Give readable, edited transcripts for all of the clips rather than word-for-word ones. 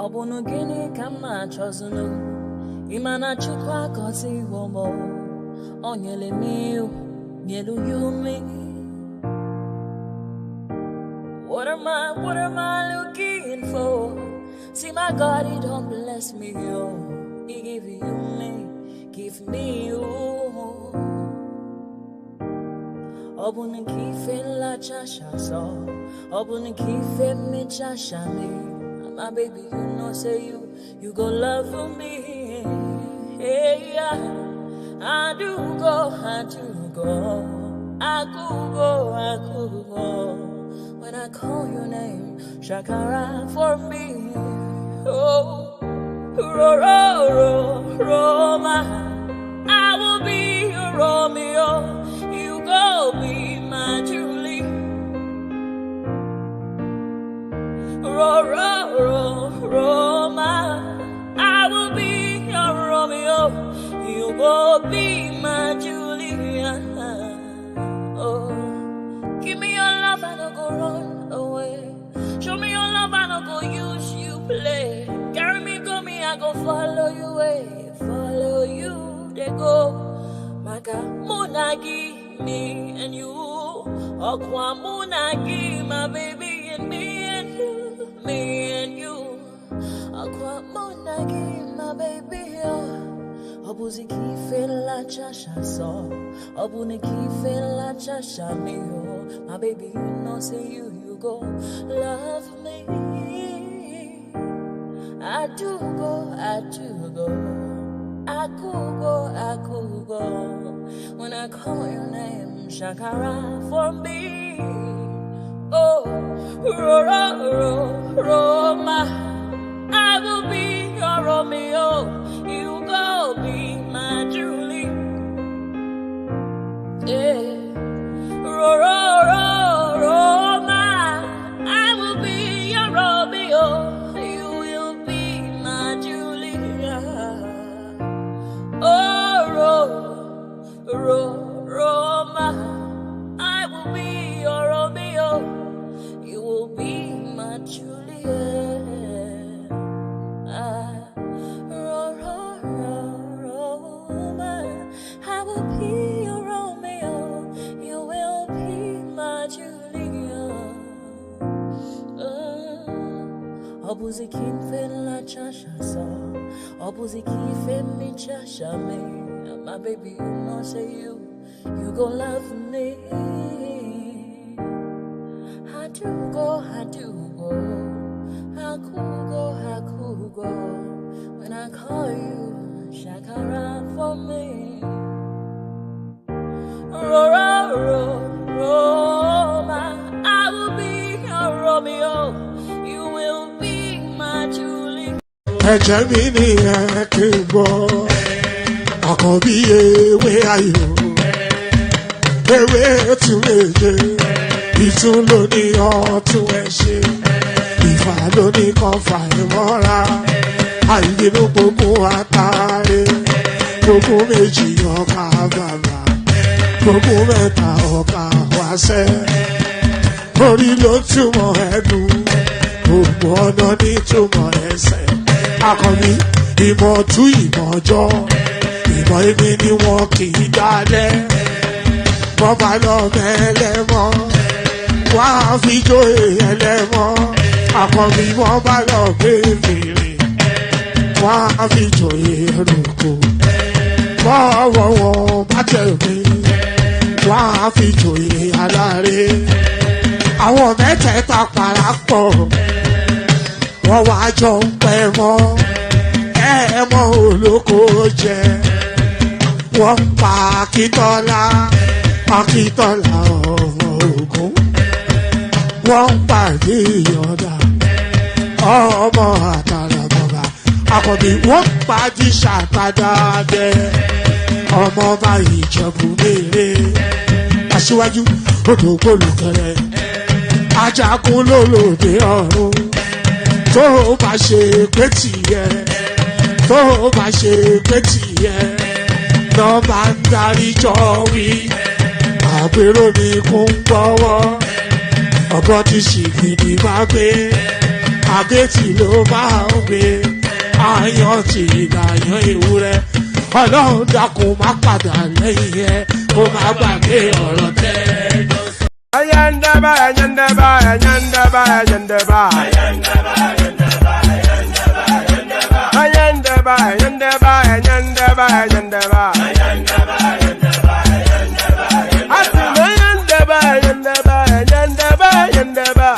Obunu gini kama chozunu Imana chukwa kosi womo Onyele miu Nyelu yumi What am I looking for? See my God, he don't bless me, yo. He give you me, give me you. Obunu kife la chasha so Obunu kife me chasha me. My baby, you know, say you go love me. Hey, yeah. I do go. I could go. When I call your name, Shakara for me. Oh, Roma. I will be your Romeo. You go be my Julie. Roma, I will be your Romeo. You will be my Julia. Oh, give me your love and I'll go run away. Show me your love and I'll go use you play. Carry me, go me, I go follow you away. Follow you, they go. Maka Munagi, me and you. Okwa Munagi, my baby and me and you. Me and you, Aqua Monagi, my baby. Obuzi kife la chasha so, Obuni kife la chasha me. My baby, you know, say you go love me. I do go. I could go. When I call your name, Shakara for me. Oh, Roma, I will be your Romeo. You go be my Julie. Yeah, Roma, I will be your Romeo. You will be my Julia. Oh, Roma, I will be your Romeo. You will be my Juliet. Roma, I will be your Romeo. You will be my Juliet. Obuzi kife la chasha so, Obuzi kife mi chasha me. My baby, you know, say you go love me. I do go. I could go. When I call you, Shakara for me. Roma, I will be your Romeo. You will be my Julie. Ejemini ekebo, akobi ewe ayo, ewe tumeje. Ìtún ló ní ọ̀tún ẹ̀ ṣe, ìfà ló ní kan fà ẹ̀ mọ́ra. Àìbínú gbogbo àtàrẹ, gbogbo méjì ọkà bàbà, gbogbo mẹ́ta ọkà wáṣẹ́. Orí ló túmọ̀ ẹnu, gbogbo ọ̀nà ní túmọ̀ ẹsẹ̀. Akọni ìmọ̀ tú ìmọ̀ ọjọ́, ìmọ̀ èmi ni wọn kì í dálẹ̀. Bọ́bá lọ mẹ́lẹ́mọ́. Wá fi jó ẹlẹ́mọ́, àkọ́bí wọ́n bá lọ gbé fèrè. Wá fi jó ẹrùkù, bọ́wọ́ wọn bá tẹ̀lé. Wá fi jó aláre. Àwọn mẹ́tẹ̀ẹ̀ta parapọ̀, wọ́n wá jọ ń pẹ́ mọ́. Ẹ̀ẹ́mọ́ olóko jẹ, wọ́n ń pa Akíntọ́lá ọmọ Ògún. Wọ́n pàdé ìyọ̀dà ọmọ àtàràbọ̀bà. Àkọ́bí wọ́n pàdé ṣàtàdàdẹ ọmọ ọba Ìjẹ̀bú Mèrè. Aṣíwájú odò gbólùkẹrẹ ajagun lólòdì ọ̀run. Tó bá ṣe pé tìyẹ, tó bá ṣe pé tìyẹ, lọ́ bá ń darí jọ wí. Àpérò mi kún gbọ́wọ́. Ọ̀bọ ti ṣìgìdì máa gbé àbẹ́tì ló máa ń gbé àyàn tí ìdáyàn ewúrẹ́ ọlọ́run dákun má padà lẹ́yìn ẹ kó má gbàgbé ọ̀rọ̀ tẹ́ Ayandaba, ayandaba, ayandaba, ayandaba. Ayandaba, ayandaba, ayandaba, ayandaba. Atima ayandaba, ayandaba, ayandaba, ayandaba.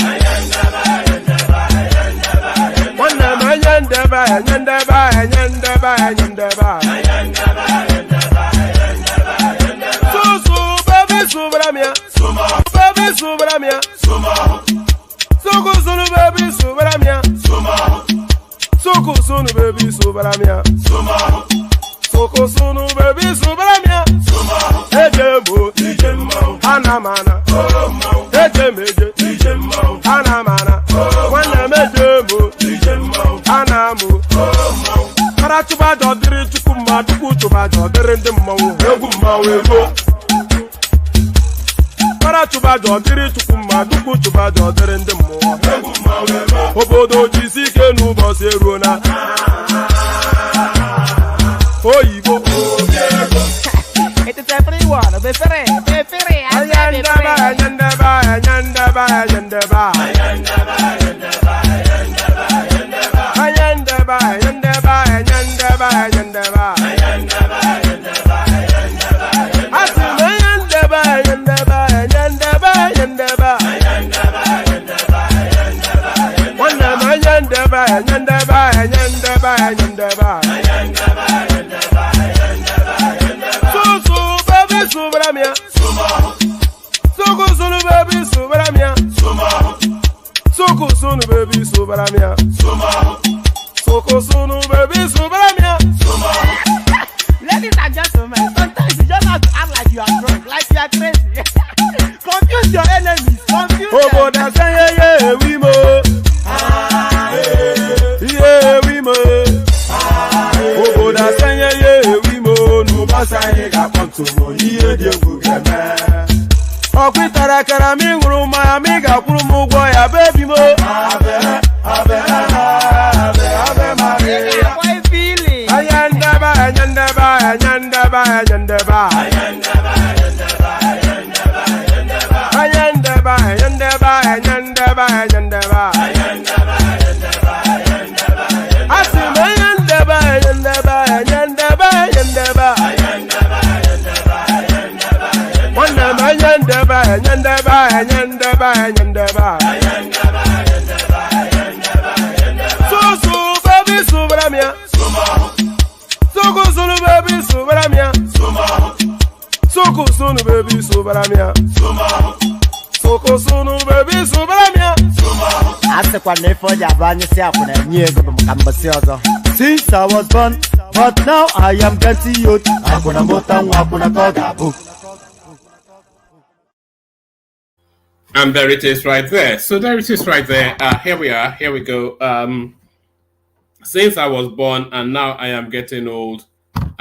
Wanama ayandaba, ayandaba, ayandaba, ayandaba. Susu, baby, subramia. Baby, subramia. Suku sunu baby, subramia. Suku sunu baby, subramia. Suku sunu baby, subramia. Ejemo, anamana. Ejemeje, anamana. Wana mejemo, anamu. Parachuba jodiri chukuma, chukuchuba jodiri ndimo, eguma wego. Parachuba jodiri chukuma, chukuchuba jodiri ndimo, eguma wego. Obodo jisike nubo seruna. Oyibo. It is everyone, befere. Ayandaba, ayandaba, ayandaba, ayandaba. Ayandaba, ayandaba, ayandaba, ayandaba. Atima ayandaba, ayandaba, ayandaba, ayandaba. Wanama ayandaba, ayandaba, ayandaba, ayandaba. Susu baby subramia. Suku sunu baby subramia. Suku sunu baby subramia. Suku sunu baby subramia. Ladies and gentlemen, sometimes you just have to act like you are drunk, like you are crazy. Confuse your enemies, confuse them. Oboda say yeah we mo. Yeah we mo. Oboda say yeah we mo. No basa ye ga konto mo. Iye de gugeme. Okwitara kara mi nguru ma mi ga kwuru mu gwo ya baby mo. Abe Maria. Boy feeling. Ayandaba, ayandaba, ayandaba, ayandaba. Ayandaba, ayandaba, ayandaba. Atima ayandaba, ayandaba, ayandaba, ayandaba. Wanama ayandaba, ayandaba, ayandaba, ayandaba. Susu baby subramia. Suku sunu baby subramia. Suku sunu baby subramia. Suku sunu baby subramia. Asekwa nefo jabanye si akuna nyego mkambasi ozo. Since I was born, but now I am getting youth. Akuna motangu, akuna kogabu. And there it is right there. So there it is right there. Here we are. Here we go. Since I was born and now I am getting old,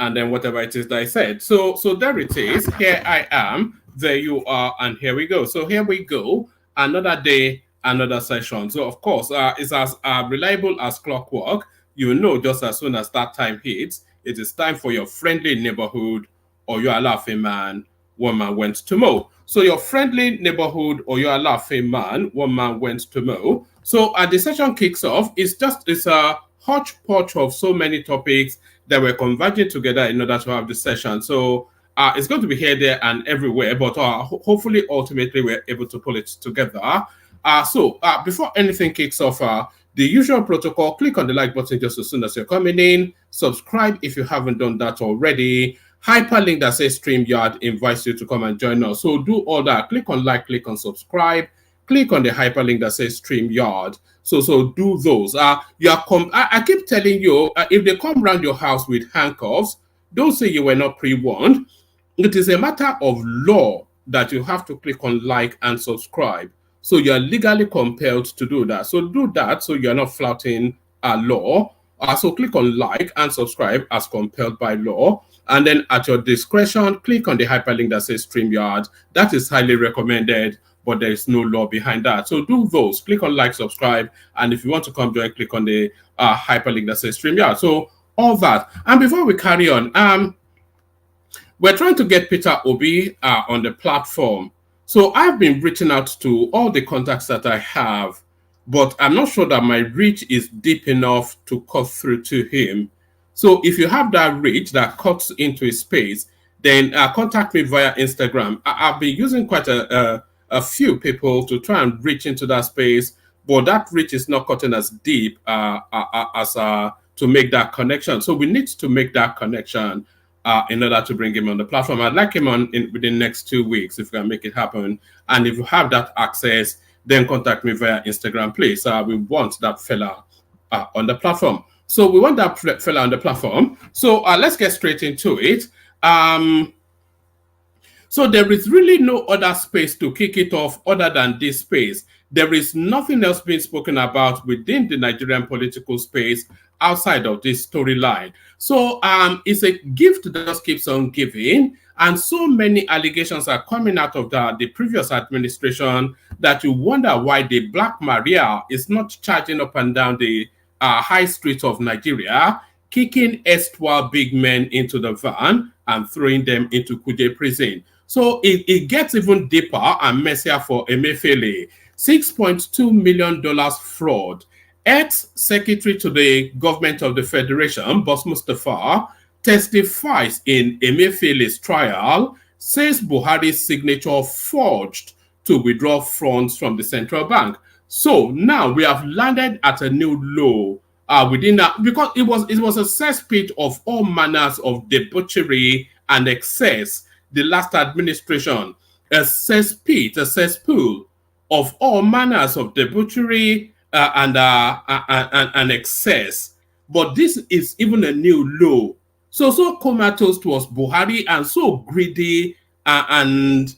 and then whatever it is that I said. So there it is. Here I am. There you are. And here we go. So here we go. Another day, another session. So of course, it's as reliable as clockwork. You know, just as soon as that time hits, it is time for your friendly neighborhood or your laughing man, woman went to mow. So your friendly neighborhood or your laughing man, woman went to mow. So the session kicks off. It's a hodgepodge of so many topics that we're converging together in order to have the session. So it's going to be here, there, and everywhere, but hopefully, ultimately, we're able to pull it together. So before anything kicks off, the usual protocol, click on the like button just as soon as you're coming in. Subscribe if you haven't done that already. Hyperlink that says StreamYard invites you to come and join us. So do all that. Click on like, click on subscribe. Click on the hyperlink that says StreamYard. So do those. I keep telling you, if they come around your house with handcuffs, don't say you were not pre-warned. It is a matter of law that you have to click on like and subscribe. So you're legally compelled to do that. So do that so you're not flouting law. So click on like and subscribe as compelled by law. And then at your discretion, click on the hyperlink that says StreamYard. That is highly recommended but there is no law behind that. So do those. Click on like, subscribe, and if you want to come join, click on the hyperlink that says StreamYard. So all that. And before we carry on, we're trying to get Peter Obi on the platform. So I've been reaching out to all the contacts that I have, but I'm not sure that my reach is deep enough to cut through to him. So if you have that reach that cuts into his space, then contact me via Instagram. I've been using quite a few people to try and reach into that space, but that reach is not cutting as deep as to make that connection. So we need to make that connection in order to bring him on the platform. I'd like him on within the next 2 weeks if we can make it happen. And if you have that access, then contact me via Instagram, please. We want that fella on the platform. So we want that fella on the platform. So let's get straight into it. So there is really no other space to kick it off other than this space. There is nothing else being spoken about within the Nigerian political space outside of this storyline. So it's a gift that just keeps on giving. And so many allegations are coming out of the previous administration that you wonder why the Black Maria is not charging up and down the high streets of Nigeria, kicking ST0LE big men into the van and throwing them into Kuje prison. So it gets even deeper and messier for Emefiele. $6.2 million fraud. Ex-secretary to the government of the Federation, Boss Mustafa, testifies in Emefiele's trial, says Buhari's signature forged to withdraw funds from the central bank. So now we have landed at a new low within that, because it was a cesspit of all manners of debauchery and excess. The last administration, a cesspit, a cesspool of all manners of debauchery and excess. But this is even a new low. So comatose was Buhari, and so greedy and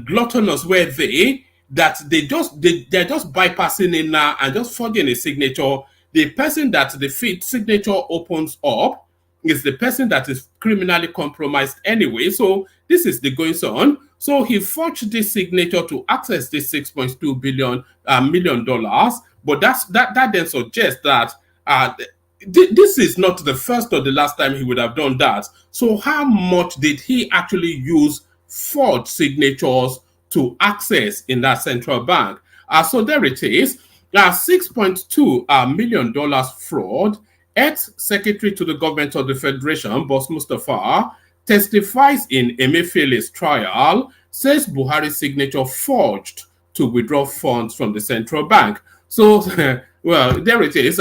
gluttonous were they that they're just bypassing it now and just forging a signature. The person that the signature opens up is the person that is criminally compromised anyway. So this is the goings on. So he forged this signature to access this $6.2 million. But that then suggests that this is not the first or the last time he would have done that. So how much did he actually use forged signatures to access in that central bank? So there it is. $6.2 million fraud. Ex-secretary to the government of the Federation, Boss Mustafa, testifies in Emefiele's trial, says Buhari's signature forged to withdraw funds from the central bank. So, well, there it is.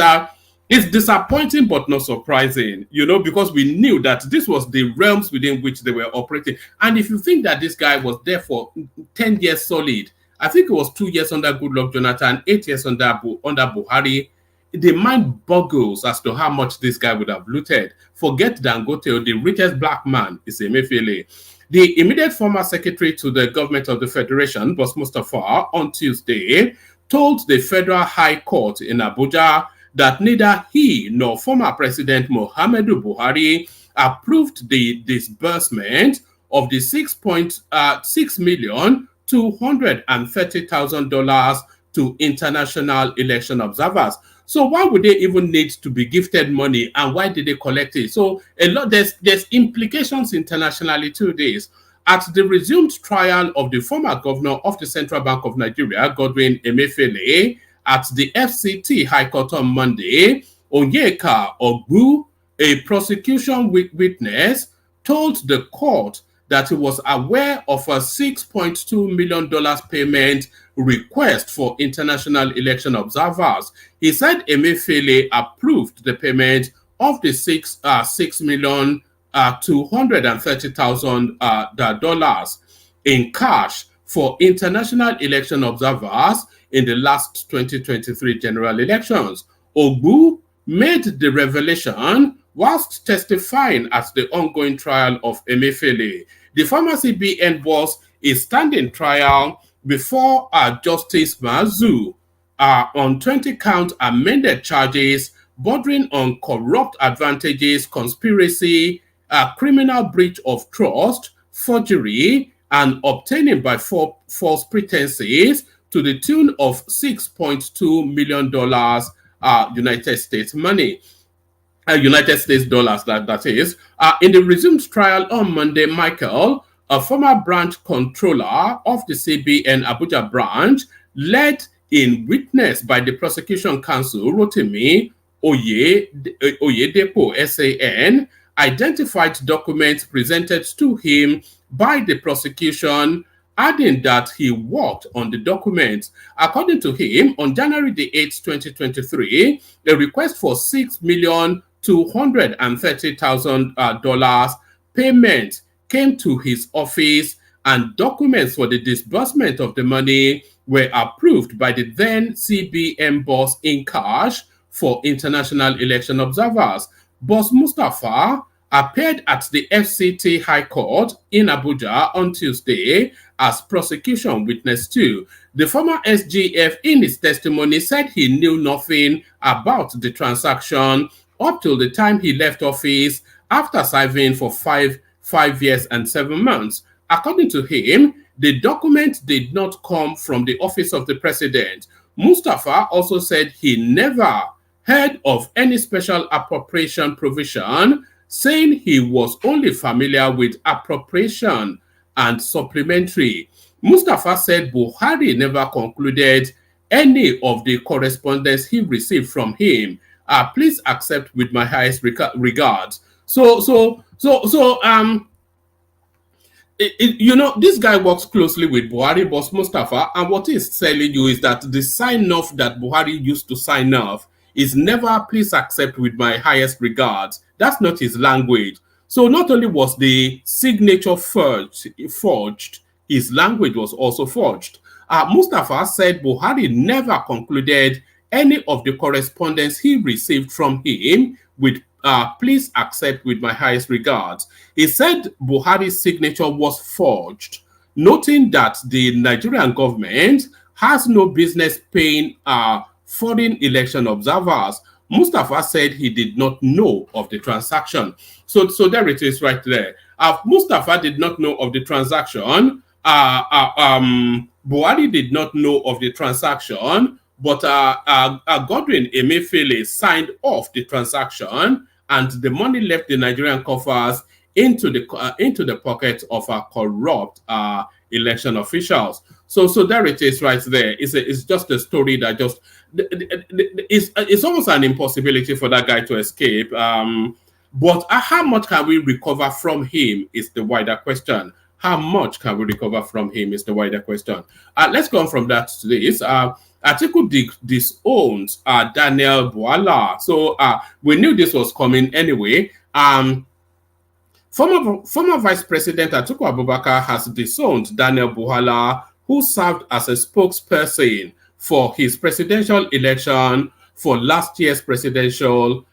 It's disappointing but not surprising, because we knew that this was the realms within which they were operating. And if you think that this guy was there for 10 years solid, I think it was 2 years under Goodluck Jonathan, 8 years under Buhari, the mind boggles as to how much this guy would have looted. Forget Dangote, the richest black man is Emefiele. The immediate former secretary to the government of the Federation, Boss Mustafa, on Tuesday, told the Federal High Court in Abuja that neither he nor former President Muhammadu Buhari approved the disbursement of the $6,230,000 to international election observers. So why would they even need to be gifted money, and why did they collect it? So there's implications internationally to this. At the resumed trial of the former governor of the Central Bank of Nigeria, Godwin Emefiele, at the FCT High Court on Monday, Onyeka Ogbu, a prosecution witness, told the court that he was aware of a $6.2 million payment request for international election observers. He said Emefiele approved the payment of the $6,230,000 in cash for international election observers in the last 2023 general elections. Ogbu made the revelation whilst testifying at the ongoing trial of Emefiele. The former CBN boss is standing trial before Justice Mazu on 20-count amended charges bordering on corrupt advantages, conspiracy, criminal breach of trust, forgery, and obtaining by false pretenses to the tune of $6.2 million United States money. United States dollars, that is. In the resumed trial on Monday, Michael, a former branch controller of the CBN Abuja branch, led in witness by the prosecution counsel, Rotimi Oyedepo, SAN, identified documents presented to him by the prosecution, adding that he worked on the documents. According to him, on January the 8th, 2023, a request for $6,230,000 payment came to his office, and documents for the disbursement of the money were approved by the then CBN boss in cash for international election observers. Boss Mustafa appeared at the FCT High Court in Abuja on Tuesday as prosecution witness 2. The former SGF in his testimony said he knew nothing about the transaction up till the time he left office after serving for five years and 7 months. According to him, the document did not come from the office of the president. Mustafa also said he never heard of any special appropriation provision, saying he was only familiar with appropriation and supplementary. Mustafa said Buhari never concluded any of the correspondence he received from him. Please accept with my highest regards. You know, this guy works closely with Buhari, boss Mustafa, and what he's telling you is that the sign-off that Buhari used to sign off is never, please accept with my highest regards. That's not his language. So not only was the signature forged, his language was also forged. Mustafa said Buhari never concluded any of the correspondence he received from him with please accept with my highest regards. He said Buhari's signature was forged, noting that the Nigerian government has no business paying foreign election observers. Mustafa said he did not know of the transaction. So there it is right there. Mustafa did not know of the transaction. Buhari did not know of the transaction, but Godwin Emefiele signed off the transaction, and the money left the Nigerian coffers into the pockets of corrupt election officials. So there it is right there. It's just a story that just it's almost an impossibility for that guy to escape. But how much can we recover from him is the wider question. How much can we recover from him is the wider question. Let's go on from that to this. Atiku disowns Daniel Bwala. So we knew this was coming anyway. Former Vice President Atiku Abubakar has disowned Daniel Bwala, who served as a spokesperson for his presidential election for last year's presidential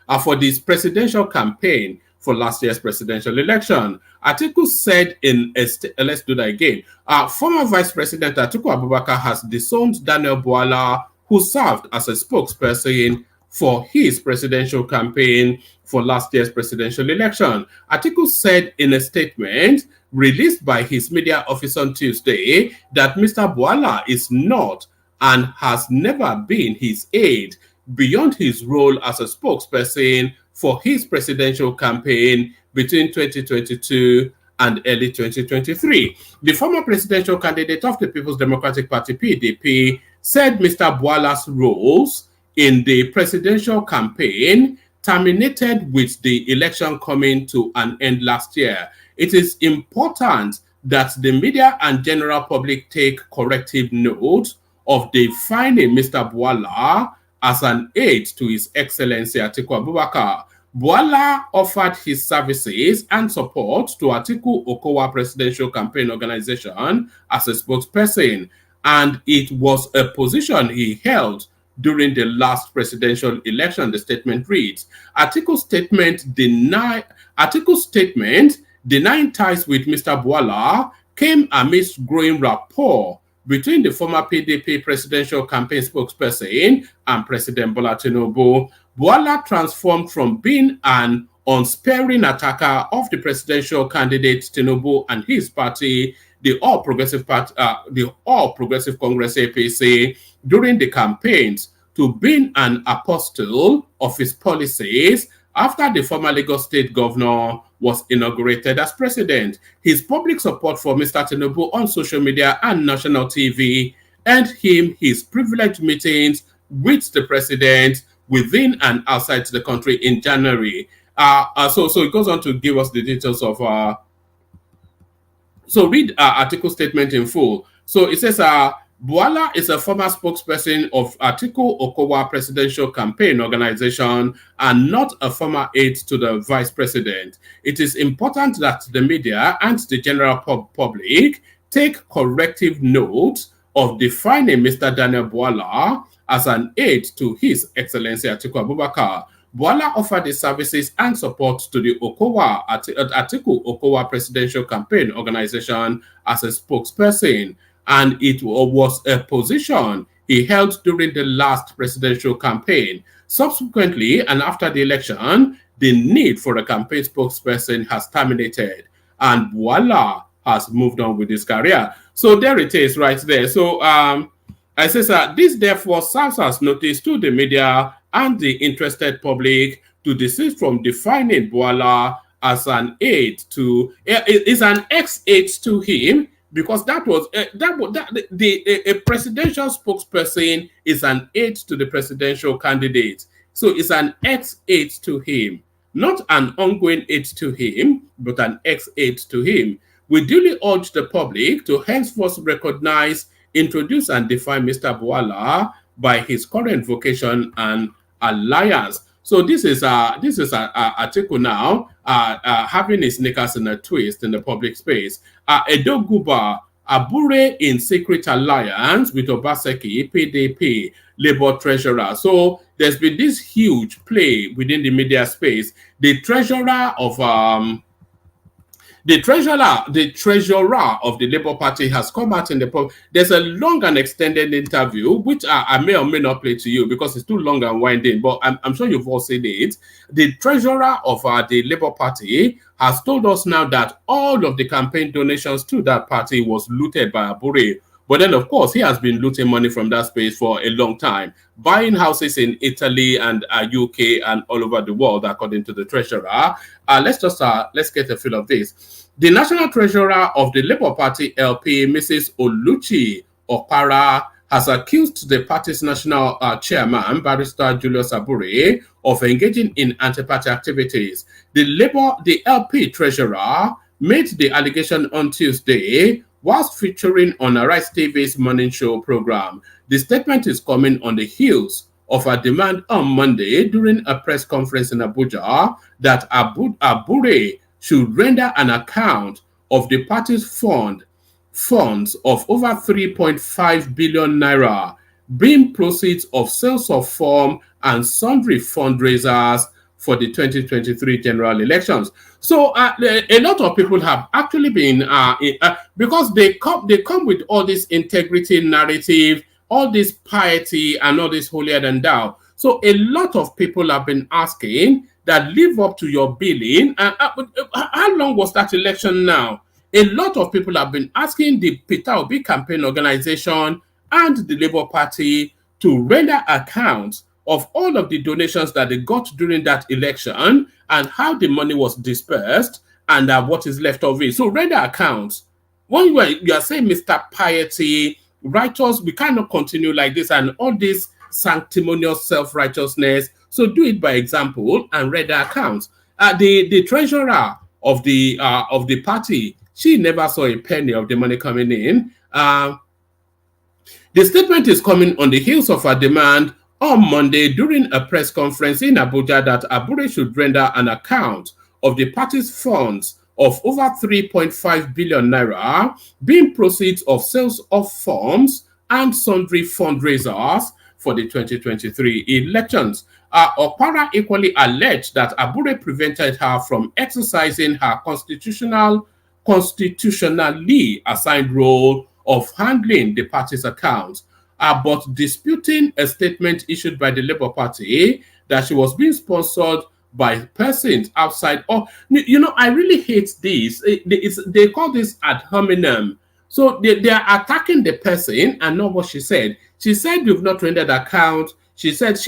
campaign for last year's presidential election. Atiku said in let's do that again. Former Vice President Atiku Abubakar has disowned Daniel Bwala, who served as a spokesperson for his presidential campaign for last year's presidential election. Atiku said in a statement released by his media office on Tuesday that Mr. Bwala is not and has never been his aide beyond his role as a spokesperson for his presidential campaign between 2022 and early 2023. The former presidential candidate of the People's Democratic Party, PDP, said Mr. Bwala's roles in the presidential campaign terminated with the election coming to an end last year. It is important that the media and general public take corrective note of defining Mr. Bwala as an aide to His Excellency Atiku Abubakar. Bwala offered his services and support to Atiku Okowa Presidential Campaign Organization as a spokesperson, and it was a position he held during the last presidential election, the statement reads. Atiku's statement denying ties with Mr. Bwala came amidst growing rapport between the former PDP presidential campaign spokesperson and President Bola Tinubu. Bwala transformed from being an unsparing attacker of the presidential candidate Tinubu and his party, the All Progressive Congress APC during the campaigns to being an apostle of his policies after the former Lagos State governor was inaugurated as president. His public support for Mr. Tinubu on social media and national TV earned him his privileged meetings with the president within and outside the country in January. So it goes on to give us the details of so read article statement in full. So it says Buala is a former spokesperson of Atiku Okowa Presidential Campaign Organization and not a former aide to the vice president. It is important that the media and the general public take corrective note of defining Mr. Daniel Buala as an aide to His Excellency Atiku Abubakar. Buala offered his services and support to the Atiku Okowa Presidential Campaign Organization as a spokesperson, and it was a position he held during the last presidential campaign. Subsequently, and after the election, the need for a campaign spokesperson has terminated, and Buala has moved on with his career. So there it is right there. So I say, this therefore serves as notice to the media and the interested public to desist from defining Buala as an aide to, is an ex-aide to him, because that was a presidential spokesperson is an aide to the presidential candidate. So it's an ex-aide to him, not an ongoing aide to him, but an ex-aide to him. We duly urge the public to henceforth recognize, introduce, and define Mr. Buala by his current vocation and alliance. So this is an article now having his knickers in a twist in the public space. Edo Guba, Abure in secret alliance with Obaseki, PDP, Labour Treasurer. So there's been this huge play within the media space. The treasurer of the treasurer of the Labour Party has come out in the public. There's a long and extended interview, which I may or may not play to you because it's too long and winding, but I'm sure you've all seen it. The treasurer of the Labour Party has told us now that all of the campaign donations to that party was looted by Abure. But then, of course, he has been looting money from that space for a long time, buying houses in Italy and UK and all over the world, according to the treasurer. Let's get a feel of this. The national treasurer of the Labour Party LP, Mrs. Oluchi Oparah, has accused the party's national chairman, Barrister Julius Abure, of engaging in anti-party activities. The LP treasurer made the allegation on Tuesday whilst featuring on Arise TV's morning show program. The statement is coming on the heels of a demand on Monday during a press conference in Abuja that Abure should render an account of the party's funds of over 3.5 billion naira, being proceeds of sales of form and sundry fundraisers for the 2023 general elections. So a lot of people have actually been because they come with all this integrity narrative, all this piety, and all this holier than thou. So a lot of people have been asking that live up to your billing. How long was that election now? A lot of people have been asking the Peter Obi campaign organization and the Labour Party to render accounts of all of the donations that they got during that election and how the money was dispersed and what is left of it. So render accounts. When you are saying Mr. Piety, righteous, we cannot continue like this and all this sanctimonious self-righteousness. So do it by example and render accounts. The treasurer of the party, she never saw a penny of the money coming in. The statement is coming on the heels of a demand on Monday during a press conference in Abuja that Abure should render an account of the party's funds of over 3.5 billion naira, being proceeds of sales of forms and sundry fundraisers for the 2023 elections. Oparah equally alleged that Abure prevented her from exercising her constitutionally assigned role of handling the party's accounts, but disputing a statement issued by the Labour Party that she was being sponsored by persons outside. I really hate this. They call this ad hominem, So they are attacking the person and not what she said. She said you've not rendered account. She said is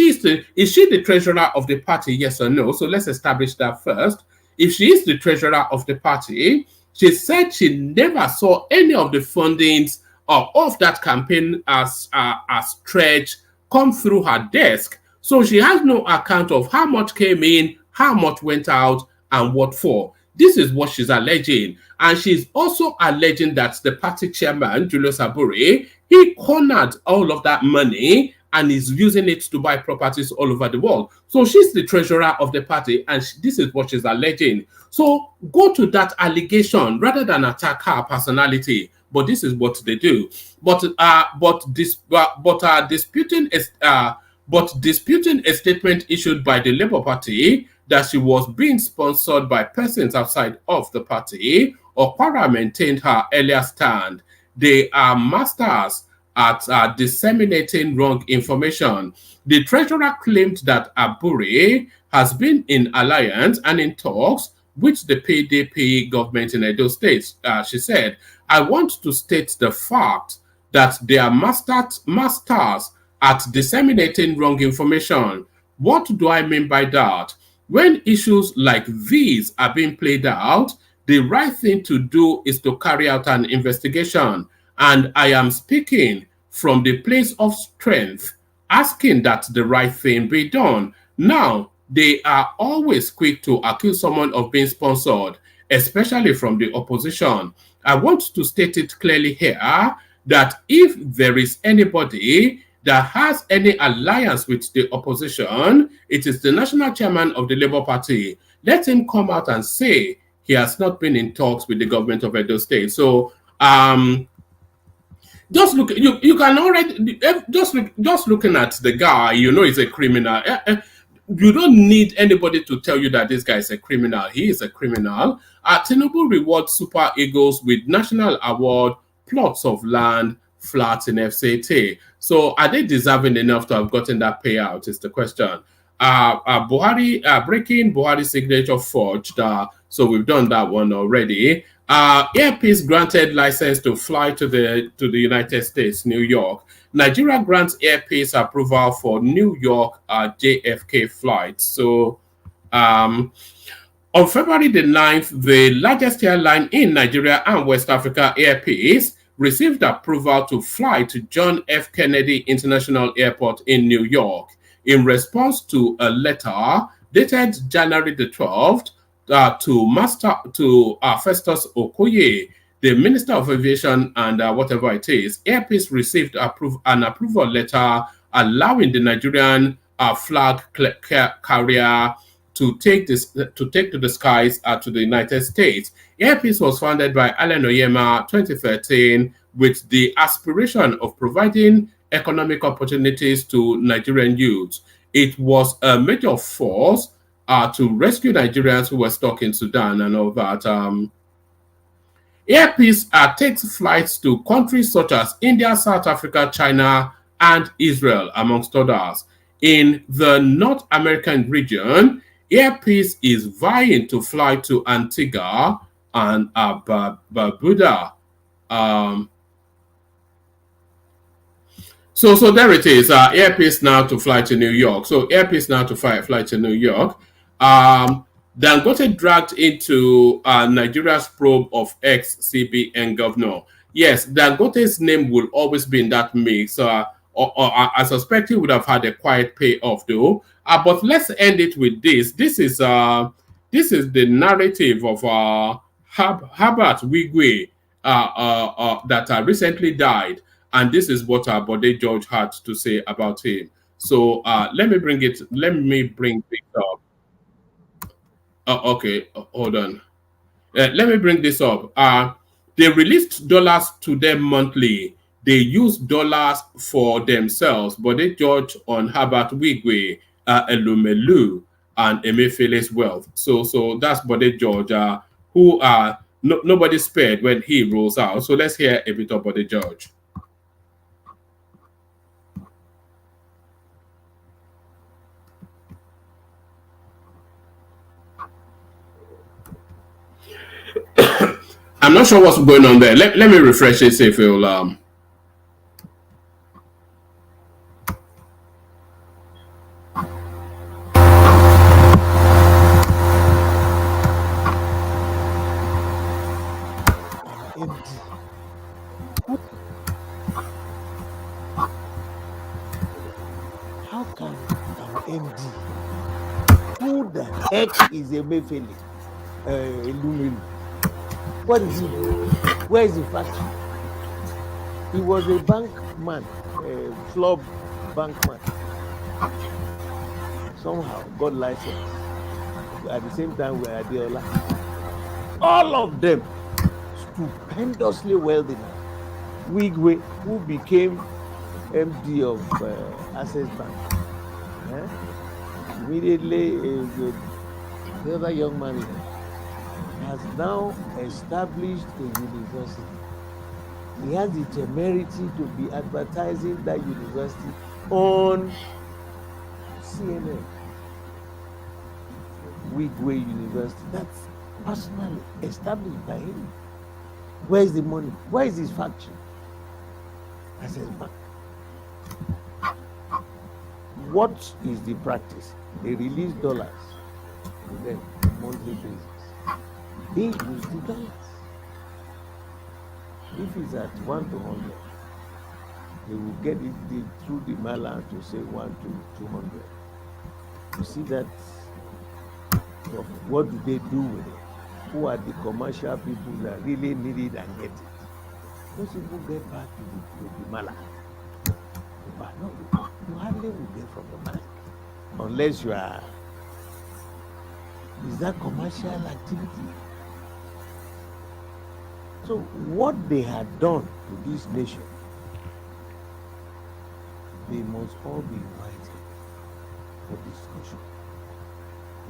she the treasurer of the party, yes or no? So let's establish that first. If she is the treasurer of the party, she said she never saw any of the fundings of that campaign as stretch come through her desk. So she has no account of how much came in, how much went out, and what for. This is what she's alleging. And she's also alleging that the party chairman, Julius Abure, he cornered all of that money and is using it to buy properties all over the world. So she's the treasurer of the party, and this is what she's alleging. So go to that allegation rather than attack her personality. But this is what they do. Disputing a statement issued by the Labour Party that she was being sponsored by persons outside of the party, Oparah maintained her earlier stand. They are masters at disseminating wrong information. The treasurer claimed that Abure has been in alliance and in talks with the PDP government in Edo State. She said, I want to state the fact that they are masters at disseminating wrong information. What do I mean by that? When issues like these are being played out, the right thing to do is to carry out an investigation. And I am speaking from the place of strength, asking that the right thing be done. Now, they are always quick to accuse someone of being sponsored, especially from the opposition. I want to state it clearly here that if there is anybody that has any alliance with the opposition, it is the national chairman of the Labour Party. Let him come out and say he has not been in talks with the government of Edo State. So just look, you can already just looking at the guy, you know he's a criminal. You don't need anybody to tell you that this guy is a criminal. He is a criminal. Tinubu rewards Super Eagles with national award, plots of land, flats in FCT. So are they deserving enough to have gotten that payout is the question. Buhari, breaking Buhari signature forged. So we've done that one already. Airpeace granted license to fly to the United States, New York. Nigeria grants Airpeace approval for New York JFK flights. So on February the 9th, the largest airline in Nigeria and West Africa, Airpeace, received approval to fly to John F. Kennedy International Airport in New York in response to a letter dated January the 12th to Festus Okoye, the Minister of Aviation and whatever it is. Airpeace received an approval letter allowing the Nigerian flag carrier to take to the skies to the United States. Airpeace was founded by Allen Oyema 2013 with the aspiration of providing economic opportunities to Nigerian youths. It was a major force to rescue Nigerians who were stuck in Sudan and all that. Airpeace takes flights to countries such as India, South Africa, China, and Israel, amongst others. In the North American region, Airpeace is vying to fly to Antigua and Barbuda. So there it is. Airpeace now to fly to New York. So Airpeace now to fly to New York. Dangote dragged into Nigeria's probe of ex-CBN governor. Yes, Dangote's name will always be in that mix. Or I suspect he would have had a quiet payoff though. But let's end it with this. This is the narrative of Herbert Wigwe that recently died, and this is what Bode George had to say about him. So let me bring it up. Okay, hold on. Let me bring this up. They released dollars to them monthly. They use dollars for themselves. Bode George on Herbert Wigwe, Elumelu, and Emefiele's wealth. So that's Bode George, who nobody spared when he rolls out. So let's hear a bit of Bode George. I'm not sure what's going on there. Let me refresh it, see if it'll How can an MD? Who the heck is Emefiele? Elumelu? What is he doing? Where is the factory? He was a bank man, a club bank man. Somehow got license. At the same time, we are Adeola. All of them stupendously wealthy now. Wigwe, who became MD of Access Bank. Immediately, the other young man has now established a university. He has the temerity to be advertising that university on CNN. Wigwe University. That's personally established by him. Where is the money? Where is his factory? Access Bank. What is the practice? They release dollars to them on a monthly basis. They use the dollars. If it's at 1 to 100, they will get it through the mailer to say 1 to 200. You see that? What do they do with it? Who are the commercial people that really need it and get it? Those people get back to the mailer. But no, you hardly will get from the bank unless you are. Is that commercial activity? So what they had done to this nation, they must all be invited for discussion,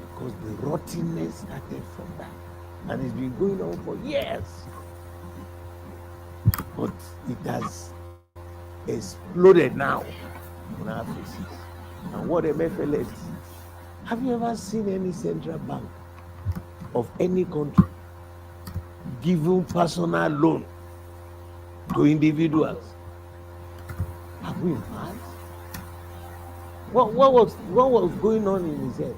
because the rottenness started from that, and it's been going on for years. But it has exploded now on our faces. And what Emefiele is, have you ever seen any central bank of any country giving personal loan to individuals? Have we mad? What was going on in his head?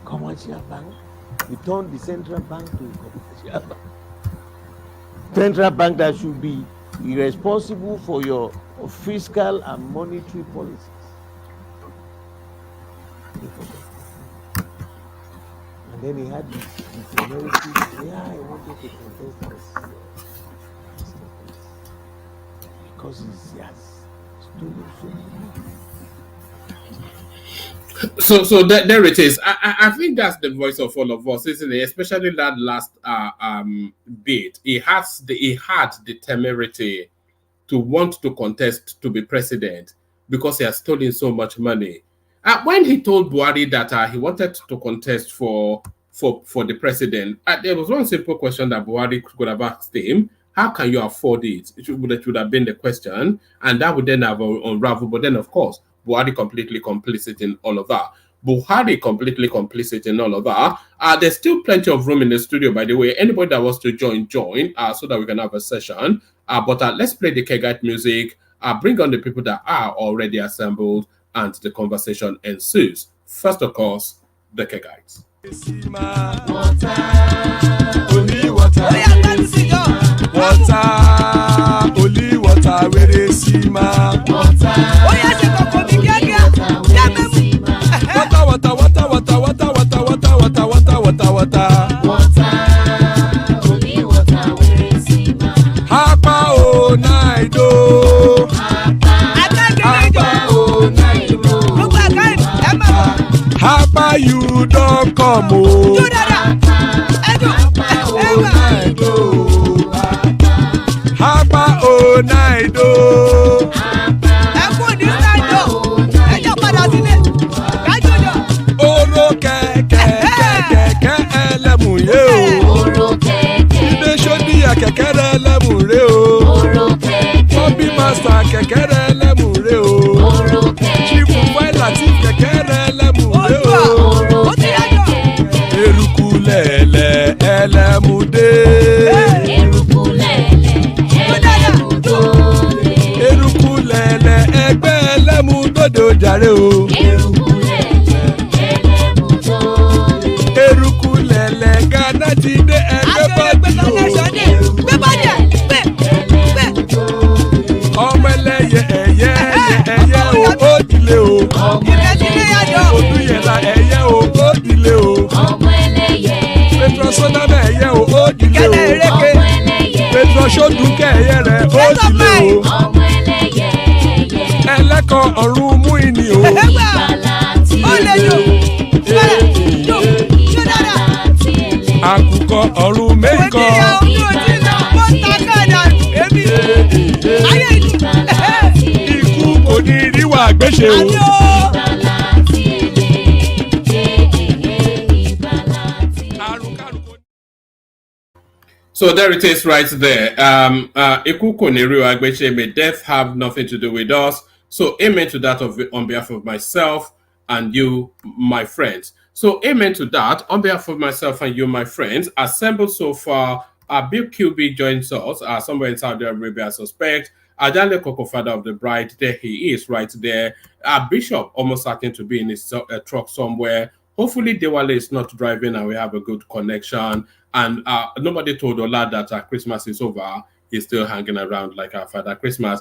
Commercial bank? We turned the central bank to a commercial bank. Central bank that should be responsible for your fiscal and monetary policies. And then he had the temerity, I wanted to contest this. Because he has stolen so much. So there it is. I think that's the voice of all of us, isn't it? Especially that last bit. He had the temerity to want to contest to be president because he has stolen so much money. When he told Buhari that he wanted to contest for the president, there was one simple question that Buhari could have asked him: how can you afford it? It should have been the question, and that would then have unraveled. But then, of course, Buhari completely complicit in all of that. There's still plenty of room in the studio, by the way. Anybody that wants to join, so that we can have a session. But let's play the Kegite music, bring on the people that are already assembled, and the conversation ensues. First, of course, the Kegites. Only water, where they see my water. Hapa o naido. Hapa you don't come o. Hapa o naido. Oro keke elemu ye o. Ide shodi ya kekere elemu re o. Obi master kekere elemu re o. Chifu Latif kekere elemu re o. Eruku lele elemu jàre o. Eruku lẹ̀lẹ̀ Ghana ti dé ẹgbẹ́ bọ́dì o. Ọmọ ẹlẹ́yẹ ẹyẹ o ó dìlé o. Odúyẹ̀lá ẹyẹ o ó dìlé o. Petrosodame ẹyẹ o ó dìlé o. Petrosodúnkẹ́ ẹyẹ rẹ̀ ó dìlé o. Ẹlẹ́kọ̀ ọ̀run mú ìní o. Àkùkọ ọ̀run méjìkọ. Ikú kò ní ríwà gbéṣe o. So there it is right there. Ikú kò ní ríwà gbéṣe, may death have nothing to do with us. So amen to that on behalf of myself and you, my friends. So amen to that on behalf of myself and you, my friends. Assembled so far, Big QB joins us somewhere in Saudi Arabia, I suspect. Adale Koko, father of the bride, there he is right there. Bishop almost certain to be in his truck somewhere. Hopefully Dewale is not driving and we have a good connection. And nobody told Ola that Christmas is over. He's still hanging around like our Father Christmas.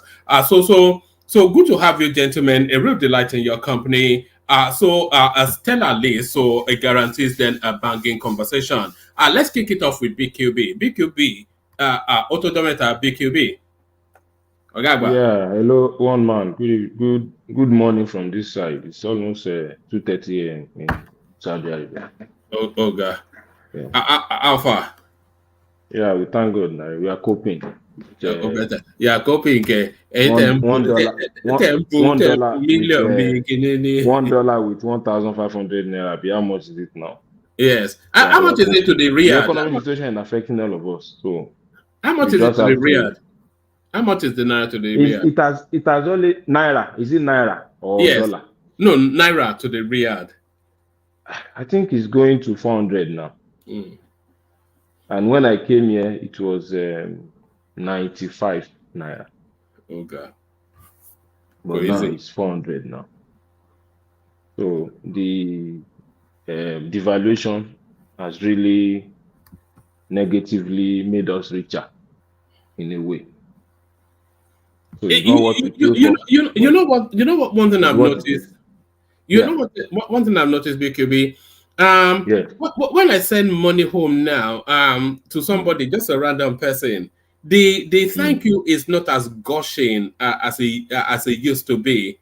So good to have you, gentlemen. A real delight in your company. ST0LE, so it guarantees then a banging conversation. Let's kick it off with BQB. BQB, Autodometer BQB. Okay, yeah, hello, one man. Good morning from this side. It's almost 2:30 a.m. in Saudi Arabia. Oh God. Yeah. How far? Yeah, we thank God now. We are coping. Yeah, coping. $1 with 1,500 naira. How much is it now? Yes. How much is it to the Riyadh? The economic situation is affecting all of us. So how much is it to the Riyadh? How much is the naira to the Riyadh? It has only naira. Is it naira or dollar? No, naira to the Riyadh. I think it's going to 400 now. And when I came here, it was 95 naira. Okay. But now it's 400 now. So the devaluation has really negatively made us richer in a way. So you know what one thing I've noticed. One thing I've noticed, BQB. When I send money home now to somebody, just a random person, the thank you is not as gushing as it used to be,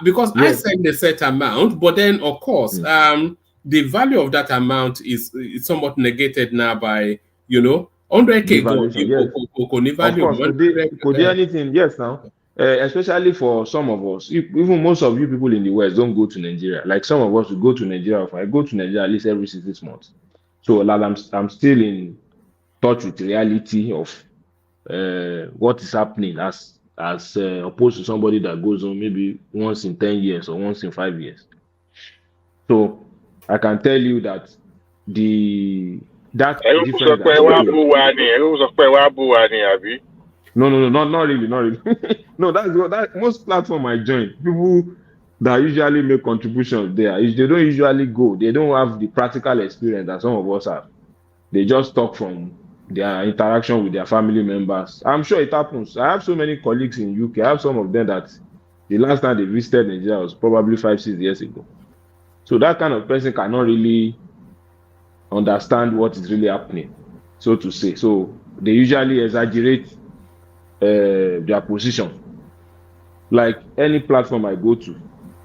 because I send a set amount, but then of course the value of that amount is somewhat negated now by 100K. Could do anything? Yes, now. Especially for some of us, even most of you people in the West don't go to Nigeria. Like some of us who go to Nigeria, I go to Nigeria at least every 6 months. So I'm still in touch with reality of what is happening as opposed to somebody that goes on maybe once in 10 years or once in 5 years. So I can tell you that No, not really. No, that's most platform I join. People that usually make contributions there, they don't usually go. They don't have the practical experience that some of us have. They just talk from their interaction with their family members. I'm sure it happens. I have so many colleagues in UK. I have some of them that the last time they visited Nigeria was probably 5-6 years ago. So that kind of person cannot really understand what is really happening, so to say. So they usually exaggerate their position. Like any platform I go to,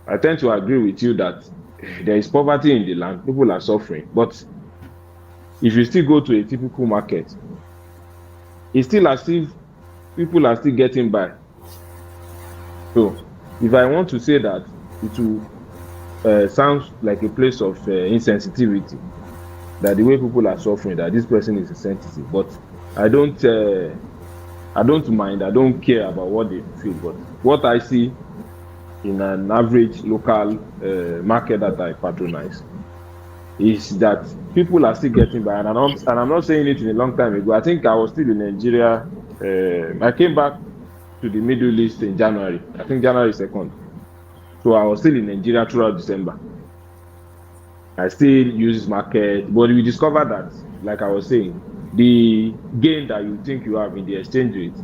I tend to agree with you that there is poverty in the land, people are suffering. But if you still go to a typical market, it's still as if people are still getting by. So if I want to say that, it will sound like a place of insensitivity, that the way people are suffering, that this person is insensitive. But I don't mind, I don't care about what they feel. But what I see in an average local market that I patronize is that people are still getting by. And I'm not saying it in a long time ago. I think I was still in Nigeria. I came back to the Middle East in January. I think January 2nd. So I was still in Nigeria throughout December. I still use market, but we discovered that, like I was saying, the gain that you think you have in the exchange rate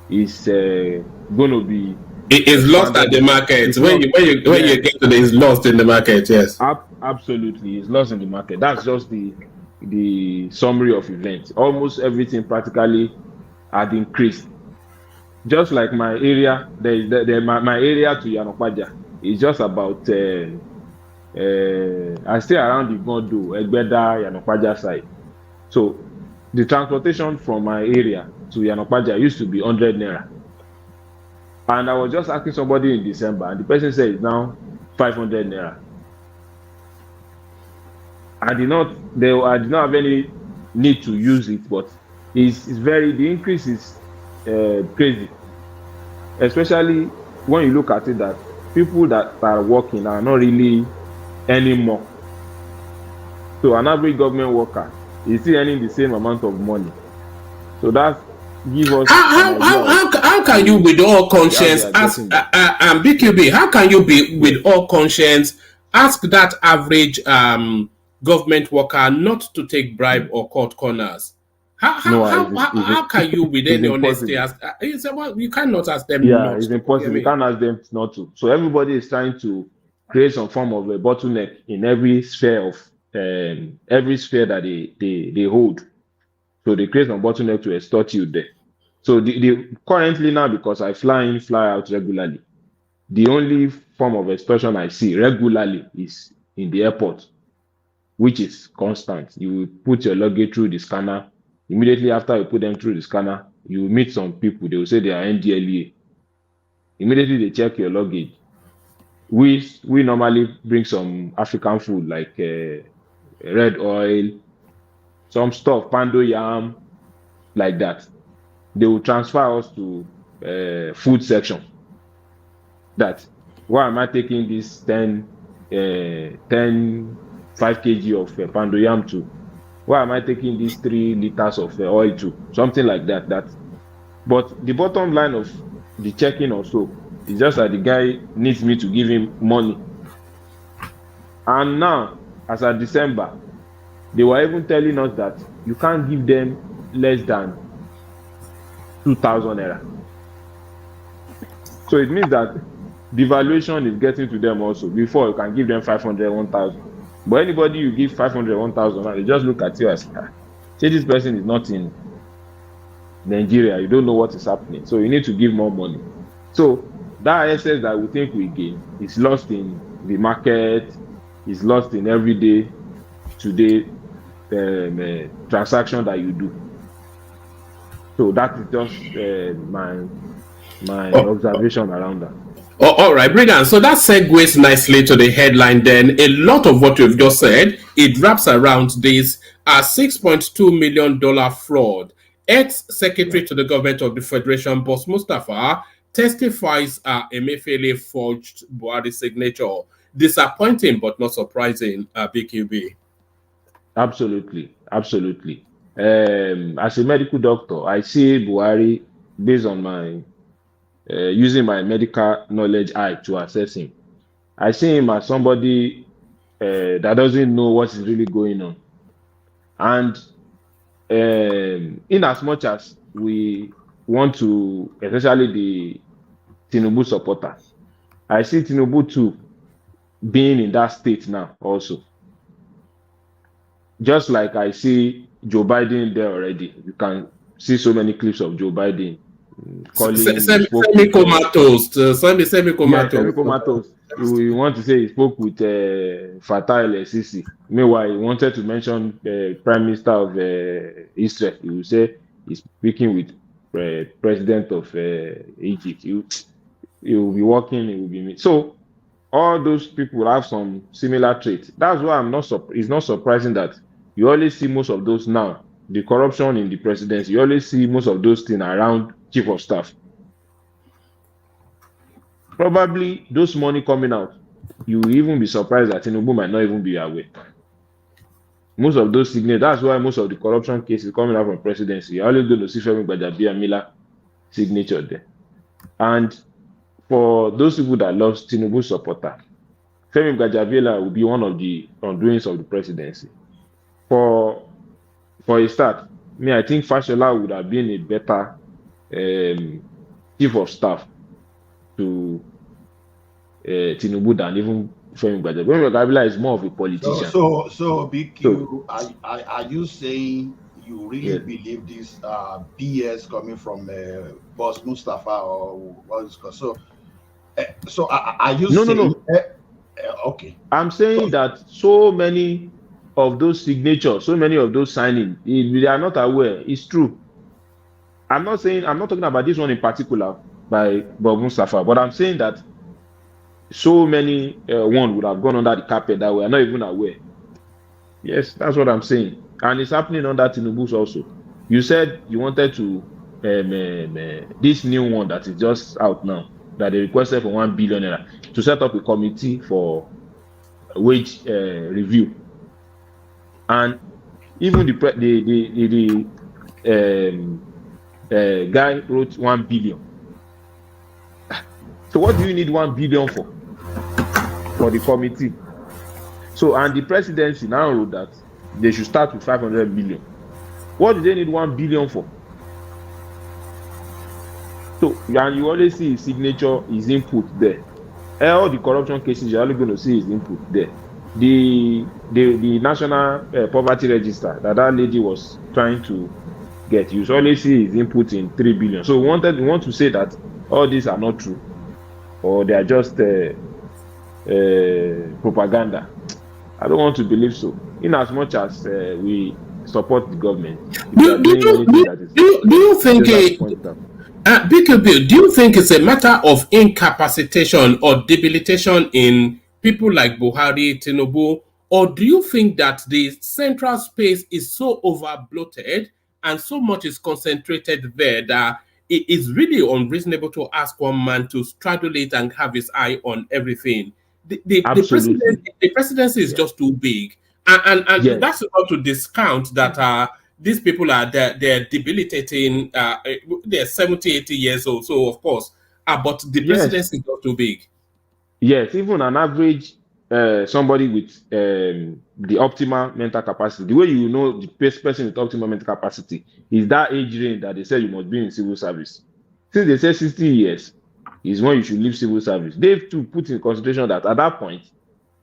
is going to be. It is lost at the market. When you get to it, it's lost in the market. Yes. Absolutely, it's lost in the market. That's just the summary of events. Almost everything practically had increased. Just like my area, my area to Yanokwaja is just about. I stay around the Gondo, Egbeda, Yanokwaja side. So the transportation from my area to Yanokwaja used to be 100 naira. And I was just asking somebody in December, and the person said it's now 500 naira. I did not have any need to use it, but the increase is crazy. Especially when you look at it that people that are working are not really earning more. So an average government worker is still earning the same amount of money. So that gives us how can you with all conscience ask BQB, how can you be with all conscience ask that average government worker not to take bribe or cut corners? How can you with any honesty ask? You cannot ask them not it's to. impossible. You can't ask them not to. So everybody is trying to create some form of a bottleneck in every sphere that they hold. So they create some bottleneck to extort you there. So the currently now, because I fly in, fly out regularly, the only form of extortion I see regularly is in the airport, which is constant. You put your luggage through the scanner. Immediately after you put them through the scanner, you meet some people. They will say they are ST0LE. Immediately they check your luggage. We normally bring some African food like red oil, some stuff, pando yam, like that. They will transfer us to food section. That, why am I taking this 5 kg of pando yam to? Why am I taking these 3 liters of oil to? Something like that. But the bottom line of the checking also is just that the guy needs me to give him money. And now, as of December, they were even telling us that you can't give them less than 2,000 naira. So it means that the valuation is getting to them also. Before you can give them 500, 1,000. But anybody you give 500, 1,000, they just look at you as, say this person is not in Nigeria. You don't know what is happening. So you need to give more money. So that excess that we think we gain is lost in the market, is lost in everyday, today transaction that you do. So that is just my observation around that. Oh, all right, brilliant. So that segues nicely to the headline then. A lot of what you've just said, it wraps around this $6.2 million fraud. Ex-Secretary to the Government of the Federation, Boss Mustafa, testifies Emefiele forged Buhari's signature. Disappointing but not surprising, BQB. Absolutely. As a medical doctor, I see Buhari based on my using my medical knowledge eye to assess him. I see him as somebody that doesn't know what is really going on. And in as much as we want to, especially the Tinubu supporters, I see Tinubu too being in that state now also. Just like I see Joe Biden there already. You can see so many clips of Joe Biden semi-comatose. Semi-comatose. We want to say he spoke with ST0LE. Meanwhile, he wanted to mention the Prime Minister of Israel. He will say he's speaking with President of Egypt. He will be working. He will be so. All those people have some similar traits. That's why it's not surprising that you always see most of those now. The corruption in the presidency, you always see most of those things around chief of staff. Probably those money coming out, you will even be surprised that Tinubu might not even be aware. Most of those signatures, that's why most of the corruption cases coming out from presidency, you're always going to see Femi Gbajabiamila signature there. And for those people that love Tinubu supporter, Femi Gbajabiamila will be one of the undoings of the presidency. For a start, I think Fashola would have been a better chief of staff to Tinubu than even Femi Gbajabiamila. Femi Gbajabiamila is more of a politician. So BQ, are you saying you really believe this BS coming from Boss Mustafa or what is called? So are you saying? No. Okay. I'm saying that so many of those signatures, so many of those signings, they are not aware. It's true. I'm not talking about this one in particular by Bob Mustafa, but I'm saying that so many one would have gone under the carpet that we are not even aware. Yes, that's what I'm saying. And it's happening under Tinubu's also. You said you wanted to this new one that is just out now, that they requested for 1 billion naira to set up a committee for wage review, and even the guy wrote 1 billion. So what do you need 1 billion for the committee? So, and the presidency now wrote that they should start with 500 million. What do they need 1 billion for? So, and you always see his signature, his input there. All the corruption cases, you're only going to see his input there. The national poverty register that lady was trying to get, you always see his input in 3 billion. So we want to say that all these are not true, or they are just propaganda. I don't want to believe so. In as much as we support the government, do you think BKB, do you think it's a matter of incapacitation or debilitation in people like Buhari, Tinubu, or do you think that the central space is so over-bloated and so much is concentrated there that it is really unreasonable to ask one man to straddle it and have his eye on everything? The presidency is just too big, and yes, that's not to discount that these people are they're debilitating. They're 70, 80 years old, so of course, but the presidency is just too big. Yes, even an average somebody with the optimal mental capacity, the way you know the person with optimal mental capacity is that age range that they say you must be in civil service. Since they say 60 years is when you should leave civil service, they have to put in consideration that at that point,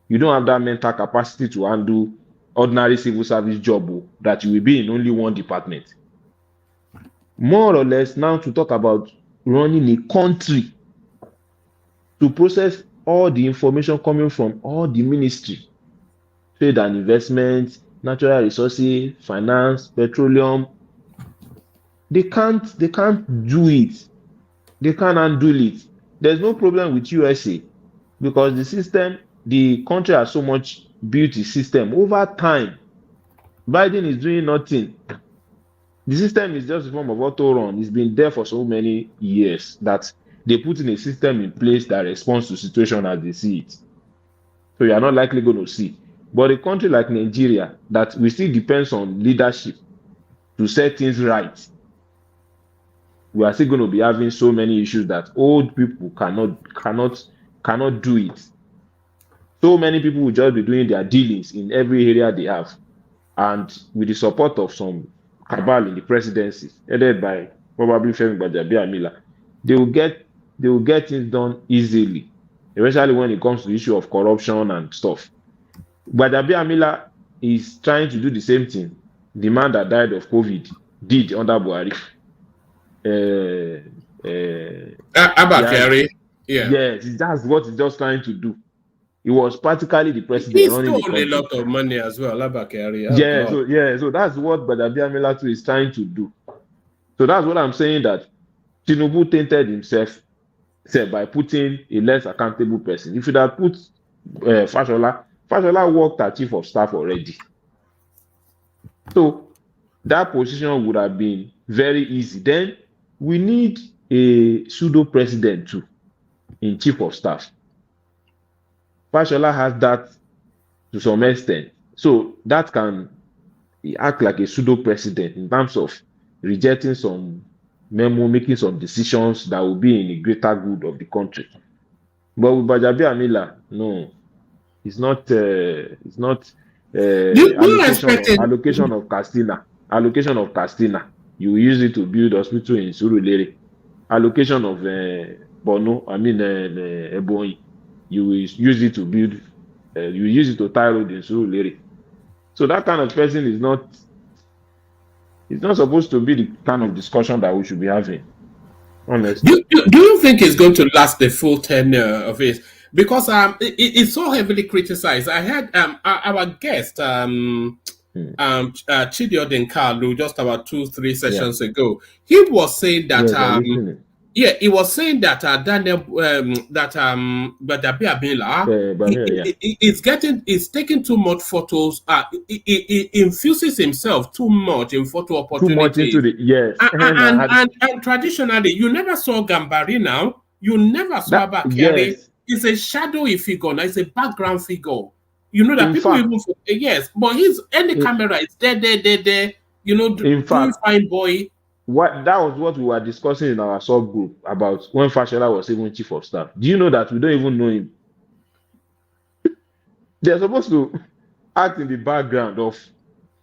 you don't have that mental capacity to handle ordinary civil service job that you will be in only one department. More or less, now to talk about running a country, to process all the information coming from all the ministry, trade and investment, natural resources, finance, petroleum, they can't do it. They can't handle it. There's no problem with USA because the country has so much built a system over time. Biden is doing nothing. The system is just a form of auto run. It's been there for so many years that they put in a system in place that responds to situation as they see it. So you are not likely going to see. But a country like Nigeria, that we still depends on leadership to set things right, we are still going to be having so many issues that old people cannot do it. So many people will just be doing their dealings in every area they have. And with the support of some cabal in the presidency, headed by probably Femi Gbajabiamila, they will get things done easily, especially when it comes to the issue of corruption and stuff. Gbajabiamila is trying to do the same thing the man that died of COVID did under Buhari. Abure. Yes, that's what he's just trying to do. He was practically the president. He stole a lot of money as well, Abure. So that's what Gbajabiamila too is trying to do. So that's what I'm saying, that Tinubu tainted himself by putting a less accountable person. If you had put Fashola worked as chief of staff already. So that position would have been very easy. Then we need a pseudo president too in chief of staff. Fashola has that to some extent. So that can act like a pseudo president in terms of rejecting some memo, making some decisions that will be in the greater good of the country. But with Gbajabiamila, no, it's not. It's not allocation of Castina. Allocation of Castina. You use it to build hospital in ST0LE. Allocation of Ebonyi. You use it to build. You use it to tie road in ST0LE. So that kind of person is not. It's not supposed to be the kind of discussion that we should be having. Honestly. Do you think it's going to last the full tenure of it? Because it's so heavily criticized. I had our guest Chidiodin Kalu just about 2-3 sessions ago. He was saying that he was saying that Daniel Gbajabiamila is taking too much photos. He infuses himself too much in photo opportunities. Too much into the and traditionally, you never saw Gambari now. You never saw Abakari. Yes. It's a shadowy figure. Now it's a background figure. You know that people even yes, but any camera is there. You know, doing fine boy. That was what we were discussing in our subgroup about when Fashola was even chief of staff. Do you know that we don't even know him? They're supposed to act in the background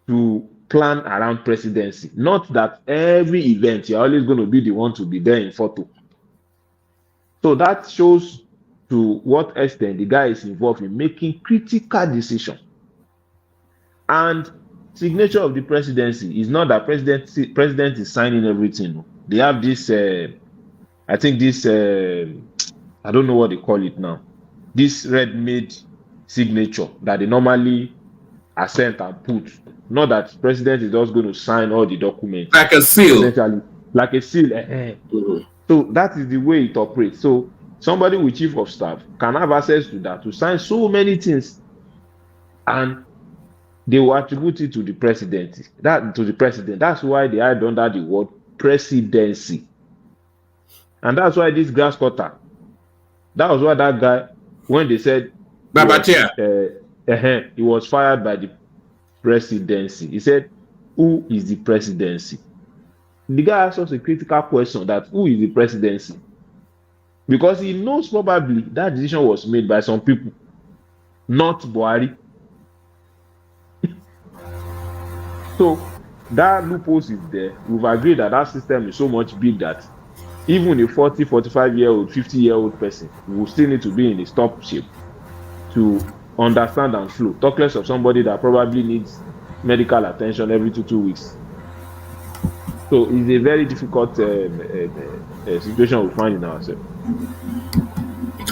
to plan around presidency. Not that every event you're always going to be the one to be there in photo. So that shows to what extent the guy is involved in making critical decisions. And signature of the presidency is not that president is signing everything. They have this, I think this, I don't know what they call it now. This red-made signature that they normally assent and put. Not that president is just going to sign all the documents. Like a seal. Essentially, like a seal. So that is the way it operates. So somebody with chief of staff can have access to that to sign so many things, and they will attribute it to the president. That's why they add under the word presidency, and that's why this grass cutter. That was why that guy, when they said he was fired by the presidency, he said, "Who is the presidency?" The guy asked us a critical question that who is the presidency? Because he knows probably that decision was made by some people, not Buhari. So that loophole is there. We've agreed that system is so much big that even a 40, 45-year-old, 50-year-old person will still need to be in a stop shape to understand and flow. Talk less of somebody that probably needs medical attention every 2 weeks. So it's a very difficult situation we find in ourselves.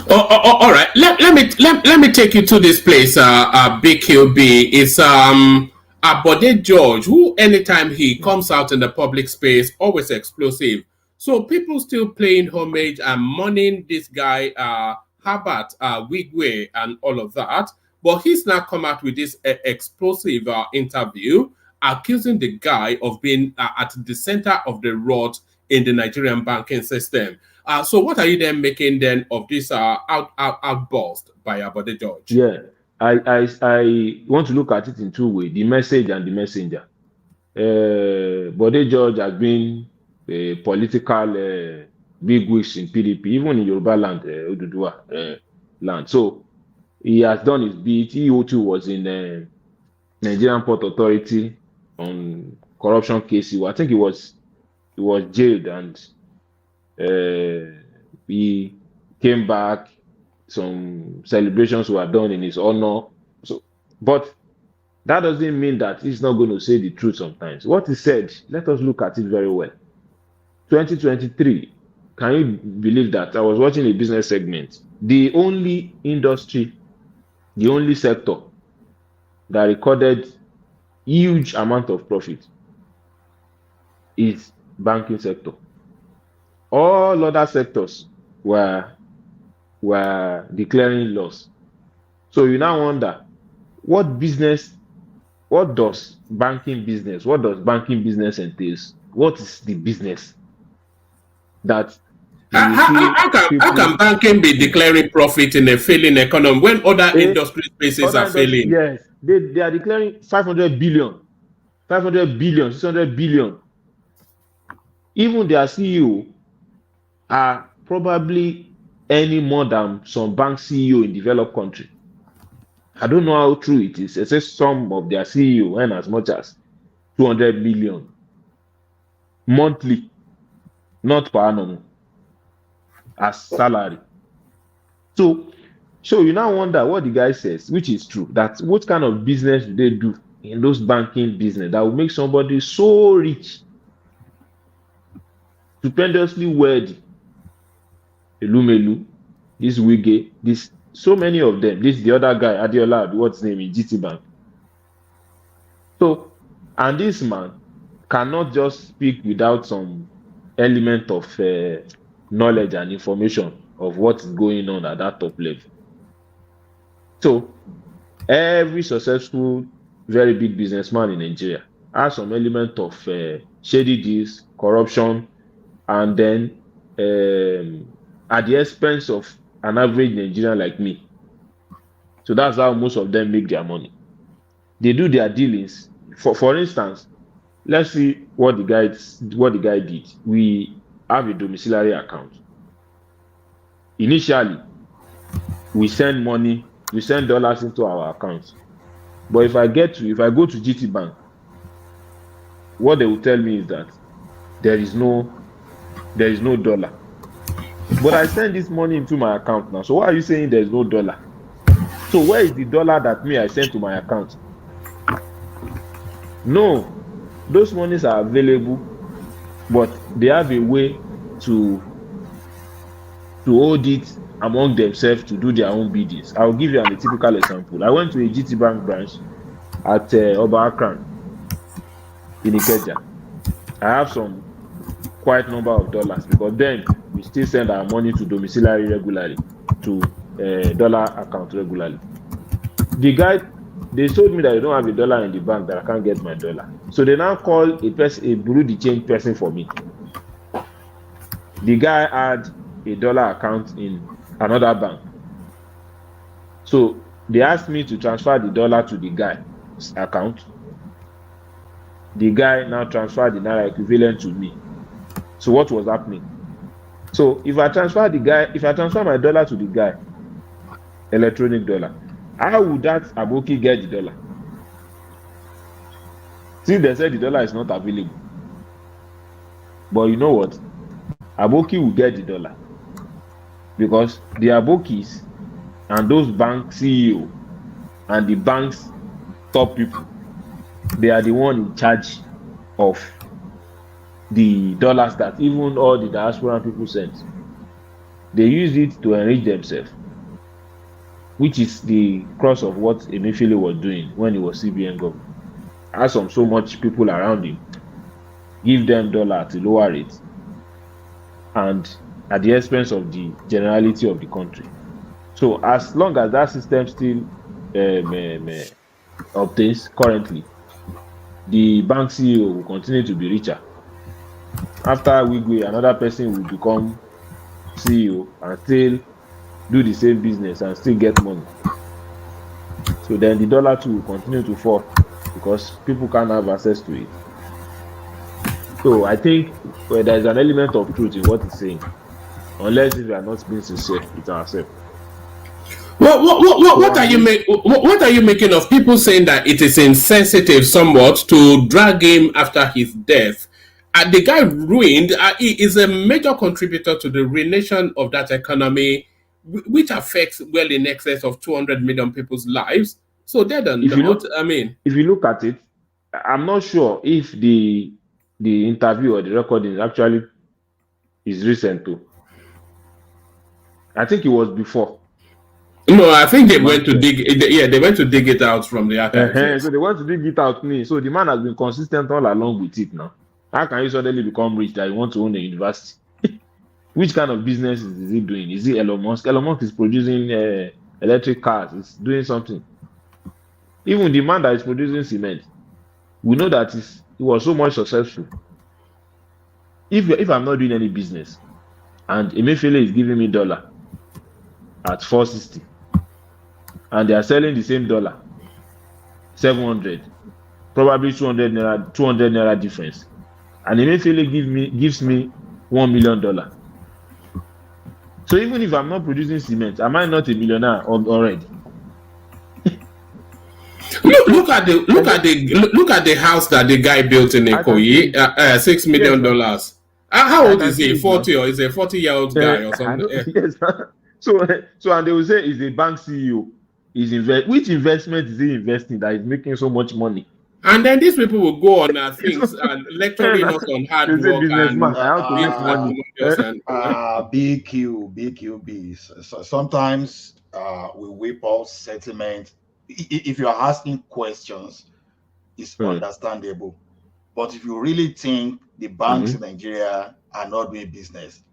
All right. Let me take you to this place. BQB is Abure George, who anytime he comes out in the public space, always explosive. So people still paying homage and mourning this guy, Herbert Wigwe, and all of that. But he's now come out with this explosive interview, accusing the guy of being at the center of the rot in the Nigerian banking system. So what are you then making then of this outburst by Abure George? Yeah, I want to look at it in two ways, the message and the messenger. Abure George has been a political bigwigs in PDP, even in Yoruba land, Oduduwa land. So he has done his bit. He too was in Nigerian Port Authority on corruption cases. I think he was jailed, and he came back. Some celebrations were done in his honor. So, but that doesn't mean that he's not going to say the truth sometimes. What he said, let us look at it very well. 2023, can you believe that? I was watching a business segment. The only industry, the only sector that recorded huge amount of profit is banking sector. All other sectors were declaring loss. So you now wonder, what does banking business entails? What is the business that how can banking be declaring profit in a failing economy when other industry spaces are failing? Yes, they are declaring 500 billion, 600 billion. even their CEO are probably earning more than some bank CEO in developed country. I don't know how true it is. It says some of their CEO earn as much as 200 million monthly, not per annum, as salary. So you now wonder what the guy says, which is true, that what kind of business do they do in those banking business that will make somebody so rich, stupendously wealthy? Elumelu, this Wige, this so many of them, this the other guy, Adiola, what's his name in GT Bank. So, and this man cannot just speak without some element of knowledge and information of what is going on at that top level. So, every successful, very big businessman in Nigeria has some element of shady deals, corruption, and then at the expense of an average Nigerian like me. So that's how most of them make their money. They do their dealings. For instance, let's see what the guy did. We have a domiciliary account. Initially, we send money, we send dollars into our account. But if I go to GT Bank, what they will tell me is that there is no dollar. But I send this money into my account now. So why are you saying there's no dollar? So where is the dollar that I sent to my account? No, those monies are available, but they have a way to hold it among themselves to do their own biddings. I'll give you a typical example. I went to a GT Bank branch at Oparah in Ikeja. I have some quite number of dollars because then we still send our money to domiciliary regularly, to dollar account regularly. The guy, they told me that they don't have a dollar in the bank, that I can't get my dollar. So they now call a bureau de change person for me. The guy had a dollar account in another bank. So they asked me to transfer the dollar to the guy's account. The guy now transferred the naira equivalent to me. So what was happening? So if I transfer my dollar to the guy, electronic dollar, how would that Aboki get the dollar? Since they said the dollar is not available. But you know what? Aboki will get the dollar. Because the Abokis and those bank CEO and the bank's top people, they are the one in charge of the dollars that even all the diaspora people send. They use it to enrich themselves, which is the cross of what Emefiele was doing when he was CBN governor. Has so much people around him, give them dollar at a lower rate, and at the expense of the generality of the country. So as long as that system still obtains currently, the bank CEO will continue to be richer. After Wigwe, another person will become CEO and still do the same business and still get money. So then the dollar too will continue to fall because people can't have access to it. So I think there is an element of truth in what he's saying, unless if we are not being sincere with ourselves. What are you making of people saying that it is insensitive somewhat to drag him after his death? The guy ruined. He is a major contributor to the ruination of that economy, which affects well in excess of 200 million people's lives. So they don't. If you look at it, I'm not sure if the interview or the recording actually is recent too. I think it was before. No, I think they went to dig. They went to dig it out from the archives. So they went to dig it out. So the man has been consistent all along with it now. How can you suddenly become rich that you want to own a university? Which kind of business is he doing? Is he Elon Musk? Elon Musk is producing electric cars. It's doing something. Even the man that is producing cement, we know that he was so much successful. If I'm not doing any business, and Emefiele is giving me dollar at 460, and they are selling the same dollar 700, probably 200 naira difference. and Emefiele gives me $1 million. So even if I'm not producing cement, am I not a millionaire already? Look at the house that the guy built in Ikoyi, $6 million. How old is he? 40 or is a 40-year-old guy or something? Yes. So and they will say he's a bank CEO. Which investment is he investing that is making so much money? And then these people will go on things and lecturing us on hard work businessman. I have to make money. BQB. So sometimes we whip out sentiment. If you're asking questions, it's understandable. But if you really think the banks in Nigeria are not doing business,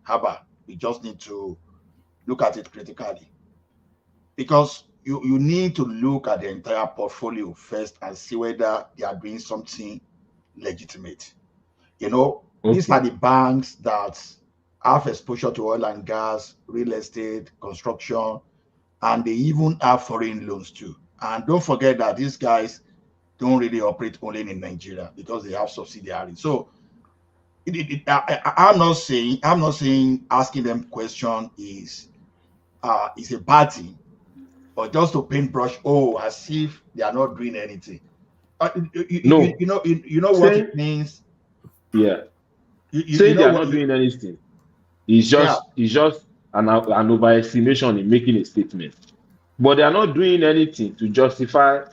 we just need to look at it critically. Because you need to look at the entire portfolio first and see whether they are doing something legitimate. These are the banks that have exposure to oil and gas, real estate, construction, and they even have foreign loans too. And don't forget that these guys don't really operate only in Nigeria because they have subsidiaries. So I'm not saying asking them question is a bad thing, but just to paintbrush, as if they are not doing anything. No, you know what it means. Yeah, saying they are not doing anything is just an overestimation in making a statement. But they are not doing anything to justify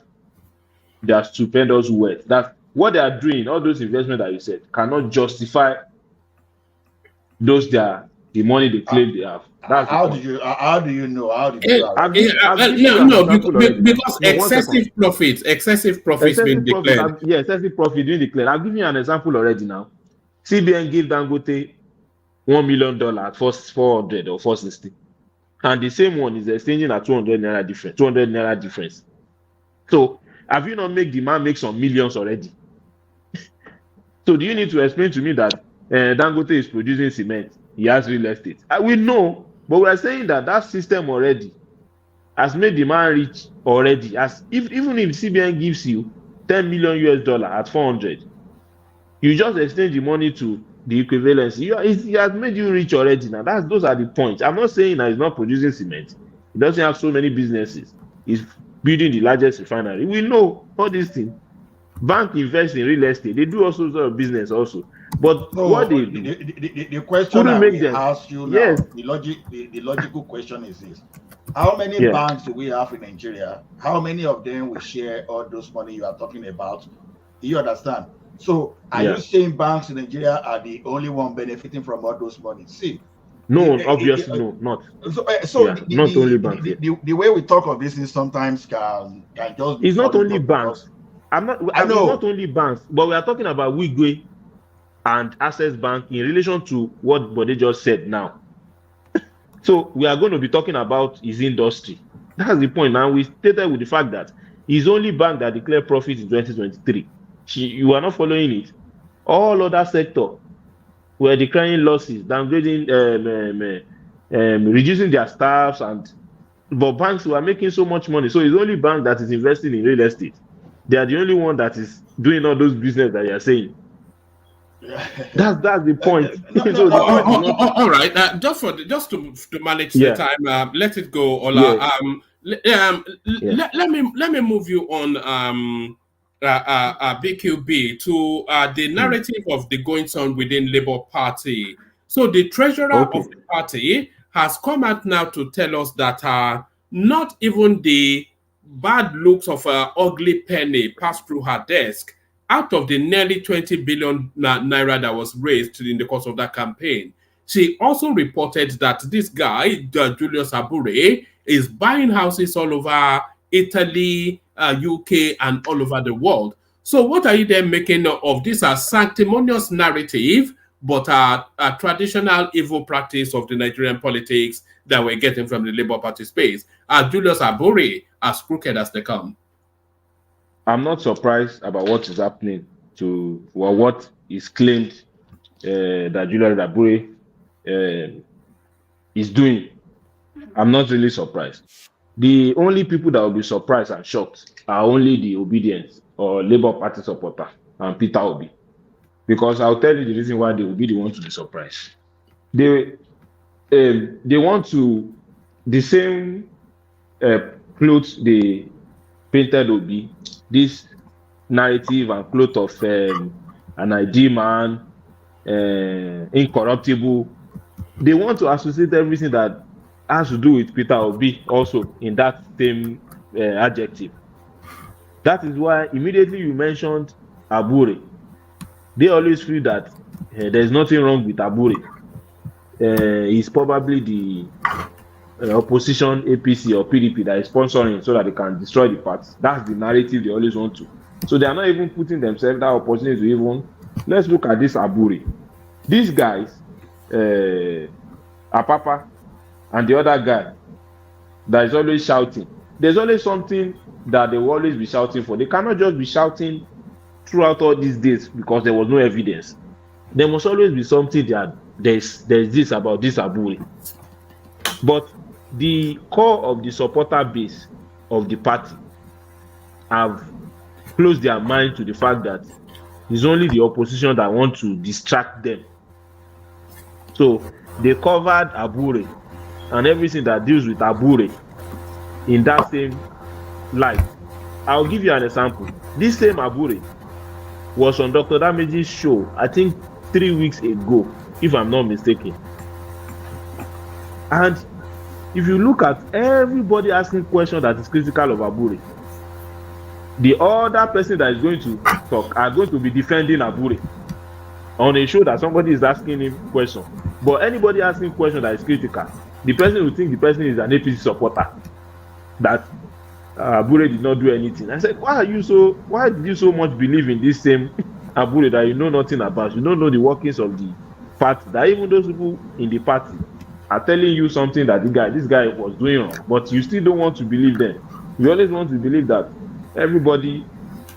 their stupendous wealth. That's what they are doing. All those investments that you said cannot justify the money they claim they have. That's how do you know? How did you because excessive profits being declared. Excessive profit being declared. I'll give you an example already now. CBN gave Dangote $1 million at first 400 or 460. And the same one is exchanging at 200 naira difference. So have you not made the man make some millions already? So do you need to explain to me that Dangote is producing cement? He has real estate. We know, but we are saying that system already has made the man rich already. Even if CBN gives you $10 million at 400, you just exchange the money to the equivalency. He has made you rich already. Now those are the points. I'm not saying that he's not producing cement. He doesn't have so many businesses. He's building the largest refinery. We know all these things. Bank invest in real estate. They do all sorts of business also. But what they do, the question I will ask you now, the logical question is this: how many banks do we have in Nigeria? How many of them will share all those money you are talking about? Do you understand? So are you saying banks in Nigeria are the only one benefiting from all those money? See, no, obviously no, not. Not only banks. The way we talk of business sometimes can just be. It's not only banks. I know. It's not only banks, but we are talking about Wigwe and Access Bank in relation to what Bode just said now. So we are going to be talking about his industry. That's the point. Now we stated with the fact that his only bank that declared profit in 2023. You are not following it. All other sector were declaring losses, downgrading, reducing their staffs, but banks were making so much money. So it's only bank that is investing in real estate. They are the only one that is doing all those business that you are saying. That's the point. All right. Just to manage the time, let it go, Ola. Let me move you on. BQB to the narrative of the goings on within Labour Party. So the treasurer of the party has come out now to tell us that not even the bad looks of an ugly penny passed through her desk out of the nearly 20 billion naira that was raised in the course of that campaign. She also reported that this guy, Julius Abure, is buying houses all over Italy, UK, and all over the world. So what are you then making of this sanctimonious narrative, but a traditional evil practice of the Nigerian politics that we're getting from the Labour Party space? Are Julius Abure as crooked as they come? I'm not surprised about what is happening what is claimed that Julius Abure is doing. I'm not really surprised. The only people that will be surprised and shocked are only the obedience or Labour Party supporter and Peter Obi. because I'll tell you the reason why they will be the one to be surprised. They want to the same clothes they painted Obi, this narrative and cloth of an ideal man, incorruptible. They want to associate everything that has to do with Peter Obi also in that same adjective. That is why immediately you mentioned Abure. They always feel that there's nothing wrong with Abure. He's probably the opposition APC or PDP that is sponsoring so that they can destroy the party. That's the narrative they always want to. So they are not even putting themselves that opportunity to even. Let's look at this Abure. These guys, Apapa and the other guy that is always shouting. There's always something that they will always be shouting for. They cannot just be shouting throughout all these days because there was no evidence. There must always be something that there's this about this Abure. But the core of the supporter base of the party have closed their mind to the fact that it's only the opposition that want to distract them. So they covered Abure and everything that deals with Abure in that same light. I'll give you an example. This same Abure was on Dr. Damage's show, I think 3 weeks ago, if I'm not mistaken. And if you look at everybody asking questions that is critical of Abure, the other person that is going to talk are going to be defending Abure on a show that somebody is asking him questions. But anybody asking questions that is critical, the person will think the person is an APC supporter, that Abure did not do anything. I said, why did you so much believe in this same Abure that you know nothing about? You don't know the workings of the party, that even those people in the party are telling you something that this guy was doing wrong, but you still don't want to believe them. You always want to believe that everybody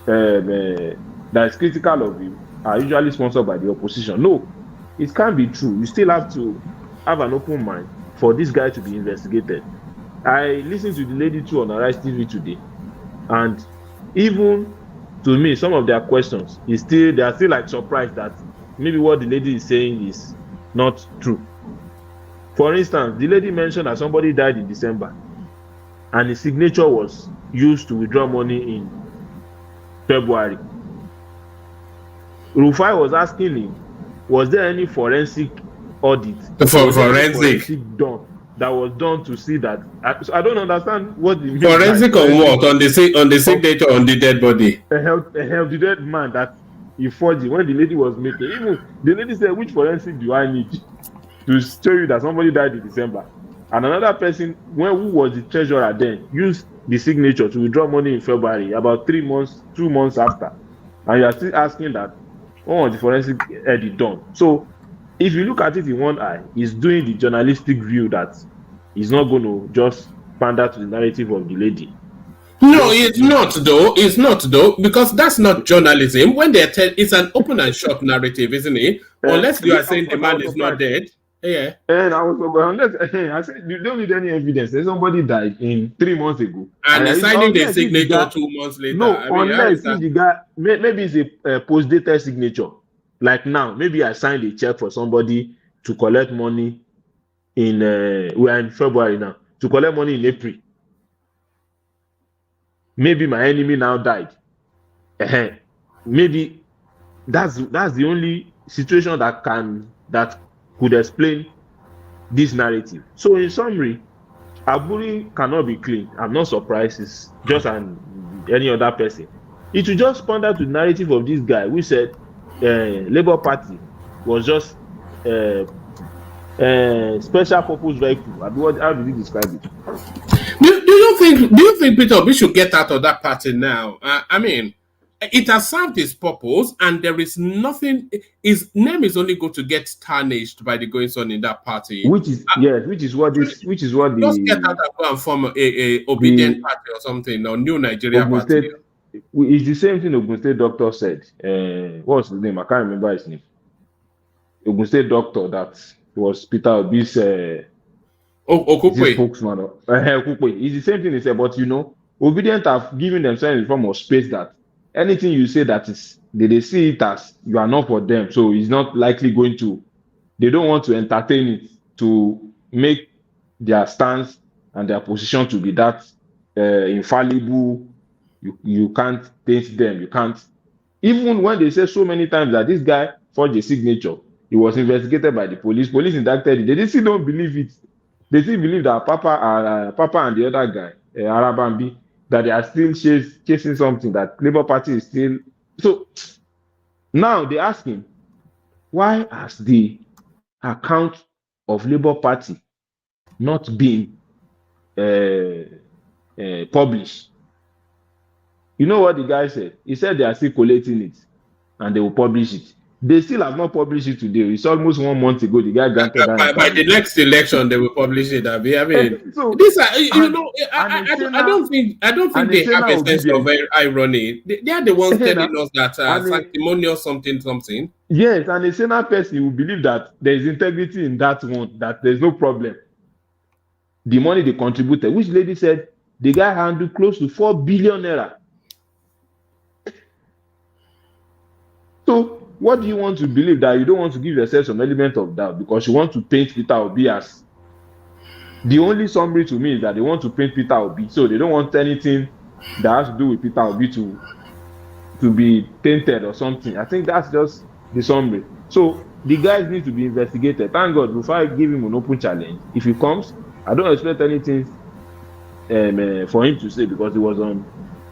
that is critical of you are usually sponsored by the opposition. No, it can't be true. You still have to have an open mind for this guy to be investigated. I listened to the lady too on Arise TV today, and even to me, some of their questions they are still like surprised that maybe what the lady is saying is not true. For instance, the lady mentioned that somebody died in December and his signature was used to withdraw money in February. Rufai was asking him, was there any forensic audit that was done to see that? I don't understand what the forensic on what? On the signature on the dead body. The dead man that he forged when the lady was making. Even the lady said, which forensic do I need to show you that somebody died in December? And another person, who was the treasurer then, used the signature to withdraw money in February, about 2 months after. And you are still asking that, what was the forensic audit done? So if you look at it in one eye, he's doing the journalistic view that he's not going to just pander to the narrative of the lady. No, it's not though. It's not though, because that's not journalism. When they tell, it's an open and short narrative, isn't it? Unless you are saying the man is not dead. Yeah. And I said you don't need any evidence. Somebody died 3 months ago, and he's signing the signature 2 months later. No, unless the guy maybe it's a post-dated signature. Like now, maybe I signed a check for somebody to collect money in we're in February now, to collect money in April. Maybe my enemy now died. Maybe that's the only situation that could explain this narrative. So in summary, Abure cannot be clean. I'm not surprised. It's just any other person. It will just ponder to the narrative of this guy who said Labour Party was just special purpose vehicle. How did he describe it? Do you think Peter Obi should get out of that party now? I mean, it has served its purpose, and there is nothing. His name is only going to get tarnished by the goings on in that party. Which is what just get out and go and form a obedient party or something, or new Nigeria Ogun party. State, it's the same thing Ogun State doctor said. What's his name? I can't remember his name. Ogun State doctor that was Peter Obi's spokesman. It's the same thing he said, but obedient have given themselves in the form of space that anything you say that is they see it as you are not for them, so it's not likely going to. They don't want to entertain it to make their stance and their position to be that infallible. You can't taint them. You can't. Even when they say so many times that this guy forged a signature, he was investigated by the police. Police indicted it. They still don't believe it. They still believe that Papa and the other guy, Arabambi, that they are still chasing something, that Labour Party is still. So now they ask him, why has the account of Labour Party not been published? You know what the guy said? He said they are still collating it and they will publish it. They still have not published it today. It's almost 1 month ago. The guy granted that. By the next election, they will publish it. I mean, so, these are, I don't think they have a sense of irony. They are the ones telling us that sanctimonious something. Yes, and a Senate person will believe that there is integrity in that one, that there's no problem. The money they contributed, which lady said the guy handled close to 4 billion naira. So, what do you want to believe, that you don't want to give yourself some element of doubt because you want to paint Peter Obi as the only summary to me is that they want to paint Peter Obi, so they don't want anything that has to do with Peter Obi to be tainted or something. I think that's just the summary. So the guys need to be investigated. Thank God, before I give him an open challenge, if he comes, I don't expect anything for him to say because he was on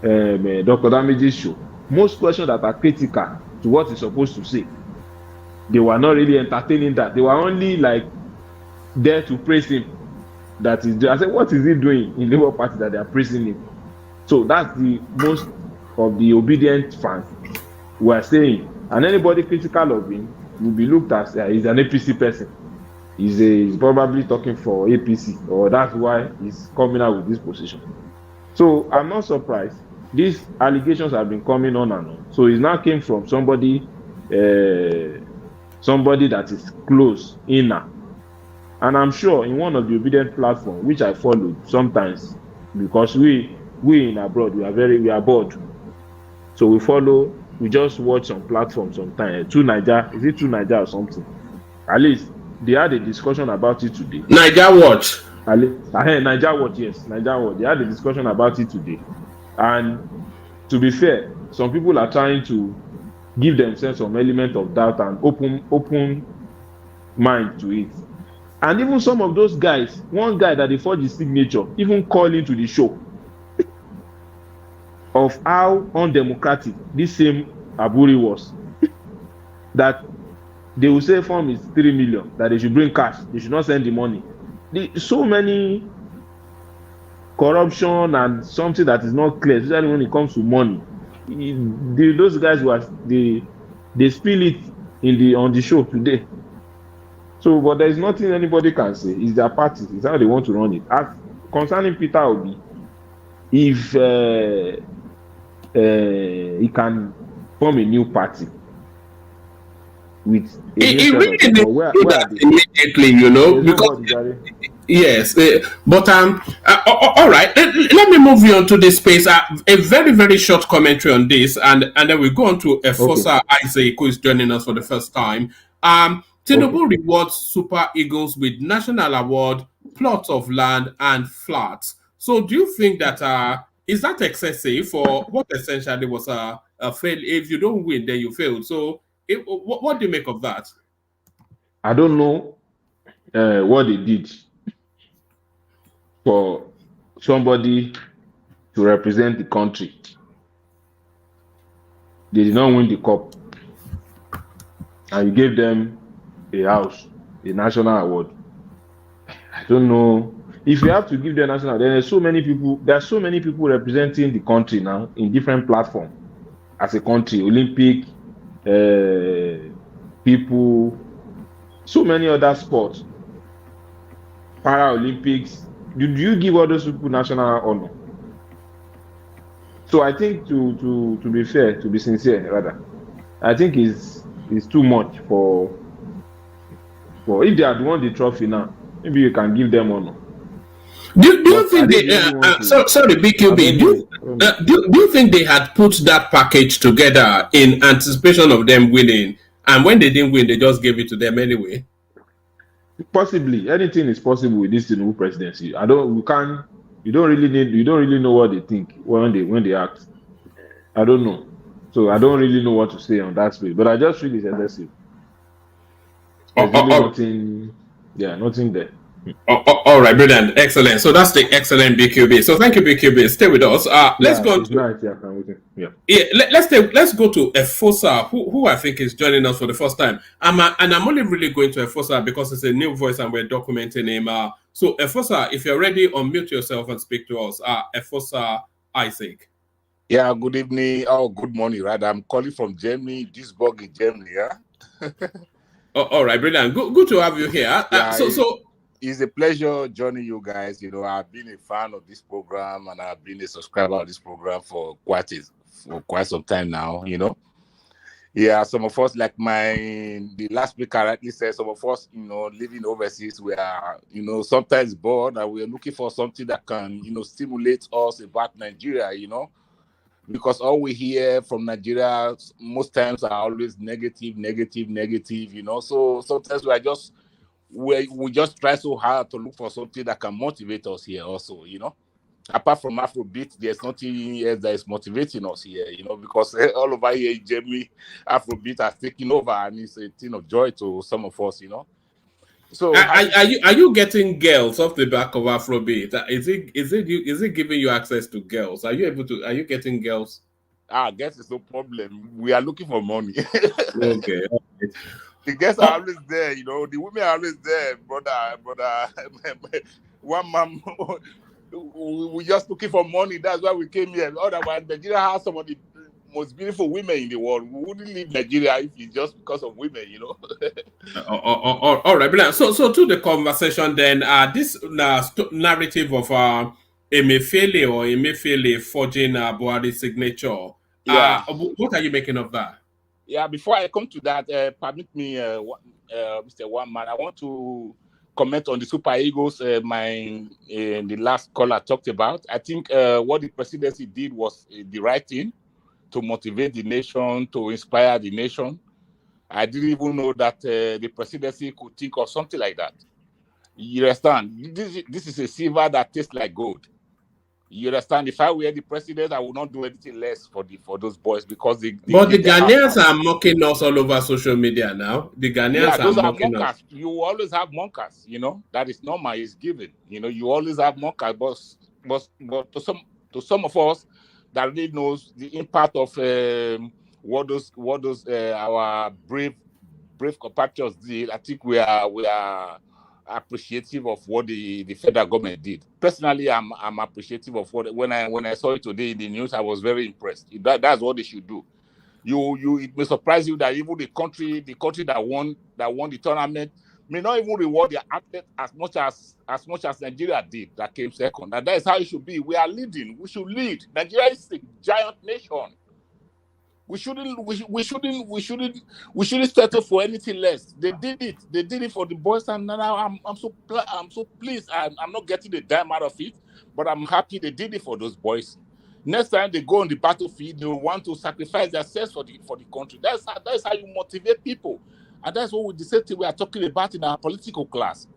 Dr. Damage's show. Most questions that are critical to what he's supposed to say, they were not really entertaining that. They were only like there to praise him. That is, I said, what is he doing in Labour Party that they are praising him? So that's the most of the obedient fans were saying. And anybody critical of him will be looked at as he's an APC person. He's probably talking for APC, or that's why he's coming out with this position. So I'm not surprised. These allegations have been coming on and on. So it now came from somebody that is close, inner. And I'm sure in one of the obedient platforms, which I followed sometimes, because we in abroad, we are bored. So we just watch some platforms sometimes. Is it True Naija or something? At least they had a discussion about it today. Naija Watch. Naija Watch, yes. Naija Watch. They had a discussion about it today. And to be fair, some people are trying to give themselves some element of doubt and open mind to it. And even some of those guys, one guy that they forged his signature, even called into the show of how undemocratic this same Abure was. That they will say form is 3 million, that they should bring cash, they should not send the money. So many corruption and something that is not clear, especially when it comes to money. Those guys they spill it on the show today. So, but there is nothing anybody can say. It's their party. It's how they want to run it. As concerning Peter Obi, if he can form a new party with immediately, because yes, but all right. Let me move you on to this space. A very, very short commentary on this, and then we go on to Efosa Isaac, who is joining us for the first time. Tinubu rewards Super Eagles with national award, plots of land, and flats. So, do you think that is that excessive, or what essentially was a fail? If you don't win, then you failed. So, what do you make of that? I don't know what they did for somebody to represent the country. They did not win the cup, and you gave them a house, a national award. I don't know if you have to give them national. There are so many people representing the country now in different platforms as a country. Olympic people, so many other sports, Paralympics. Do you give all those people national honor? So I think to be fair, to be sincere, rather, I think it's too much for if they had won the trophy now, maybe you can give them honor. Do you think they? Sorry, BQB. Do you think they had put that package together in anticipation of them winning, and when they didn't win, they just gave it to them anyway? Possibly, anything is possible with this new presidency. You don't really know what they think when they act. I don't know. So I don't really know what to say on that space. But I just feel it's excessive. There's really nothing there. All right, brilliant, excellent. So that's the excellent BQB. So thank you, BQB. Stay with us. Let's go. Let's go to Efosa, who I think is joining us for the first time. I'm only really going to Efosa because it's a new voice and we're documenting him. So Efosa, if you're ready, unmute yourself and speak to us. Efosa Isaac. Yeah, good evening. Oh, good morning, right? I'm calling from Germany, Duisburg in Germany, yeah? All right, brilliant. Good to have you here. It's a pleasure joining you guys. You know, I've been a fan of this program and I've been a subscriber of this program for quite some time now, you know. Yeah, some of us, like the last speaker rightly said, some of us, you know, living overseas, we are, you know, sometimes bored and we're looking for something that can, you know, stimulate us about Nigeria, you know. Because all we hear from Nigeria most times are always negative, you know. So sometimes we just try so hard to look for something that can motivate us here also, you know. Apart from Afrobeat, there's nothing else that is motivating us here, you know, because all over here in Germany, Afrobeat has taken over and it's a thing of joy to some of us, you know. So are you getting girls off the back of Afrobeat? Is it giving you access to girls? Are you getting girls? I guess it's no problem. We are looking for money. Okay. The girls are always there, you know. The women are always there, brother. One man, we just looking for money. That's why we came here. Otherwise, Nigeria has some of the most beautiful women in the world. We wouldn't leave Nigeria if it's just because of women, you know. All right, brilliant. So to the conversation then, this narrative of Emefiele forging Buhari's signature. Yeah. What are you making of that? Yeah, before I come to that, permit me, Mr. One Man, I want to comment on the Super Eagles the last caller talked about. I think what the presidency did was the right thing to motivate the nation, to inspire the nation. I didn't even know that the presidency could think of something like that. You understand? This is a silver that tastes like gold. You understand? If I were the president, I would not do anything less for those boys because the Ghanaians are mocking us all over social media now. The Ghanaians are mocking us. You always have mockers, you know. That is normal, it's given. You know, you always have mockers, but to some of us that really knows the impact of what those our brave compatriots did, I think we are appreciative of what the federal government did. Personally, I'm appreciative of what when I saw it today in the news, I was very impressed. That's what they should do. It may surprise you that even the country that won the tournament may not even reward their athlete as much as Nigeria did that came second. And that is how it should be. We are leading. We should lead. Nigeria is a giant nation. We shouldn't settle for anything less. They did it for the boys, and now I'm so pleased. I'm not getting a dime out of it, but I'm happy they did it for those boys. Next time they go on the battlefield, they want to sacrifice themselves for the country. That's how you motivate people, and that's what the same thing we are talking about in our political class.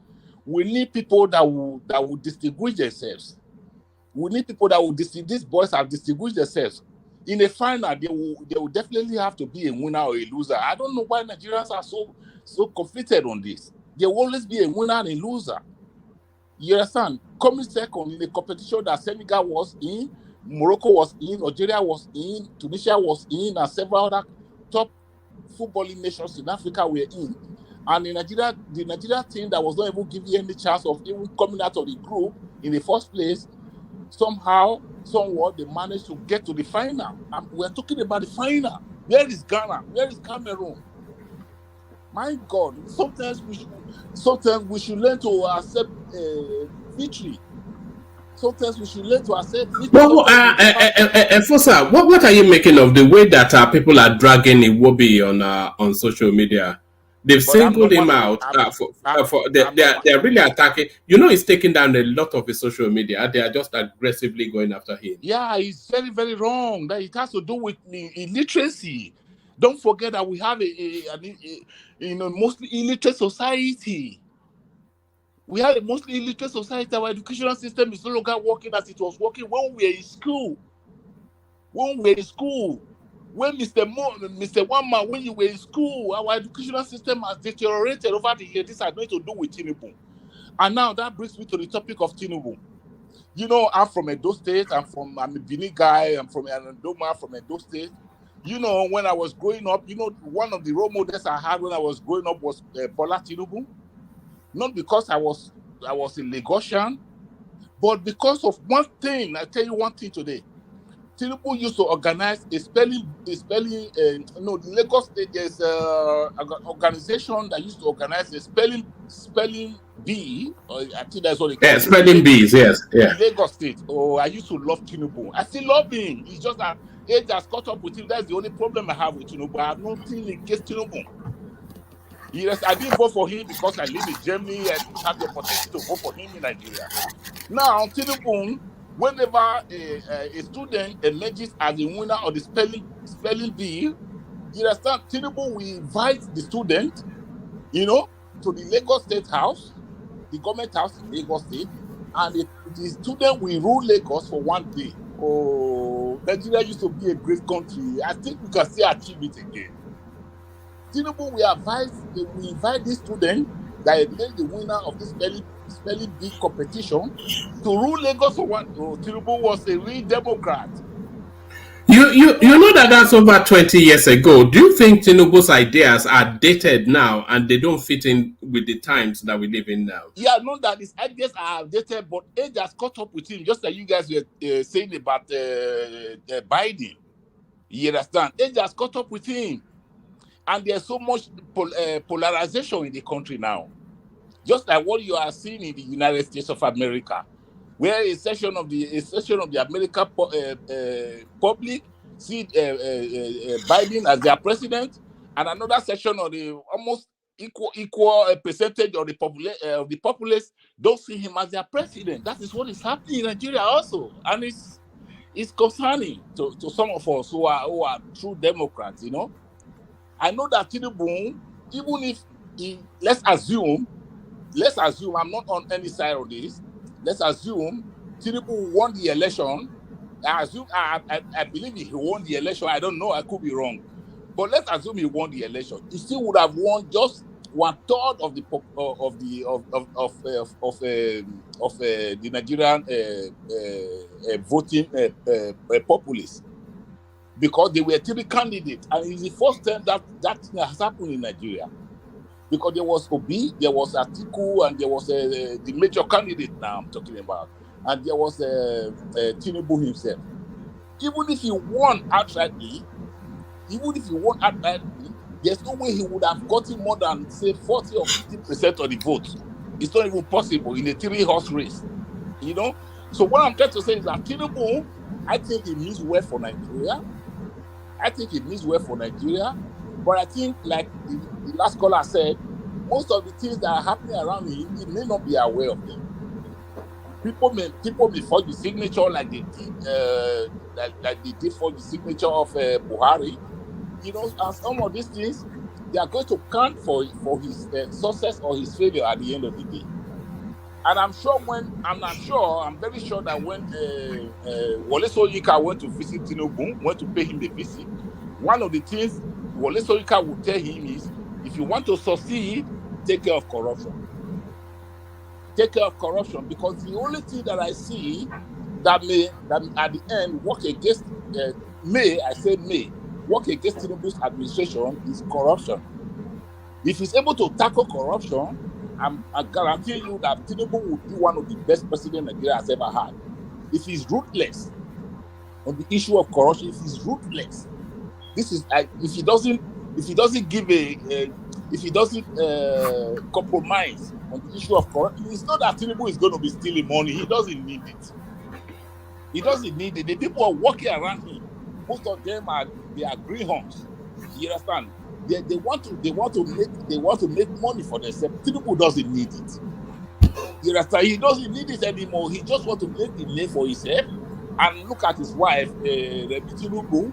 We need people that will distinguish themselves. We need people that will these boys have distinguished themselves. In a final, they will definitely have to be a winner or a loser. I don't know why Nigerians are so conflicted on this. There will always be a winner and a loser. You understand? Coming second in a competition that Senegal was in, Morocco was in, Algeria was in, Tunisia was in, and several other top footballing nations in Africa were in. And in Nigeria, the Nigeria team that was not even given any chance of even coming out of the group in the first place, somewhat they managed to get to the final. And we're talking about the final. Where is Ghana? Where is Cameroon? My God, sometimes we should learn to accept victory. Sometimes we should learn to accept victory. Fosa, what are you making of the way that people are dragging Iwobi on social media? They've But I'm singled not him one of out I'm not they're really attacking. You know, he's taking down a lot of his social media. They are just aggressively going after him. Yeah, it's very, very wrong. That it has to do with illiteracy. Don't forget that we have a mostly illiterate society. We have a mostly illiterate society. Our educational system is no longer working as it was working when we were in school. When Mr. Wama, when you were in school, our educational system has deteriorated over the years. This has nothing to do with Tinubu. And now that brings me to the topic of Tinubu. You know, I'm from Edo State. I'm a Benin guy. I'm from Anandoma, from Edo State. You know, when I was growing up, you know, one of the role models I had when I was growing up was Bola Tinubu. Not because I was a Lagosian, but because of one thing. I tell you one thing today. Tinubu used to organize the Lagos State, there's an organization that used to organize a spelling bee, or I think that's what they call it. Spelling bees, yes. Yeah. In Lagos State. Oh, I used to love Tinubu. I still love him. It's just that age has caught up with him. That's the only problem I have with Tinubu. I have nothing against Tinubu. Yes, I didn't vote for him because I live in Germany. I didn't have the opportunity to vote for him in Nigeria. Now, Tinubu, whenever a student emerges as a winner of the spelling bee, you understand, Tinubu will invite the student, you know, to the Lagos State House, the government house in Lagos State, and the student will rule Lagos for one day. Oh, Nigeria used to be a great country. I think we can still achieve it again. Tinubu will invite this student that is the winner of this spelling bee competition to rule Lagos for one. Oh, Tinubu was a real Democrat. You know that's over 20 years ago. Do you think Tinubu's ideas are dated now and they don't fit in with the times that we live in now? Yeah, not that his ideas are dated, but age has caught up with him, just like you guys were saying about Biden. You understand? Age has caught up with him. And there's so much polarization in the country now. Just like what you are seeing in the United States of America, where a section of the American public see Biden as their president, and another section of the almost equal percentage of the populace don't see him as their president. That is what is happening in Nigeria also, and it's concerning to some of us who are true Democrats. You know, I know that Tinubu, even if let's assume I'm not on any side of this. Let's assume Tinubu won the election. I believe he won the election. I don't know. I could be wrong, but let's assume he won the election. He still would have won just 1/3 of the Nigerian voting populace, because they were 3 candidates, and it's the first time that thing has happened in Nigeria. Because there was Obi, there was Atiku, and there was the major candidate now I'm talking about, and there was Tinubu himself. Even if he won outrightly, there's no way he would have gotten more than, say, 40 or 50% of the vote. It's not even possible in a 3-horse race, you know. So what I'm trying to say is that Tinubu, I think he means well for Nigeria. But I think, like the last caller said, most of the things that are happening around him, he may not be aware of them. People may forge the signature like they did for the signature of Buhari. You know, and some of these things, they are going to count for his success or his failure at the end of the day. And I'm very sure that when Wole Soyinka went to visit Tinubu, went to pay him the visit, one of the things Wole Soyinka would tell him is, if you want to succeed, take care of corruption. Take care of corruption, because the only thing that I see that at the end work against work against Tinubu's administration is corruption. If he's able to tackle corruption, I guarantee you that Tinubu will be one of the best presidents Nigeria has ever had. If he's ruthless on the issue of corruption, if he doesn't compromise on the issue of corruption, it's not that Tinubu is going to be stealing money. He doesn't need it. The people are walking around him. Most of them are greenhorns. You understand? They want to make money for themselves. Tinubu doesn't need it. You understand? He doesn't need it anymore. He just want to make the name for himself. And look at his wife, Remi Tinubu.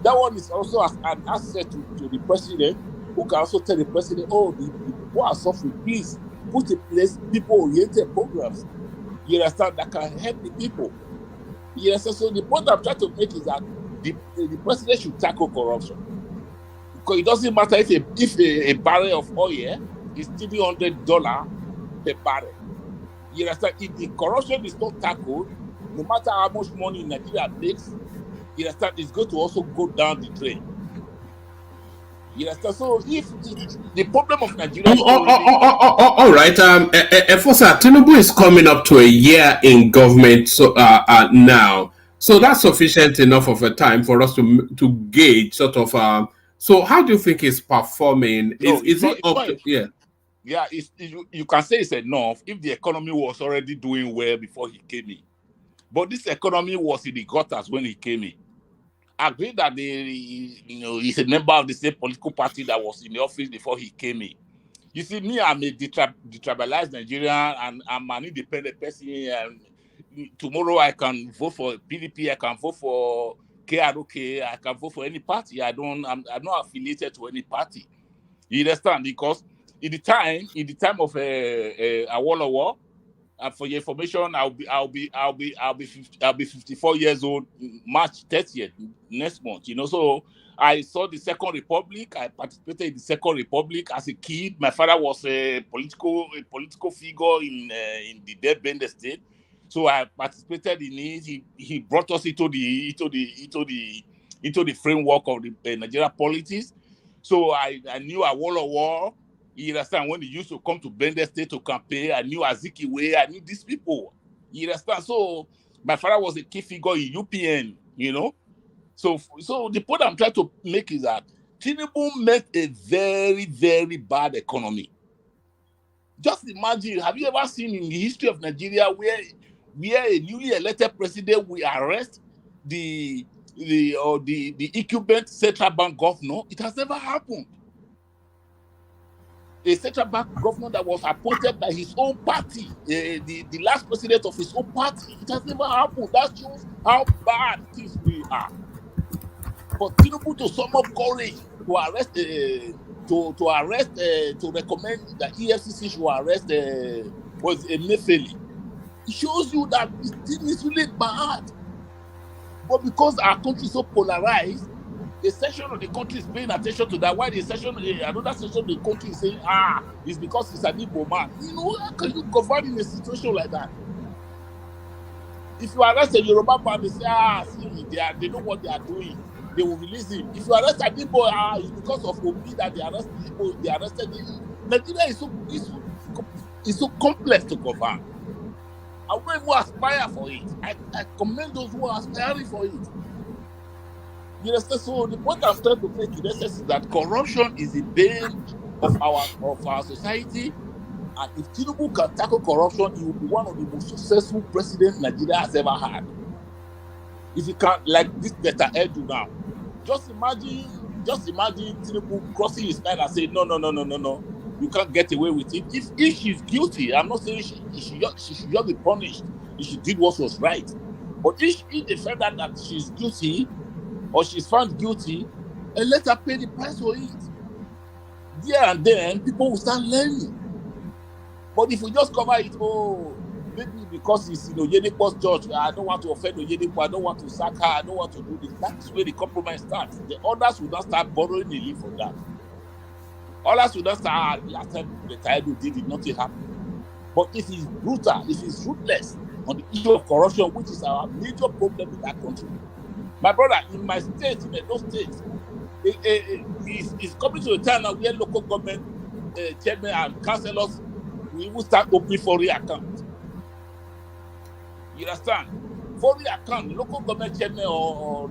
That one is also an asset to the president, who can also tell the president, oh, the people are suffering. Please put in place people-oriented programs. You understand? That can help the people. You understand? So the point I'm trying to make is that the president should tackle corruption. Because it doesn't matter if a barrel of oil is $300 per barrel. You understand? If the corruption is not tackled, no matter how much money Nigeria makes, you understand, it's going to also go down the drain. You understand? So if the problem of Nigeria is all right. Efosa, Tinubu is coming up to a year in government now. So that's sufficient enough of a time for us to gauge sort of so how do you think he's performing? No, Is it up to, yeah? Yeah, you can say it's enough if the economy was already doing well before he came in. But this economy was in the gutters when he came in. I agree that he's a member of the same political party that was in the office before he came in. You see, me, I'm a detribalized Nigerian, and I'm an independent person. And tomorrow I can vote for PDP, I can vote for KROK, I can vote for any party. I'm not affiliated to any party. You understand? Because in the time of Awolowo, for your information, I'll be 54 years old March 30th next month. You know, so I saw the Second Republic. I participated in the Second Republic as a kid. My father was a political figure in the dead Bender state, so I participated in it. He brought us into the framework of the Nigerian politics. So I knew Awolowo. You understand? When he used to come to Bender State to campaign, I knew Azikiwe, I knew these people. You understand? So my father was a key figure in UPN, you know. So the point I'm trying to make is that Tinubu made a very, very bad economy. Just imagine, have you ever seen in the history of Nigeria where a newly elected president will arrest the incumbent central bank governor? It has never happened. A central bank governor that was appointed by his own party, the last president of his own party. It has never happened. That shows how bad things really are. For Tinubu to summon courage to arrest, to recommend that EFCC should arrest Emefiele, it shows you that this thing is really bad. But because our country is so polarized, a section of the country is paying attention to that, while another section of the country is saying, it's because he's an Igbo man. You know, how can you govern in a situation like that? If you arrest a Yoruba man, they say, see, they know what they are doing. They will release him. If you arrest an Igbo, it's because of Obi that they arrested him. Nigeria is so complex to govern. I want who aspire for it. I commend those who are aspiring for it. You understand? So the point I'm trying to make in essence is that corruption is the bane of our society, and if Tinubu can tackle corruption, he will be one of the most successful presidents Nigeria has ever had. If he can, like this Dr. Edu now, just imagine Tinubu crossing his line and saying, no, you can't get away with it. If she's guilty, I'm not saying she should just be punished if she did what was right. But if they find out that she's guilty, or she's found guilty, and let her pay the price for it. There and then, people will start learning. But if we just cover it, maybe because it's Oyedepo's judge, I don't want to offend Oyedepo, I don't want to sack her, I don't want to do this. That's where the compromise starts. The others will not start borrowing the leave from that. Others will not start, last time the Taidu did it, nothing happened. But if he's brutal, if he's ruthless on the issue of corruption, which is our major problem in that country, my brother, in my state, in those states, it's coming to a time now where local government chairmen and councillors will even start opening foreign accounts. You understand? Foreign account, local government chairmen or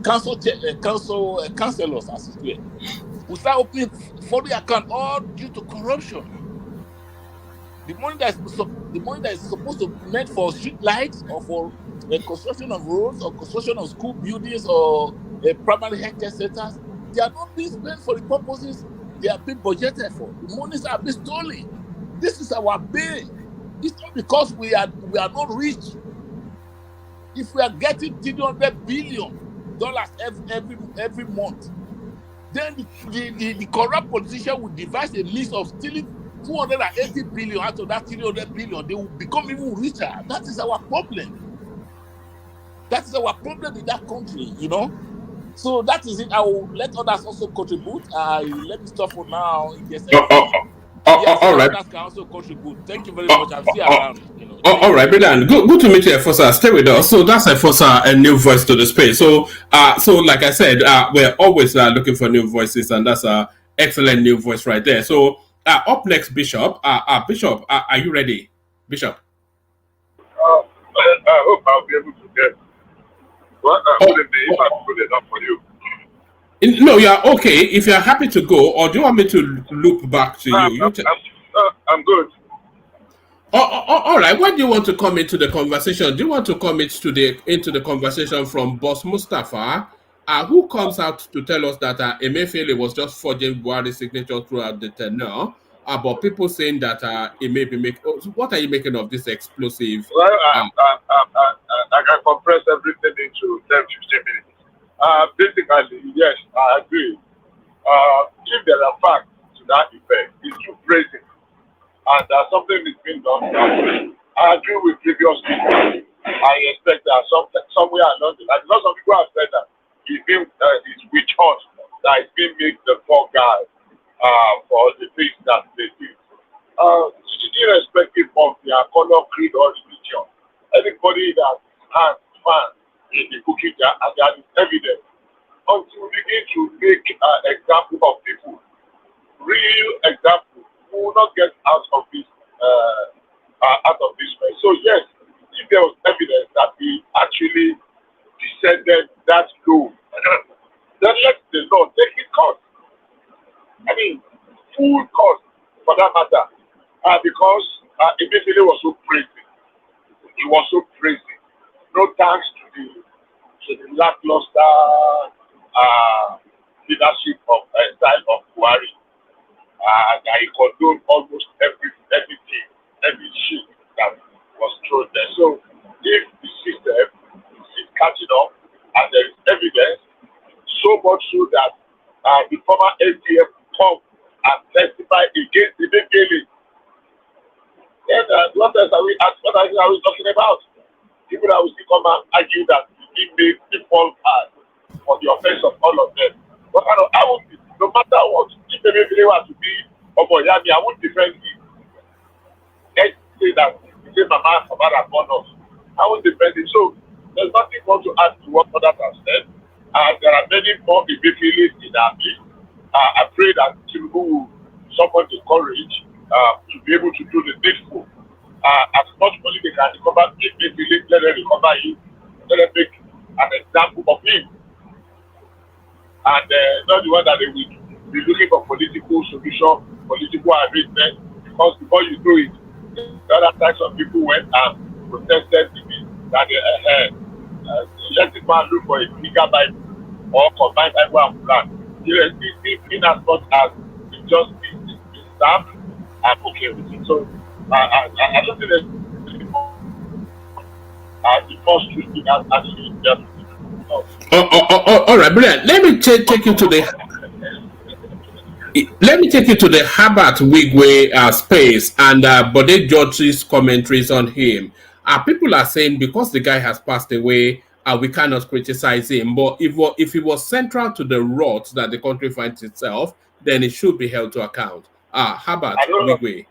councillors, as it were, will start opening foreign account all due to corruption. The money that is supposed to be meant for street lights or for construction of roads or construction of school buildings or primary healthcare centers They are not being spent for the purposes they are being budgeted for. The monies are being stolen. This is our pain. It's not because we are not rich. If we are getting $300 billion every month, then the corrupt politician will devise a means of stealing 280 billion out of that 300 billion. They will become even richer. That is our problem. That is our problem in that country, you know. So that is it. I will let others also contribute. Let me stop for now. If there's anything, all right. others can also contribute. Thank you very much. I'm still around. You know. All right, brilliant. Good to meet you, Efosa. Stay with us. So that's Efosa, a new voice to the space. So, like I said, we're always looking for new voices, and that's an excellent new voice right there. So, up next, Bishop. Bishop, are you ready, Bishop? I hope I'll be able to get. Well, wouldn't be if I'm good enough for you. No, you're okay. If you're happy to go, or do you want me to loop back to you? I'm good. All right. When do you want to come into the conversation? Do you want to come into the conversation from Boss Mustafa, who comes out to tell us that Emefiele was just forging Buhari's signature throughout the tenure, but people saying that it may be making. What are you making of this explosive? Well, I can compress everything into 10-15 minutes. Basically, yes, I agree. If there are facts to that effect, it's too crazy. And something is being done. I agree with previous people. I expect that somewhere along the line, because some people have said that it's witch hunt, that it's being made the poor guy for the things that they do. Irrespective of their color, creed, or religion, anybody that has fan in the cookie jar, and there is evidence, until we begin to make example of people, real example, who will not get out of this mess. So yes, if there was evidence that he actually descended that low, then let the law take its course. I mean, full course for that matter, because Emefiele was so crazy. He was so crazy. No thanks to the lackluster leadership of style of Buhari. That he condoned almost everything, every shit that was thrown there. So if the system is catching up and there is evidence, so much so that the former SDF come and testify against the Emefiele, then what else are we talking about? People that will still come and argue that he made the fall hard for the offense of all of them. But I would, no matter what, if Emefiele were to be Oparah, I won't defend him. Let's say that he said Mama had gone off. I won't defend him. So there's nothing more to add to what others have said. There are many more Emefieles in our midst. I pray that Tinubu will summon the courage to be able to do the needful. As much money they can recover, Emefiele, let them recover him. Let them make an example of him. And not the one that they will be looking for political solution, political arrangement, because before you do it, the other types of people went and protested that let the man look for a bigger Bible or combined Bible and Quran. In as much as it just is stamped, I'm okay with it. So I don't think there's the first truth as actually just. All right, brilliant. Let me take you to the Herbert Wigwe space and Bode George's commentaries on him. People are saying because the guy has passed away, we cannot criticize him. But if he was central to the rot that the country finds itself, then it should be held to account. Herbert Wigwe.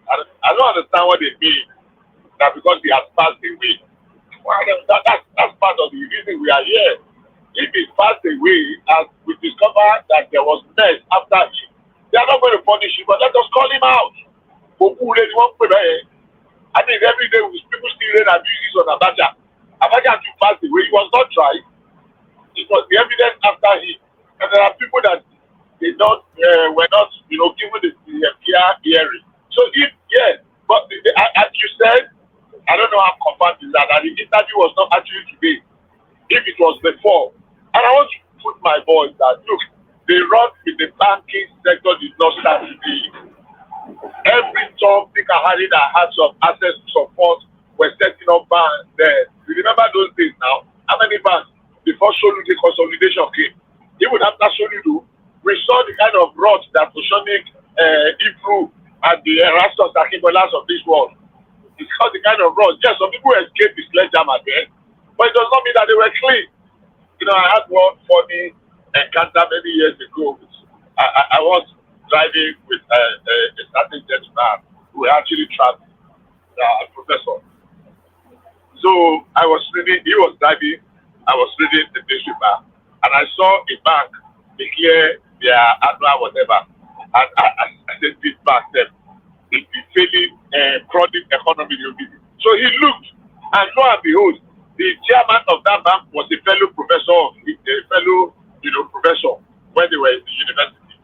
I don't understand what they mean. That because he has passed away. Well, that's part of the reason we are here. If he passed away, as we discovered that there was mess after him, they are not going to punish him, but let us call him out. I think every day people still rain abuses on Abacha. Abacha too passed away. He was not tried. It was the evidence after him. And there are people that were not given the fair hearing. So but as you said, I don't know how confirmed is that the interview was not actually today. If it was before, and I want to put my voice that look, the run with the banking sector did not start today. Every Tom, Dick and Harry that had some access to support were setting up banks there. You remember those days now? How many banks before ST0LE consolidation came? Even after ST0LE, we saw the kind of rot that Oshonic, Ibru, and the Erastus Akimbolas of this world. It's called the kind of rot. Yes, some people escaped the sledgehammer there, but it does not mean that they were clean. You know, I had one funny encounter many years ago. I was driving with a certain gentleman who actually traveled, a professor. So I was reading, he was driving, I was reading the newspaper, and I saw a bank declare their annual whatever. And I said, this bank, them, it's the failing chronic economy. So he looked, and lo and behold, the chairman of that bank was a fellow professor, professor when they were in the university.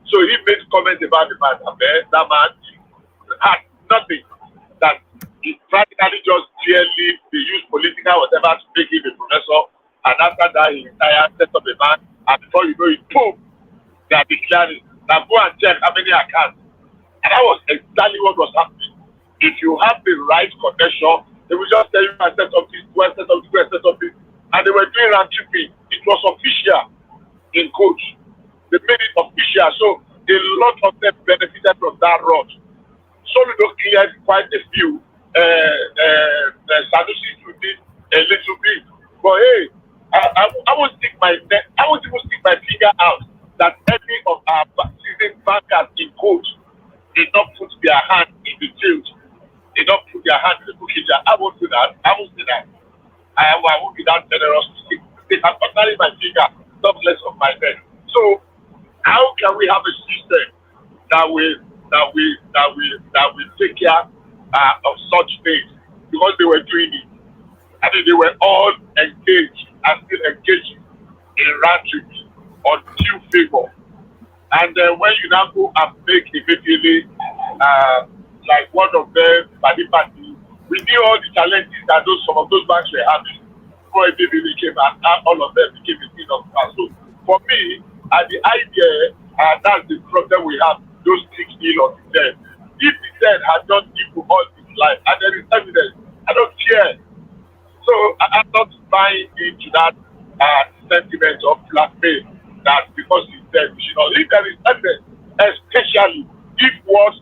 So he made comments about the man, and that man had nothing. That he practically just clearly they use political whatever to make him a professor, and after that he retired, set up a bank, and before you know it, boom, they are declaring. Now go and check how many accounts. And that was exactly what was happening. If you have the right connection, they will just tell you, I set up this, I set up this, I set up this. And they were doing round tripping. It was official in coach. They made it official. So a lot of them benefited from that road. ST0LE cleared quite a few. Sanusi did a little bit. But hey, I won't stick my neck. I won't even stick my finger out that any of our seasoned bankers in coach did not put their hand in the tilt. They don't put their hand in the cookie jar. I won't do that. I won't say that. I won't be that generous to stick. I'm not my finger, not less of my head. So how can we have a system that will take care of such things? Because they were doing it. I mean, they were all engaged and still engaging in ranching on due favor. And then when you now go and make immediately like one of them, party, we knew all the challenges that some of those banks were having before it really came, and all of them became a thing of class. So for me, the idea, that's the problem we have, those things ill on the dead. If the dead had done evil all his life, and there is evidence, I don't care. So I'm not buying into that sentiment of blackmail that because he's dead, we should not. If there is evidence, especially if what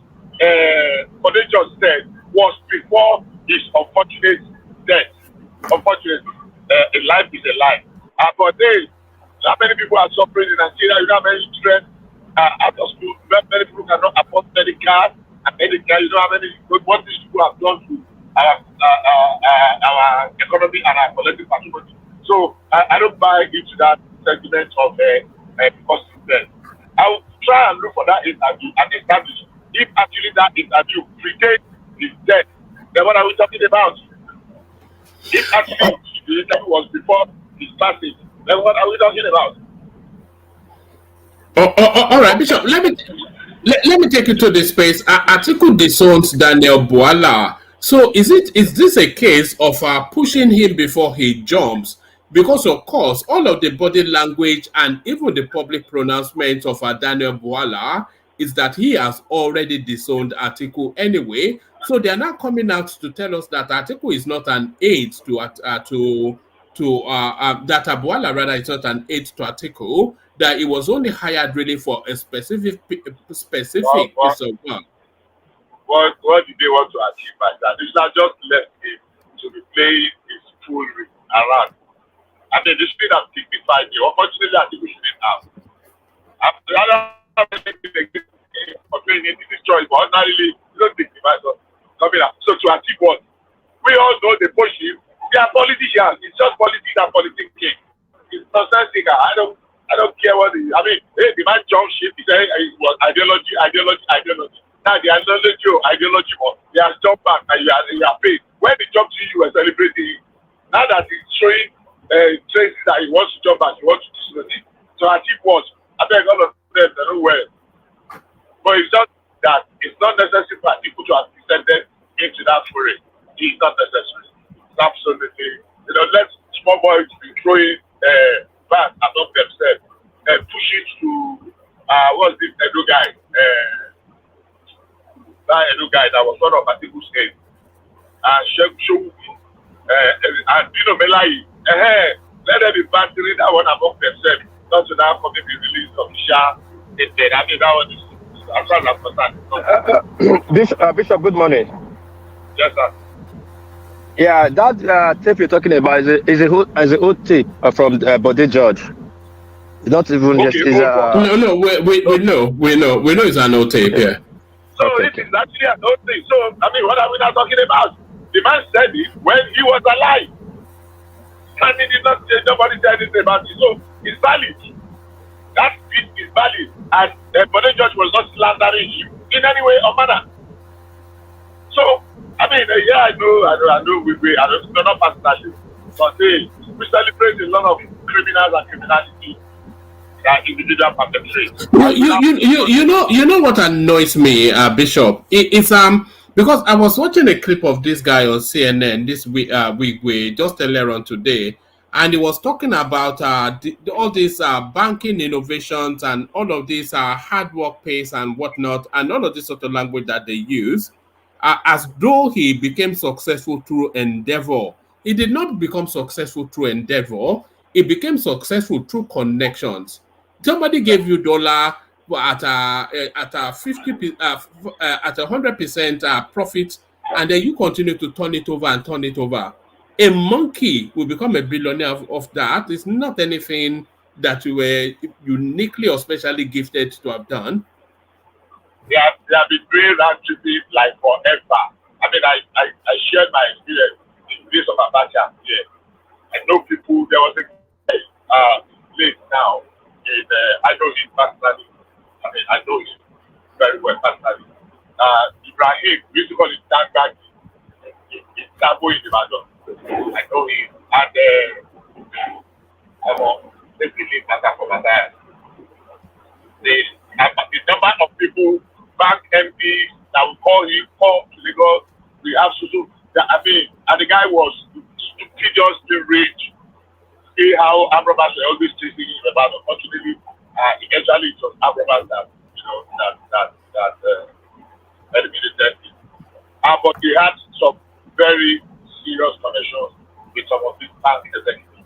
Odejo said was before his unfortunate death. Unfortunately, a life is a life. But hey, how many people are suffering in Nigeria? You know how many children out of school? Many people cannot afford medical and medical. You know how many what these people have done to our economy and our collective patrimony. So I don't buy into that sentiment of because he's dead. I will try and look for that interview and establish if actually that interview predates his death. Then what are we talking about? If actually the interview was before his passing, then what are we talking about? All right, Bishop. Let me take you to the space. Atiku disowns Daniel Bwala. So is this a case of pushing him before he jumps? Because of course, all of the body language and even the public pronouncement of Daniel Bwala is that he has already disowned Atiku anyway. So they are now coming out to tell us that Atiku is not an aid that Bwala rather is not an aid to Atiku. That it was only hired really for a specific piece of work. What did they want to achieve by that? It's not just left him to be playing his fool around. I mean, they should have dignified him. Unfortunately, I think we shouldn't have. After this choice, but ordinarily, you don't dignify us coming out. So to achieve what? We all know they push him. They are politicians. It's just politics and politicking. It's nonsensical. I don't care what it is. I mean, hey, the man jumped ship. He said it was ideology. Now the ideology was they are jumped back and you are paid. When they jump to you are celebrating it. Now that he's showing traces that he wants to jump back, he wants to disown it. So achieve what? I beg all of them, they know well. But it's just that it's not necessary for people to have descended into that foray. It's not necessary. It's absolutely, let small boys be throwing bats among themselves. push it to what's this Edo guy? That Edo guy that was one of Atiku's head. Show and Melai. Let them be battering that one among themselves. Not to now come be released official. I mean that one is as far as concerned. Bishop, good morning. Yes, sir. Yeah, that tape you're talking about is a old tape from Bode George. Not even okay, just is no, we know it's an old tape, yeah. So it is actually an old thing. So I mean, what are we now talking about? The man said it when he was alive. And he did not say nobody said anything about it. So it's valid. That speech is valid. And the Bode George was not slandering him in any way or manner. So I mean, yeah, I know we don't not personally, but we celebrate a lot of criminals and criminality that individual perpetrates. You know what annoys me, Bishop? It's because I was watching a clip of this guy on CNN this week, just earlier on today, and he was talking about all these banking innovations and all of these hard work pays and whatnot, and all of this sort of language that they use, as though he became successful through endeavor. He did not become successful through endeavor. He became successful through connections. Somebody gave you dollar at a 50 at 100% profit, and then you continue to turn it over and turn it over. A monkey will become a billionaire of that. It's not anything that you were uniquely or specially gifted to have done. They have been doing that to me like forever. I mean, I shared my experience in the days of Abacha. Yeah, I know people. There was a guy late now. I know him personally. I mean, I know him very well personally. Ibrahim, we used to call him Dangag in Sabo in Ibadan. I know him. And definitely matter for matter. The number of people, bank MPs that will call to Lagos, we have Susu. I mean, and the guy was studiously rich. See how Amrobas were always chasing him about. Unfortunately, eventually it was Amrobas that eliminated him. But he had some very serious connections with some of these bank executives,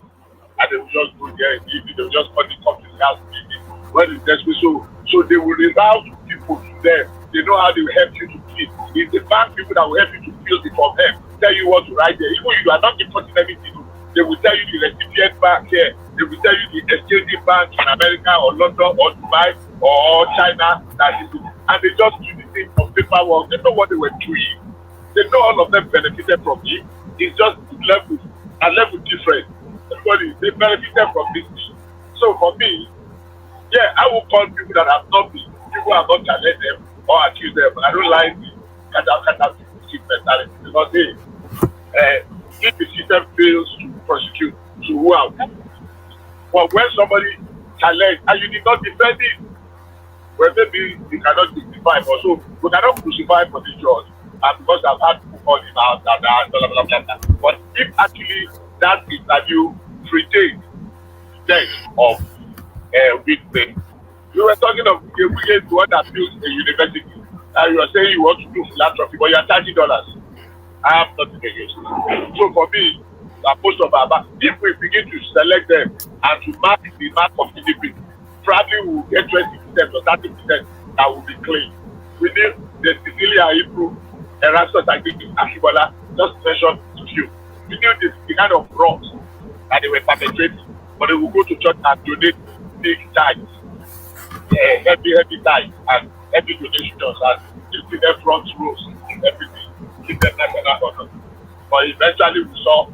and they would just go there. They would just call the company's house meeting. When it's desperate, so they will reroute people to them. They know how they will help you to feel. It's the bank people that will help you to feel the problem, tell you what to write there. Even if you are not importing everything, they will tell you the recipient bank here. They will tell you the exchanging bank in America or London or Dubai or China. And they just do the thing on paperwork. They know what they were doing. They know all of them benefited from it. It's just a level different. Everybody, they benefited from this thing. So for me, yeah, I will call people that have not been, people have not challenged them or accused them. I don't like the kata mentality because if the system fails to prosecute, to who out. But when somebody challenged and you did not defend it, well, maybe you cannot justify, but so we cannot crucify for the judge, and because I've had people call him out, blah, blah, blah, blah, blah. But if actually that interview predates the death of Whitney, you were talking of a weekend to one that built a university, and you were saying you want to do philanthropy, but you are $30. I am not against it. So for me, most of our, if we begin to select them and to mark the mark of GDP, probably we will get 20% or 30% that will be clean. We need the Cecilia Ibru, Erasmus Akibola, just mention a few. We need the kind of wrongs that they were perpetrating, but they will go to church and donate big tithes, heavy tithes, and heavy donations, and give them front rows, everything. Keep them national honor. But eventually we saw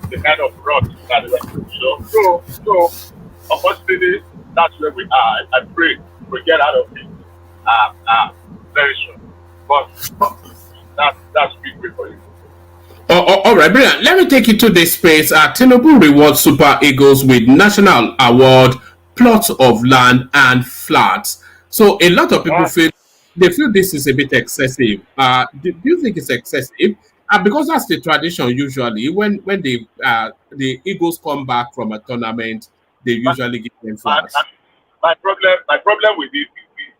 the kind of rot that they were, So unfortunately, that's where we are. I pray we get out of it very soon. But that's big way for you. All right, brilliant. Let me take you to this space. Tinubu rewards Super Eagles with National Award, plots of land, and flats. So a lot of people feel this is a bit excessive. Do you think it's excessive? Because that's the tradition usually. When the Eagles come back from a tournament, they usually give them flats. my problem with this is this.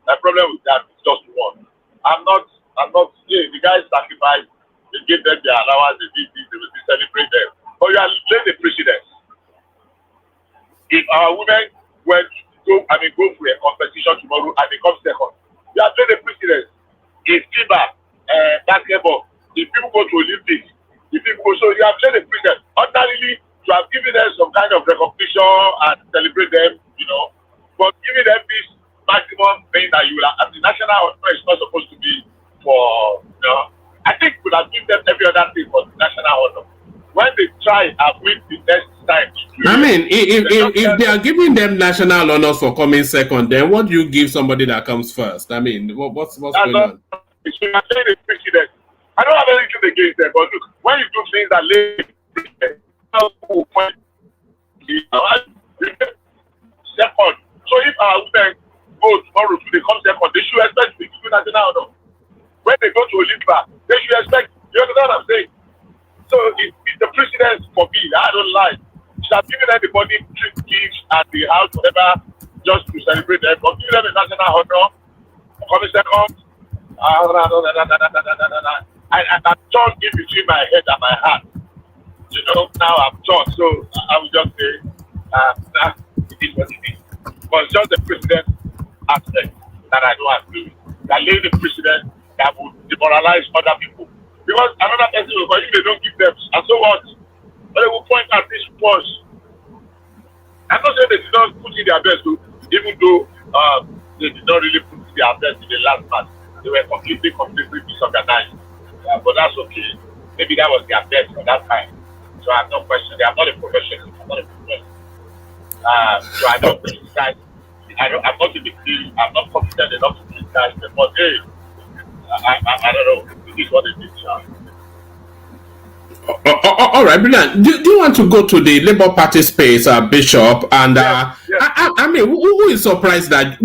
My problem with that is just one. I'm not, yeah, the guys sacrifice, they give them their allowance, they did this, they celebrate them. But you are laying the precedent. If our women were to go for a competition tomorrow and they come second, you are laying the precedent. In FIBA, basketball, if people go to Olympics, if people go, so you have laid the precedent. Ordinarily, to have given them some kind of recognition and celebrate them, but giving them this maximum thing that you will have, the national honor is not supposed to be for, I think we could have given them every other thing for the national honor. When they try and win the next time. I mean, if they are giving them national honors for coming second, then what do you give somebody that comes first? I mean, what's going on? I don't have anything against them, but look, when you do things that lay second. So if our women go tomorrow to come second, they should expect to do national honor. When they go to Olympia, they should expect. You understand what I'm saying? So it's the precedent for me. I don't lie. Should have given everybody gifts at the house, whatever, just to celebrate them. But give them a national honor, coming second. I'm torn in between my head and my heart. Now I'm torn. So I will just say, it is what it is. But it's just the precedent aspect that I don't agree with. That lay the precedent that would demoralize other people. Because another person will go, if they don't give them, and so what? But they will point at this was. I'm not saying they did not put in their best, even though they did not really put in their best in the last match. They were completely disorganized. But that's okay. Maybe that was their best at that time. So I'm not questioning. I'm not a professional. So I don't criticize. I'm not in the field. I'm not competent enough to criticize them. But hey, I don't know. It is what it is. All right, brilliant. Do you want to go to the Labour Party space, Bishop? And yes. I mean, who is surprised that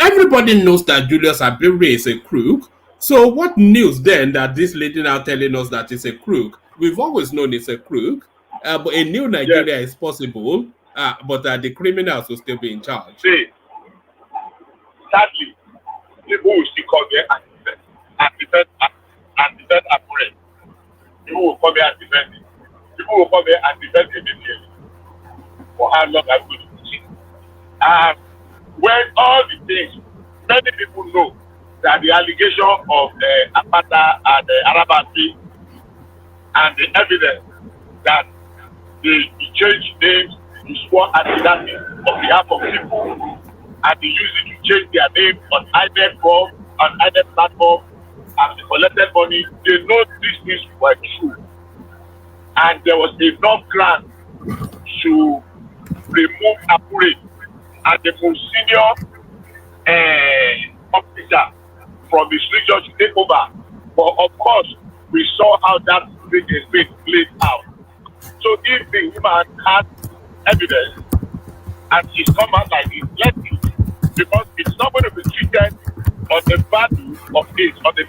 everybody knows that Julius Abure is a crook? So what news then that this lady now telling us that it's a crook? We've always known it's a crook, but a new Nigeria is possible, but the criminals will still be in charge. See, sadly, people will still come here and defend Abure. People will come here and defend it. People will come here and defend it immediately. For how long I'm going to see. When all the things, many people know that the allegation of Apata and Arabati and the evidence that they changed names to swore identity on behalf of people and they use it to change their name on INEC form, on INEC platform, and they collected money. They know these things were true. And there was enough ground to remove Abure as the most senior officer from his region to take over. But of course, we saw how that thing is being played out. So if the woman has evidence and she's come out like this, let it, because it's not going to be treated on the value of it, on the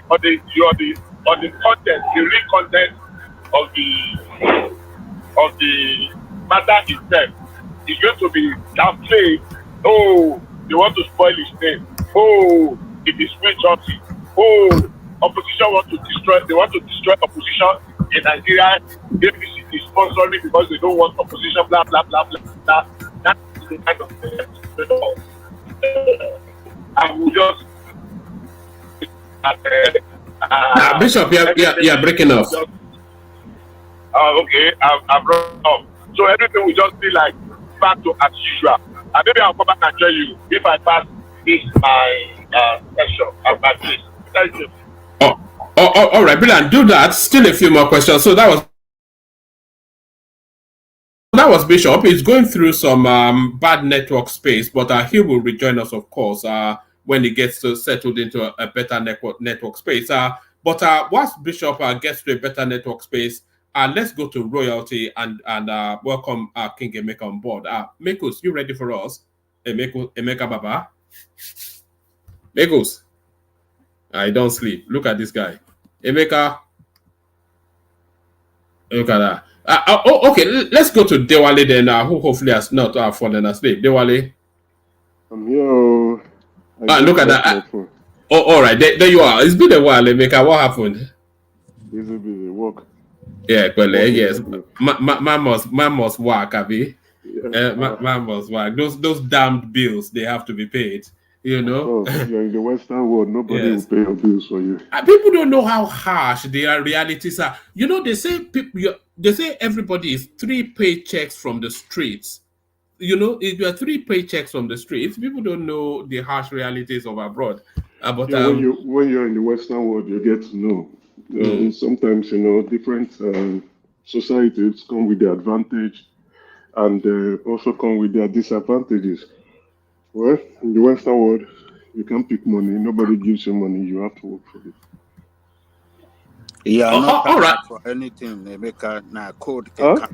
content, the real content of the matter itself. It's going to be downplayed. Oh, they want to spoil his name. Oh, it is witch hunting. Oh, opposition they want to destroy opposition in Nigeria. APC is sponsoring because they don't want opposition, blah, blah, blah, blah, blah. That's the kind of thing. I will just Bishop, you're breaking off. Okay, I'm wrong off. So everything will just be like back to as usual. And maybe I'll come back and tell you if I pass this my session. I'll pass this. Thank you. All right, brilliant. Do that. Still a few more questions. So that was Bishop. He's going through some bad network space, but he will rejoin us, of course, when he gets settled into a better network space. But once Bishop gets to a better network space, let's go to royalty and welcome King Emeka on board. Mekus, you ready for us? Emeka Baba. Mekus. I don't sleep. Look at this guy. Emeka. Look at that. Okay, let's go to Dewale then, who hopefully has not fallen asleep. Dewale. I'm here. Look at that. Oh, all right. There you are. It's been a while, Emeka. What happened? Busy, work. Yeah, well, yes. Man must work, Abi. Yeah, man must work. Those damned bills, they have to be paid. You know. Of course, you're in the Western world. Nobody Yes. will pay your bills for you. People don't know how harsh their realities are. You know, they say everybody is 3 paychecks from the streets. You know, if you are 3 paychecks from the streets, people don't know the harsh realities of abroad. But when you're in the Western world, you get to know. Sometimes different societies come with their advantage, and also come with their disadvantages. Well, in the Western world, you can't pick money. Nobody gives you money. You have to work for it. You are not all right. for anything. They make a code. Huh?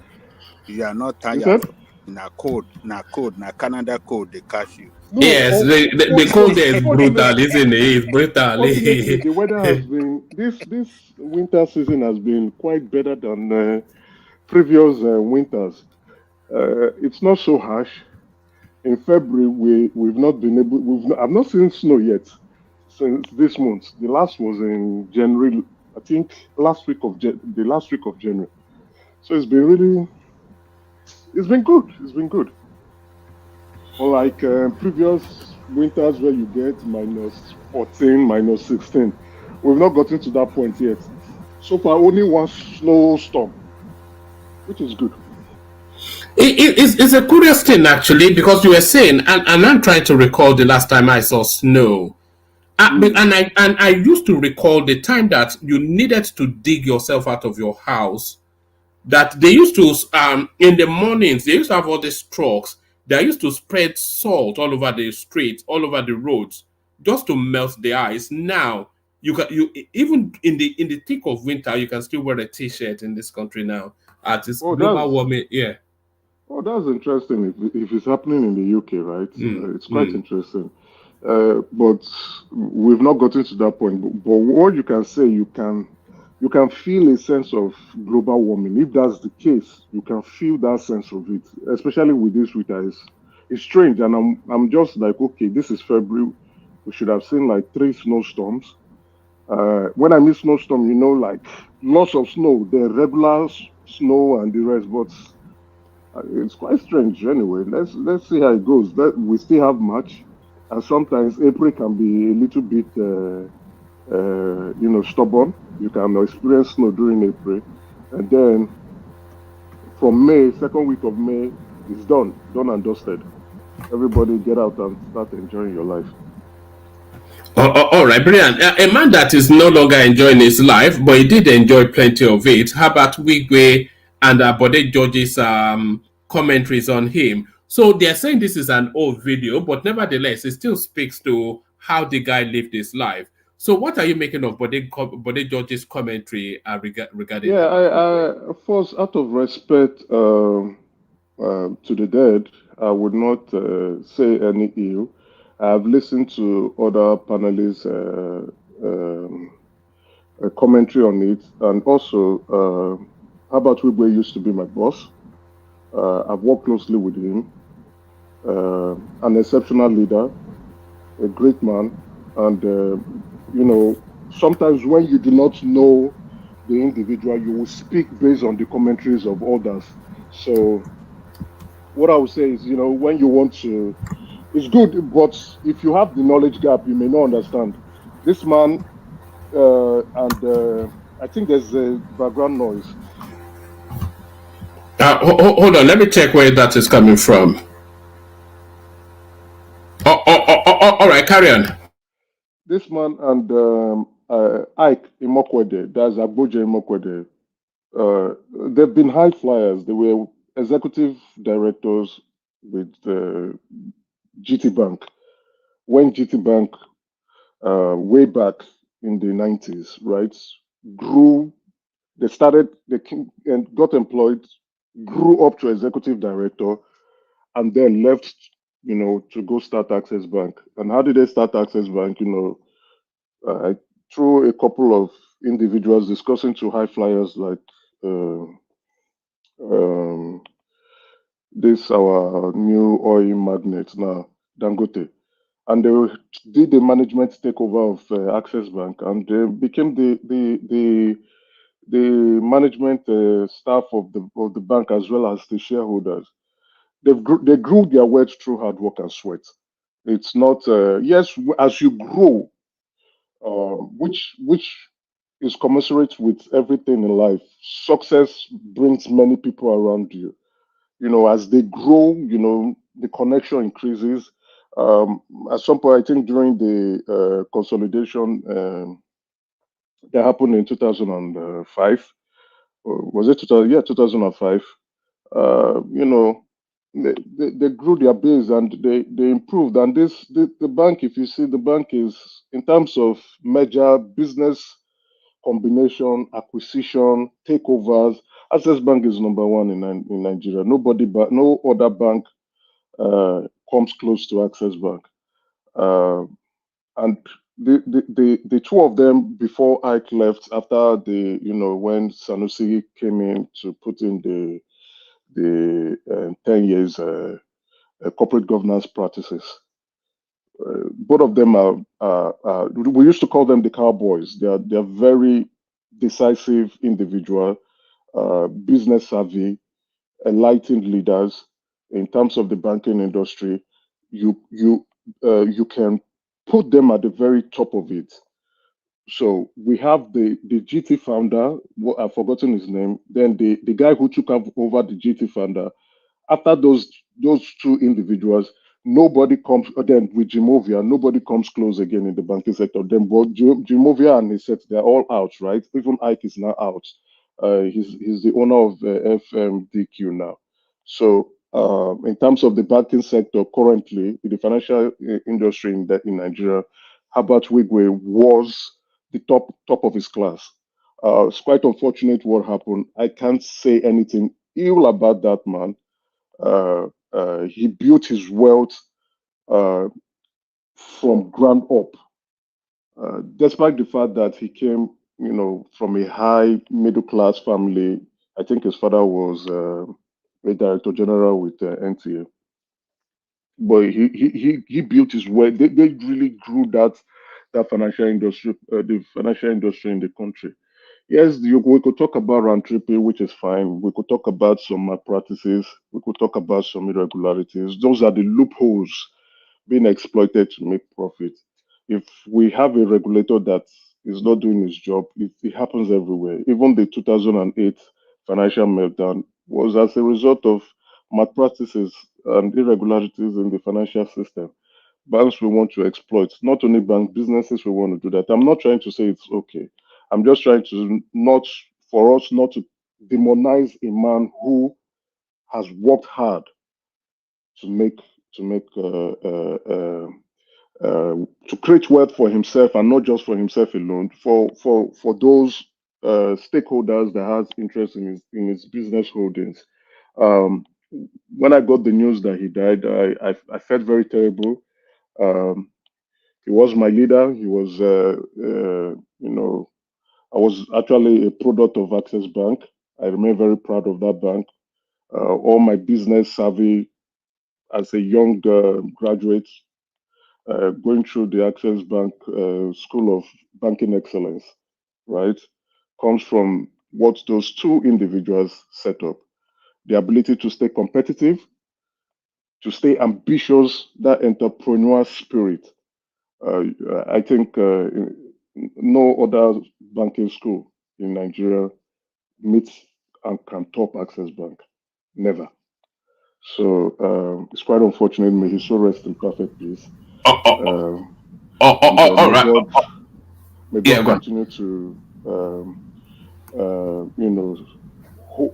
You are not tired na code, na Canada code. They cash you. No, yes, the cold there is brutal, isn't it? It's brutal. The weather has been this winter season has been quite better than previous winters. It's not so harsh. In February, we've not been able. I've not seen snow yet since this month. The last was in January. I think the last week of January. So it's been good. It's been good. Unlike previous winters where you get -14, -16, we've not gotten to that point yet. So far, only one snowstorm, which is good. It's a curious thing actually, because you were saying, and I'm trying to recall the last time I saw snow. And I used to recall the time that you needed to dig yourself out of your house. That they used to in the mornings, they used to have all these trucks. They used to spread salt all over the streets, all over the roads, just to melt the ice. Now you even in the thick of winter, you can still wear a t-shirt in this country now. At this global warming, yeah. Oh, that's interesting. If it's happening in the UK, right? It's quite interesting. But we've not gotten to that point. But what you can say, you can feel a sense of global warming. If that's the case, you can feel that sense of it, especially with this winter. It's strange, and I'm just like, okay, this is February. We should have seen like 3 snowstorms. When I mean snowstorm, like lots of snow, the regular snow and the rest. But it's quite strange anyway. Let's see how it goes. We still have March, and sometimes April can be a little bit stubborn. You can experience snow during April, and then from May, second week of May, it's done and dusted. Everybody get out and start enjoying your life. All right, brilliant. A man that is no longer enjoying his life, but he did enjoy plenty of it. How about Wigwe and Bode George's commentaries on him? So they're saying this is an old video, but nevertheless, it still speaks to how the guy lived his life. So what are you making of Bode George's commentary regarding? Yeah, of course, out of respect to the dead, I would not say any ill. I've listened to other panelists' commentary on it, and also Herbert Wigwe used to be my boss. I've worked closely with him. An exceptional leader, a great man, and sometimes when you do not know the individual, you will speak based on the commentaries of others. So what I would say is, when you want to, it's good, but if you have the knowledge gap, you may not understand. This man, and I think there's a background noise. Hold on, let me check where that is coming from. All right, carry on. This man and Ike Imokwede, that's Abure Imokwede, they've been high flyers. They were executive directors with GT Bank. When GT Bank, way back in the 90s, right, grew, they got employed, grew up to executive director, and then left, to go start Access Bank. And how did they start Access Bank? Through a couple of individuals discussing to high flyers like this our new oil magnate now, Dangote, and they did the management takeover of Access Bank, and they became the management staff of the bank as well as the shareholders. They grew their wealth through hard work and sweat. It's not yes, as you grow, which is commensurate with everything in life. Success brings many people around you. You know, as they grow, you know, the connection increases. At some point, I think during the consolidation that happened in 2005, or was it 2000? Yeah, 2005. You know, they grew their base and they improved. And the bank, if you see, the bank is in terms of merger, business combination, acquisition, takeovers. Access Bank is number one in Nigeria. No other bank comes close to Access Bank. And the two of them before Ike left, after when Sanusi came in to put in the 10 years corporate governance practices. Both of them we used to call them the cowboys. They're very decisive individual, business savvy, enlightened leaders. In terms of the banking industry, you can put them at the very top of it. So we have the GT founder, I've forgotten his name, then the guy who took over the GT founder. After those two individuals, nobody comes. Then with Jimovia, nobody comes close again in the banking sector. Then both Jimovia and his set, they're all out, right? Even Ike is now out. He's the owner of FMDQ now. So in terms of the banking sector currently, in the financial industry in Nigeria, Herbert Wigwe was the top of his class. It's quite unfortunate what happened. I can't say anything ill about that man. He built his wealth from ground up, despite the fact that he came, from a high middle class family. I think his father was a director general with NTA. But he built his wealth. They really grew that financial industry, the financial industry in the country. Yes, we could talk about round tripping, which is fine. We could talk about some malpractices. We could talk about some irregularities. Those are the loopholes being exploited to make profit. If we have a regulator that is not doing his job, it happens everywhere. Even the 2008 financial meltdown was as a result of malpractices and irregularities in the financial system. Banks will want to exploit, not only bank businesses will want to do that. I'm not trying to say it's okay. I'm just trying to for us not to demonize a man who has worked hard to create wealth for himself, and not just for himself alone, for those stakeholders that has interest in his business holdings. When I got the news that he died, I felt very terrible. He was my leader. He was, I was actually a product of Access Bank. I remain very proud of that bank. All my business savvy as a young graduate, going through the Access Bank School of Banking Excellence, right, comes from what those two individuals set up. The ability to stay competitive, to stay ambitious, that entrepreneurial spirit. I think no other banking school in Nigeria meets and can top Access Bank. Never. So it's quite unfortunate. May his soul rest in perfect peace. All right. May God continue to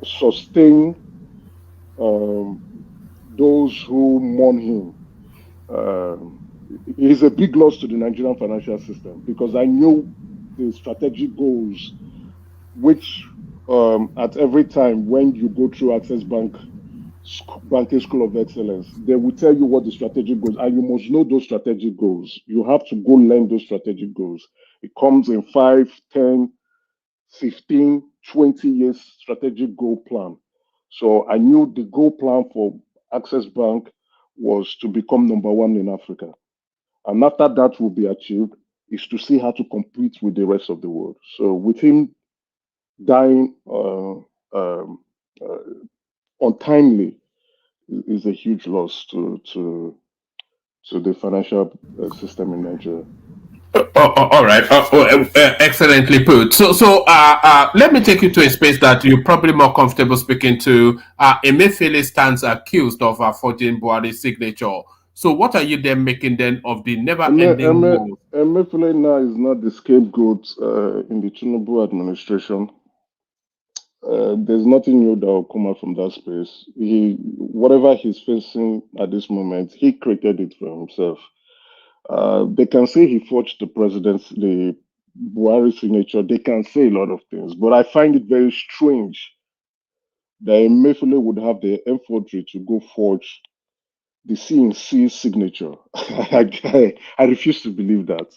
sustain those who mourn him. It is a big loss to the Nigerian financial system, because I know the strategic goals, which at every time when you go through Access Bank Banking School of Excellence, they will tell you what the strategic goals are. You must know those strategic goals. You have to go learn those strategic goals. It comes in 5, 10, 15, 20 years strategic goal plan. So I knew the goal plan for Access Bank was to become number one in Africa. And after that will be achieved, is to see how to compete with the rest of the world. So with him dying untimely is a huge loss to the financial system in Nigeria. All right. Excellently put. So, let me take you to a space that you're probably more comfortable speaking to. Emefiele stands accused of forging Buhari's signature. So, what are you then making then of the never-ending war? Emefiele now is not the scapegoat in the Tinubu administration. There's nothing new that will come out from that space. Whatever he's facing at this moment, he created it for himself. They can say he forged the Buhari signature. They can say a lot of things, but I find it very strange that Emefiele would have the effrontery to go forge the CNC signature. I refuse to believe that.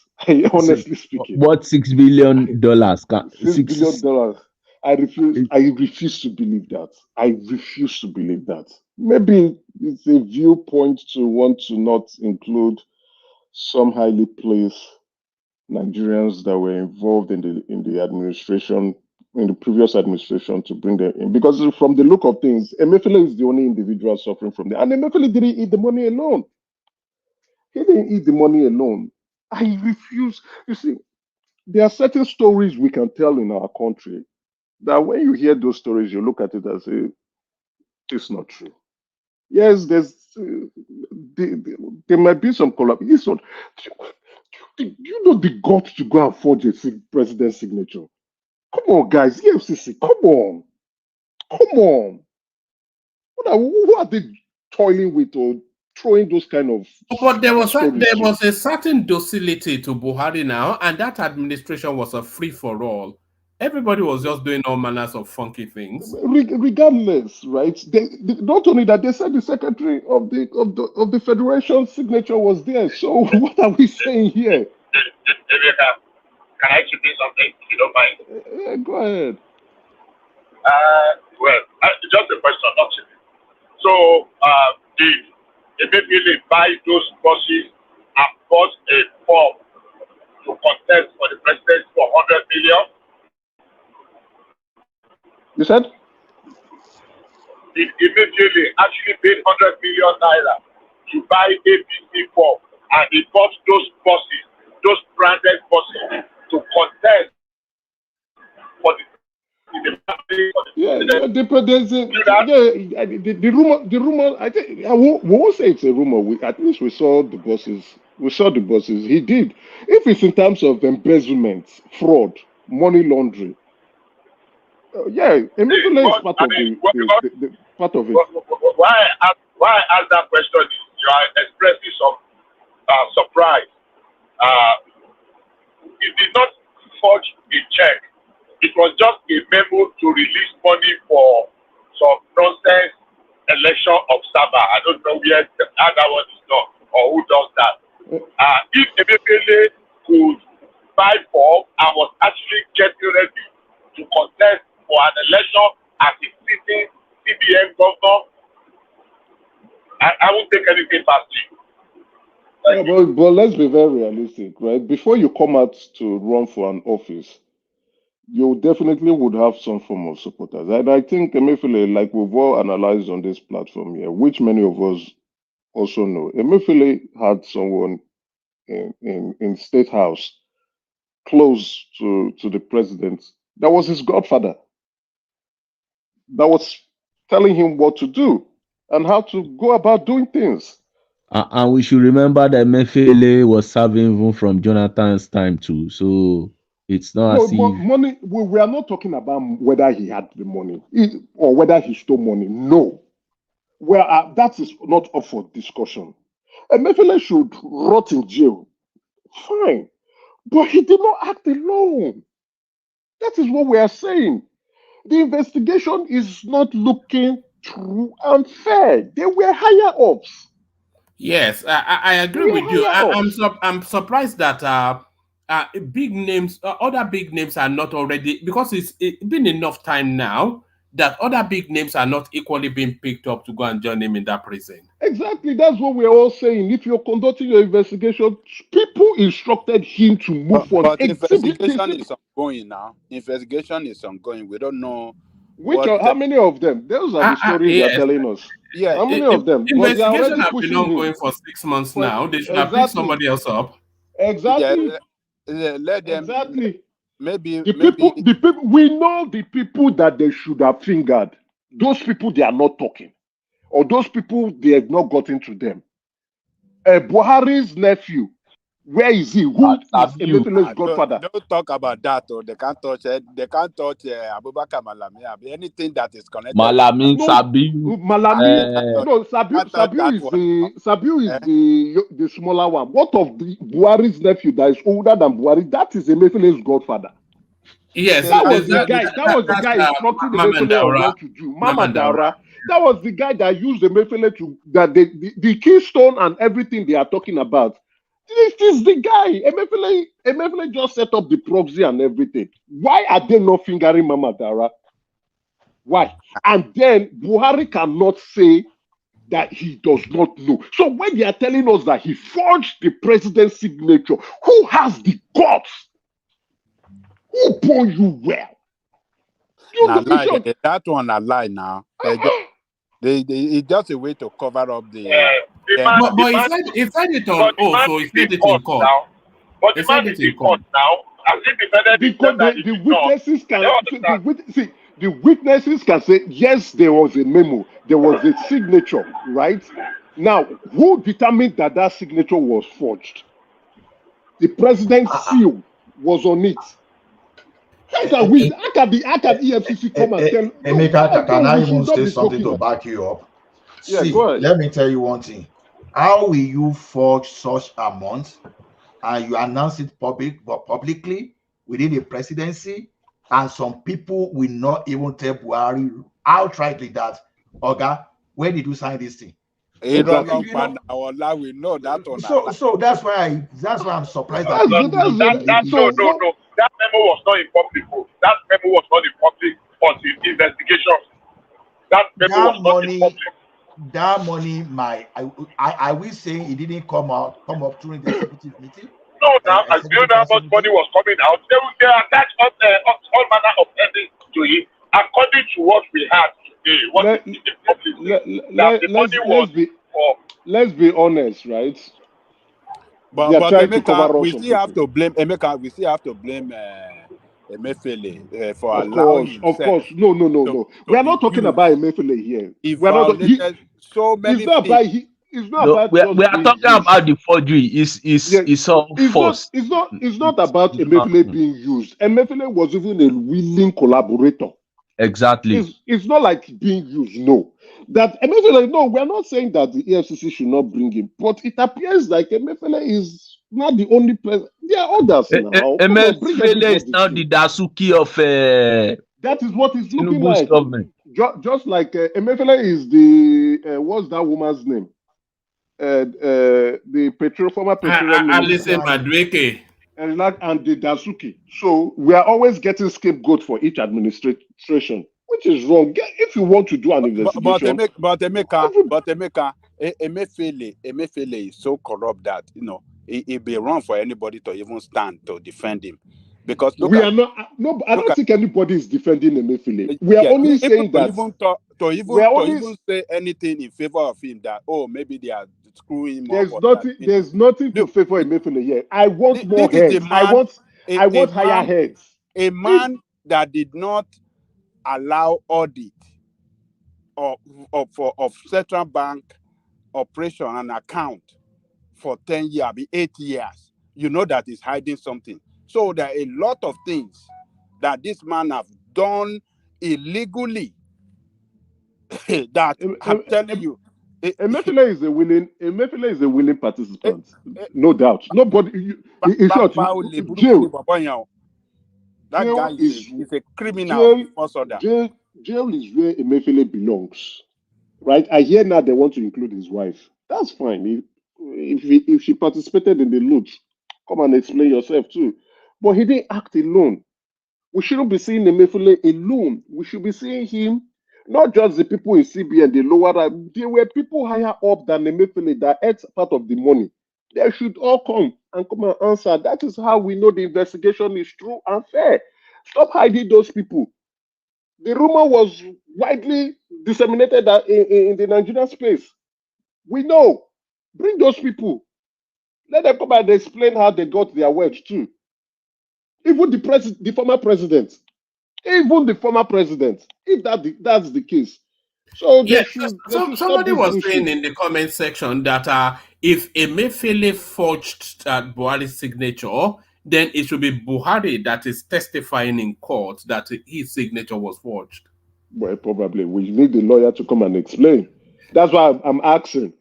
Honestly speaking, what $6 billion? $6 billion. I refuse to believe that. I refuse to believe that. Maybe it's a viewpoint to want to not include some highly placed Nigerians that were involved in the administration, in the previous administration, to bring them in. Because from the look of things, Emefiele is the only individual suffering from that. And Emefiele didn't eat the money alone. He didn't eat the money alone. I refuse. You see, there are certain stories we can tell in our country that when you hear those stories, you look at it and say, it's not true. Yes, there might be some collaboration. You know the guts to go and forge a president's signature. Come on, guys, EFCC, come on. Who are they toiling with or throwing those kind of? But there was a certain docility to Buhari now, and that administration was a free for all. Everybody was just doing all manners of funky things. Regardless, right? Not only that, they said the secretary of the federation signature was there. So what are we saying here? Can I chip in something, if you don't mind? Yeah, go ahead. Just a question, not chipping. So, did Emefiele buy those buses and bought a form to contest for the presidency for 100 million? You said? Did Emefiele actually pay 100 million naira to buy APC form, and he bought those buses, those branded buses, to contest for the the rumor. I think we won't say it's a rumor. At least we saw the buses. He did. If it's in terms of embezzlement, fraud, money laundering, Emefiele is part of the part of it. Why I ask that question is you are expressing some surprise. He did not forge a check. It was just a memo to release money for some nonsense election observer. I don't know how that one is done or who does that. If Emefiele could buy form and was actually getting ready to contest for an election as a sitting CBN governor, I won't take anything past you. But let's be very realistic, right? Before you come out to run for an office, you definitely would have some form of supporters. And I think Emefiele, like we've all analyzed on this platform here, which many of us also know, Emefiele had someone in State House close to the president that was his godfather, that was telling him what to do and how to go about doing things. And we should remember that Emefiele was serving even from Jonathan's time too. So it's not as if money. We are not talking about whether he had the money or whether he stole money. No, that is not up for discussion. Emefiele should rot in jail. Fine, but he did not act alone. That is what we are saying. The investigation is not looking true and fair. They were higher ups. Yes, I agree with you. I'm surprised that big names, other big names are not already, because it's been enough time now that other big names are not equally being picked up to go and join him in that prison. Exactly, that's what we're all saying. If you're conducting your investigation, people instructed him to move forward. But investigation is ongoing now. Investigation is ongoing. We don't know how many of them? Those are the stories they're telling us. Yeah. How many of them? Because they're Investigation already have pushing been ongoing him for 6 months now. They should have picked somebody else up. Exactly. Let them. Exactly. Maybe the people we know the people that they should have fingered. Those people they are not talking, or those people they have not gotten to them. Buhari's nephew, where is he? Who is Emefele's godfather? Don't talk about that. Or they can't touch it. They can't touch Abubakar Malami. Anything that is connected. Malami, Sabiu. Malami. No, Sabiu is the smaller one. What of the Buhari's nephew that is older than Buhari? That is Emefele's godfather. Yes, that was the guy instructing Emefele on what to do. Mama Daura. That was the guy that used Emefele to the keystone and everything they are talking about. This is the guy. Emefele just set up the proxy and everything. Why are they not fingering Mama Daura? Why? And then Buhari cannot say that he does not know. So when they are telling us that he forged the president's signature, who has the guts? Who born you well? That one a lie now. It's just a way to cover up the. But he said it on oath, so he said it in court. But the man is in court now. As if the witnesses can the witnesses can say yes, there was a memo, there was a signature, right? Now, who determined that that signature was forged? The president's seal was on it. How can EFCC come and tell? Emeka, can I even say something to back you up? Yeah, see, go ahead. Let me tell you one thing. How will you forge such amount and you announce it publicly within the presidency, and some people will not even tell Buhari outrightly that, Oga, when did you sign this thing? Exactly. We know that one. So that's why I'm surprised that no. That memo was not in public. That memo was not in public until investigation. That memo was not in public. That money, I will say it didn't come up during the executive meeting. No, now as you know how much money was coming out, they attach all manner of things to it according to what we had today. Let's be honest, right? But Emeka, we still have to blame Emeka. We still have to blame Emefele for allowing himself. Of course, no. We are not talking about Emefele here. We are not. So many things. It's not about. We are talking about the forgery. It's all false. It's not about Emefele being used. Emefele was even a willing collaborator. Exactly. It's not like being used. No. That Emefele. No, we are not saying that the EFCC should not bring him, but it appears like Emefele is not the only person. There are others now. Emefele is now the Dasuki of. That is what it's looking Tinubu's like. government. Just like Emefele is the what's that woman's name? The former petroleum Alison Madueke. And the Dasuki. So we are always getting scapegoat for each administration, which is wrong. If you want to do an investigation, but Emeka, Emefele is so corrupt that it'd be wrong for anybody to even stand to defend him. Because I don't think anybody is defending Emefele. We are only saying that to even say anything in favor of him, that maybe they are screwing him. There's nothing to favor Emefele here. I want more heads. I want higher heads. A man that did not allow audit of central bank operation and account for 10 years, 8 years. You know that is hiding something. So there are a lot of things that this man have done illegally that I'm telling you. Emefele is a willing participant, no doubt. Nobody. In short, jail. That guy is a criminal. Jail is where Emefele belongs, right? I hear now they want to include his wife. That's fine. If she participated in the loot, come and explain yourself too. But he didn't act alone. We shouldn't be seeing Emefiele alone. We should be seeing him, not just the people in CBN, the lower rank. There were people higher up than Emefiele that ate part of the money. They should all come and answer. That is how we know the investigation is true and fair. Stop hiding those people. The rumor was widely disseminated in the Nigerian space. We know. Bring those people. Let them come and explain how they got their wealth too. Even the former president. Even the former president, if that's the case. So Yeah, they should stop somebody this was saying bullshit. in the comment section that if Emefiele forged Buhari's signature, then it should be Buhari that is testifying in court that his signature was forged. Well, probably. We need the lawyer to come and explain. That's why I'm asking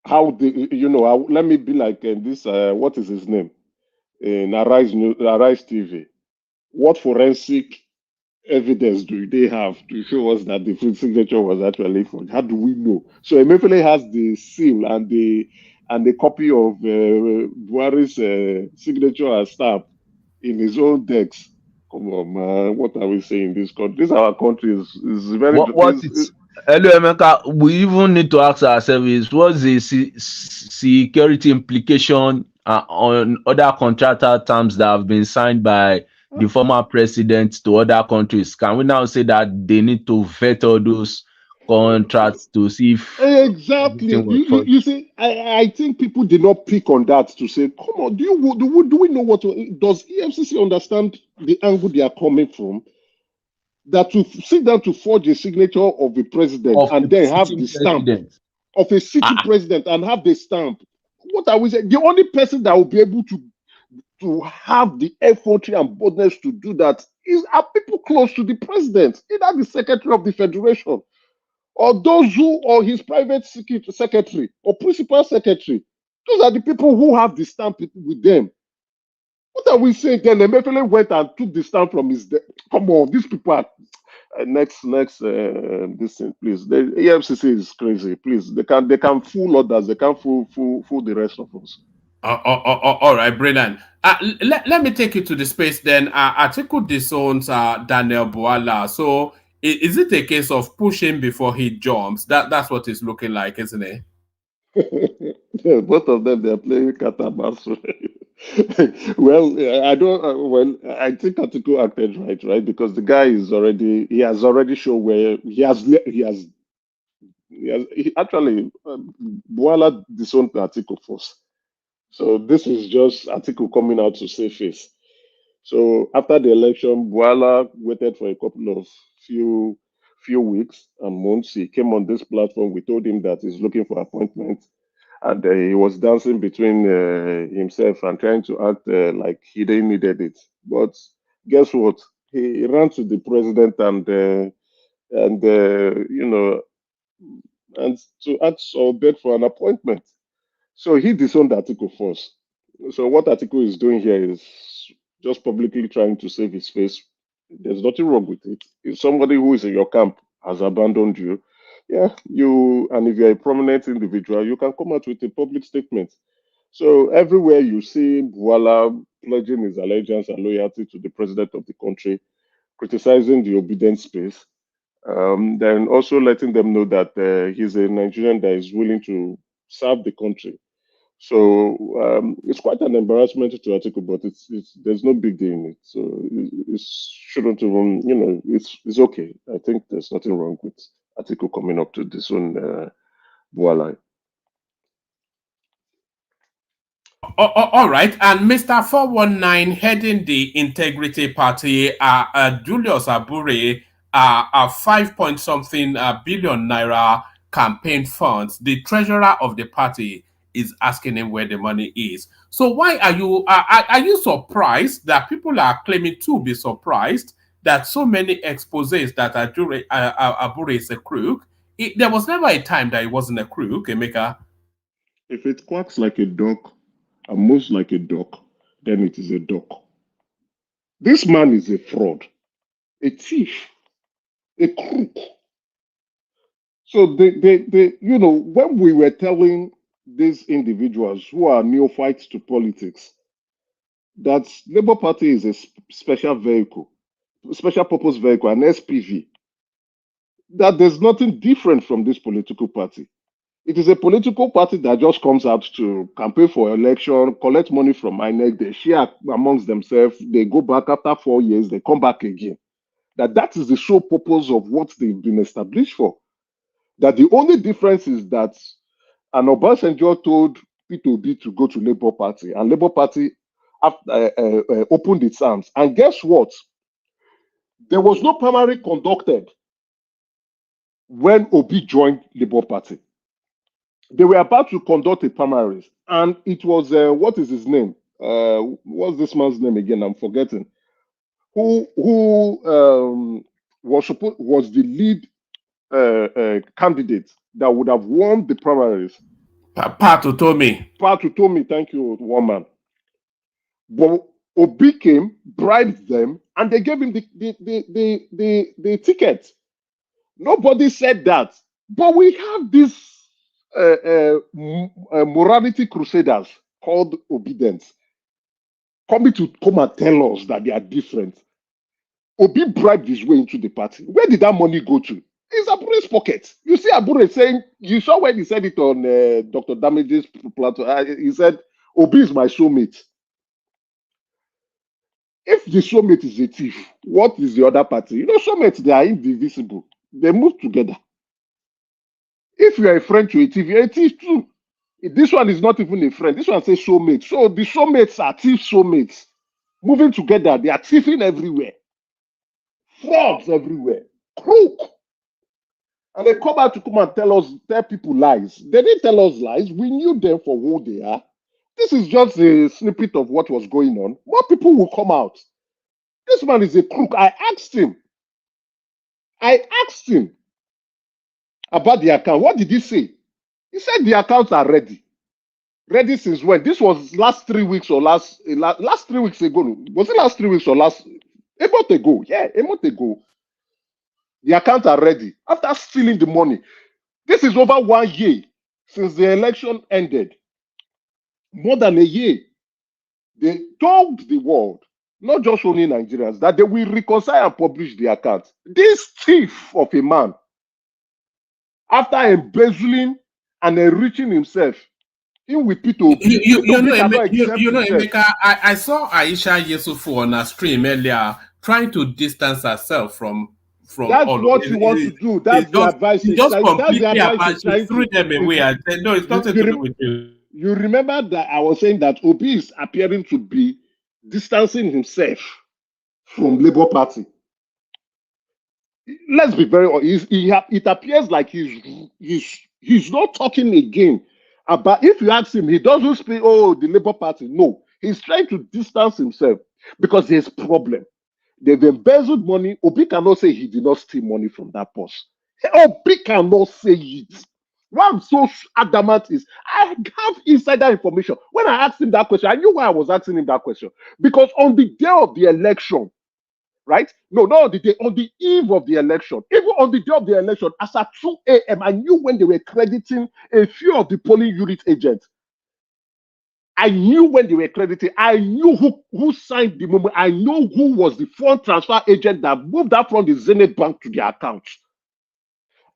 how let me be like this, what is his name? In Arise TV. What forensic evidence do they have to show us that the signature was actually forged? How do we know? So Emefiele has the seal and the copy of Buhari's signature and stamp in his own decks. Come on, man. What are we saying in this country? This our country is very. What it's Hello, Emeka, we even need to ask ourselves is what's the security implication on other contractor terms that have been signed by the former president to other countries? Can we now say that they need to vet all those contracts to see if Exactly. everything was forged? You see, I think people did not pick on that to say, come on, do we know does EFCC understand the angle they are coming from? That to sit down to forge a signature of a president and then have the stamp of a sitting president and have the stamp. What are we saying? The only person that will be able to have the effort and boldness to do that are people close to the president, either the secretary of the federation or those or his private secretary or principal secretary. Those are the people who have the stamp with them. What are we saying? Then Emefiele went and took the stamp from his. Come on, these people are. Next, this thing, please. The EFCC is crazy. Please, they can fool others. They can fool the rest of us. All right, brilliant. Let me take you to the space then. Article disowns Daniel Bwala. So is it a case of pushing before he jumps? That's what it's looking like, isn't it? Yeah, both of them, they're playing Katabasu. Well, I don't. I think Atiku acted right? Because the guy he has already shown where he actually Bwala disowned Atiku first. So this is just Atiku coming out to save face. So after the election, Bwala waited for a couple of few weeks and months. He came on this platform. We told him that he's looking for appointment. And he was dancing between himself and trying to act like he didn't needed it. But guess what? He ran to the president and to ask or beg for an appointment. So he disowned Atiku first. So what Atiku is doing here is just publicly trying to save his face. There's nothing wrong with it. If somebody who is in your camp has abandoned you, yeah, and if you're a prominent individual, you can come out with a public statement. So everywhere you see Bwala pledging his allegiance and loyalty to the president of the country, criticizing the obedient space, then also letting them know that he's a Nigerian that is willing to serve the country. So it's quite an embarrassment to Atiku, but there's no big deal in it. So it shouldn't even, it's okay. I think there's nothing wrong with Atiku coming up to this one, Bwala. All right, and Mr. 419 heading the Integrity Party, Julius Abure, a 5-point-something billion naira campaign funds. The treasurer of the party is asking him where the money is. So why are you surprised that people are claiming to be surprised that so many exposes that Abure is a crook? There was never a time that he wasn't a crook, Emeka. If it quacks like a duck and moves like a duck, then it is a duck. This man is a fraud, a thief, a crook. So when we were telling these individuals who are neophytes to politics that Labour Party is a special vehicle, special purpose vehicle, an SPV, that there's nothing different from this political party. It is a political party that just comes out to campaign for election, collect money from INEC, they share amongst themselves, they go back after 4 years, they come back again. That is the sole purpose of what they've been established for. That the only difference is that an Obasanjo told P2B to go to Labour Party, and Labour Party opened its arms. And guess what? There was no primary conducted when Obi joined Labour Party. They were about to conduct a primaries, and it was what is his name? What's this man's name again? I'm forgetting. Who was the lead candidate that would have won the primaries? Pat Utomi, thank you, woman. But Obi came, bribed them, and they gave him the ticket. Nobody said that. But we have these morality crusaders called obedience coming to come and tell us that they are different. Obi bribed his way into the party. Where did that money go to? It's Abure's pocket. You see Abure saying, you saw when he said it on Dr. Damage's platform, he said, Obi is my soulmate. If the soulmate is a thief, what is the other party? You know, soulmates, they are indivisible. They move together. If you are a friend to a thief, you're a thief too. This one is not even a friend. This one says soulmate. So the soulmates are thief soulmates. Moving together, they are thieving everywhere. Frauds everywhere. Crook. And they come out to come and tell people lies. They didn't tell us lies. We knew them for who they are. This is just a snippet of what was going on. More people will come out. This man is a crook. I asked him about the account. What did he say? He said the accounts are ready. Ready since when? This was last 3 weeks or last 3 weeks ago. Was it last 3 weeks or a month ago? Yeah, a month ago. The accounts are ready. After stealing the money. This is over 1 year since the election ended. More than a year. They told the world, not just only Nigerians, that they will reconcile and publish the accounts. This thief of a man, after embezzling and enriching himself, in with P2B, Emeka, I saw Aisha Yesufu on a stream earlier trying to distance herself from that's all what you want to do. That's the advice. Just completely apart. She threw them away and said, no, it's nothing to do with you. You remember that I was saying that Obi is appearing to be distancing himself from Labour Party. Let's be very honest. It appears like he's not talking again about. If you ask him, he doesn't speak. Oh, the Labour Party. No, he's trying to distance himself because there's a problem. They've embezzled money. Obi cannot say he did not steal money from that post. Obi cannot say it. What I'm so adamant is I have insider information. When I asked him that question, I knew why I was asking him that question. Because on the day of the election, right? No, not on the day, on the eve of the election, even on the day of the election, as at 2 a.m., I knew when they were crediting a few of the polling unit agents. I knew when they were crediting. I knew who signed the moment. I know who was the fund transfer agent that moved that from the Zenith Bank to their account.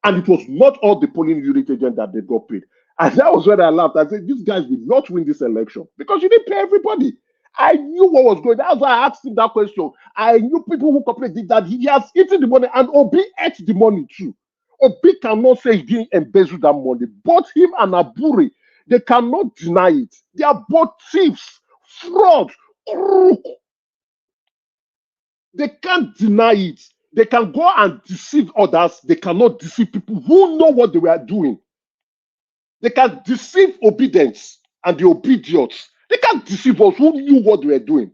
And it was not all the polling unit agents that they got paid. And that was when I laughed. I said, these guys will not win this election because you didn't pay everybody. I knew what was going on. That's why I asked him that question. I knew people who complained that he has eaten the money and Obi ate the money too. Obi cannot say he didn't embezzle that money. Both him and Abure, they cannot deny it. They are both thieves, fraud, crook. They can't deny it. They can go and deceive others. They cannot deceive people who know what they were doing. They can deceive obedience and the obedience. They can't deceive us who knew what they were doing.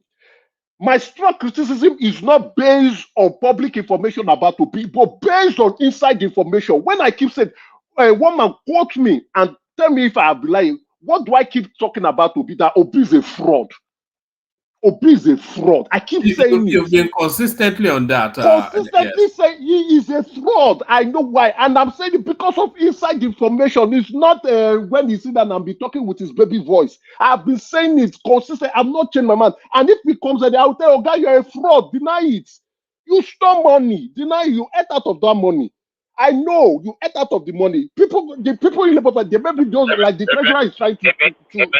My strong criticism is not based on public information about Obi, but based on inside information. When I keep saying, one man quote me and tell me if I have been lying, what do I keep talking about Obi? That Obi is a fraud. Obi is a fraud. I keep saying you've been consistently on that. Consistently saying he is a fraud. I know why. And I'm saying it because of inside information. It's not when he sit down and be talking with his baby voice. I've been saying it consistently. I'm not changing my mind. And if he comes and I'll tell you, guy, you're a fraud. Deny it. You stole money, deny you ate out of that money. I know you ate out of the money. The people in Labour Party, they maybe those like the treasurer is trying to be careful.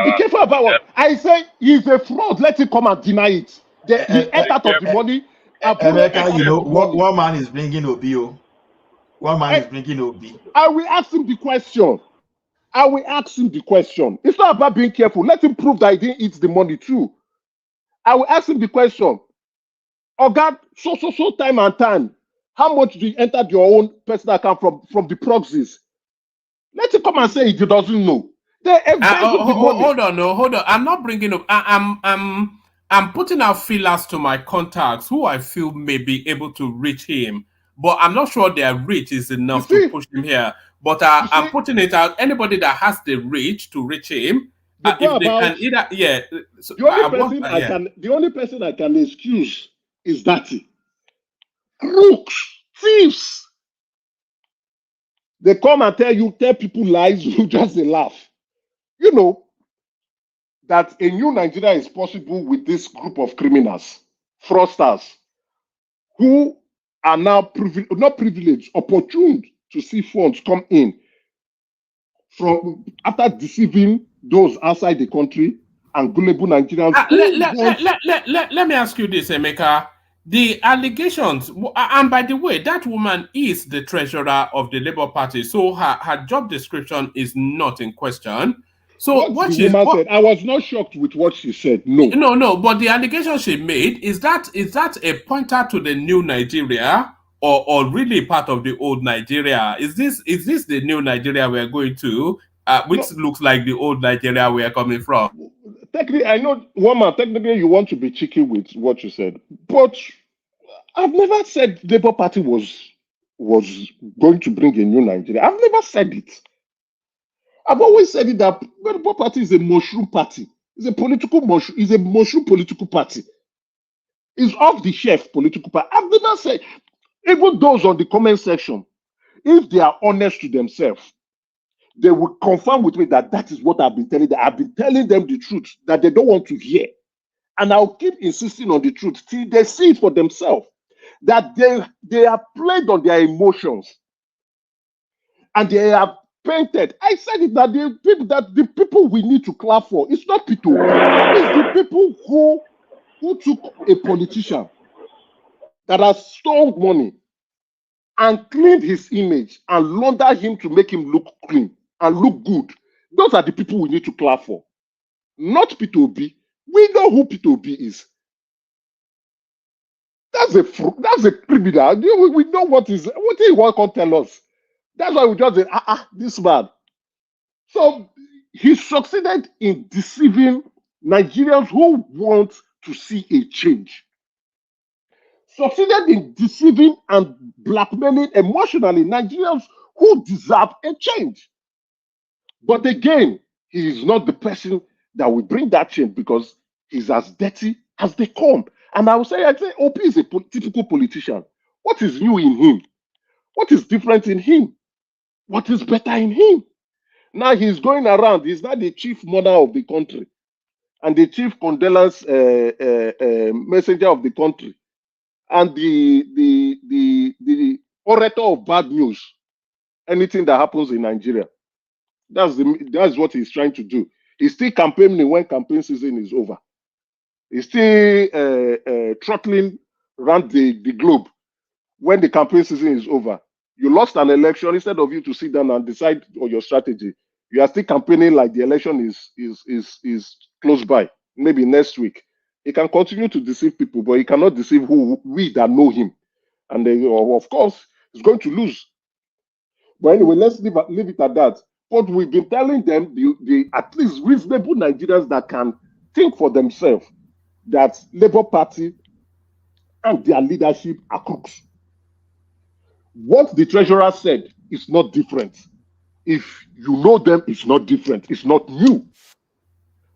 be careful about what I say. He's a fraud. Let him come and deny it. He ate out of the money. Emeka, you know, one man is bringing Obio. One man is bringing Obi. I will ask him the question. It's not about being careful. Let him prove that he didn't eat the money too. I will ask him the question. Oh God, so time and time. How much do you enter your own personal account from the proxies? Let him come and say he doesn't know. Hold on. I'm not bringing up. I'm putting out feelers to my contacts who I feel may be able to reach him, but I'm not sure their reach is enough to push him here. But I'm putting it out. Anybody that has the reach to reach him, if they can either, So the only person I can excuse is Daddy. Crooks, thieves. They come and tell people lies, you just laugh. You know that a new Nigeria is possible with this group of criminals, fraudsters, who are now not privileged, opportune to see funds come in from after deceiving those outside the country and gullible Nigerians. Let me ask you this, Emeka. The allegations, and by the way, that woman is the treasurer of the Labour Party, so her job description is not in question. So what the woman said, I was not shocked with what she said. No, but the allegation she made is that a pointer to the new Nigeria, or really part of the old Nigeria? Is this the new Nigeria we're going to, which looks like the old Nigeria we're coming from? Technically, I know, woman, technically you want to be cheeky with what you said, but I've never said Labour Party was going to bring a new Nigeria. I've never said it. I've always said it that Labour Party is a mushroom party. It's a political mushroom. It's a mushroom political party. It's off the shelf political party. I've never said, even those on the comment section, if they are honest to themselves, they will confirm with me that is what I've been telling them. I've been telling them the truth that they don't want to hear. And I'll keep insisting on the truth till they see it for themselves. That they are played on their emotions. And they have painted. I said it that the people we need to clap for, it's not people. It's the people who took a politician that has stolen money and cleaned his image and laundered him to make him look clean and look good. Those are the people we need to clap for. Not P2B. We know who P2B is. That's a criminal. We know what do you want to tell us? That's why we just say, this man. So he succeeded in deceiving Nigerians who want to see a change. Succeeded in deceiving and blackmailing emotionally Nigerians who deserve a change. But again, he is not the person that will bring that change because he's as dirty as they come. And I say, OP is a typical politician. What is new in him? What is different in him? What is better in him? Now he's going around. He's not the chief mourner of the country and the chief condolence messenger of the country and the orator of bad news. Anything that happens in Nigeria. That's what he's trying to do. He's still campaigning when campaign season is over. He's still throttling around the globe when the campaign season is over. You lost an election, instead of you to sit down and decide on your strategy, you are still campaigning like the election is close by, maybe next week. He can continue to deceive people, but he cannot deceive we that know him. And of course, he's going to lose. But anyway, let's leave it at that. But we've been telling them, the at least reasonable Nigerians that can think for themselves, that Labour Party and their leadership are crooks. What the treasurer said is not different. If you know them, it's not different. It's not new.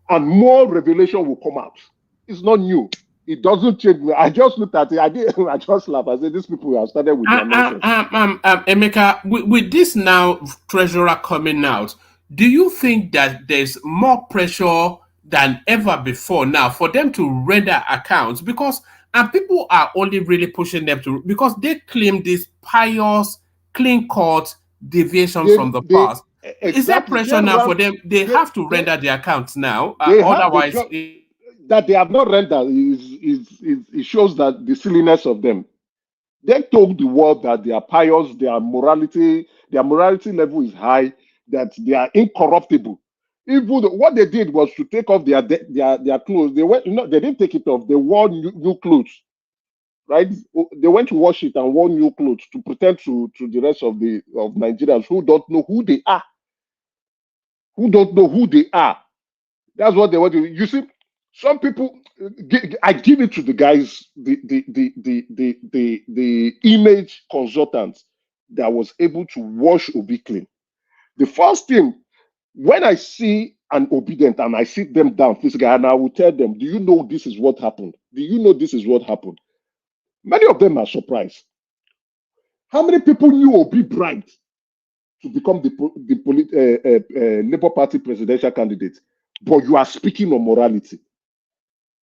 And more revelation will come out. It's not new. It doesn't change me. I just looked at it. I just laughed. I said, these people have started with their nonsense. Emeka, with this now treasurer coming out, do you think that there's more pressure than ever before now for them to render accounts, because and people are only really pushing them to, because they claim this pious, clean-cut deviation from the past. Is there pressure now for them? They have to render the accounts now, otherwise. That they have not rendered it shows that the silliness of them. They told the world that they are pious, their morality level is high, that they are incorruptible. Even what they did was to take off their clothes. They went, they didn't take it off. They wore new clothes, right? They went to wash it and wore new clothes to pretend to the rest of Nigerians who don't know who they are. That's what they want to. You see, some people. I give it to the guys, the image consultant that was able to wash Obi clean. The first thing, when I see an obedient and I sit them down physically, and I will tell them, do you know this is what happened? Do you know this is what happened? Many of them are surprised. How many people knew Obi bribed to become the Labour Party presidential candidate? But you are speaking on morality.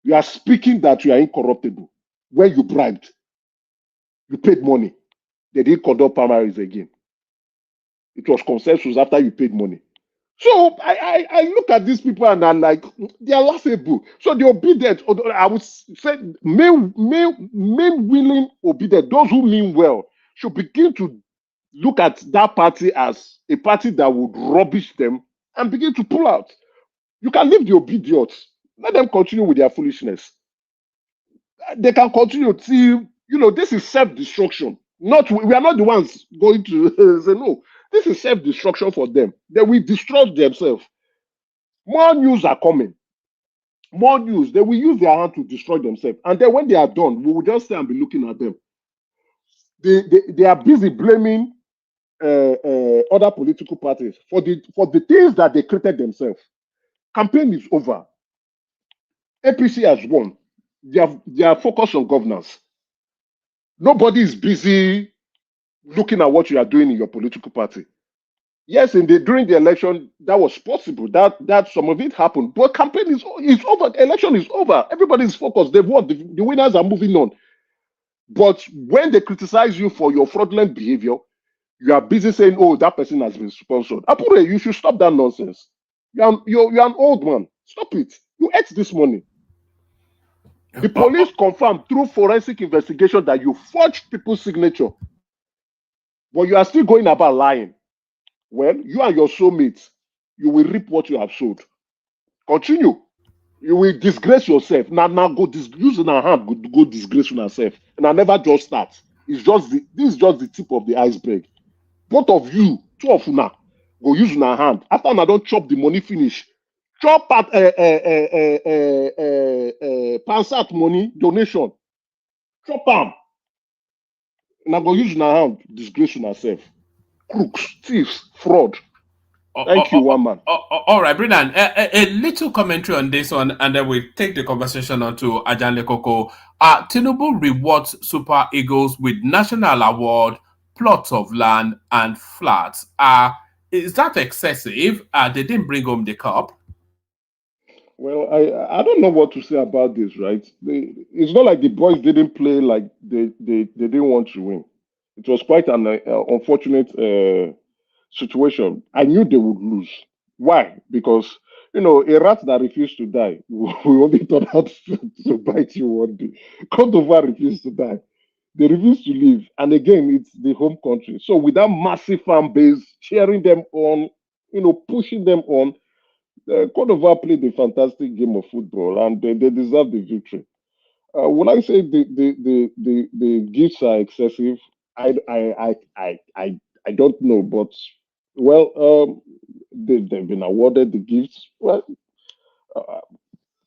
You are speaking that you are incorruptible. When you bribed, you paid money. They didn't conduct primaries again. It was consensus after you paid money. So I look at these people and I'm like, they are laughable. So the obedient, I would say, men willing obedient, those who mean well, should begin to look at that party as a party that would rubbish them and begin to pull out. You can leave the obedience. Let them continue with their foolishness. They can continue till, this is self-destruction. We are not the ones going to say no. This is self-destruction for them. They will destroy themselves. More news are coming. More news. They will use their hand to destroy themselves. And then when they are done, we will just stay and be looking at them. They are busy blaming other political parties for the things that they created themselves. Campaign is over. APC has won. They are focused on governance. Nobody is busy looking at what you are doing in your political party. Yes, during the election, that was possible. That some of it happened. But campaign is over. Election is over. Everybody is focused. They've won. The winners are moving on. But when they criticize you for your fraudulent behavior, you are busy saying, "Oh, that person has been sponsored." Abure, you should stop that nonsense. You're an old man. Stop it. You ate this money. The police confirmed through forensic investigation that you forged people's signature. But you are still going about lying. Well, you and your soulmates, you will reap what you have sowed. Continue. You will disgrace yourself. Now go use in our hand, go disgrace yourself. And I never just start. This is just the tip of the iceberg. Both of you, two of you now, go use in our hand. After I don't chop the money finish, chop at Pansat money donation. Chop them. And I go use in our hand, disgrace yourself. Crooks, thieves, fraud. Thank you, one man. All right, Brendan. A little commentary on this one, and then we take the conversation on to Ajanle Koko. Tinubu rewards Super Eagles with national award, plots of land, and flats. Is that excessive? They didn't bring home the cup. Well, I don't know what to say about this, right? It's not like the boys didn't play like they didn't want to win. It was quite an unfortunate situation. I knew they would lose. Why? Because, a rat that refused to die will only turn out to bite you one day. Cote d'Ivoire refused to die. They refused to leave. And again, it's the home country. So with that massive fan base, cheering them on, pushing them on, Cote d'Ivoire played a fantastic game of football and they deserve the victory. When I say the gifts are excessive, I don't know, but they've been awarded the gifts. Well,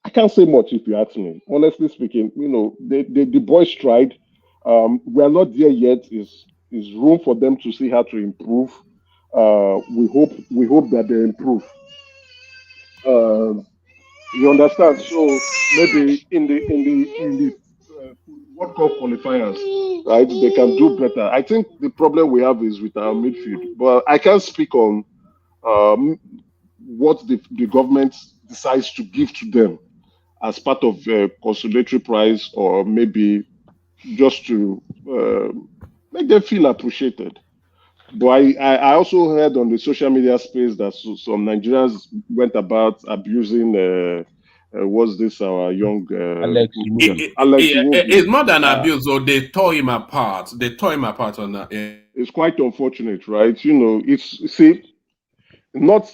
I can't say much if you ask me. Honestly speaking, the boys tried. We are not there yet. Is room for them to see how to improve. We hope that they improve. You understand? So maybe in the World Cup qualifiers, right? They can do better. I think the problem we have is with our midfield, but I can't speak on what the government decides to give to them as part of a consolatory prize, or maybe just to make them feel appreciated. But I also heard on the social media space that some Nigerians went about abusing what's this, our young Alex Alex It's more than Iwobi. abuse, or they tore him apart. They tore him apart on that. It's quite unfortunate, right? You know, it's not,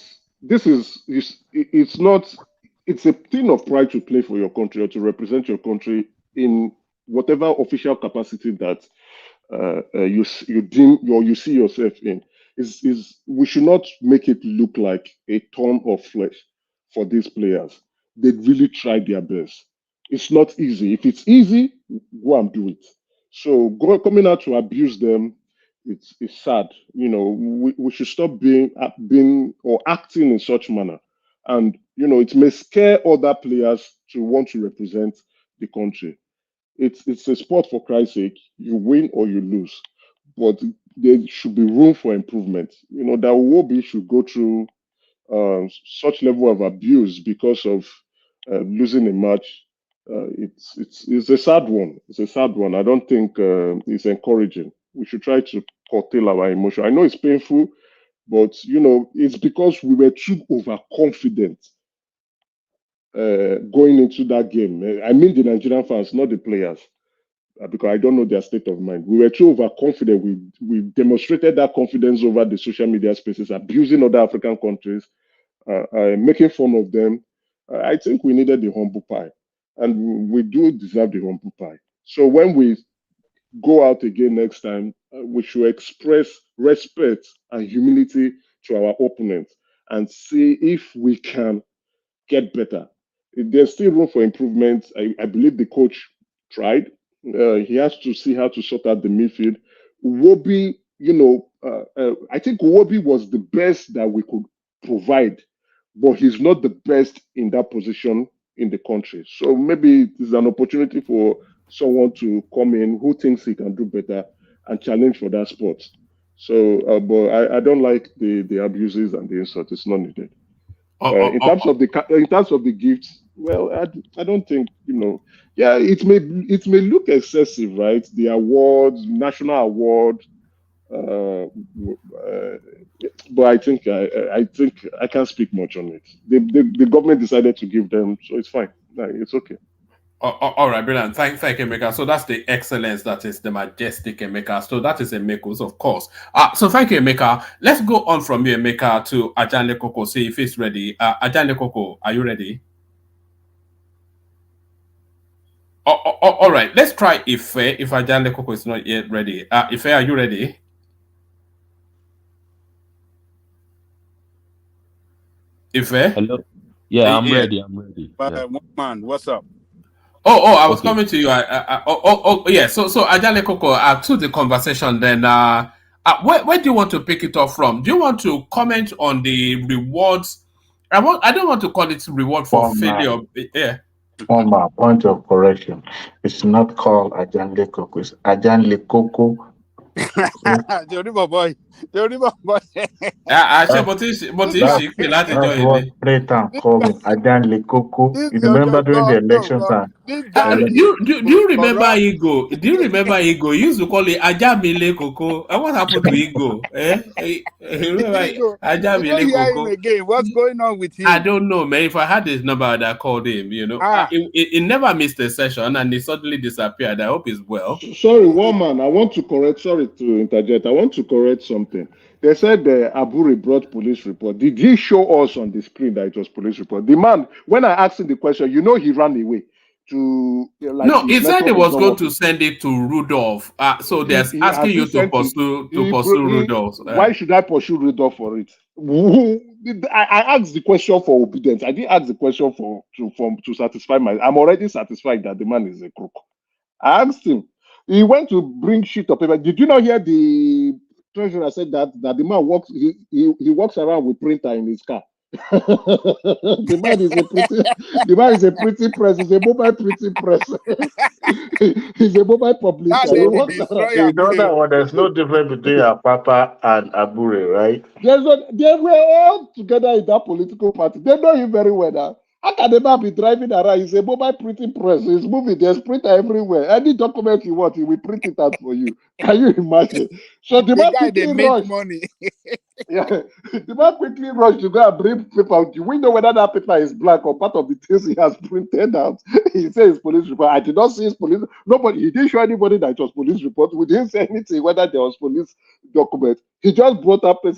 it's a thing of pride to play for your country or to represent your country in whatever official capacity that you deem or you see yourself in. Is we should not make it look like a ton of flesh for these players. They really tried their best. It's not easy. If it's easy, go and do it. So coming out to abuse them, it's sad. You know, we should stop being or acting in such manner. And you know, it may scare other players to want to represent the country. It's a sport, for Christ's sake. You win or you lose, but there should be room for improvement. You know, that Wobi should go through such level of abuse because of losing a match. It's a sad one. It's a sad one. I don't think it's encouraging. We should try to curtail our emotion. I know it's painful, but you know, it's because we were too overconfident going into that game. I mean the Nigerian fans, not the players, because I don't know their state of mind. We were too overconfident. We demonstrated that confidence over the social media spaces, abusing other African countries, making fun of them. I think we needed the humble pie, and we do deserve the humble pie. So when we go out again next time, we should express respect and humility to our opponents and see if we can get better. There's still room for improvement. I believe the coach tried. He has to see how to sort out the midfield. Wobi, you know, I think Wobi was the best that we could provide, but he's not the best in that position in the country. So maybe it's an opportunity for someone to come in who thinks he can do better and challenge for that spot. So, but I don't like the abuses and the insults. It's not needed. In terms of the gifts, well, I don't think, you know. Yeah, it may look excessive, right? The awards, national award, but I think I can't speak much on it. The government decided to give them, so it's fine. It's okay. All right, brilliant. Thank you, Emeka. So that's the excellence, that is the majestic Emeka. So that is Emeka's, of course. So thank you, Emeka. Let's go on from you, Emeka, to Ajanle Koko, see if he's ready. Ajanle Koko, are you ready? All right, let's try Ife, if Ajanle Koko is not yet ready. Ife, are you ready? Ife? Hello? Yeah, I'm ready. I'm ready. Man, what's up? I was coming to you. Yeah. So Ajanle Koko, to the conversation then. Where do you want to pick it up from? Do you want to comment on the rewards? I don't want to call it reward for failure. Yeah. On my point of correction, it's not called Ajanle Koko. It's Ajanle Koko. The boy. That's what Pretam called me, Ajanle Koko. You remember during the election time? Do you remember Igo? Do you remember Igo? He used to call it Ajamile Koko. And what happened to Igo? Ajamile Koko. Again. What's going on with him? I don't know, man. If I had his number, I'd have called him. You know, he never missed a session, and he suddenly disappeared. I hope he's well. Sorry, woman. I want to correct. Sorry to interject. I want to correct something. They said Abure brought police report. Did he show us on the screen that it was police report? The man, when I asked him the question, you know, he ran away. No, he said he was going to send it to Rudolph. So they're asking you to pursue Rudolph. Why should I pursue Rudolph for it? I asked the question for obedience. I didn't ask the question to satisfy I'm already satisfied that the man is a crook. I asked him. He went to bring sheet of paper. Did you not hear the treasurer said that the man walks? He walks around with printer in his car. The man is a pretty press. He's a mobile pretty press. He's a mobile publisher. There's no difference between Papa and Abure, right? They were all together in that political party. They know him very well now. How can the man be driving around? He's a mobile printing press. He's moving. There's printer everywhere. Any document you want, he will print it out for you. Can you imagine? So the The man guy they quickly mint rushed. money. Yeah, the man quickly rushed to go and bring paper. Do we know whether that paper is black or part of the things he has printed out? He says his police report. I did not see his police. Nobody. He didn't show anybody that it was police report. We didn't say anything whether there was police document. He just brought up a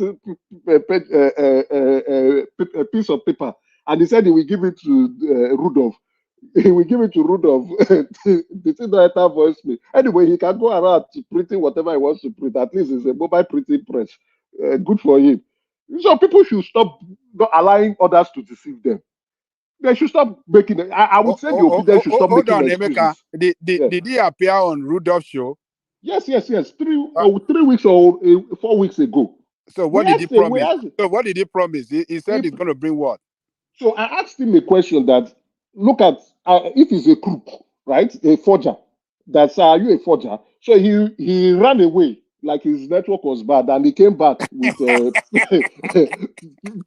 piece of paper and he said he will give it to Rudolph. He will give it to Rudolph. The thing that voice me. Anyway, he can go around to printing whatever he wants to print. At least it's a mobile printing press. Good for him. So people should stop not allowing others to deceive them. They should stop making. I would say the obedient should stop Hold making on, excuses. Emeka. Did he appear on Rudolph's show? Yes. 3 weeks or 4 weeks ago. So what did he promise? So what did he promise? He said he's going to bring what? So I asked him a question that, look at, if he's a crook, right? A forger. That's, are you a forger? So he ran away like his network was bad and he came back with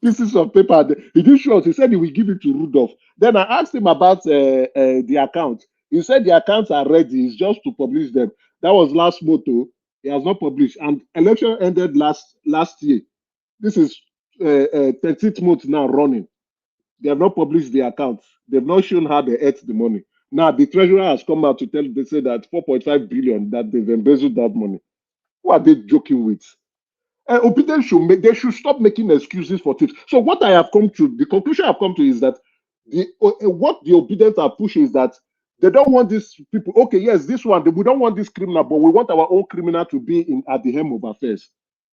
pieces of paper. He didn't show us. He said he will give it to Rudolph. Then I asked him about the account. He said the accounts are ready. It's just to publish them. That was last motto. He has not published. And election ended last year. This is 13th month now running. They have not published the accounts. They've not shown how they ate the money. Now the treasurer has come out to tell. They say that 4.5 billion that they've embezzled that money. Who are they joking with? Obedience should make. They should stop making excuses for things. So what I have come to, the conclusion I've come to is that what the obedience are pushing is that they don't want these people. Okay, yes, this one we don't want this criminal, but we want our own criminal to be at the helm of affairs.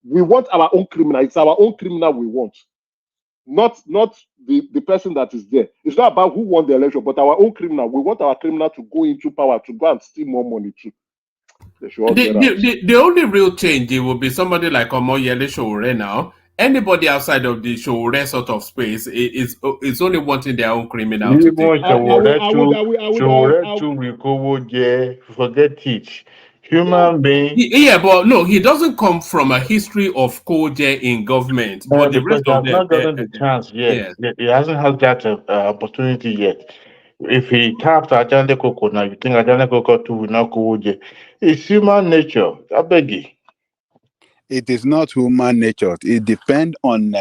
We want our own criminal. It's our own criminal we want. Not the person that is there. It's not about who won the election, but our own criminal. We want our criminal to go into power to go and steal more money too. They should all get out. The only real change it will be somebody like Omoyele Sowore now. Anybody outside of the Sowore sort of space is only wanting their own criminal to take. Sowore too will go forget it. Human being. But no, he doesn't come from a history of Koje in government. But the rest of them, not gotten the chance yet. Yes. He hasn't had that opportunity yet. If he tapped Ajande Koko now, you think Ajande Koko too will not go. It's human nature. I beg you. It is not human nature. It depends on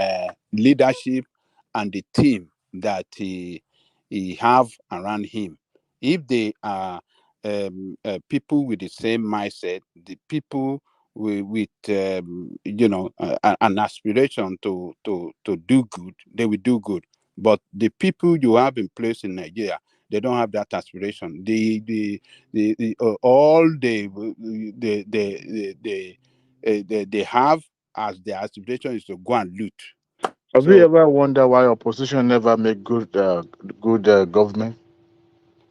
leadership and the team that he have around him. If they are people with the same mindset, the people with an aspiration to do good, they will do good. But the people you have in place in Nigeria, they don't have that aspiration. They have as their aspiration is to go and loot. Have you ever wondered why opposition never make good government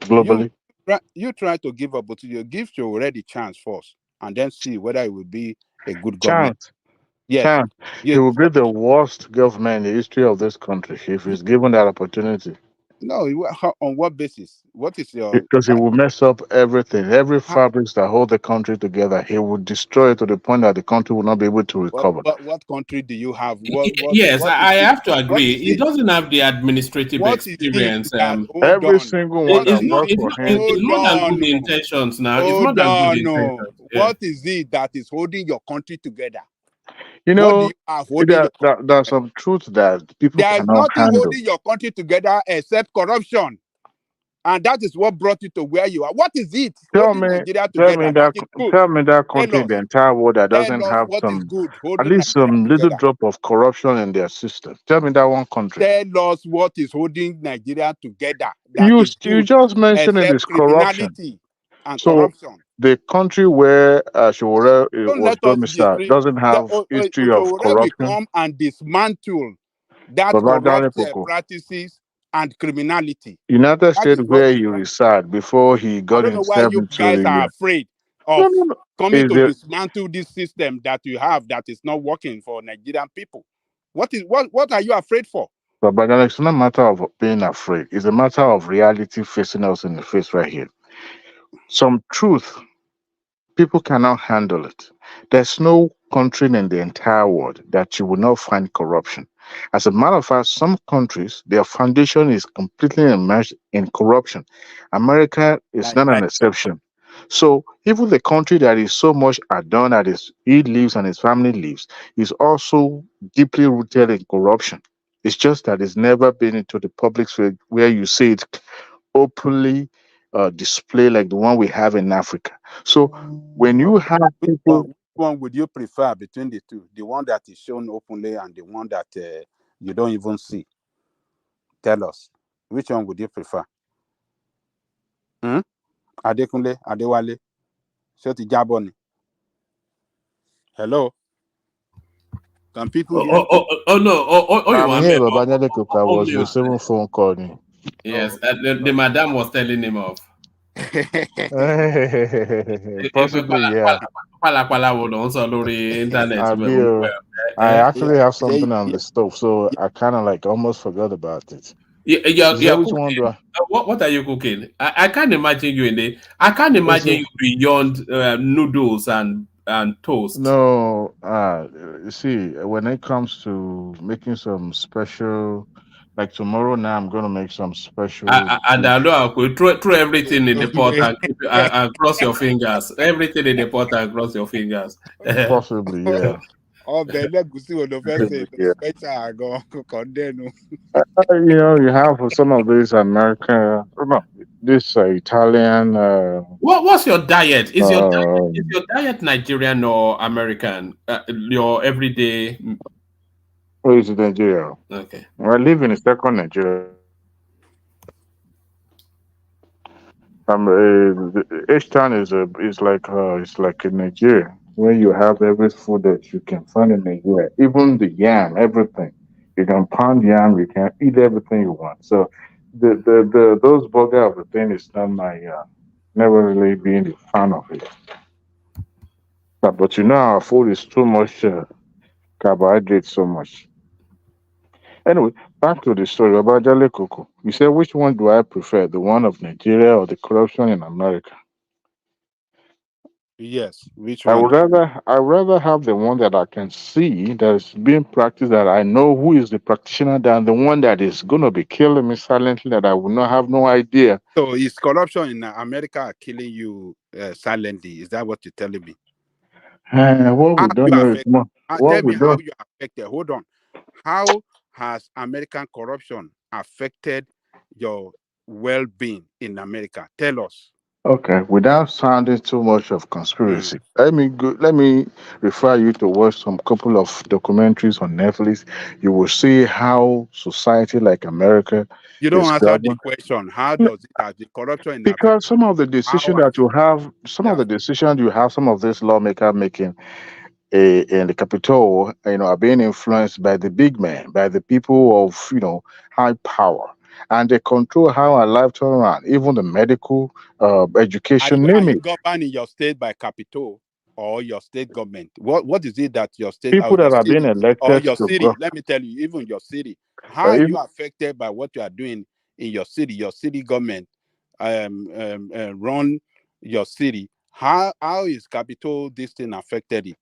globally? You try to give opportunity. Give you already chance first, and then see whether it will be a good government. Chance. Yes. Chance. He will be the worst government in the history of this country if he's given that opportunity. No, on what basis? What is your? Because he will mess up everything, every fabrics that hold the country together. He will destroy it to the point that the country will not be able to recover. What country do you have? I have to agree. He doesn't have the administrative experience. Every single one that works for him. It's not that good intentions now. It's not that good intentions. What is it that is holding your country together? You know, there's some truth that people there is cannot nothing handle. holding your country together except corruption, and that is what brought you to where you are. What is it holding Nigeria together? Tell me that country in the entire world that doesn't have at least some little drop of corruption in their system. Tell me that one country. Tell us what is holding Nigeria together. You just mentioned it is corruption and corruption. The country where Sowore was domiciled doesn't have history of corruption. We come and dismantle that corrupt practices and criminality. United States, where you reside, before he got himself into you guys are afraid of coming to dismantle this system that you have that is not working for Nigerian people. What are you afraid for? But it's not a matter of being afraid. It's a matter of reality facing us in the face right here. Some truth, people cannot handle it. There's no country in the entire world that you will not find corruption. As a matter of fact, some countries, their foundation is completely immersed in corruption. America is not an exception. So even the country that is so much adorned that is he lives and his family lives is also deeply rooted in corruption. It's just that it's never been into the public sphere where you see it openly display like the one we have in Africa. So when you Okay. have people, Which one would you prefer between the two? The one that is shown openly and the one that you don't even see? Tell us. Which one would you prefer? Hmm? Adekunle, Adewale, Shoti Jaboni. Hello? Can people hear me? No. You I'm want here, me? Babanyale Cook. I On was mute. receiving phone call. Yes, the madam was telling him off. Possibly, yeah. Pala wo ló ń sọ lórí internet. Abure, I actually have something on the stove, so I kind of like almost forgot about it. Is that You're which one cooking. do I? What are you cooking? I can't imagine you in the. I can't imagine you beyond noodles and toast. No, you see, when it comes to making some special, like tomorrow now, I'm gonna make some special And I dish. know I could throw everything in the pot and cross your fingers. Everything in the pot and cross your fingers. Possibly, yeah. ọbẹ̀ ẹlẹ́gùsí wo ló fẹ́ ṣe Yeah. special gan kò dẹnu. You have some of these American, no, this Italian. What's your diet? Is Um, your diet Nigerian or American? Your everyday. Where is it, Nigeria? Okay. I live in a second Nigeria. Each town is like in Nigeria where you have every food that you can find in Nigeria, even the yam, everything. You can pound yam, you can eat everything you want. So the those burger of the thing is not my never really been a fan of it. But you know our food is too much carbohydrate so much. Anyway, back to the story about Jale Coco. You said which one do I prefer, the one of Nigeria or the corruption in America? Yes, which one? I rather have the one that I can see that is being practiced, that I know who is the practitioner, than the one that is gonna be killing me silently that I will not have no idea. So is corruption in America killing you silently? Is that what you're telling me? What we don't know is more. Tell What me we how don't. you are affected. Hold on. How has American corruption affected your well-being in America? Tell us. Okay, without sounding too much of conspiracy, let me refer you to watch some couple of documentaries on Netflix. You will see how society like America You don't is answer the governed. question. How does it have the corruption in America? Because some of the decision How that you have, some of this lawmaker making in the Capitol, are being influenced by the big men, by the people of high power, and they control how our life turn around, even the medical, education, are name you it. governed in your state by Capitol or your state government? What is it that your state or People your that are being city or elected your to city? go. Let me tell you, even your city. How are If, you affected by what you are doing in your city? Your city government run your city. How is Capitol this thing affected it?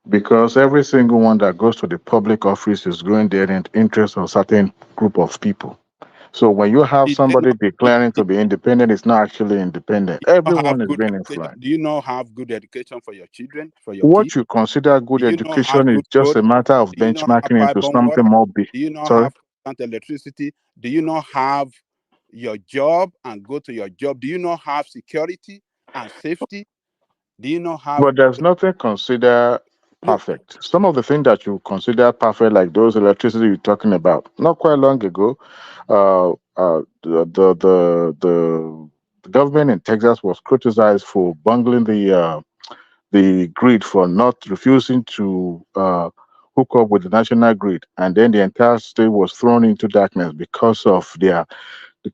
because every single one that goes to the public office is going there in the interest of certain group of people. So when you have Did they somebody not, declaring to be independent, it's not actually independent. not Everyone have is good being education? influenced. Do you not have good education for your children, for your kids? What you consider good Do you not have education is good just road? a matter of Do you not have benchmarking into pipe-borne something water? more big. Do you not Sorry? have constant electricity? Do you not have your job and go to your job? Do you not have security and safety? Do you not have But there's nothing considered look? perfect. Some of the things that you consider perfect, like those electricity you're talking about, not quite long ago, the government in Texas was criticized for bungling the grid, for not refusing to hook up with the national grid, and then the entire state was thrown into darkness because of the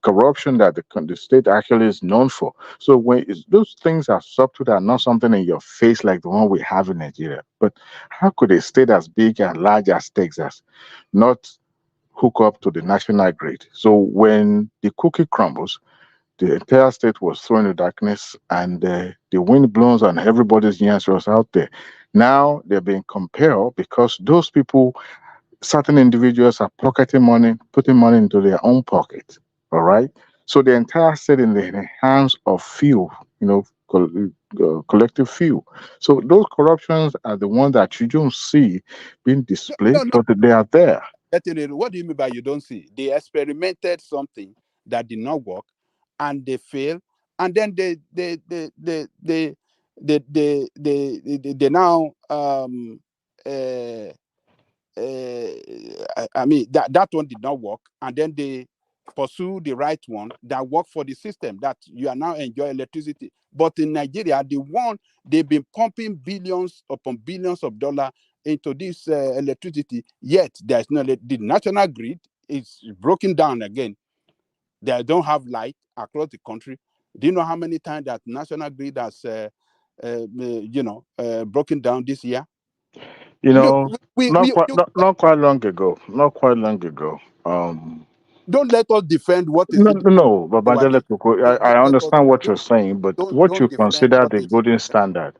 corruption that the state actually is known for. So those things are subtle and not something in your face like the one we have in Nigeria. But how could a state as big and large as Texas not hook up to the national grid? So when the cookie crumbles, the entire state was thrown into darkness, and the wind blows and everybody's ears was out there. Now they're being compelled because those people certain individuals are pocketing money, putting money into their own pocket. All right. So the entire state in the hands of few, collective few. So those corruptions are the ones that you don't see being displayed, No. but they are there. What do you mean by you don't see? They experimented something that did not work, and they failed, and then they now I mean that one did not work, and then they pursue the right one that worked for the system that you are now enjoying electricity. But in Nigeria, the one they've been pumping billions upon billions of dollars into this electricity, yet there's no the national grid is broken down again. They don't have light across the country. Do you know how many times that national grid has broken down this year? Look, Not quite long ago. Not quite long ago. Don't let us defend what is in the No, but Banjale Koko, I Don't let us understand what you're saying, but what you don't defend consider what the is golden standard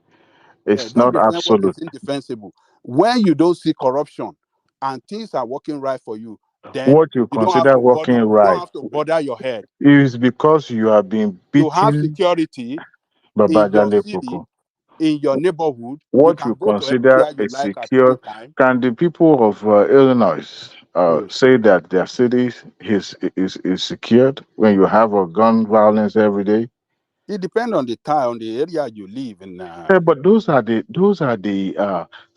is don't not defend what is absolute. indefensible. When you don't see corruption and things are working right for you, then What you you don't have consider to bother. working You don't right have to bother your head. is because you are being You have beaten security by in your Banjale city, Koko. in your neighborhood. You What can you go to consider anywhere you a like at any secure, time. can the people of Illinois say that their city is secured when you have a gun violence every day? It depends on the town, on the area you live in. Yeah, but those are the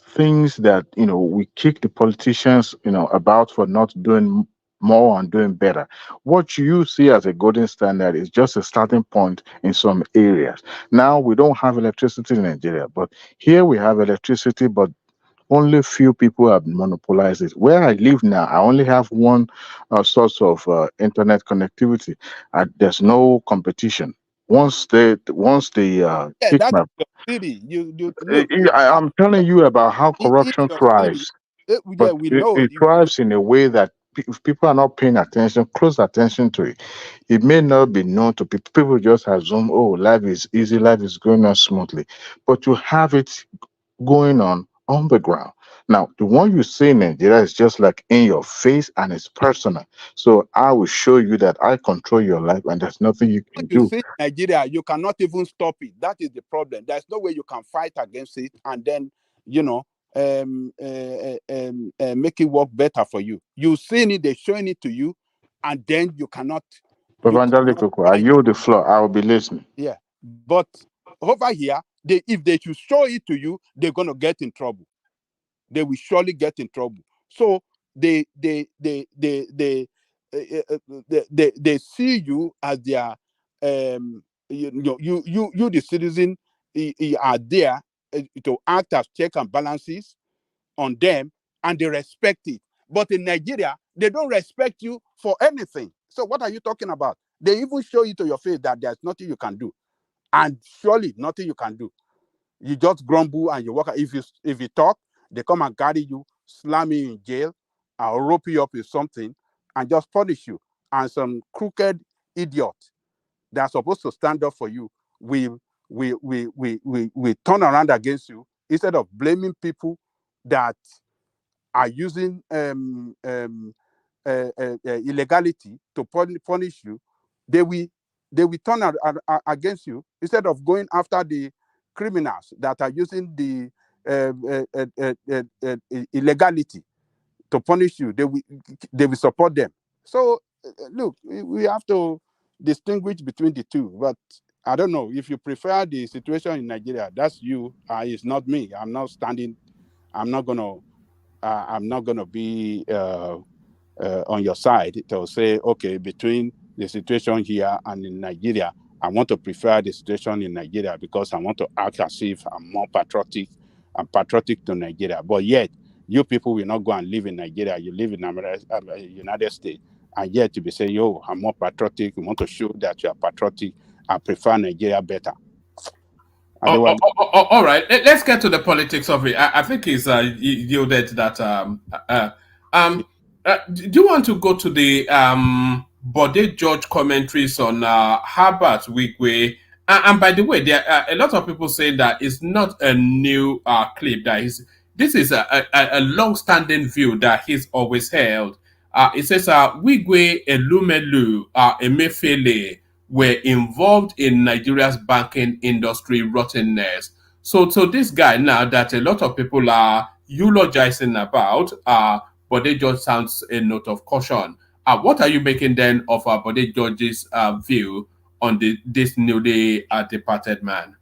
things that we kick the politicians about for not doing more and doing better. What you see as a golden standard is just a starting point in some areas. Now we don't have electricity in Nigeria, but here we have electricity, but only few people have monopolized it. Where I live now, I only have one source of internet connectivity. There's no competition. Once they Yeah, kick that my is your city. You look. I'm telling you about how In corruption your city, thrives, yeah, but we it, know. it thrives in a way that if people are not paying attention, close attention to it. It may not be known to people. People just assume, oh, life is easy, life is going on smoothly, but you have it going on the ground. Now, the one you see in Nigeria is just like in your face and it's personal. So I will show you that I control your life and there's nothing you can You do. see in Nigeria, you cannot even stop it. That is the problem. There's no way you can fight against it and then, make it work better for you. You seeing it, they're showing it to you, and then you cannot Evangelical, I fight. yield the floor. I will be listening. Yeah. But over here, if they should show it to you, they're gonna get in trouble. They will surely get in trouble. So they see you as their you the citizen are there to act as check and balances on them, and they respect it. But in Nigeria, they don't respect you for anything. So what are you talking about? They even show you to your face that there's nothing you can do, and surely nothing you can do. You just grumble and you walk. If you talk, they come and carry you, slam you in jail, or rope you up with something, and just punish you. And some crooked idiot that are supposed to stand up for you will turn around against you instead of blaming people that are using illegality to punish you. They will turn against you instead of going after the criminals that are using the illegality to punish you. They will support them. So look, we have to distinguish between the two. But I don't know if you prefer the situation in Nigeria. That's you. It's not me. I'm not standing. I'm not gonna be on your side to say, okay, between the situation here and in Nigeria, I want to prefer the situation in Nigeria because I want to act as if I'm more patriotic. I'm patriotic to Nigeria. But yet, you people will not go and live in Nigeria. You live in United States. And yet to be saying, yo, I'm more patriotic. You want to show that you are patriotic. I prefer Nigeria better. All right. Let's get to the politics of it. I think he's yielded that. Do you want to go to the Bode George commentaries on Herbert Wigwe? And by the way, there are a lot of people saying that it's not a new clip. this is a long-standing view that he's always held. It says, Wigwe Elumelu Emefiele were involved in Nigeria's banking industry rottenness. So this guy now that a lot of people are eulogizing about, Bode George sounds a note of caution. What are you making then of Bode George's view on this newly departed man?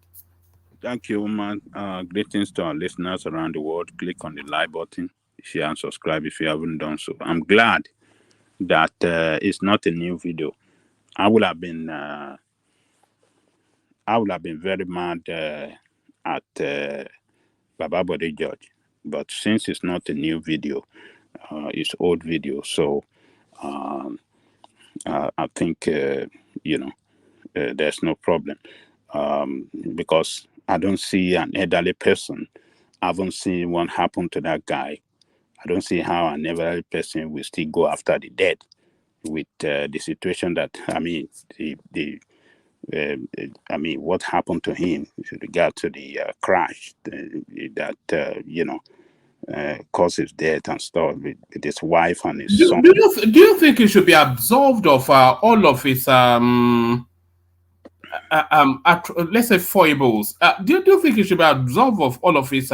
Thank you, man. Greetings to our listeners around the world. Click on the like button, share and subscribe if you haven't done so. I'm glad that it's not a new video. I would have been very mad at Baba Bode George, but since it's not a new video, it's old video, so I think there's no problem, because I don't see an elderly person. I haven't seen one happen to that guy. I don't see how an elderly person will still go after the dead with the situation that, I mean, what happened to him with regard to the crash that caused his death and stuff with his wife and his son. Do you think he should be absolved of all of his let's say foibles? Do you think he should be absolved of all of his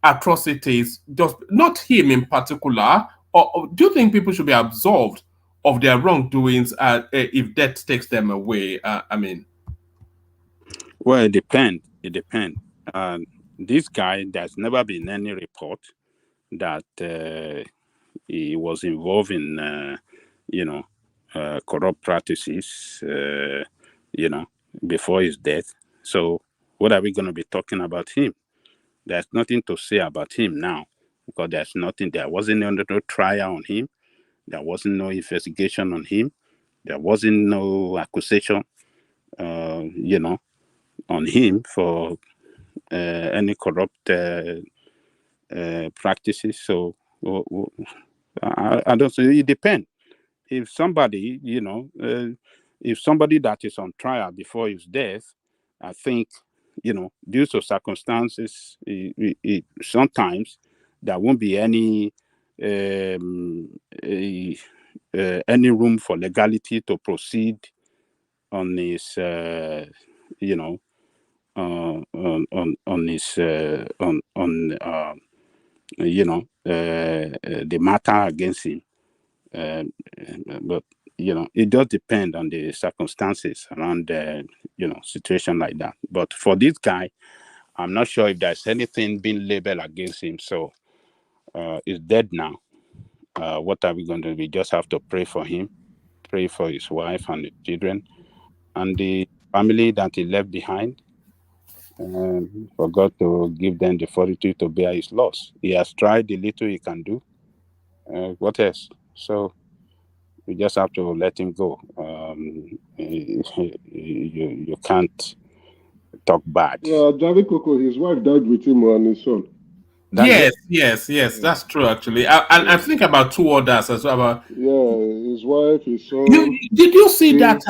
atrocities? Just not him in particular, or do you think people should be absolved of their wrongdoings if death takes them away? Well, it depends. This guy, there's never been any report that he was involved in, corrupt practices, before his death. So what are we going to be talking about him? There's nothing to say about him now, because there's nothing. There wasn't no trial on him. There wasn't no investigation on him. There wasn't no accusation, on him for any corrupt practices. So I don't say it depends. If somebody, if somebody that is on trial before his death, I think, due to circumstances, sometimes there won't be any room for legality to proceed on his, the matter against him. But it does depend on the circumstances around situation like that. But for this guy, I'm not sure if there's anything being labeled against him. So he's dead now. What are we going to do? We just have to pray for him, pray for his wife and the children and the family that he left behind, for God to give them the fortitude to bear his loss. He has tried the little he can do. What else? So we just have to let him go. You can't talk bad. Yeah, Javi Coco, his wife died with him and his son. Yes, that's true actually. I think about two others as well. His wife, his son. Did you see that?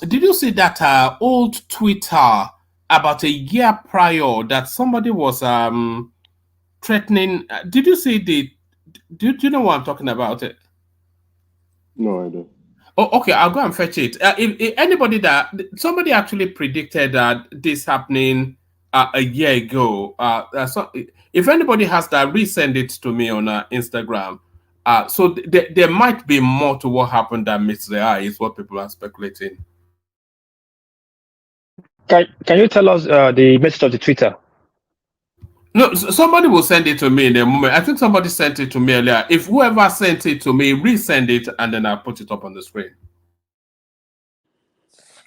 Did you see that old Twitter about a year prior that somebody was threatening? Did you see the? Do you know what I'm talking about? No, I don't. Oh, okay. I'll go and fetch it. If somebody actually predicted that this happening a year ago. So if anybody has that, resend it to me on Instagram. So there might be more to what happened than meets the eye, is what people are speculating. Can you tell us the message of the Twitter? No, somebody will send it to me in a moment. I think somebody sent it to me earlier. If whoever sent it to me, resend it, and then I'll put it up on the screen.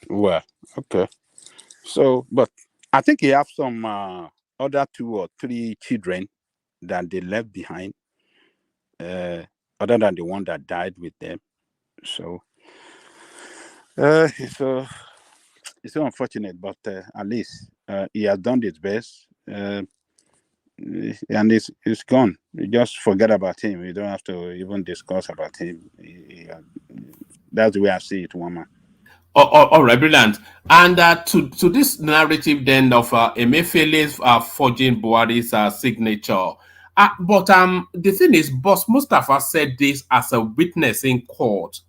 Well, okay. So, but I think he have some other 2 or 3 children that they left behind, other than the one that died with them. So, it's so unfortunate, but at least he has done his best. And it's gone. You just forget about him. You don't have to even discuss about him. That's the way I see it, woman. All right, brilliant. And to this narrative then of Emefiele's forging Buhari's signature. But the thing is, Boss Mustafa said this as a witness in court.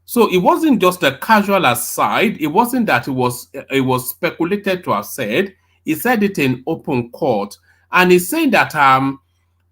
So it wasn't just a casual aside. It wasn't that it was speculated to have said. He said it in open court, and he's saying that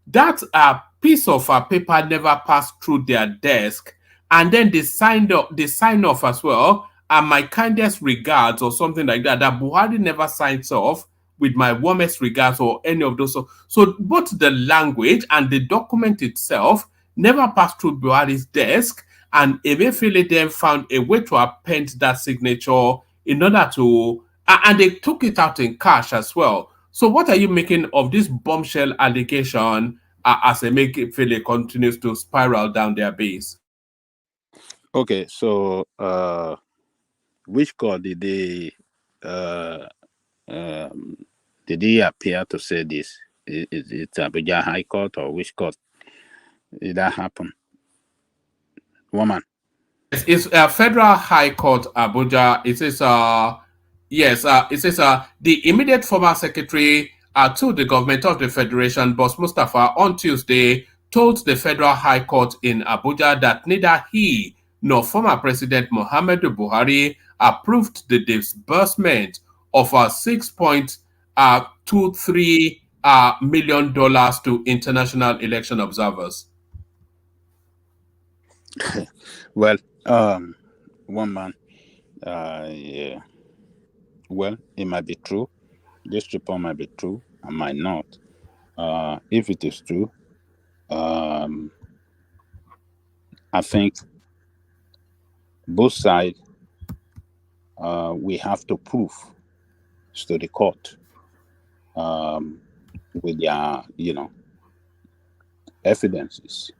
that piece of paper never passed through their desk, and then they sign off as well. And my kindest regards, or something like that. That Buhari never signs off with my warmest regards or any of those. So both the language and the document itself never passed through Buhari's desk, and Emefiele then found a way to append that signature in order to, and they took it out in cash as well. So what are you making of this bombshell allegation as Emefiele continues to spiral down their base? Okay, so which court did they did he appear to say this? Is it Abuja High Court or which court did that happen? Woman. It's Federal High Court, Abuja. It says, yes, it says the immediate former secretary to the government of the Federation, Boss Mustafa, on Tuesday told the Federal High Court in Abuja that neither he nor former President Muhammadu Buhari approved the disbursement of $6.23 million to international election observers. Well, one man, yeah. Well, it might be true. This report might be true. I might not. If it is true, I think both sides we have to prove to the court with their, evidences,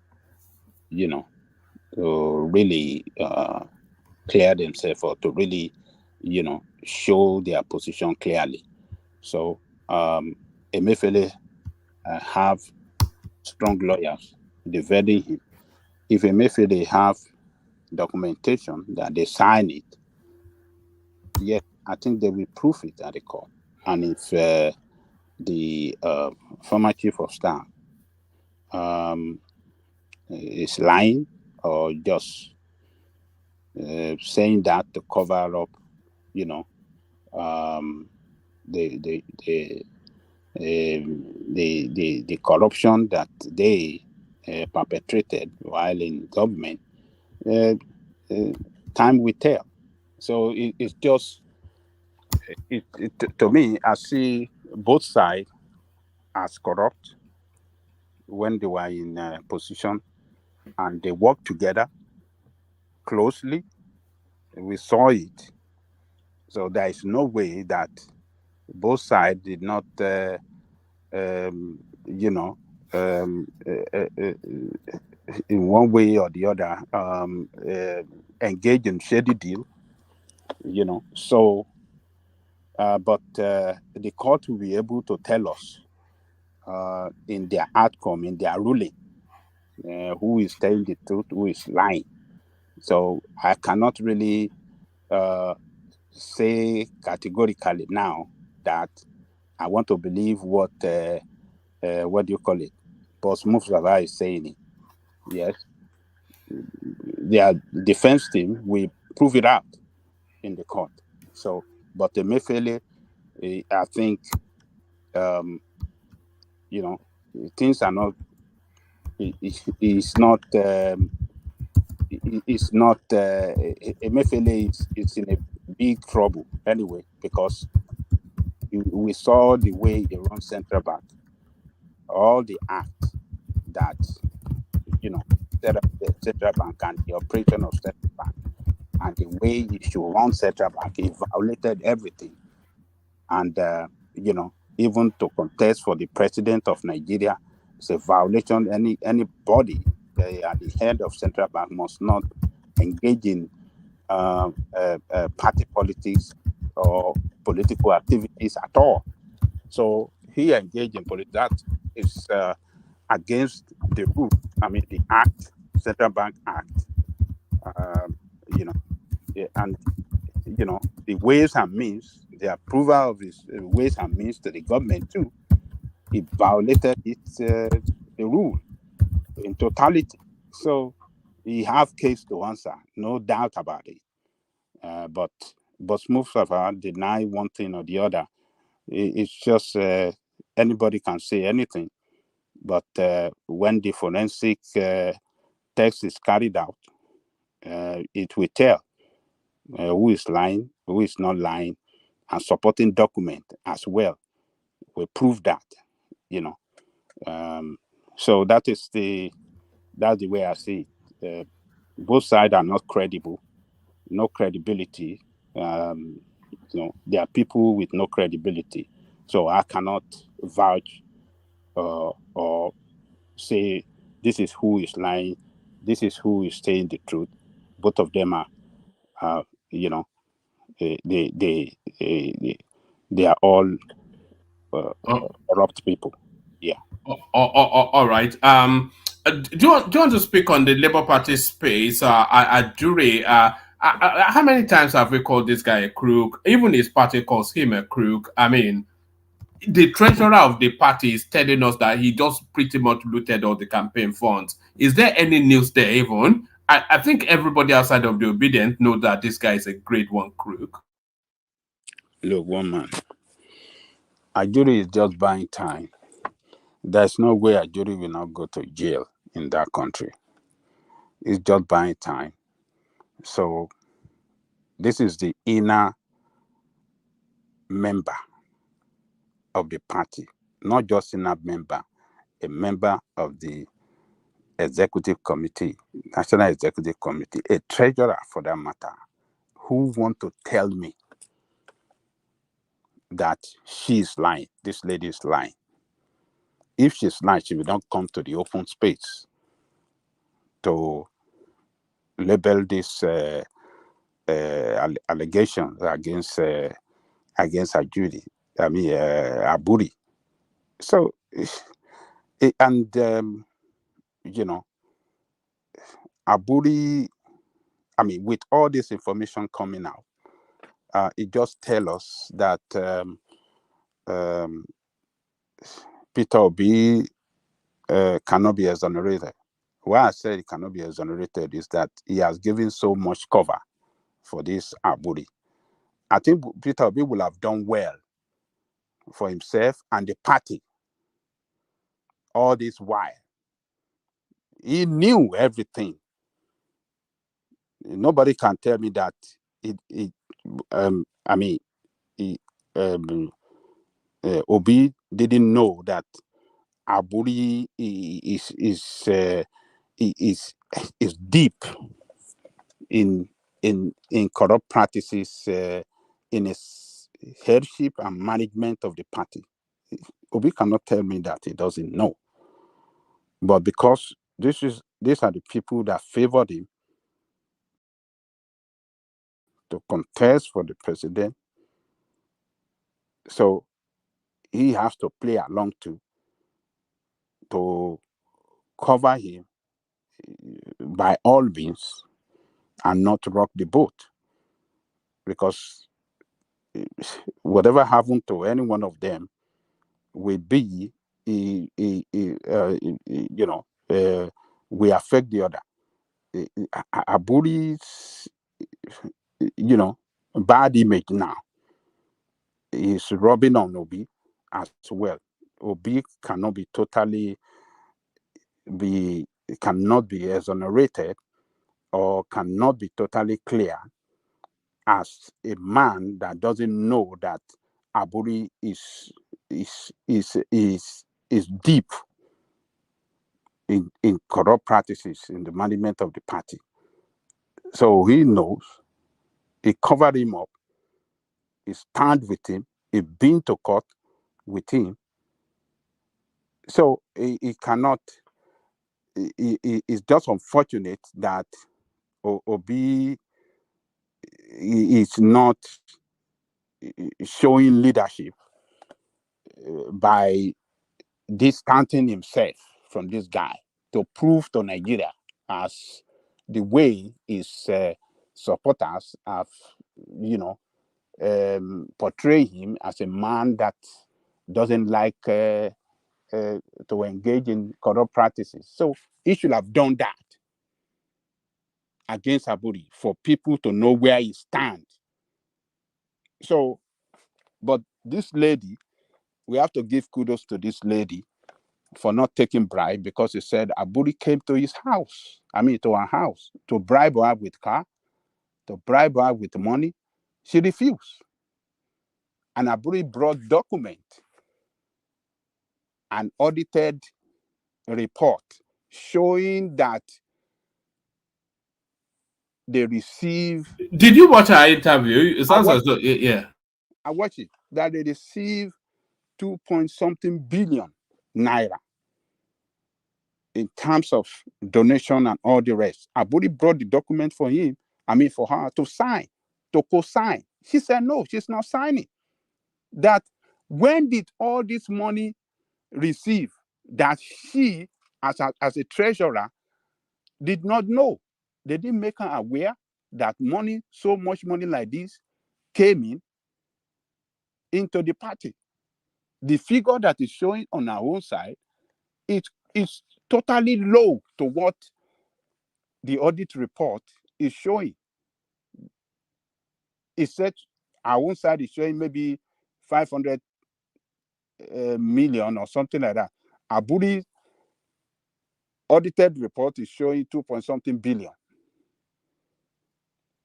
to really clear themselves or to really, show their position clearly. So Emefiele have strong lawyers defending him. If Emefiele have documentation that they sign it, yes, I think they will prove it at the court. And if the former chief of staff is lying or just saying that to cover up, the corruption that they perpetrated while in government, time will tell. So it's just, to me, I see both sides as corrupt when they were in position, and they worked together closely. We saw it. So there is no way that both sides did not, in one way or the other, engage in shady deal. So, but the court will be able to tell us in their outcome, in their ruling, who is telling the truth, who is lying. So I cannot really say categorically now that I want to believe what do you call it, Boss Mustafa is saying it. Yes, their defense team will prove it out in the court. So, but Emefiele, I think, things are not. It's not. It's not. Emefiele is in a big trouble anyway, because we saw the way they run central bank, all the acts that set up the central bank and the operation of central bank, and the way you should run central bank, it violated everything. And even to contest for the president of Nigeria, it's a violation. Anybody at the head of central bank must not engage in party politics or political activities at all. So he engaged in politics. That is against the rule. I mean, the Act, Central Bank Act. And the ways and means, the approval of his ways and means to the government too, he violated the rule in totality. So he have case to answer, no doubt about it. But Mustafa deny one thing or the other. It's just anybody can say anything. But when the forensic test is carried out, it will tell who is lying, who is not lying, and supporting document as well will prove that. So that's the way I see it. Both sides are not credible, no credibility. There are people with no credibility, so I cannot vouch or say this is who is lying, this is who is saying the truth. Both of them are, they are all corrupt people. Yeah. All right. Do you want to speak on the Labour Party space? Abure, how many times have we called this guy a crook? Even his party calls him a crook. I mean, the treasurer of the party is telling us that he just pretty much looted all the campaign funds. Is there any news there even? I think everybody outside of the obedient know that this guy is a grade one crook. Look, one man. Abure is just buying time. There's no way Abure will not go to jail in that country. It's just buying time. So this is the inner member of the party, not just inner member, a member of the executive committee, national executive committee, a treasurer for that matter, who want to tell me that she's lying, this lady is lying. If she's lying, she will not come to the open space to label this allegations against Abure. Abure. So, Abure. With all this information coming out, it just tells us that Peter Obi cannot be exonerated. Why I said he cannot be exonerated is that he has given so much cover for this Abure. I think Peter Obi will have done well for himself and the party all this while. He knew everything. Nobody can tell me that Obi didn't know that Abure is deep in corrupt practices in his headship and management of the party. Obi cannot tell me that he doesn't know. But because these are the people that favored him to contest for the president, so he has to play along to cover him by all means and not rock the boat. Because whatever happened to any one of them will be, we affect the other. Abure's, bad image now is rubbing on Obi as well. Obi cannot be exonerated or cannot be totally clear as a man that doesn't know that Abure is deep in corrupt practices in the management of the party. So he knows. He covered him up. He stand with him. He been to court with him. So he cannot. It's just unfortunate that Obi is not showing leadership by distancing himself from this guy to prove to Nigeria as the way his supporters have portray him as a man that doesn't like to engage in corrupt practices. So he should have done that against Abure for people to know where he stands. So, but this lady, we have to give kudos to this lady for not taking bribe, because he said Abure came to his house, to her house, to bribe her with car, to bribe her with money. She refused. And Abure brought document, an audited report showing that they receive. Did you watch our interview? It sounds as though, yeah. I watched it. That they receive 2-point-something billion naira in terms of donation and all the rest. Abure brought the document for him, for her to sign, to co-sign. She said no, she's not signing. That when did all this money receive that she, as a treasurer, did not know? They didn't make her aware that money, so much money like this, came into the party. The figure that is showing on our own side is totally low to what the audit report is showing. It said our own side is showing maybe 500 million or something like that. Abure's audited report is showing 2-point-something billion.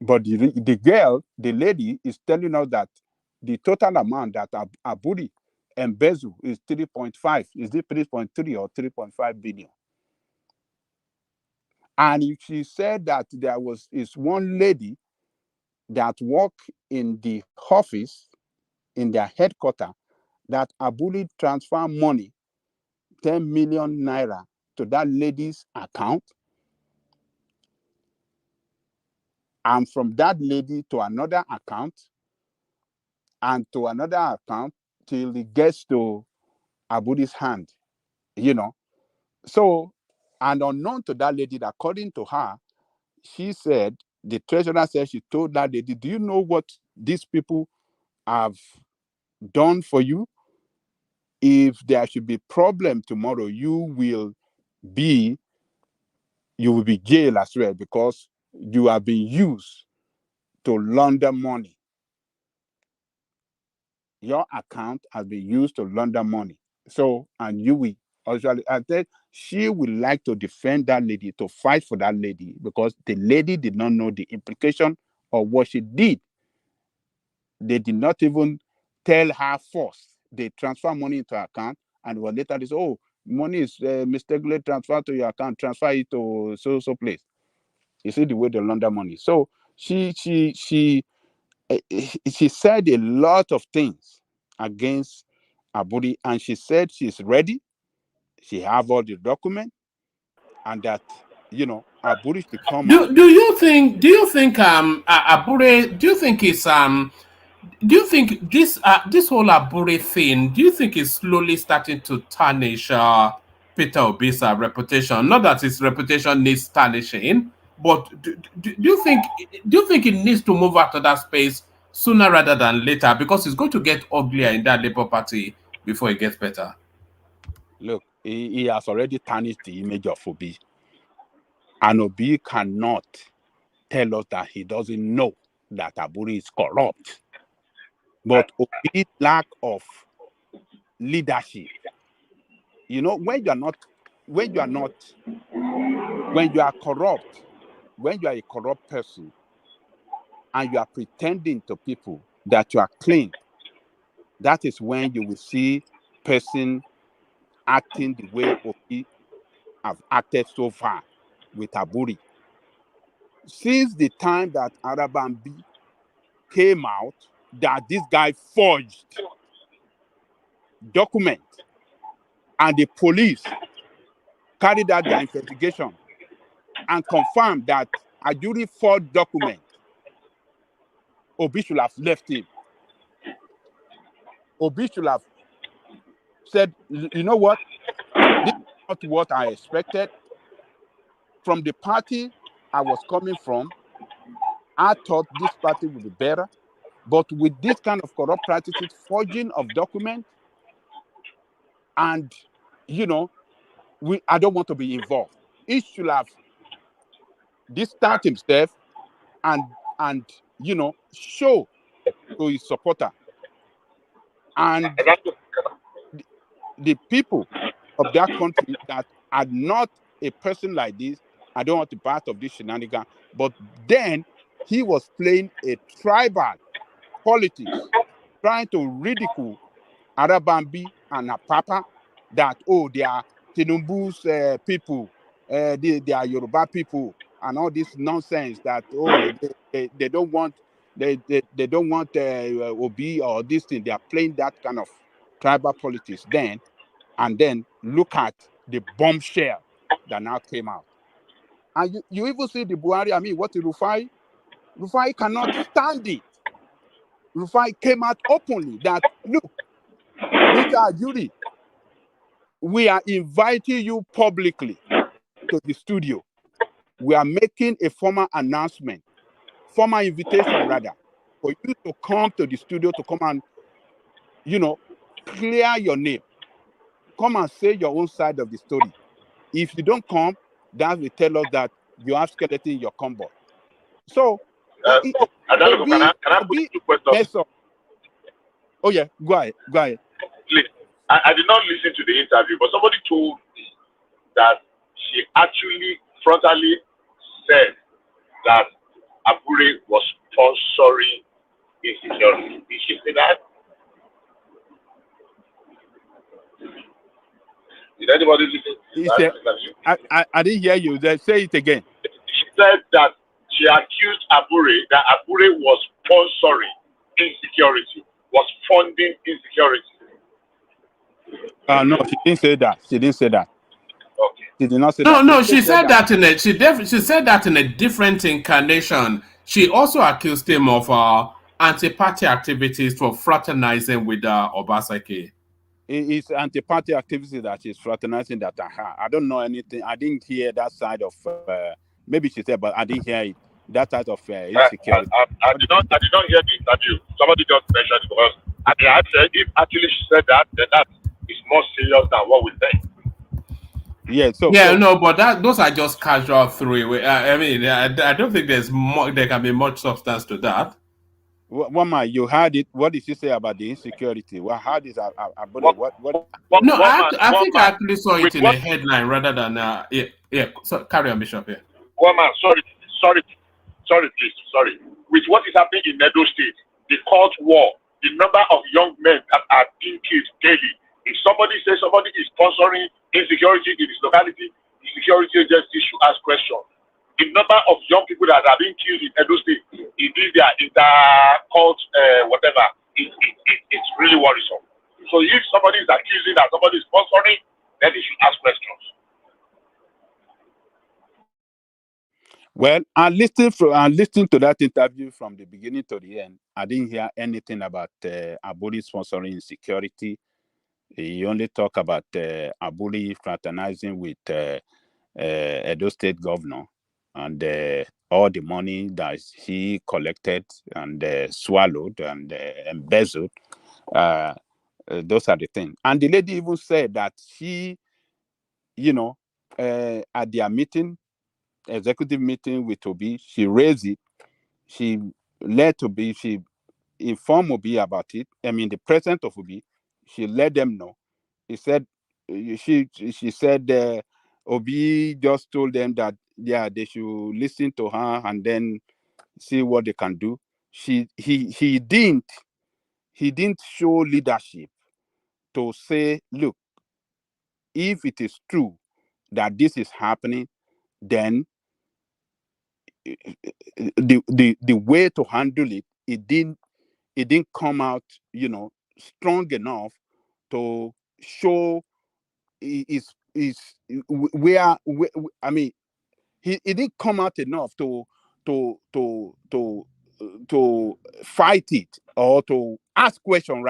But the lady is telling us that the total amount that Abure embezzled is 3.5. Is it 3.3 or 3.5 billion? And she said that there is one lady that worked in the office, in their headquarters, that Abure transfer money, 10 million naira, to that lady's account, and from that lady to another account, and to another account till it gets to Abure's hand, So, and unknown to that lady, according to her, she said, the treasurer said, she told that lady, do you know what these people have done for you? If there should be problem tomorrow, you will be jailed as well, because you have been used to launder money. Your account has been used to launder money. So, and you will actually, I said she would like to defend that lady, to fight for that lady, because the lady did not know the implication of what she did. They did not even tell her first. They transfer money into her account, and well, later they say, oh, money is mistakenly transferred to your account, transfer it to so place. You see the way they launder money. So she said a lot of things against Abure, and she said she's ready. She have all the documents, and that Abure should come out. Do you think Abure, do you think this whole Abure thing, do you think is slowly starting to tarnish Peter Obi's reputation? Not that his reputation needs tarnishing, but do you think it needs to move out of that space sooner rather than later, because it's going to get uglier in that Labour Party before it gets better? Look, he has already tarnished the image of Obi, and Obi cannot tell us that he doesn't know that Abure is corrupt. But Obi's lack of leadership, when you are corrupt, when you are a corrupt person, and you are pretending to people that you are clean, that is when you will see person acting the way Obi have acted so far with Abure. Since the time that Arabambi came out, that this guy forged document, and the police carried out their investigation and confirmed that Abure forged document, Obi should have left him. Obi should have said, you know what, this is not what I expected from the party I was coming from. I thought this party would be better, but with this kind of corrupt practices, forging of documents, and I don't want to be involved. He should have distanced himself and show to his supporter and the people of that country that are not a person like this. I don't want to be part of this shenanigan. But then he was playing a tribal politics, trying to ridicule Arabambi and Apapa that, they are Tinubu's people, they are Yoruba people, and all this nonsense that, they don't want, they don't want Obi or this thing. They are playing that kind of tribal politics then, and then look at the bombshell that now came out. And you even see the Buhari, what the Rufai cannot stand it. Rufai came out openly that, look, Mr. Ajuri, we are inviting you publicly to the studio. We are making a formal invitation rather, for you to come to the studio to come and, clear your name. Come and say your own side of the story. If you don't come, that will tell us that you have skeleton in your cupboard. So, can I put two questions? Oh yeah, go ahead. Please, I did not listen to the interview, but somebody told me that she actually frontally said that Abure was sponsoring insecurity. Did she say that? Did anybody listen? I didn't hear you. Say it again. She said that she accused Abure that Abure was sponsoring insecurity, was funding insecurity. No, she didn't say that. Okay. She did not say that. No, she said that she said that in a different incarnation. She also accused him of anti-party activities for fraternizing with Obaseki. It's anti-party activity that is fraternizing that I don't know anything. I didn't hear that side of maybe she said, but I didn't hear it. That side of insecurity. I did not hear the interview. Somebody just mentioned it because I said if actually she said that, then that is more serious than what we think. Yeah. But those are just casual throwaway. I don't think there can be much substance to that. Wama, you heard it. What did she say about the insecurity? Well, how is what? No, I think I actually saw it in a headline rather than So carry on, Bishop. Yeah. Wama, sorry, please, sorry. With what is happening in Edo State, the court war, the number of young men that are being killed daily. If somebody says somebody is sponsoring insecurity in his locality, the security agency should ask questions. The number of young people that are being killed in Edo State, in their cult, whatever, it's really worrisome. So if somebody is accusing that somebody is sponsoring, then they should ask questions. Well, I listened to that interview from the beginning to the end. I didn't hear anything about Abure sponsoring insecurity. He only talked about Abure fraternizing with Edo State governor and all the money that he collected and swallowed and embezzled. Those are the things. And the lady even said that she, at their executive meeting with Obi, she raised it. She led Obi, she informed Obi about it. The president of Obi, she let them know. He said, she said, Obi just told them that they should listen to her and then see what they can do. He didn't show leadership to say, look, if it is true that this is happening, then the way to handle it, it didn't come out, strong enough to show is where he didn't come out enough to fight it or to ask question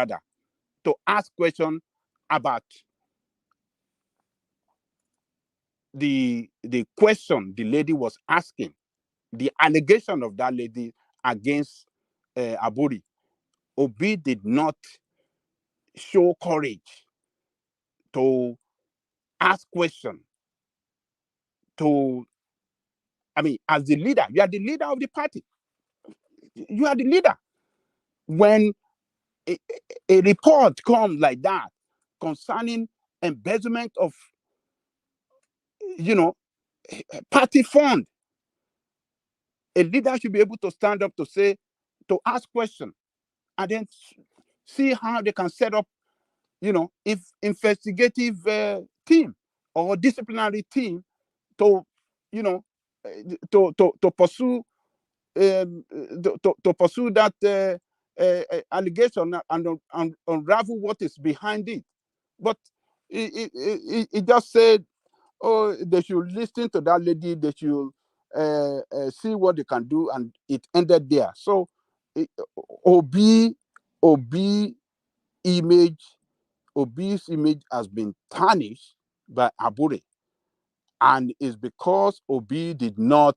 about the question the lady was asking. the allegation of that lady against Abure, Obi did not show courage to ask questions. As the leader, you are the leader of the party. You are the leader. When a report comes like that concerning embezzlement of, party fund, a leader should be able to stand up to ask questions, and then see how they can set up, if investigative team or disciplinary team to, to pursue to pursue that allegation and unravel what is behind it. But it just said, oh, they should listen to that lady, they should see what they can do, and it ended there. So Obi's image has been tarnished by Abure, and it's because Obi did not,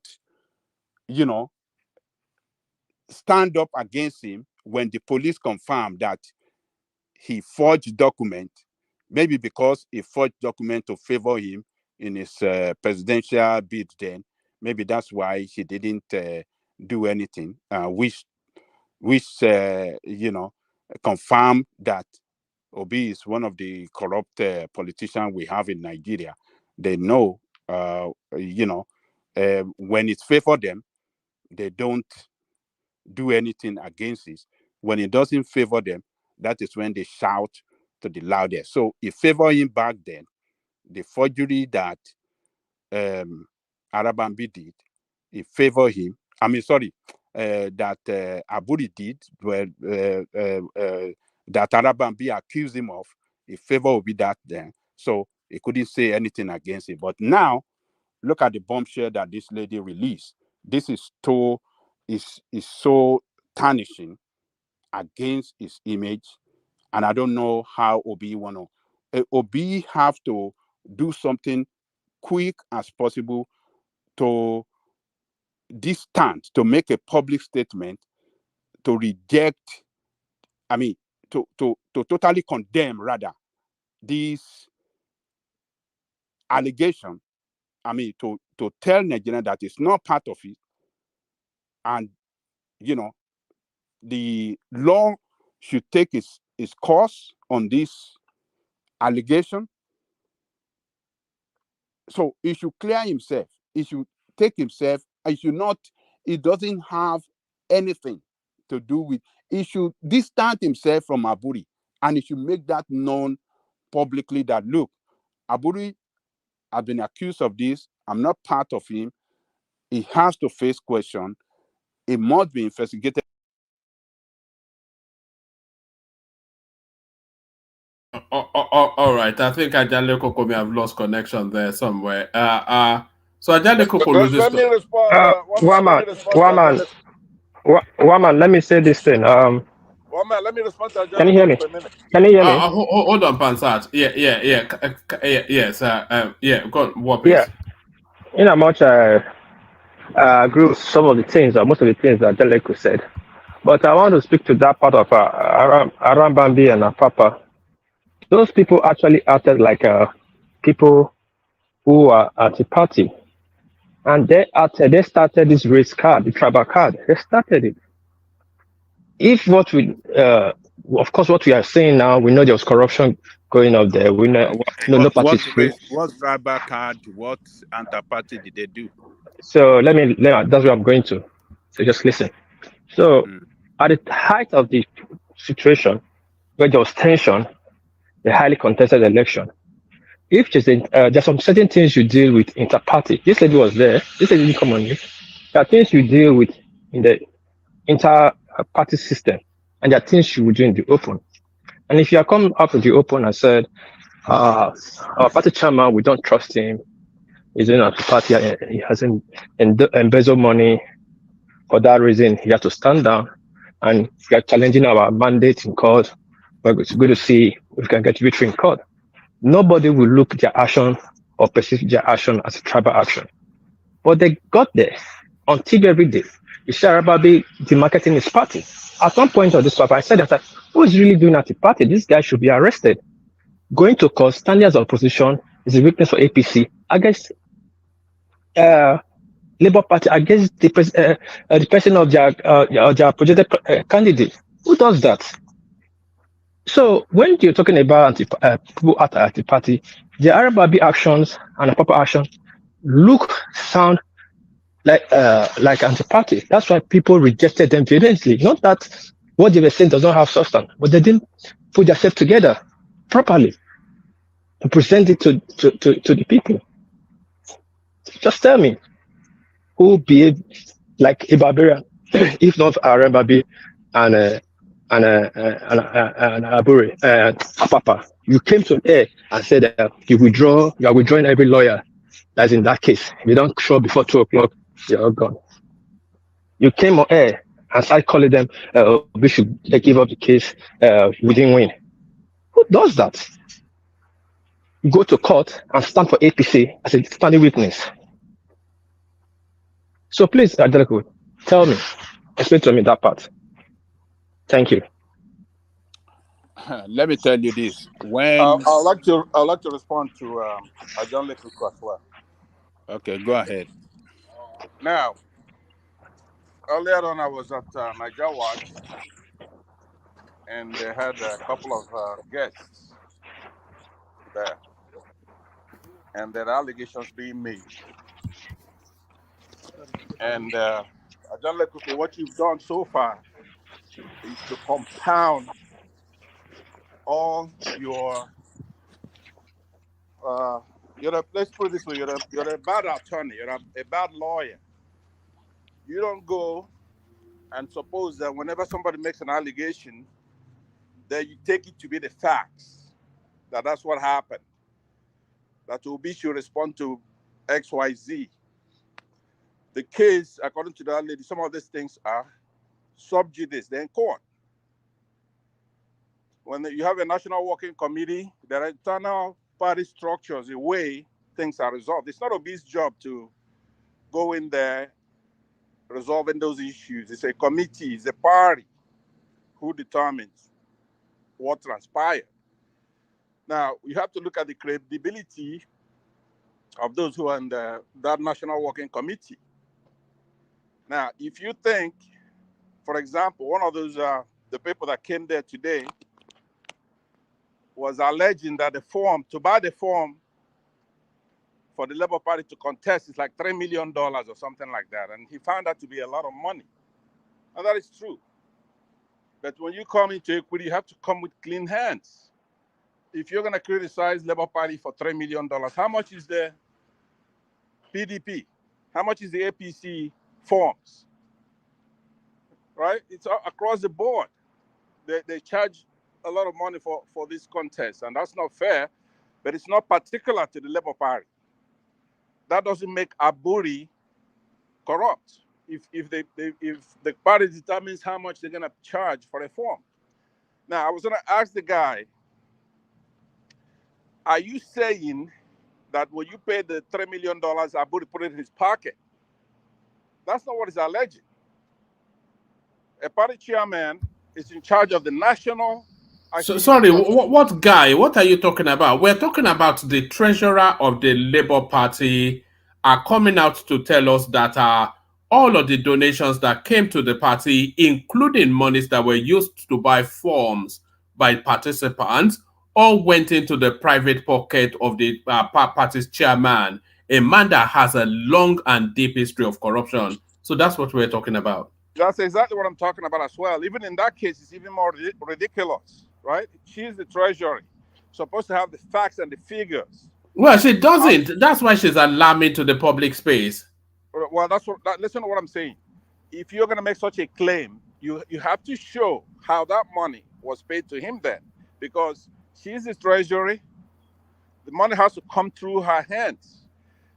stand up against him when the police confirmed that he forged document, maybe because he forged document to favor him in his presidential bid then. Maybe that's why he didn't do anything, which confirm that Obi is one of the corrupt politicians we have in Nigeria. They know, when it's favor them, they don't do anything against it. When it doesn't favor them, that is when they shout to the loudest. So it favored him back then. The forgery that Arabambi did, it favored him. That Abure did, that Arabambi accused him of, it favored Obi that then. So he couldn't say anything against it. But now, look at the bombshell that this lady released. This is so tarnishing against his image, and I don't know how Obi Obi have to do something quick as possible to distance, to make a public statement, to reject, to totally condemn rather this allegation. To tell Nigeria that it's not part of it, and the law should take its course on this allegation. So he should clear himself. He should take himself. It doesn't have anything to do with, he should distance himself from Abure, and he should make that known publicly that, look, Abure has been accused of this. I'm not part of him. He has to face question. It must be investigated. All right. I think Ajale Koko may have lost connection there somewhere. So Ajale Koko loses. Let me respond. Waman, let me say this thing. Waman, let me respond to Ajale. Can you hear me? Can you hear me? Hold on, Pansat. Yeah. Yes. Go on. What, please? Yeah. In a much, I agree with some of the things, or most of the things that Ajale said. But I want to speak to that part of Arambambi and Apapa. Those people actually acted like people who are at the party. And they started this race card, the tribal card. They started it. If what of course, what we are saying now, we know there was corruption going on there. We know no party is free. What tribal card, what anti-party did they do? So that's where I'm going to. So just listen. So at the height of the situation, where there was tension, the highly contested election, if there's some certain things you deal with inter-party. This lady was there. This lady didn't come on you. There are things you deal with in the inter-party system, and there are things you would do in the open. And if you are coming up in the open and said, our party chairman, we don't trust him, he's in our party, he hasn't embezzled money, for that reason, he has to stand down, and we are challenging our mandate in court. We're going to see if we can get victory in court. Nobody will look at their action or perceive their action as a tribal action. But they got there on TV every day. You see Arababi demarketing his party. At one point of this paper, I said that who is really doing at the party? This guy should be arrested. Going to court, standing as opposition is a weakness for APC against Labour Party, against the person of their projected candidate. Who does that? So when you're talking about people at the party, the Arababi actions and the proper action sound like anti-party. That's why people rejected them vehemently. Not that what they were saying does not have substance, but they didn't put themselves together properly to present it to the people. Just tell me who behaved like a barbarian, if not Arababi and Abure, Papa. You came to air and said you are withdrawing every lawyer that's in that case. If you don't show before 2 o'clock, you're all gone. You came on air and started calling them, we should give up the case, we didn't win. Who does that? You go to court and stand for APC as a standing witness. So please, Adelaide, tell me, explain to me that part. Thank you. Let me tell you this. When I'd like to respond to John Lekuku as well. Okay, go ahead. Now, earlier on, I was at Niger Watch, and they had a couple of guests there, and there are allegations being made. And John Lekuku, what you've done so far is to compound all your let's put it this way, you're a bad attorney, you're a bad lawyer. You don't go and suppose that whenever somebody makes an allegation, that you take it to be the facts, that's what happened, that Obi should respond to XYZ. The case, according to that lady, some of these things are sub judice, they're in court. When you have a national working committee, there are internal party structures, a way things are resolved. It's not Obi's job to go in there resolving those issues. It's a committee, it's a party who determines what transpired. Now, you have to look at the credibility of those who are in that national working committee. Now, if you think, for example, one of those, the people that came there today was alleging that to buy the form for the Labour Party to contest is like $3 million or something like that. And he found that to be a lot of money. And that is true. But when you come into equity, you have to come with clean hands. If you're going to criticize Labour Party for $3 million, how much is the PDP? How much is the APC forms? Right? It's across the board. They charge a lot of money for this contest, and that's not fair, but it's not particular to the Labour Party. That doesn't make Abure corrupt. If the party determines how much they're going to charge for a form. Now, I was going to ask the guy, are you saying that when you paid the $3 million, Abure put it in his pocket? That's not what he's alleging. A party chairman is in charge of the national. So, sorry, what guy? What are you talking about? We're talking about the treasurer of the Labour Party are coming out to tell us that all of the donations that came to the party, including monies that were used to buy forms by participants, all went into the private pocket of the party's chairman, a man that has a long and deep history of corruption. So that's what we're talking about. That's exactly what I'm talking about as well. Even in that case, it's even more ridiculous, right? She's the treasury, supposed to have the facts and the figures. Well, she doesn't. That's why she's alarming to the public space. Well, listen to what I'm saying. If you're going to make such a claim, you have to show how that money was paid to him then, because she's the treasury. The money has to come through her hands.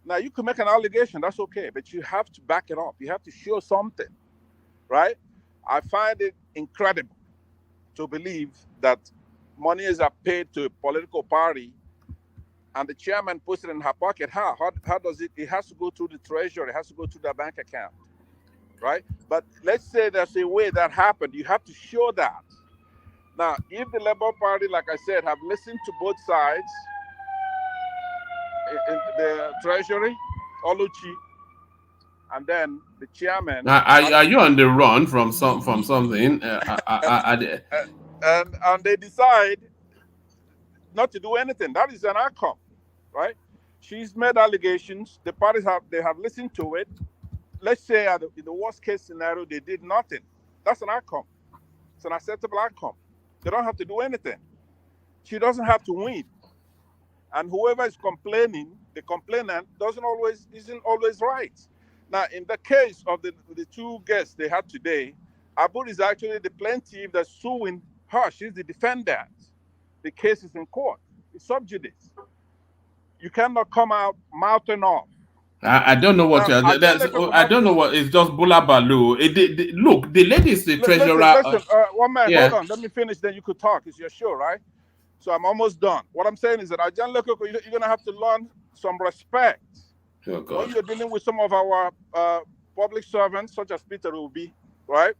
Now, you can make an allegation, that's okay, but you have to back it up. You have to show something, right? I find it incredible to believe that monies are paid to a political party and the chairman puts it in her pocket. How does it? It has to go through the treasury. It has to go to the bank account. right? But let's say there's a way that happened. You have to show that. Now, if the Labour Party, like I said, have listened to both sides, in the Treasury, Oluchi, and then the chairman, Are you on the run from something? and they decide not to do anything. That is an outcome, right? She's made allegations. The parties have listened to it. Let's say in the worst case scenario, they did nothing. That's an outcome. It's an acceptable outcome. They don't have to do anything. She doesn't have to win. And whoever is complaining, the complainant isn't always right. Now, in the case of the two guests they had today, Abure is actually the plaintiff that's suing her. She's the defendant. The case is in court. It's sub judice. You cannot come out mouthing off. I don't know what I don't know what. It's just bula balu. Look, the lady is the treasurer. Listen, one man, hold on. Let me finish. Then you could talk. It's your show, right? So I'm almost done. What I'm saying is that Ajan Lekoko, you're going to have to learn some respect. Oh, God. When you're dealing with some of our public servants, such as Peter Obi, right?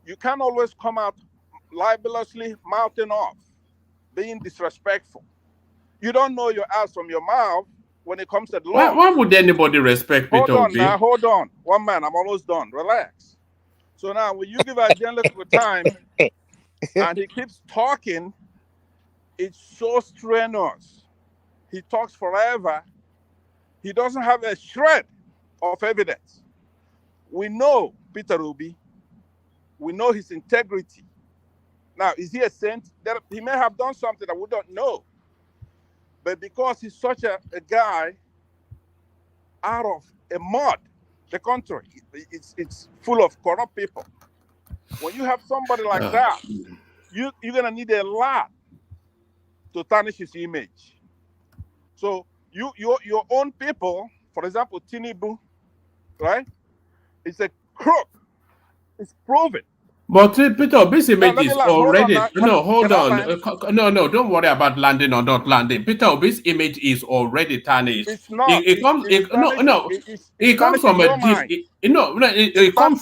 You can't always come out libelously mouthing off, being disrespectful. You don't know your ass from your mouth when it comes to the law. Why would anybody respect Peter Obi? Hold on. One man, I'm almost done. Relax. So now, when you give Ajan Lekoko time and he keeps talking, it's so strenuous. He talks forever. He doesn't have a shred of evidence. We know Peter Obi. We know his integrity. Now, is he a saint? He may have done something that we don't know. But because he's such a guy out of a mud, the country, it's full of corrupt people. When you have somebody like that, you're going to need a lot to tarnish his image. So your own people, for example, Tinubu, right? It's a crook. It's proven. But Peter Obi's image is already Hold on. No, don't worry about landing or not landing. Peter Obi's image is already tarnished. It's not. It comes from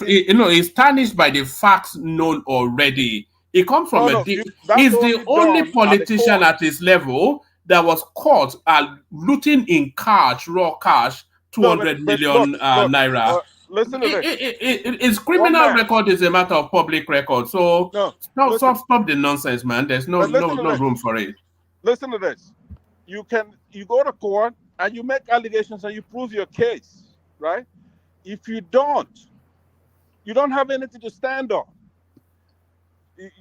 it's tarnished by the facts known already. It comes from he's the only politician at his level that was caught looting in cash, raw cash, 200 million naira. Listen to this. His criminal record is a matter of public record. So stop the nonsense, man. There's no room for it. Listen to this. You go to court and you make allegations and you prove your case, right? If you don't have anything to stand on.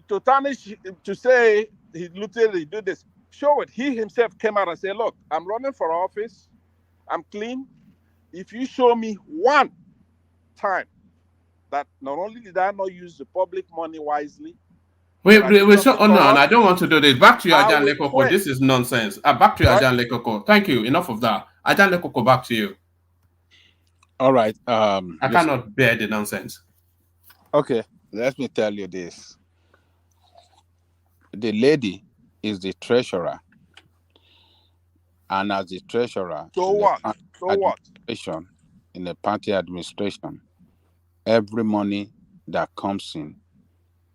To tarnish, to say he looted, he did this. Show it. He himself came out and said, look, I'm running for office. I'm clean. If you show me one time that not only did I not use the public money wisely. No, I don't want to do this. Back to you, Ajan Lekoko. This is nonsense. Back to you, Ajan Lekoko. Thank you. Enough of that. Ajan Lekoko, back to you. All right. I cannot bear the nonsense. Okay, let me tell you this. The lady is the treasurer. And as the treasurer, in the party administration, every money that comes in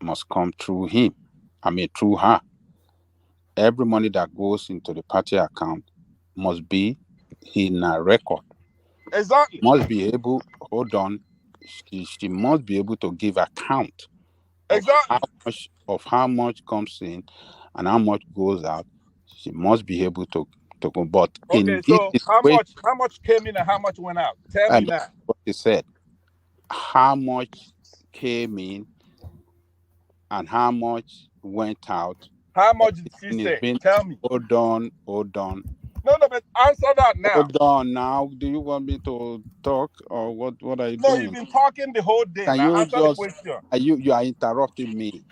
must come through through her. Every money that goes into the party account must be in a record. Exactly. Must be able, she must be able to give account of how much comes in and how much goes out. She must be able to go. But how much came in and how much went out? Tell me that. What he said. How much came in and how much went out? How much did she say? Tell me. Hold on. No, but answer that now. Hold on now. Do you want me to talk or what are you doing? No, you've been talking the whole day. Can you answer the question? You are interrupting me.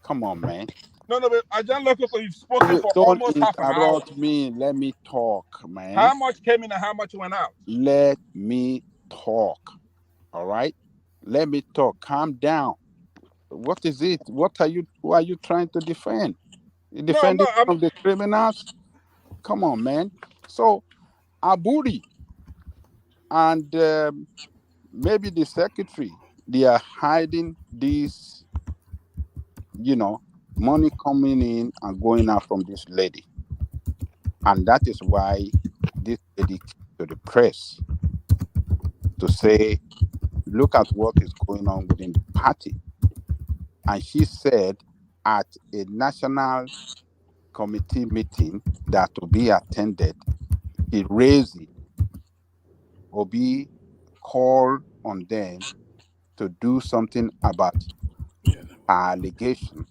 Come on, man. No, but Ajan Lekoko, you've spoken for almost half an hour. Don't interrupt me. Let me talk, man. How much came in and how much went out? Let me talk. All right? Let me talk. Calm down. What is it? Who are you trying to defend? You defending from the criminals? Come on, man. So, Abure and maybe the secretary, they are hiding this, money coming in and going out from this lady. And that is why this lady came to the press to say, look at what is going on within the party. And she said at a national committee meeting that Obi attended, he raised it. Obi called on them to do something about her allegation,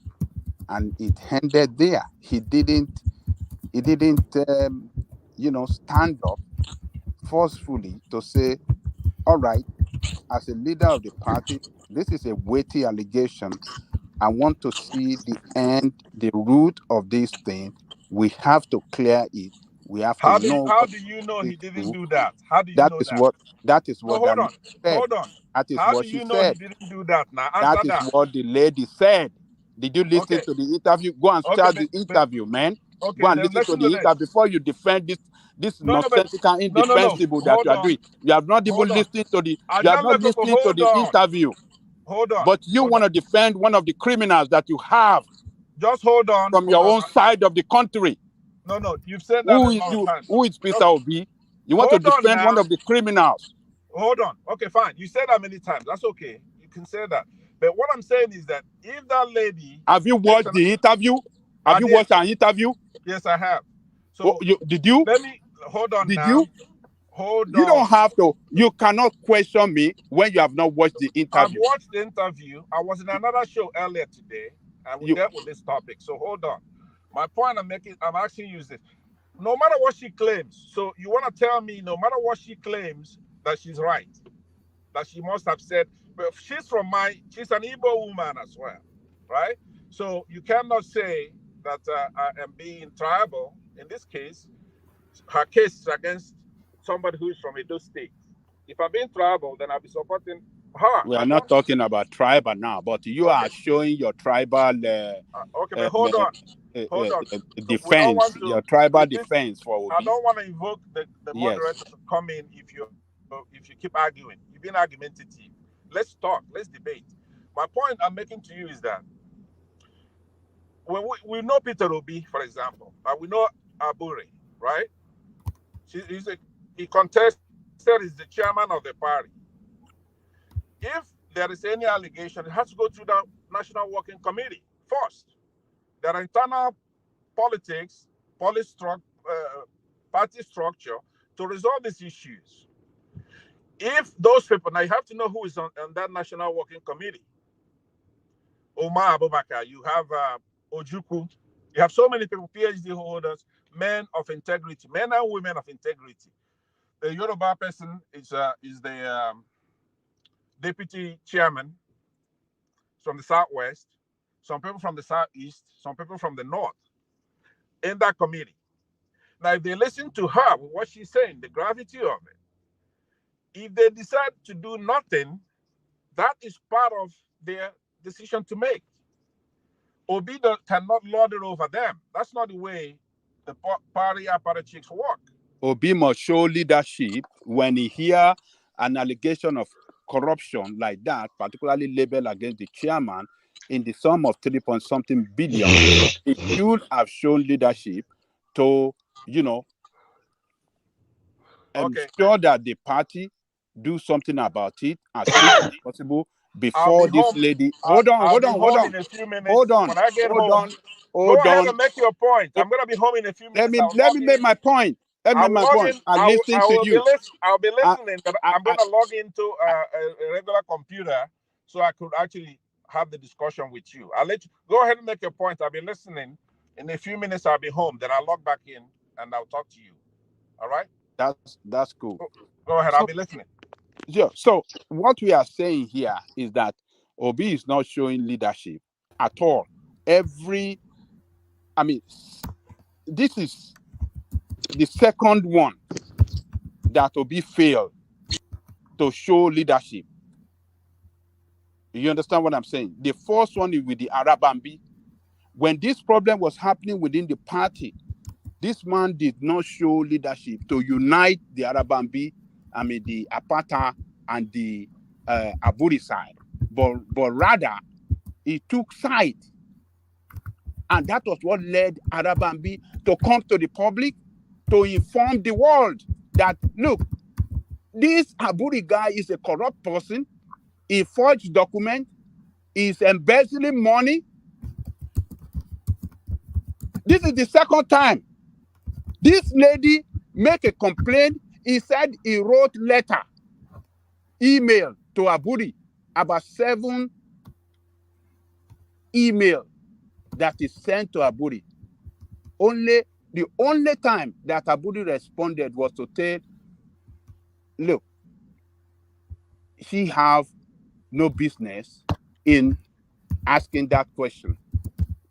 and it ended there. He didn't stand up forcefully to say, all right, as a leader of the party, this is a weighty allegation. I want to see the end, the root of this thing. We have to clear it. We have to know How what do you know he it didn't is. do that? How do you That know is that? what that No, hold on. lady said. Hold on. That is How what do she you know he said. didn't do that? Now That answer is that. what the lady said. Did you listen Okay. to the interview? Go and Okay, start the interview, man. okay, Go and then listen to listen the to interview this. before you defend this No, nonsensical, no. indefensible that Hold you are on. doing. You have not even Hold on. listened to the. I You have just not let people listened to hold the on. interview. Hold on. But you want to defend one of the criminals that you have. Just hold on. From your own side of the country. No. You've said that a lot of times. Who is Peter Obi? You want to Hold on defend now. one of the criminals. Hold on. Okay, fine. You said that many times. That's okay. You can say that. But what I'm saying is that if that lady... Have you watched the interview? Have you watched her interview? Yes, I have. So did you? Let me hold on. Did now. you? Hold on. You don't have to. You cannot question me when you have not watched the interview. I've watched the interview. I was in another show earlier today, and we dealt with this topic. So hold on. My point I'm asking you is this: no matter what she claims, so you want to tell me, no matter what she claims, that she's right, that she must have said, but she's an Igbo woman as well, right? So you cannot say that I am being tribal. In this case, her case is against somebody who is from Edo State. If I'm being tribal, then I'll be supporting her. We are not talking about tribal now, but you are showing your tribal but hold on. Defense, your tribal defense for Obi. I don't want to invoke the moderator to come in if you keep arguing. You've been argumentative. Let's talk. Let's debate. My point I'm making to you is that when we know Peter Obi, for example, and we know Abure, right? He contested, is the chairman of the party. If there is any allegation, it has to go through the National Working Committee first. There are internal politics, party structure to resolve these issues. If those people, now you have to know who is on that National Working Committee. Omar Abubakar, you have Ojukwu, you have so many people, PhD holders, men of integrity, men and women of integrity. The Yoruba person is the deputy chairman from the Southwest, some people from the Southeast, some people from the North in that committee. Now, if they listen to her, with what she's saying, the gravity of it, if they decide to do nothing, that is part of their decision to make. Obi cannot lord it over them. That's not the way the party apparatchiks work. Obi must show leadership when he hear an allegation of corruption like that, particularly labeled against the chairman in the sum of 3-point-something billion. He should have shown leadership to, ensure that the party do something about it as quick as possible before this lady. Hold on. In a few minutes. When I get home, go ahead and make your point. I'm going to be home in a few minutes. Let me make my point. I'll be listening, but I'm going to log into a regular computer so I could actually have the discussion with you. I'll let you go ahead and make your point. I'll be listening. In a few minutes, I'll be home. Then I'll log back in and I'll talk to you. All right? That's cool. Go ahead. I'll be listening. Yeah. So what we are saying here is that Obi is not showing leadership at all. This is the second one that Obi failed to show leadership. You understand what I'm saying? The first one is with the Arabambi. When this problem was happening within the party, this man did not show leadership to unite the Arabambi, the Apata and the Abure side, but rather he took side. And that was what led Arabambi to come to the public to inform the world that, look, this Abure guy is a corrupt person. He forged documents. He's embezzling money. This is the second time. This lady make a complaint. He said he wrote letter, email to Abure, about 7 email that is sent to Abure. The only time that Abure responded was to tell, look, she have no business in asking that question.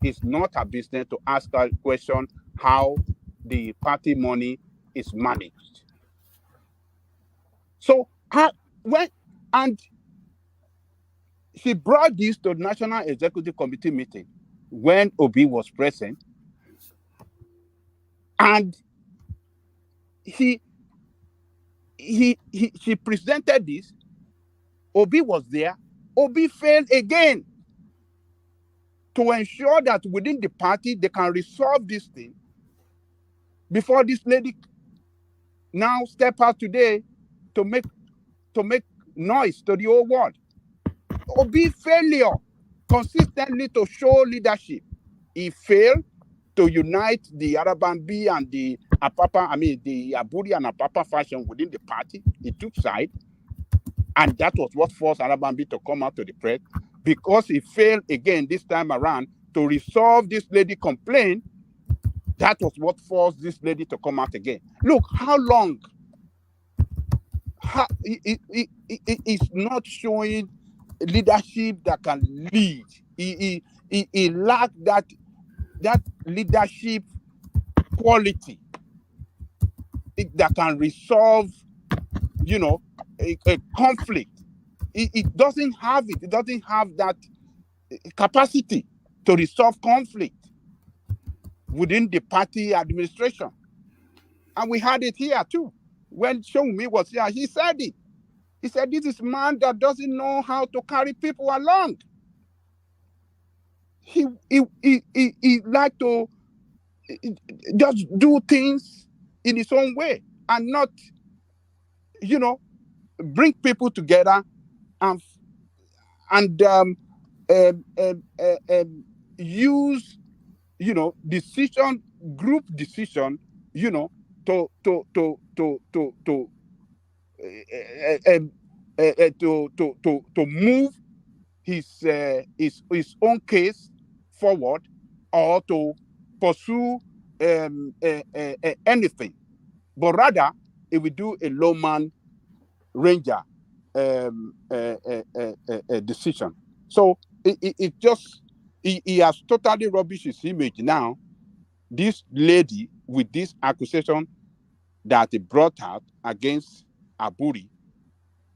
It's not her business to ask a question how the party money is managed. So and she brought this to the National Executive Committee meeting when Obi was present, and she presented this. Obi was there. Obi failed again to ensure that within the party they can resolve this thing before this lady now step out today to make noise to the whole world. Obi failure consistently to show leadership. He failed to unite the Arabambi and the the Abure and Apapa faction within the party. He took side. And that was what forced Arabambi to come out to the press, because he failed again this time around to resolve this lady complaint. That was what forced this lady to come out again. Look, how long? It's not showing leadership that can lead. He lacked that leadership quality that can resolve, a conflict. It doesn't have it. It doesn't have that capacity to resolve conflict within the party administration. And we had it here too. When Shoumi was here, he said it. He said, this is a man that doesn't know how to carry people along. He like to just do things in his own way and not, bring people together and use, group decision, to move his own case forward, or to pursue anything, but rather it will do a lowman ranger decision. So it just he has totally rubbished his image now. This lady with this accusation that he brought out against Abure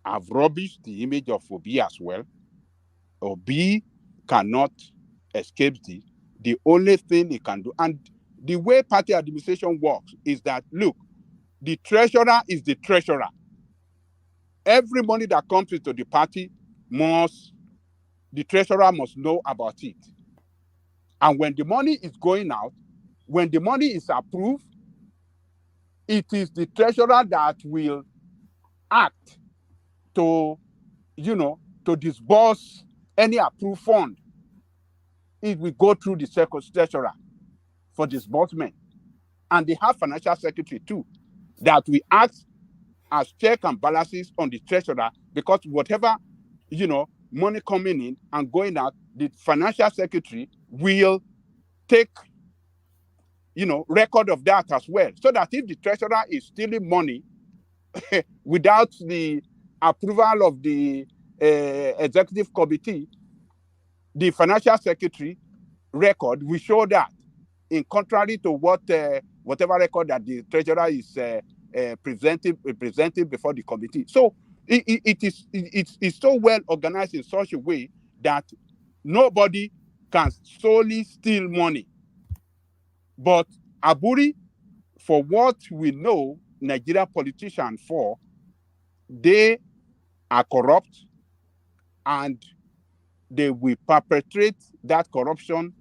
have rubbished the image of Obi as well. Obi cannot escape this. The only thing he can do, and the way party administration works, is that, look, the treasurer is the treasurer. Every money that comes into the party the treasurer must know about it. And when the money is going out, when the money is approved, it is the treasurer that will act to disburse any approved fund. It will go through the treasurer for disbursement. And they have financial secretary too, that we act as check and balances on the treasurer, because whatever, money coming in and going out, the financial secretary will take, record of that as well. So that if the treasurer is stealing money without the approval of the executive committee, the financial secretary record will show that, in contrary to whatever record that the treasurer is presenting before the committee. So it's so well organized in such a way that nobody can solely steal money. But Abure, for what we know Nigerian politicians for, they are corrupt, and they will perpetrate that corruption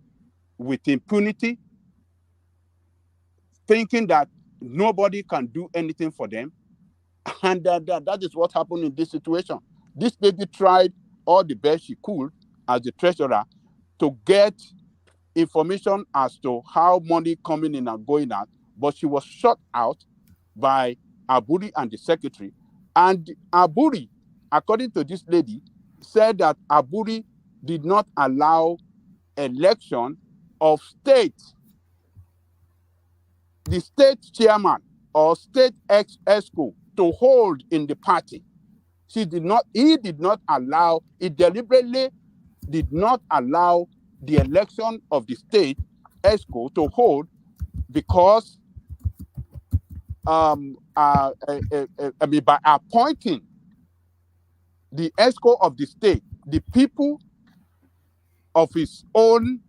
with impunity, thinking that nobody can do anything for them. And that is what happened in this situation. This lady tried all the best she could as the treasurer to get information as to how money coming in and going out, but she was shut out by Abure and the secretary. And Abure, according to this lady, said that Abure did not allow election of state, the state chairman or state exco to hold in the party. He did not allow, he deliberately did not allow the election of the state exco to hold because by appointing the exco of the state, the people of his own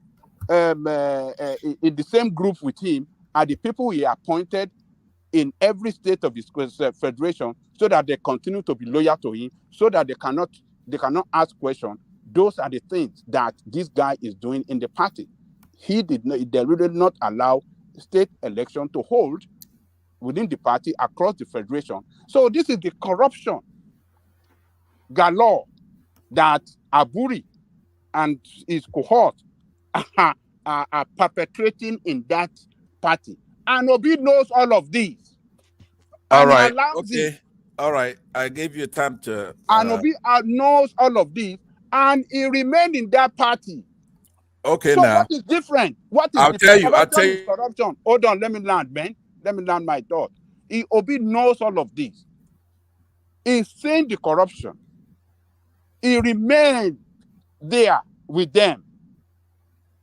in the same group with him are the people he appointed in every state of his federation, so that they continue to be loyal to him, so that they cannot ask questions. Those are the things that this guy is doing in the party. They did not allow state election to hold within the party across the federation. So this is the corruption galore that Abure and his cohort are perpetrating in that party. And Obi knows all of these. All and right. Allows Okay. it. All right. I gave you time to. And Obi knows all of these, and he remained in that party. Okay, so now. What is different? What is I'll different? tell you. I'll tell you. Corruption. Hold on. Let me land, man. Let me land my thought. Obi knows all of this. He's seen the corruption. He remained there with them.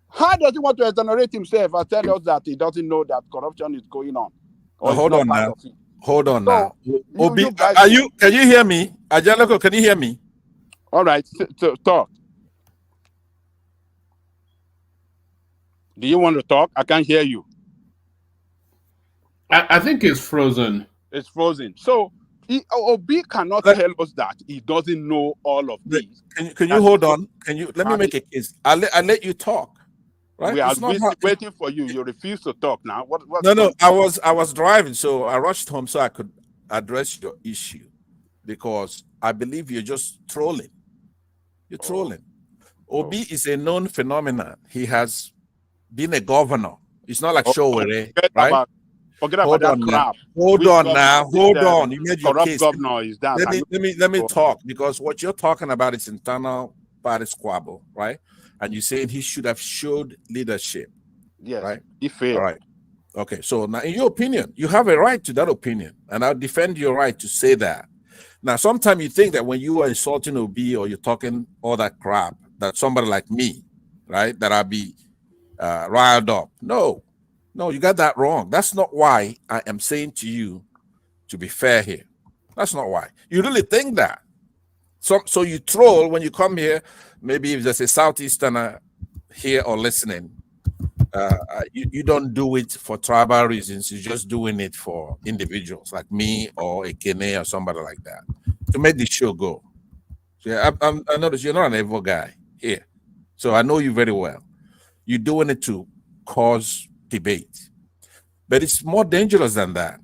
How does he want to exonerate himself and tell us that he doesn't know that corruption is going on? Or Hold on now. Hold on now. Obi, can you hear me? Ajaloko, can you hear me? All right, so talk. Do you want to talk? I can't hear you. I think it's frozen. It's frozen. So Obi cannot tell us that he doesn't know all of these. Can you hold on? Let me make a case. I'll let you talk. Right? We are waiting for you. You refuse to talk now. No. I was driving, so I rushed home so I could address your issue, because I believe you're just trolling. You're trolling. Obi is a known phenomenon. He has been a governor. It's not like Showere, right? Forget about that crap. Hold on. You made your case. Governor is that? Let me talk, because what you're talking about is internal party squabble, right? And you're saying he should have showed leadership. Yes, right? He failed. All right. Okay. So now, in your opinion, you have a right to that opinion, and I'll defend your right to say that. Now, sometimes you think that when you are insulting Obi or you're talking all that crap, that somebody like me, right, that I'll be riled up. No, you got that wrong. That's not why I am saying to you to be fair here. That's not why. You really think that. So you troll when you come here. Maybe if there's a Southeasterner here or listening, you don't do it for tribal reasons. You're just doing it for individuals like me or a Kene or somebody like that to make the show go. So I notice you're not an evil guy here. So I know you very well. You're doing it to cause debate. But it's more dangerous than that.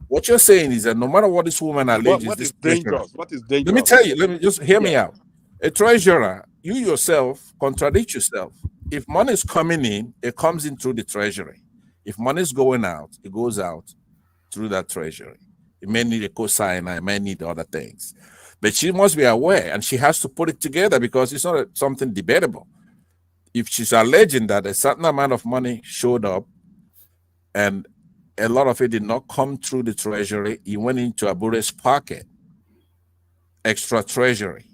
What you're saying is that no matter what this woman alleges, what is dangerous? What is dangerous? Let me tell you. Let me just hear me out. A treasurer, you yourself contradict yourself. If money is coming in, it comes in through the treasury. If money is going out, it goes out through that treasury. It may need a cosigner, it may need other things. But she must be aware, and she has to put it together, because it's not something debatable. If she's alleging that a certain amount of money showed up and a lot of it did not come through the treasury, it went into Abure's pocket, extra treasury,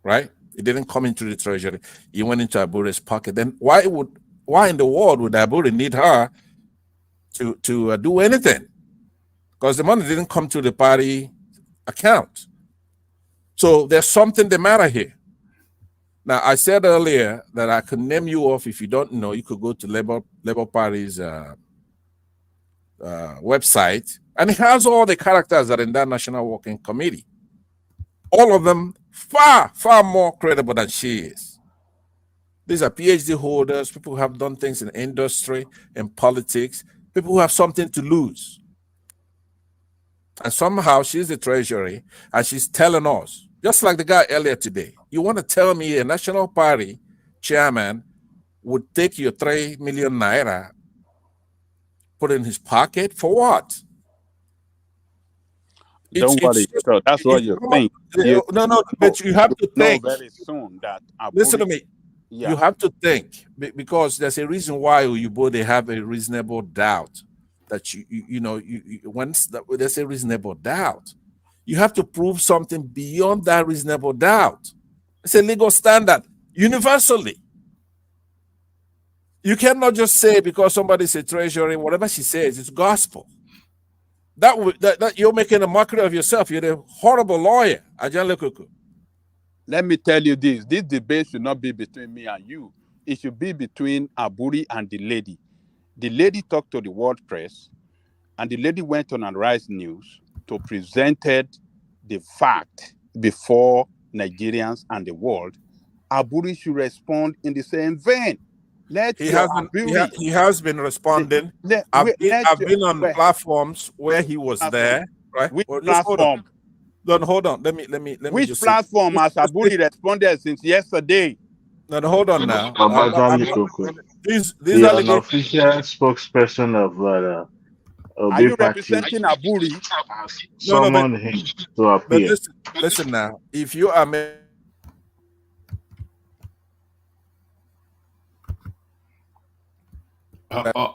right? It didn't come into the treasury. It went into Abure's pocket. Then why in the world would Abure need her to do anything? Because the money didn't come to the party account. So there's something the matter here. Now, I said earlier that I could name you off. If you don't know, you could go to Labour Party's website, and it has all the characters that are in that National Working Committee. All of them far, far more credible than she is. These are PhD holders, people who have done things in industry, in politics, people who have something to lose. And somehow she's the treasury and she's telling us, just like the guy earlier today, you want to tell me a national party chairman would take your 3 million naira, put in his pocket for what? Don't worry. So that's what you think. No, but you have to think. Very soon that listen to me. Yeah. You have to think because there's a reason why they have a reasonable doubt that there's a reasonable doubt, you have to prove something beyond that reasonable doubt. It's a legal standard universally. You cannot just say because somebody's a treasury, whatever she says, it's gospel. That you're making a mockery of yourself. You're a horrible lawyer, Ajan Lekuku. Let me tell you this debate should not be between me and you. It should be between Abure and the lady. The lady talked to the world press, and the lady went on Arise News to presented the fact before Nigerians and the world. Abure should respond in the same vein. He has been responding. I've been on platforms where he was there, right? Which platform? Hold on. Let me. Which platform has Abure responded since yesterday? No, hold on now. These are an official spokesperson of are you representing Abure? Summon him to appear. Listen now. If you are all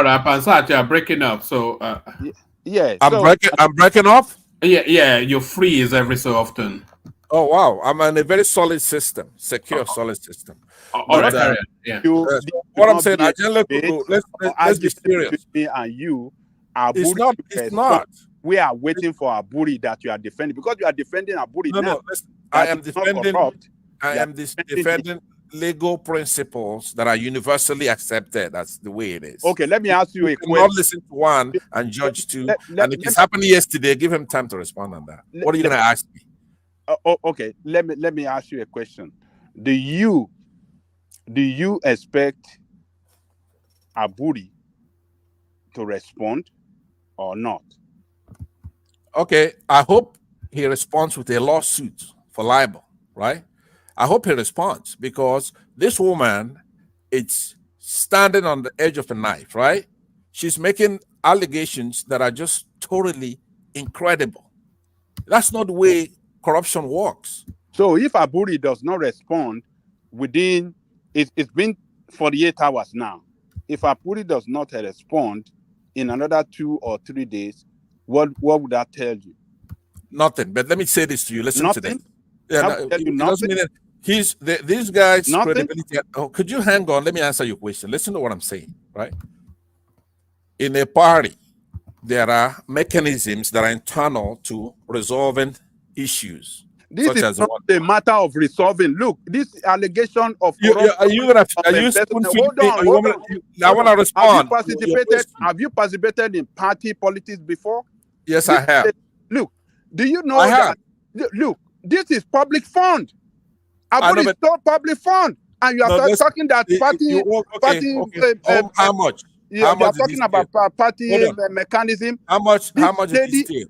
right, Pansat, you are breaking up. So yeah, I'm breaking off. Yeah, you freeze every so often. Oh wow, I'm in a very solid system, secure, solid system. What I'm saying, let's be serious. Me and you, Abure, it's not. We are waiting for Abure that you are defending because you are defending Abure now. No, I am defending legal principles that are universally accepted. That's the way it is. Okay, let me ask you a question. Not listen to one and judge two. And if it's happened yesterday, give him time to respond on that. What are you going to ask me? Okay, let me ask you a question. Do you expect Abure to respond or not? Okay, I hope he responds with a lawsuit for libel, right? I hope he responds because this woman, it's standing on the edge of a knife, right? She's making allegations that are just totally incredible. That's not the way corruption works. So if Abure does not respond within, it's been 48 hours now. If Abure does not respond in another 2 or 3 days, what would that tell you? Nothing. But let me say this to you. Listen to this. Yeah, nothing. These guys' credibility. Oh, could you hang on? Let me answer your question. Listen to what I'm saying, right? In a party, there are mechanisms that are internal to resolving issues. This is not a matter of resolving. Look, this allegation of are you spoon-feeding me? I want to respond. Have you participated in party politics before? Yes, I have. Look, do you know that? Look, this is public fund. Abure is not public fund, and you are talking that party. How much? You are talking about party mechanism. How much is it still?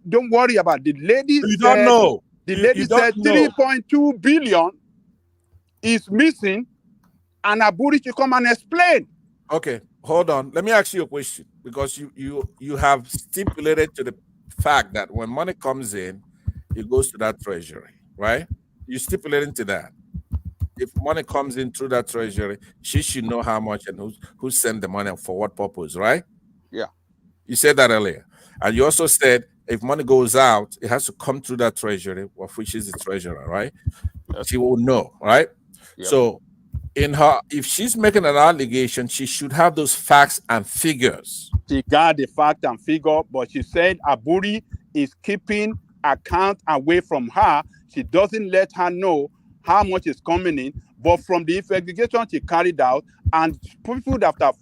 Don't worry about the lady. You don't know. The lady said 3.2 billion is missing, and Abure should come and explain. Okay, hold on. Let me ask you a question because you have stipulated to the fact that when money comes in, it goes to that treasury, right? You stipulated to that. If money comes in through that treasury, she should know how much and who sent the money and for what purpose, right? Yeah. You said that earlier. And you also said if money goes out, it has to come through that treasury, which is the treasurer, right? Yes. She will know, right? Yep. So if she's making an allegation, she should have those facts and figures. She got the fact and figure, but she said Abure is keeping account away from her. She doesn't let her know how much is coming in, but from the investigation she carried out and people that have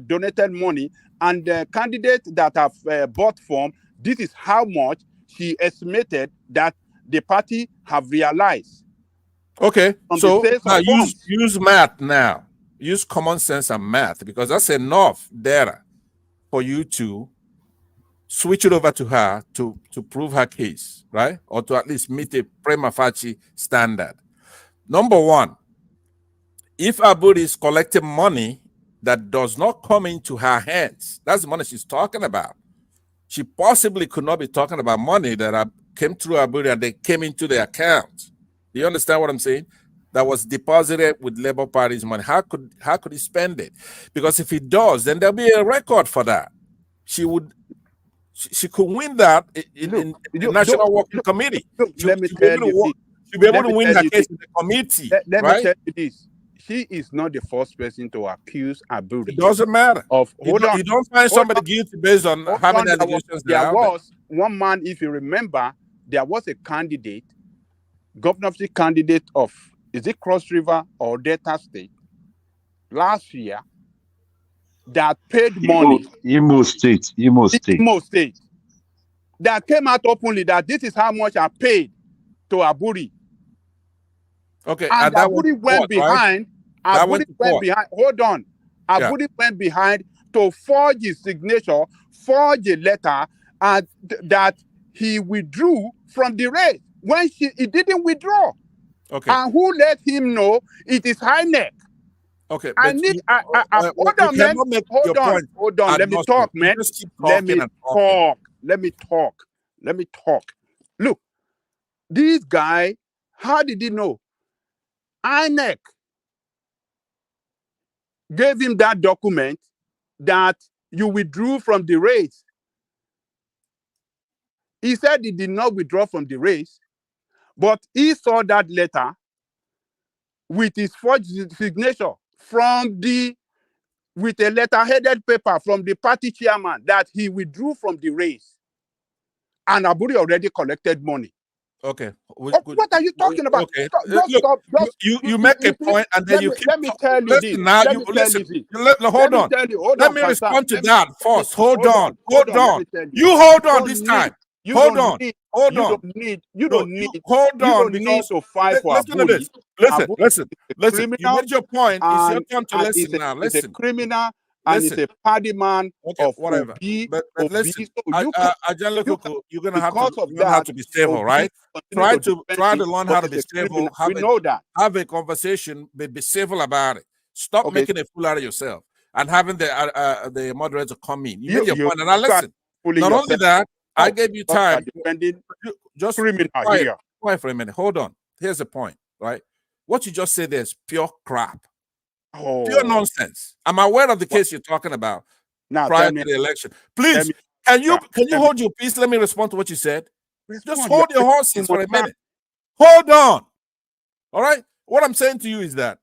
donated money and candidates that have bought form, this is how much she estimated that the party have realized. Okay, From so the sales now of bonds. use math now. Use common sense and math, because that's enough data for you to switch it over to her to prove her case, right? Or to at least meet a prima facie standard. Number one, if Abure is collecting money that does not come into her hands, that's the money she's talking about. She possibly could not be talking about money that came through Abure and they came into the account. Do you understand what I'm saying? That was deposited with Labour Party's money. How could he spend it? Because if he does, then there'll be a record for that. She could win that in the National Working Committee. Let me tell you, she'll be able to win her case in the committee. Let right? me tell you this. She is not the first person to accuse Abure. It doesn't matter. You don't find somebody guilty based on how many allegations there was one man, if you remember, there was a candidate, governorship candidate of, is it Cross River or Delta State, last year, that paid money. Imo State. That came out openly that this is how much I paid to Abure. Okay, and Abure went behind. Abure went behind. Hold on. Abure went behind to forge his signature, forge a letter, and that he withdrew from the race when he didn't withdraw. Okay. And who let him know it is high neck? Okay. Hold on, man. Hold on. Let me talk, man. Let me talk. Look, this guy, how did he know? INEC gave him that document that you withdrew from the race. He said he did not withdraw from the race, but he saw that letter with his forged signature with a letter-headed paper from the party chairman that he withdrew from the race. And Abure already collected money. Okay. What are you talking about? Okay. You make a point and then you keep. Let me tell you this. Hold on. Let me respond to that first. Hold on. You hold on this time. Hold on. You don't need to fight for Abure. Listen. You made your point. It's your turn to listen now. Listen. It's a criminal and it's a party man of whatever. But listen, you're gonna have to be stable, right? Try to learn how to be stable. Have a conversation, but be civil about it. Stop making a fool out of yourself and having the moderator come in. You made your point, and I listen. Not only that, I gave you time. Just quiet for a minute. Hold on. Here's the point, right? What you just said is pure crap. Pure nonsense. I'm aware of the case you're talking about prior to the election. Please, can you hold your peace? Let me respond to what you said. Just hold your horses for a minute. Hold on. All right. What I'm saying to you is that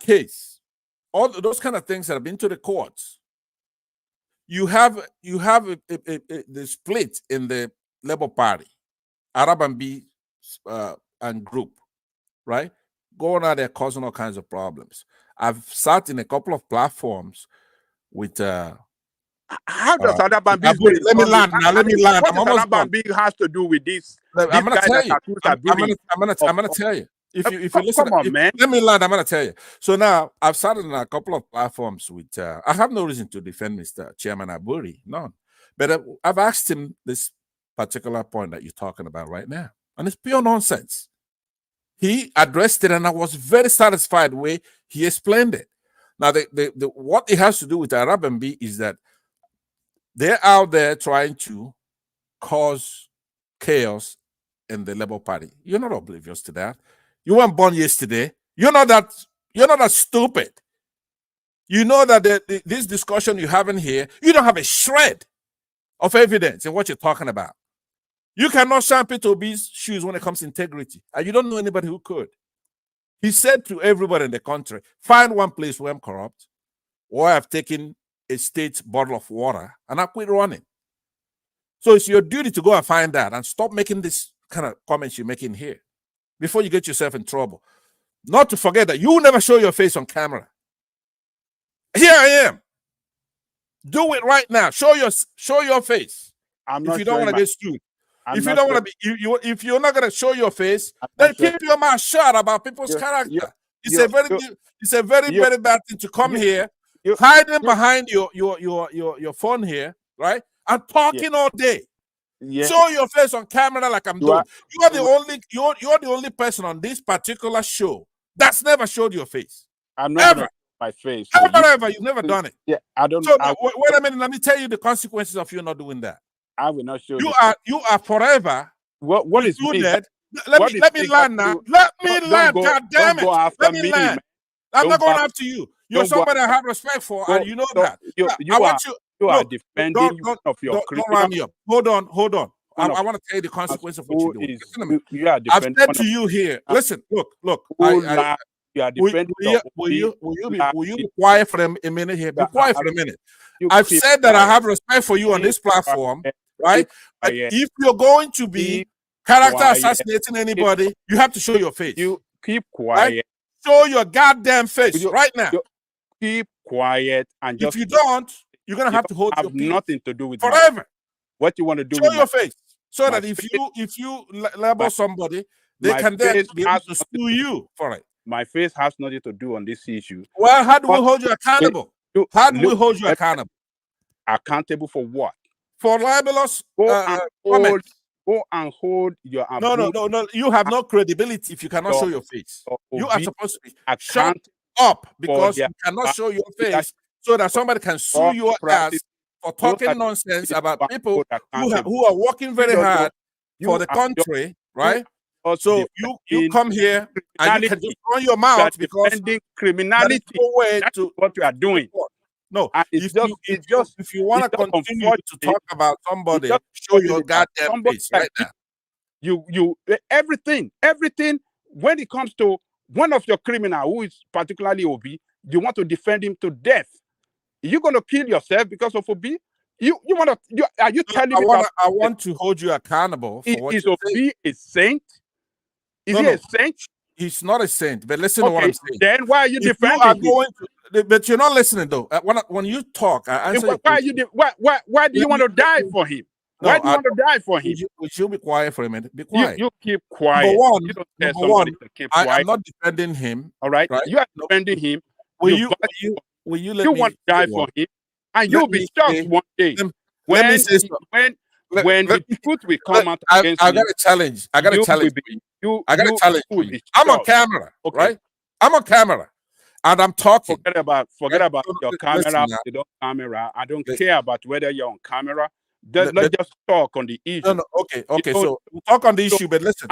case, all those kind of things that have been to the courts, you have the split in the Labour Party, Arab and B and group, right? Going out there causing all kinds of problems. I've sat in a couple of platforms with how does Arab and B let me land. I'm almost done. What has to do with this? I'm gonna tell you. I'm gonna tell you. If you listen, come on, man. Let me land. I'm gonna tell you. So now I've sat in a couple of platforms with. I have no reason to defend Mr. Chairman Abure, none. But I've asked him this particular point that you're talking about right now, and it's pure nonsense. He addressed it, and I was very satisfied the way he explained it. Now, what it has to do with Arab and B is that they're out there trying to cause chaos in the Labour Party. You're not oblivious to that. You weren't born yesterday. You're not that stupid. You know that this discussion you're having here, you don't have a shred of evidence in what you're talking about. You cannot shine Peter Obi's shoes when it comes to integrity, and you don't know anybody who could. He said to everybody in the country, find one place where I'm corrupt, or I've taken a state bottle of water, and I quit running. So it's your duty to go and find that and stop making this kind of comments you're making here before you get yourself in trouble. Not to forget that you never show your face on camera. Here I am. Do it right now. Show your face. I'm if you don't want to get sued. If you don't want to be, if you're not gonna show your face, then keep your mouth shut about people's character. It's a very very bad thing to come here, hiding behind your phone here, right, and talking all day. Show your face on camera like I'm doing. You're the only person on this particular show that's never showed your face. I'm not gonna show my face. Ever. You've never done it. Yeah, I don't. So wait a minute. Let me tell you the consequences of you not doing that. I will not show you. You are forever. What is that? Let me land now. Let me land. God damn it. Let me land. I'm not going after you. You're somebody I have respect for, and you know that. You are defending one of your criminals. Don't round me up. Hold on. I want to tell you the consequence of what you're doing. I've said to you here. Listen, look. You are defending. Will you be quiet for a minute here? Be quiet for a minute. I've said that I have respect for you on this platform, right? But if you're going to be character assassinating anybody, you have to show your face. You keep quiet. Right? Show your goddamn face right now. Keep quiet and just. If you don't, you're gonna have to hold your peace. Nothing to do with forever. What you want to do? Show your face, so that if you label somebody, they can then be able to sue you for it. My face has nothing to do on this issue. Well, how do we hold you accountable? How do we hold you accountable? Accountable for what? For libelous comments. Go and hold your. No. You have no credibility if you cannot show your face. You are supposed to be shut up because you cannot show your face, so that somebody can sue your ass for talking nonsense about people who are working very hard for the country, right? So you come here and you can just run your mouth because criminality. That's what you are doing. No, if you want to continue to talk about somebody, show your goddamn face right now. You everything. When it comes to one of your criminal who is particularly OB, you want to defend him to death. You're gonna kill yourself because of OB. Are you telling me? I want to hold you accountable for what is OB a saint? Is he a saint? He's not a saint, but listen to what I'm saying. Then why are you defending him? But you're not listening though. When you talk, I answer. Why do you want to die for him? Why do you want to die for him? Would you be quiet for a minute? Be quiet. You keep quiet. Number one, I'm not defending him. All right. You are defending him. Will you let me want to die for him? And you'll be shocked one day when the truth will come out against you. I got a challenge. I got a challenge. I got a challenge. I'm on camera, right? I'm on camera. And I'm talking. Forget about your camera. You don't camera. I don't care about whether you're on camera. Let's just talk on the issue. No. Okay. So we'll talk on the issue, but listen.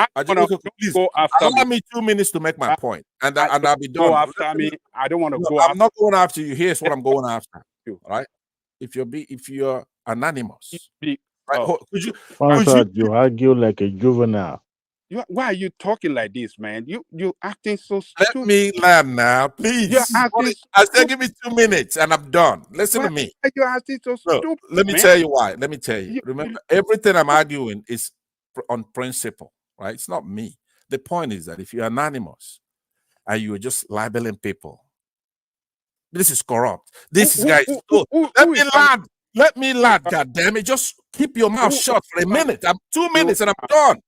Please allow me 2 minutes to make my point, and I'll be done. Go after me. I don't want to go. I'm not going after you. Here's what I'm going after. All right. If you're anonymous, right? You argue like a juvenile. Why are you talking like this, man? You acting so stupid. Let me land now, please. I said give me 2 minutes and I'm done. Listen to me. You're acting so stupid. Let me tell you why. Let me tell you. Remember, everything I'm arguing is on principle, right? It's not me. The point is that if you're anonymous and you're just libeling people, this is corrupt. This guy is Let me land, God damn it. Just keep your mouth shut for a minute. 2 minutes and I'm done.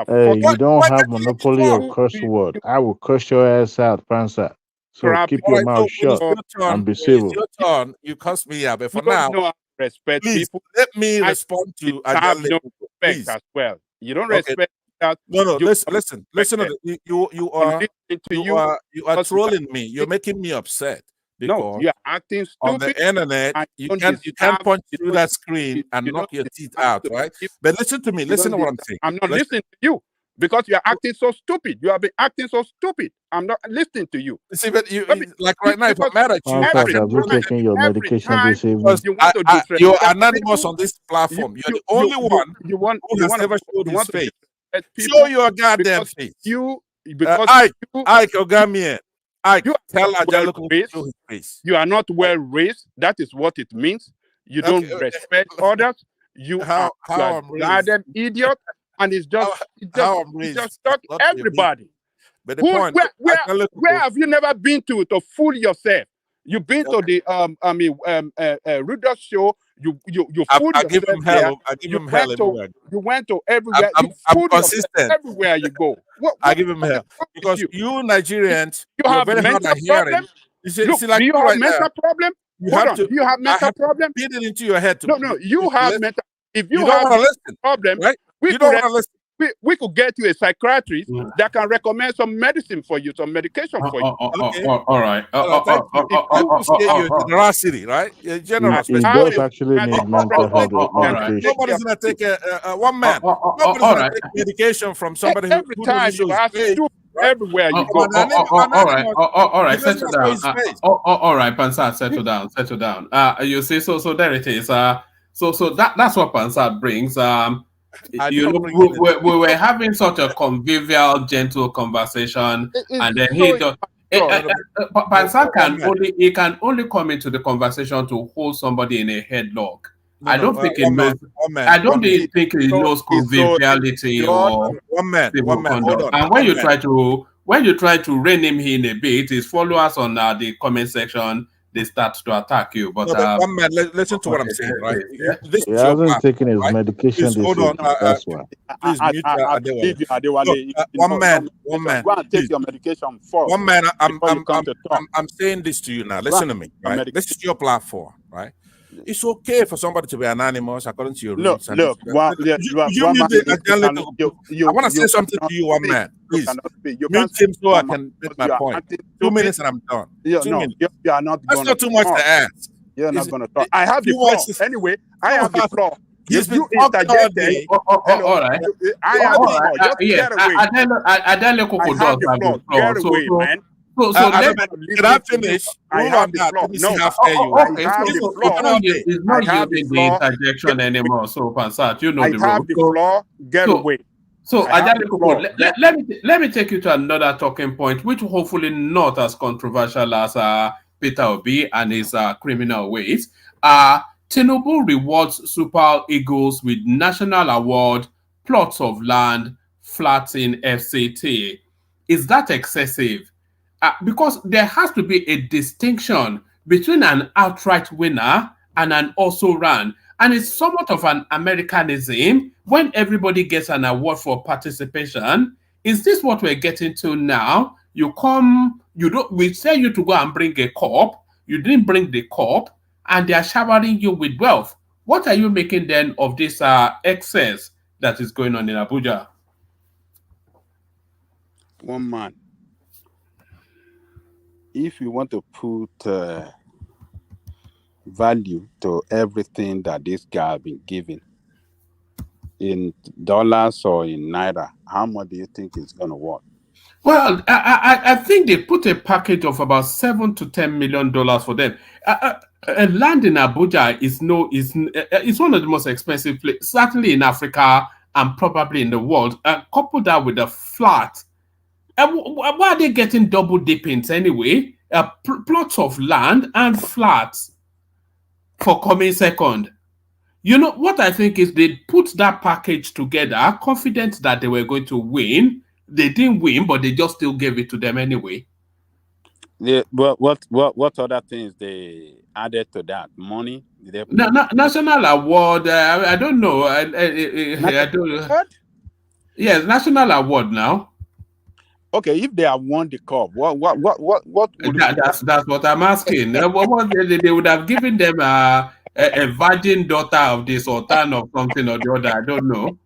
Hey, you don't have monopoly of curse word. I will curse your ass out, Pansa. So keep your mouth shut and be civil. It's your turn. You cuss me out, but for now, respect please people. Let me respond to respect as well. You don't respect that. No. Listen. You are trolling me. You're making me upset. No, you're acting stupid. On the internet, you can't punch through that screen and knock your teeth out, right? But listen to me. Listen to what I'm saying. I'm not listening to you because you're acting so stupid. You have been acting so stupid. I'm not listening to you. See, but like right now, if I'm mad at you, have you taken your medication this evening? You're anonymous on this platform. You're the only one who has never showed his face. Show your goddamn face. Ike Ogamian. You tell you are not well raised. That is what it means. You don't respect others. You are an idiot, and it's just talk everybody. But the point, where have you never been to fool yourself? You've been to the Rudolph show. You I fool give yourself him there. hell. I give him hell everywhere. You went to everywhere. I'm You fool yourself consistent. everywhere you go. I give him hell because you Nigerians, you you're have very hard mental of hearing. problem. You see, Look, like do you you have right mental now, problem? you Hold have on. to. Do you have I mental have to problem? feed it into your head. No, you have listen. mental. If You you don't have want to listen, problem, right? we You don't want could to listen. we could get you a psychiatrist that can recommend some medicine for you, some medication for you. Okay. All right. Thank you. I appreciate your generosity, right? You're generous. He does actually need mental health medication. Nobody's gonna take one man. Nobody's gonna take medication from somebody who doesn't show his face. Everywhere you go. All right. He doesn't Settle show down. his face. All right, Pansat, settle down. You see, so there it is. So that's what Pansat brings. You know, we were having such a convivial, gentle conversation, and then he does. Pansat can only come into the conversation to hold somebody in a headlock. I don't think he knows. I don't think he knows conviviality or civil conduct. And when you try to rein him in a bit, his followers on the comment section, they start to attack you. But one man, listen to what I'm saying, right? This He is your hasn't platform, taken his right? medication Please this hold on. week. That's why. Please mute Adewale. One man. Go and take your medication first. One man, I'm I'm saying this to you now. Listen to me, right? This is your platform, right? It's okay for somebody to be anonymous according to your rules. I want to say something to you, one man. Please mute him so I can make my point. 2 minutes and I'm done. 2 minutes. You are not. That's not too much to ask. You're not going to talk. I have the floor. Anyway, I have the floor. He's been talking all day. All right. I have the floor. Just get away. I have the floor. Get away, man. So can I finish? I have the floor. No, okay. It's not yielding the interjection anymore. So, Pansat, you know the rule. I have the floor. Get away. So, let me take you to another talking point, which hopefully not as controversial as Peter Obi and his criminal ways. Tinubu rewards Super Eagles with national award, plots of land, flats in FCT. Is that excessive? Because there has to be a distinction between an outright winner and an also ran. And it's somewhat of an Americanism when everybody gets an award for participation. Is this what we're getting to now? We tell you to go and bring a cup. You didn't bring the cup, and they are showering you with wealth. What are you making then of this excess that is going on in Abuja? One man. If you want to put value to everything that this guy has been given in dollars or in naira, how much do you think it's going to worth? Well, I think they put a package of about $7 to $10 million for them. Land in Abuja is one of the most expensive places, certainly in Africa and probably in the world. Couple that with a flat. Why are they getting double dippings anyway? Plots of land and flats for coming second. You know, what I think is they put that package together, confident that they were going to win. They didn't win, but they just still gave it to them anyway. Yeah, but what other things they added to that? Money? National award. I don't know. I don't know. Yes, national award now. Okay, if they have won the cup, what that's what I'm asking. They would have given them a virgin daughter of the Sultan of something or the other. I don't know.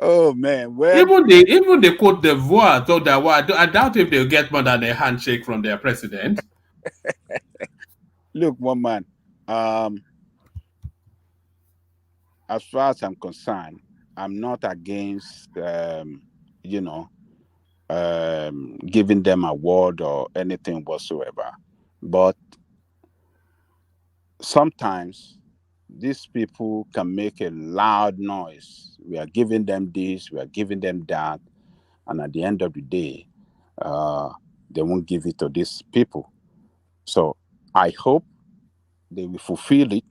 Oh man, well, even the Cote d'Ivoire told that I doubt if they'll get more than a handshake from their president. Look, one man. As far as I'm concerned, I'm not against giving them award or anything whatsoever. But sometimes these people can make a loud noise. We are giving them this, we are giving them that. And at the end of the day, they won't give it to these people. So I hope they will fulfill it,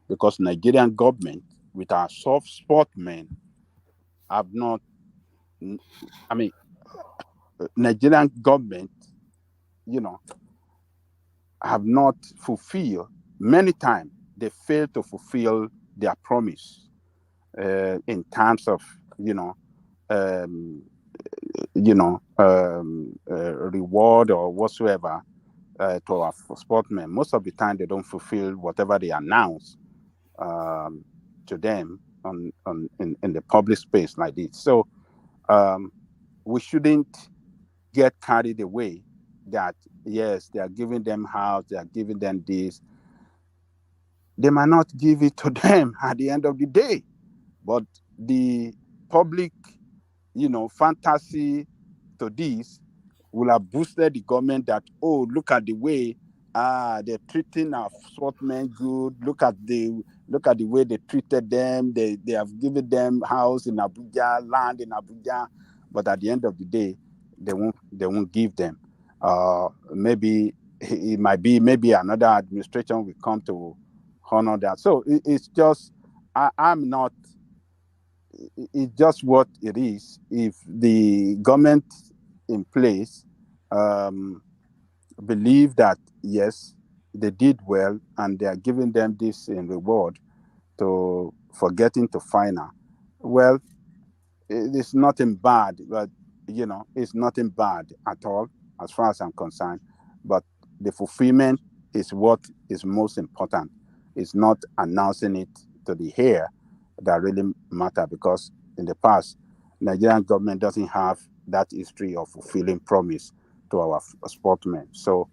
because Nigerian government, with our soft sportmen, have not, Nigerian government, have not fulfilled. Many times they fail to fulfill their promise in terms of um, reward or whatsoever to our sportsmen. Most of the time, they don't fulfill whatever they announce to them in the public space like this. So we shouldn't get carried away that yes, they are giving them house, they are giving them this. They might not give it to them at the end of the day, but the public, fantasy to this will have boosted the government that, oh, look at the way they're treating our sportsmen good. Look at the way they treated them. They have given them house in Abuja, land in Abuja, but at the end of the day, they won't give them. Maybe it might be another administration will come to honor that. So it's just I'm not. It's just what it is. If the government in place believe that yes, they did well and they are giving them this in reward for getting to final, well, it's nothing bad. But it's nothing bad at all as far as I'm concerned. But the fulfillment is what is most important. It's not announcing it to the air that really matter, because in the past, Nigerian government doesn't have that history of fulfilling promise to our sportsmen. So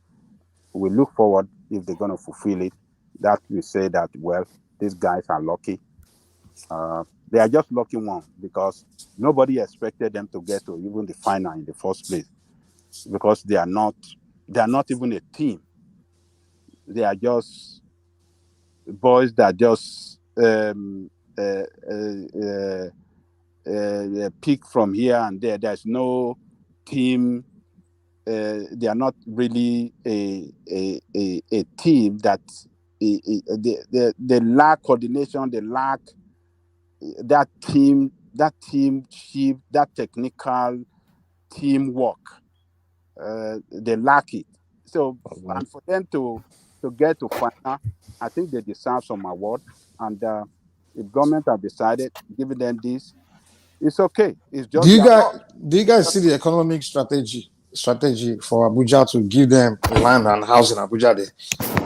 we look forward, if they're going to fulfill it, that we say that, well, these guys are lucky. They are just lucky ones, because nobody expected them to get to even the final in the first place, because they are not even a team. They are just boys that just pick from here and there. There's no team. They are not really a team that they lack coordination. They lack that teamship, that technical teamwork. They lack it. So, and for them to get to final, I think they deserve some award. And if government have decided giving them this, it's okay. It's just Do you their luck. guys see the economic strategy for Abuja to give them land and house in Abuja there?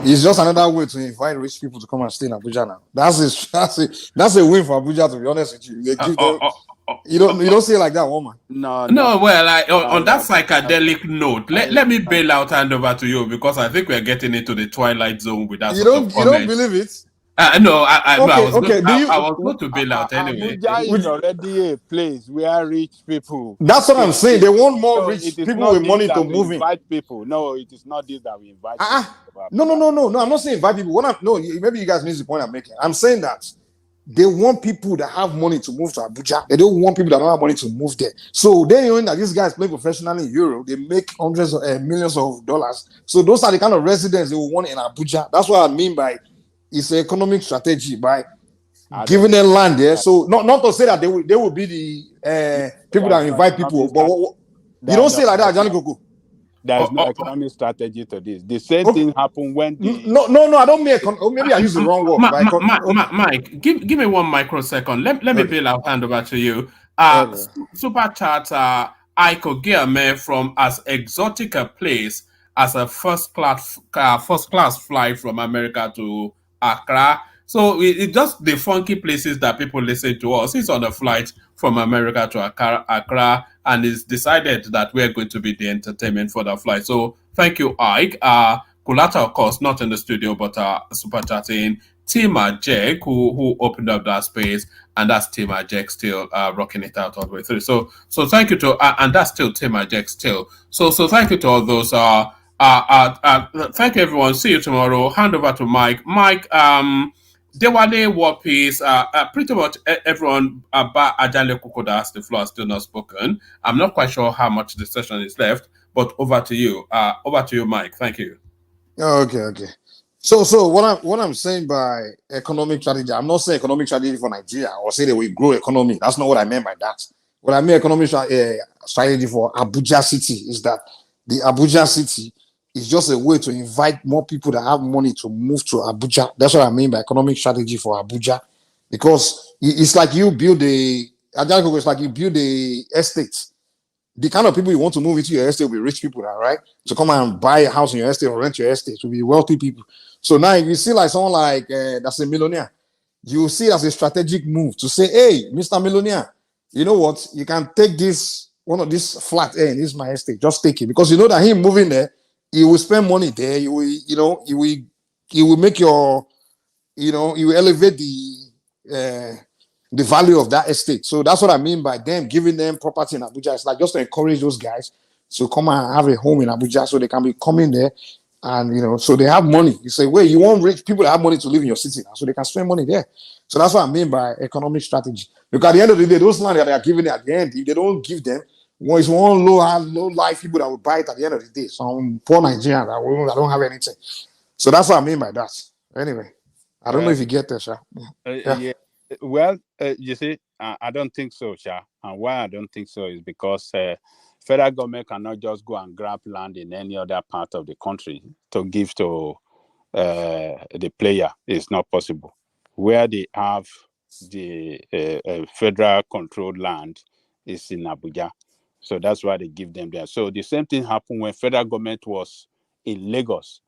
It's just another way to invite rich people to come and stay in Abuja now. That's a win for Abuja, to be honest with you. They give them, you don't see it like that, woman. No. Well, on that psychedelic note, let me bail out, hand over to you, because I think we're getting into the twilight zone with that. You don't believe it? No, I was Okay. going to bail out anyway. Abuja is already a place where rich people. That's what I'm saying. They want more rich people with money to move in. Invite people. No, it is not this that we invite. No. I'm not saying invite people. Maybe you guys miss the point I'm making. I'm saying that they want people that have money to move to Abuja. They don't want people that don't have money to move there. So they know that these guys play professionally in Europe. They make hundreds of millions of dollars. So those are the kind of residents they will want in Abuja. That's what I mean by it's an economic strategy by giving them land there. So not to say that they will be the people that invite people, but you don't say like that, Johnny Coco. There is no economic strategy to this. The same thing happened when No, I don't mean maybe I use the wrong word. Mike, give me 1 microsecond. Let me bail out, hand over to you. Super chat Iko Giame from as exotic a place as a first class flight from America to Accra. So it's just the funky places that people listen to us. He's on a flight from America to Accra, and it's decided that we're going to be the entertainment for the flight. So thank you, Ike. Kulata, of course, not in the studio, but super chatting. Tima Jack, who opened up that space, and that's Tima Jack still rocking it out all the way through. So thank you to, and that's still Tima Jack still. So thank you to all those. Thank you, everyone. See you tomorrow. Hand over to Mike. Mike, Dewale War Peace, pretty much everyone about Ajale Kukodas, the floor is still not spoken. I'm not quite sure how much the session is left, but over to you. Mike. Thank you. Okay. So what I'm saying by economic strategy, I'm not saying economic strategy for Nigeria or say that we grow economy. That's not what I meant by that. What I mean economic strategy for Abuja City is that the Abuja City It's just a way to invite more people that have money to move to Abuja. That's what I mean by economic strategy for Abuja. Because it's like you build it's like you build a estate. The kind of people you want to move into your estate will be rich people, right? To come and buy a house in your estate or rent your estate will be wealthy people. So now if you see like someone like that's a millionaire, you see it as a strategic move to say, hey, Mr. Millionaire, you know what? You can take this one of this flat here in this my estate. Just take it because you know that him moving there, he will spend money there. He will, he will make your, he will elevate the value of that estate. So that's what I mean by them giving them property in Abuja. It's like just to encourage those guys to come and have a home in Abuja so they can be coming there and so they have money. You say, wait, you want rich people that have money to live in your city now, so they can spend money there. So that's what I mean by economic strategy. Because at the end of the day, those land that they are giving at the end, if they don't give them, it's one low life people that will buy it at the end of the day. Some poor Nigerians that don't have anything. So that's what I mean by that. Anyway, I don't know if you get that, Sha. Yeah. Well, you see, I don't think so, Sha. And why I don't think so is because federal government cannot just go and grab land in any other part of the country to give to the player. It's not possible. Where they have the federal controlled land is in Abuja. So that's why they give them there. So the same thing happened when federal government was in Lagos,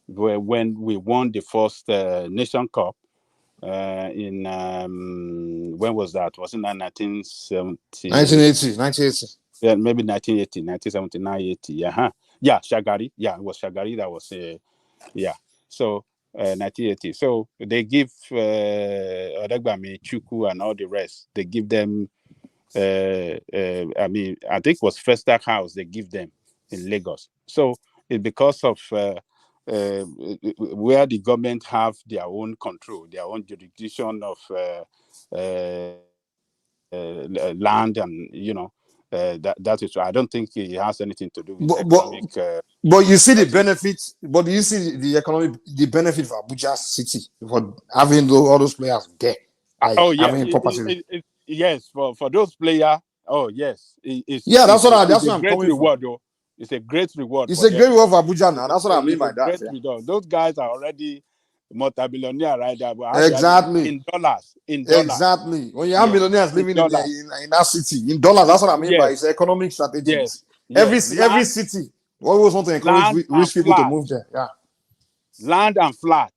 when we won the first Nation Cup. In when was that? Was it 1970? 1980. Yeah, maybe 1980, 1979, 80. Yeah, Shagari. Yeah, it was Shagari that was yeah. So 1980. So they give Odegbami, Chuku, and all the rest. They give them. I mean, I think it was Festac House. They give them in Lagos. So it's because of where the government have their own control, their own jurisdiction of land, and that is. I don't think it has anything to do with economic. But you see the benefits. But you see the benefit for Abuja City for having all those players there. Like having property. Yes, for those players. Oh yes, that's what I'm great coming reward, from. Though. It's a great reward. It's a great reward for Abuja now. That's what I mean by that. Those guys are already multi-billionaire right there. Exactly. In dollars. Exactly. When you have millionaires living in that city, in dollars, that's what I mean by it's economic strategy. Yes. Every city, we always want to encourage rich people to move there. Yeah. Land and flat.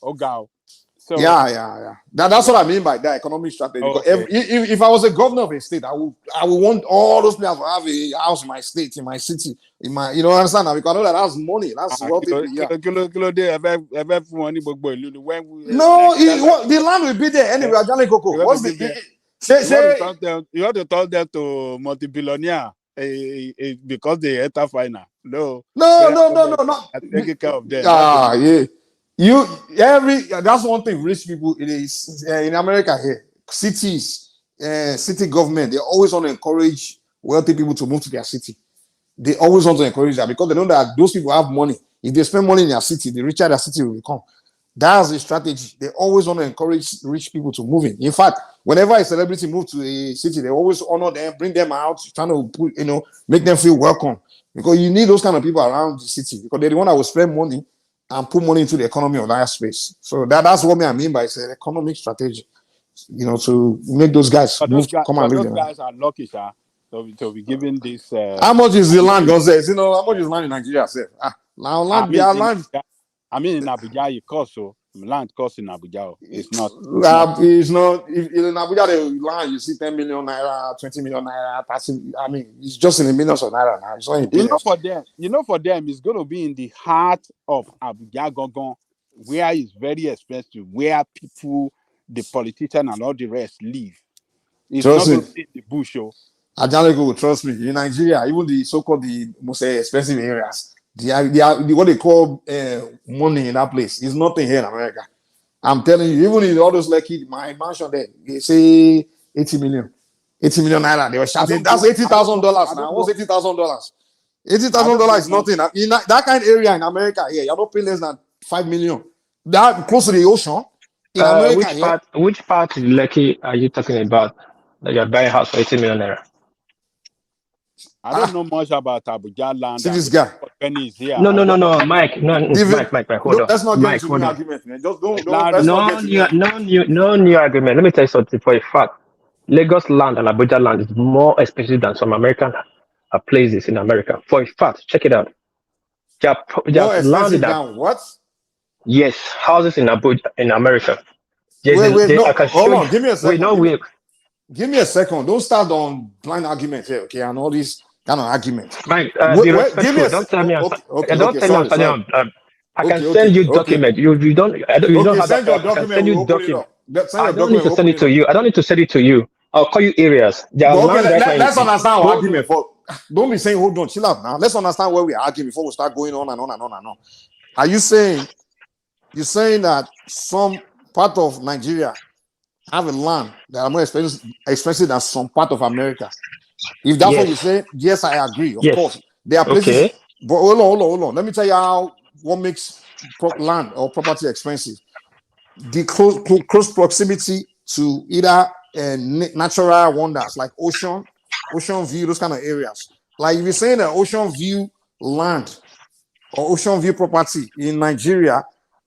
Oh God. So, That's what I mean by that economic strategy. Okay. If I was a governor of a state, I would want all those players to have a house in my state, in my city, in my understand now, because I know that that's money. That's wealthy. The land will be there anyway. What's you have to tell them to multi-billionaire because they enter final. No. Taking care of them. That's one thing rich people it is in America here. Cities, city government, they always want to encourage wealthy people to move to their city. They always want to encourage that because they know that those people have money. If they spend money in their city, the richer their city will become. That's the strategy. They always want to encourage rich people to move in. In fact, whenever a celebrity moves to a city, they always honor them, bring them out, trying to make them feel welcome. Because you need those kind of people around the city because they're the one that will spend money and put money into the economy of that space. So that's what I mean by it's an economic strategy, to make those guys come and live there. Those guys are lucky, sir, to be given this. How much is the land, Gonzales? How much is land in Nigeria, sir? Land. I mean, in Abuja, it costs so. Land costs in Abuja. It's not. It's not. If in Abuja, the land you see 10 million naira, 20 million naira. I mean, it's just in the millions of naira now. It's not in billions. For them, it's going to be in the heart of Abuja, Gogon, where it's very expensive, where people, the politicians, and all the rest live. It's not going to be in the bush. Trust me. In Nigeria, even the so-called the most expensive areas. What they call money in that place is nothing here in America. I'm telling you, even in all those my mansion there, they say 80 million naira. They were shouting, that's $80,000 now. What's $80,000? $80,000 is nothing. In that kind of area in America, you're not paying less than 5 million. That close to the ocean. In America, which part of Lekki are you talking about that you're buying a house for 80 million naira? I don't know much about Abuja land. See this guy. Penny is here. No, Mike. Mike, hold on. Let's not get Mike, into hold new on. argument, man. Just don't. Let's not get into No new argument. Let me tell you something for a fact. Lagos land and Abuja land is more expensive than some American places in America. For a fact, check it out. more expensive than what? Yes, houses in Abuja in America. Hold on. Give me a second. Wait. Give me a second. Don't start on blind argument here, okay? And all these kind of arguments. Mike, be respectful. Don't tell me. Don't tell me I'm I can send you document. You don't have that. I can send you document. I don't need to send it to you. I don't need to send it to you. I'll call you areas. Let's understand our argument. Don't be saying hold on, chill out now. Let's understand where we are arguing before we start going on and on and on and on. Are you saying that some part of Nigeria have a land that are more expensive than some part of America? If that's what you say, yes, I agree. Of course, there are places. Okay. But hold on. Let me tell you what makes land or property expensive. The close proximity to either natural wonders like ocean view, those kind of areas. Like if you're saying that ocean view land or ocean view property in Nigeria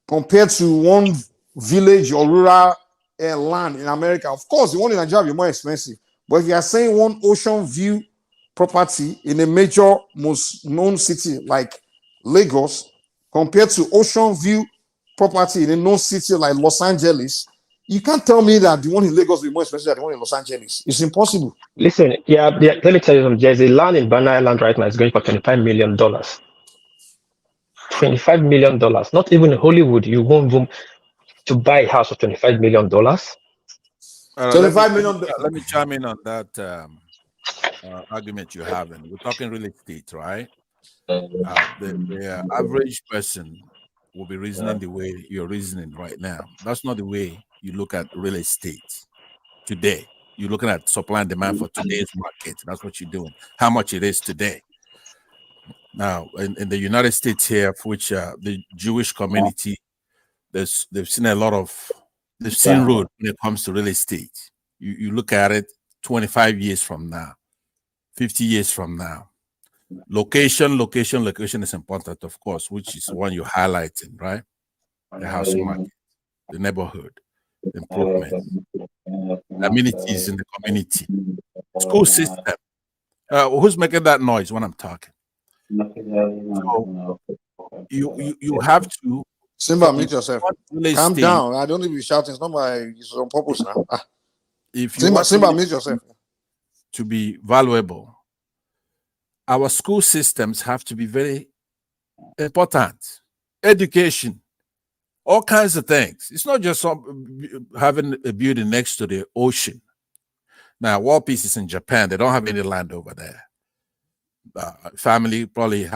compared to one village or rural land in America, of course, the one in Nigeria will be more expensive. But if you are saying one ocean view property in a major, most known city like Lagos compared to ocean view property in a known city like Los Angeles, you can't tell me that the one in Lagos will be more expensive than the one in Los Angeles. It's impossible. Listen, let me tell you something. There's a land in Banana Island right now. It's going for $25 million. $25 million. Not even in Hollywood, you won't room to buy a house for $25 million. $25 million. Let me chime in on that argument you're having. We're talking real estate, right? The average person will be reasoning the way you're reasoning right now. That's not the way you look at real estate today. You're looking at supply and demand for today's market. That's what you're doing. How much it is today. Now, in the United States here, which the Jewish community, they've seen road when it comes to real estate. You look at it 25 years from now, 50 years from now. Location is important, of course, which is one you're highlighting, right? The housing market, the neighborhood, improvement, amenities in the community, school system. Who's making that noise when I'm talking? So you have to. Simba, mute yourself. Calm down. I don't need to be shouting. It's not it's on purpose now. If you Simba, mute yourself. To be valuable, our school systems have to be very important. Education, all kinds of things. It's not just having a building next to the ocean. Now, War Peace is in Japan. They don't have any land over there. Family probably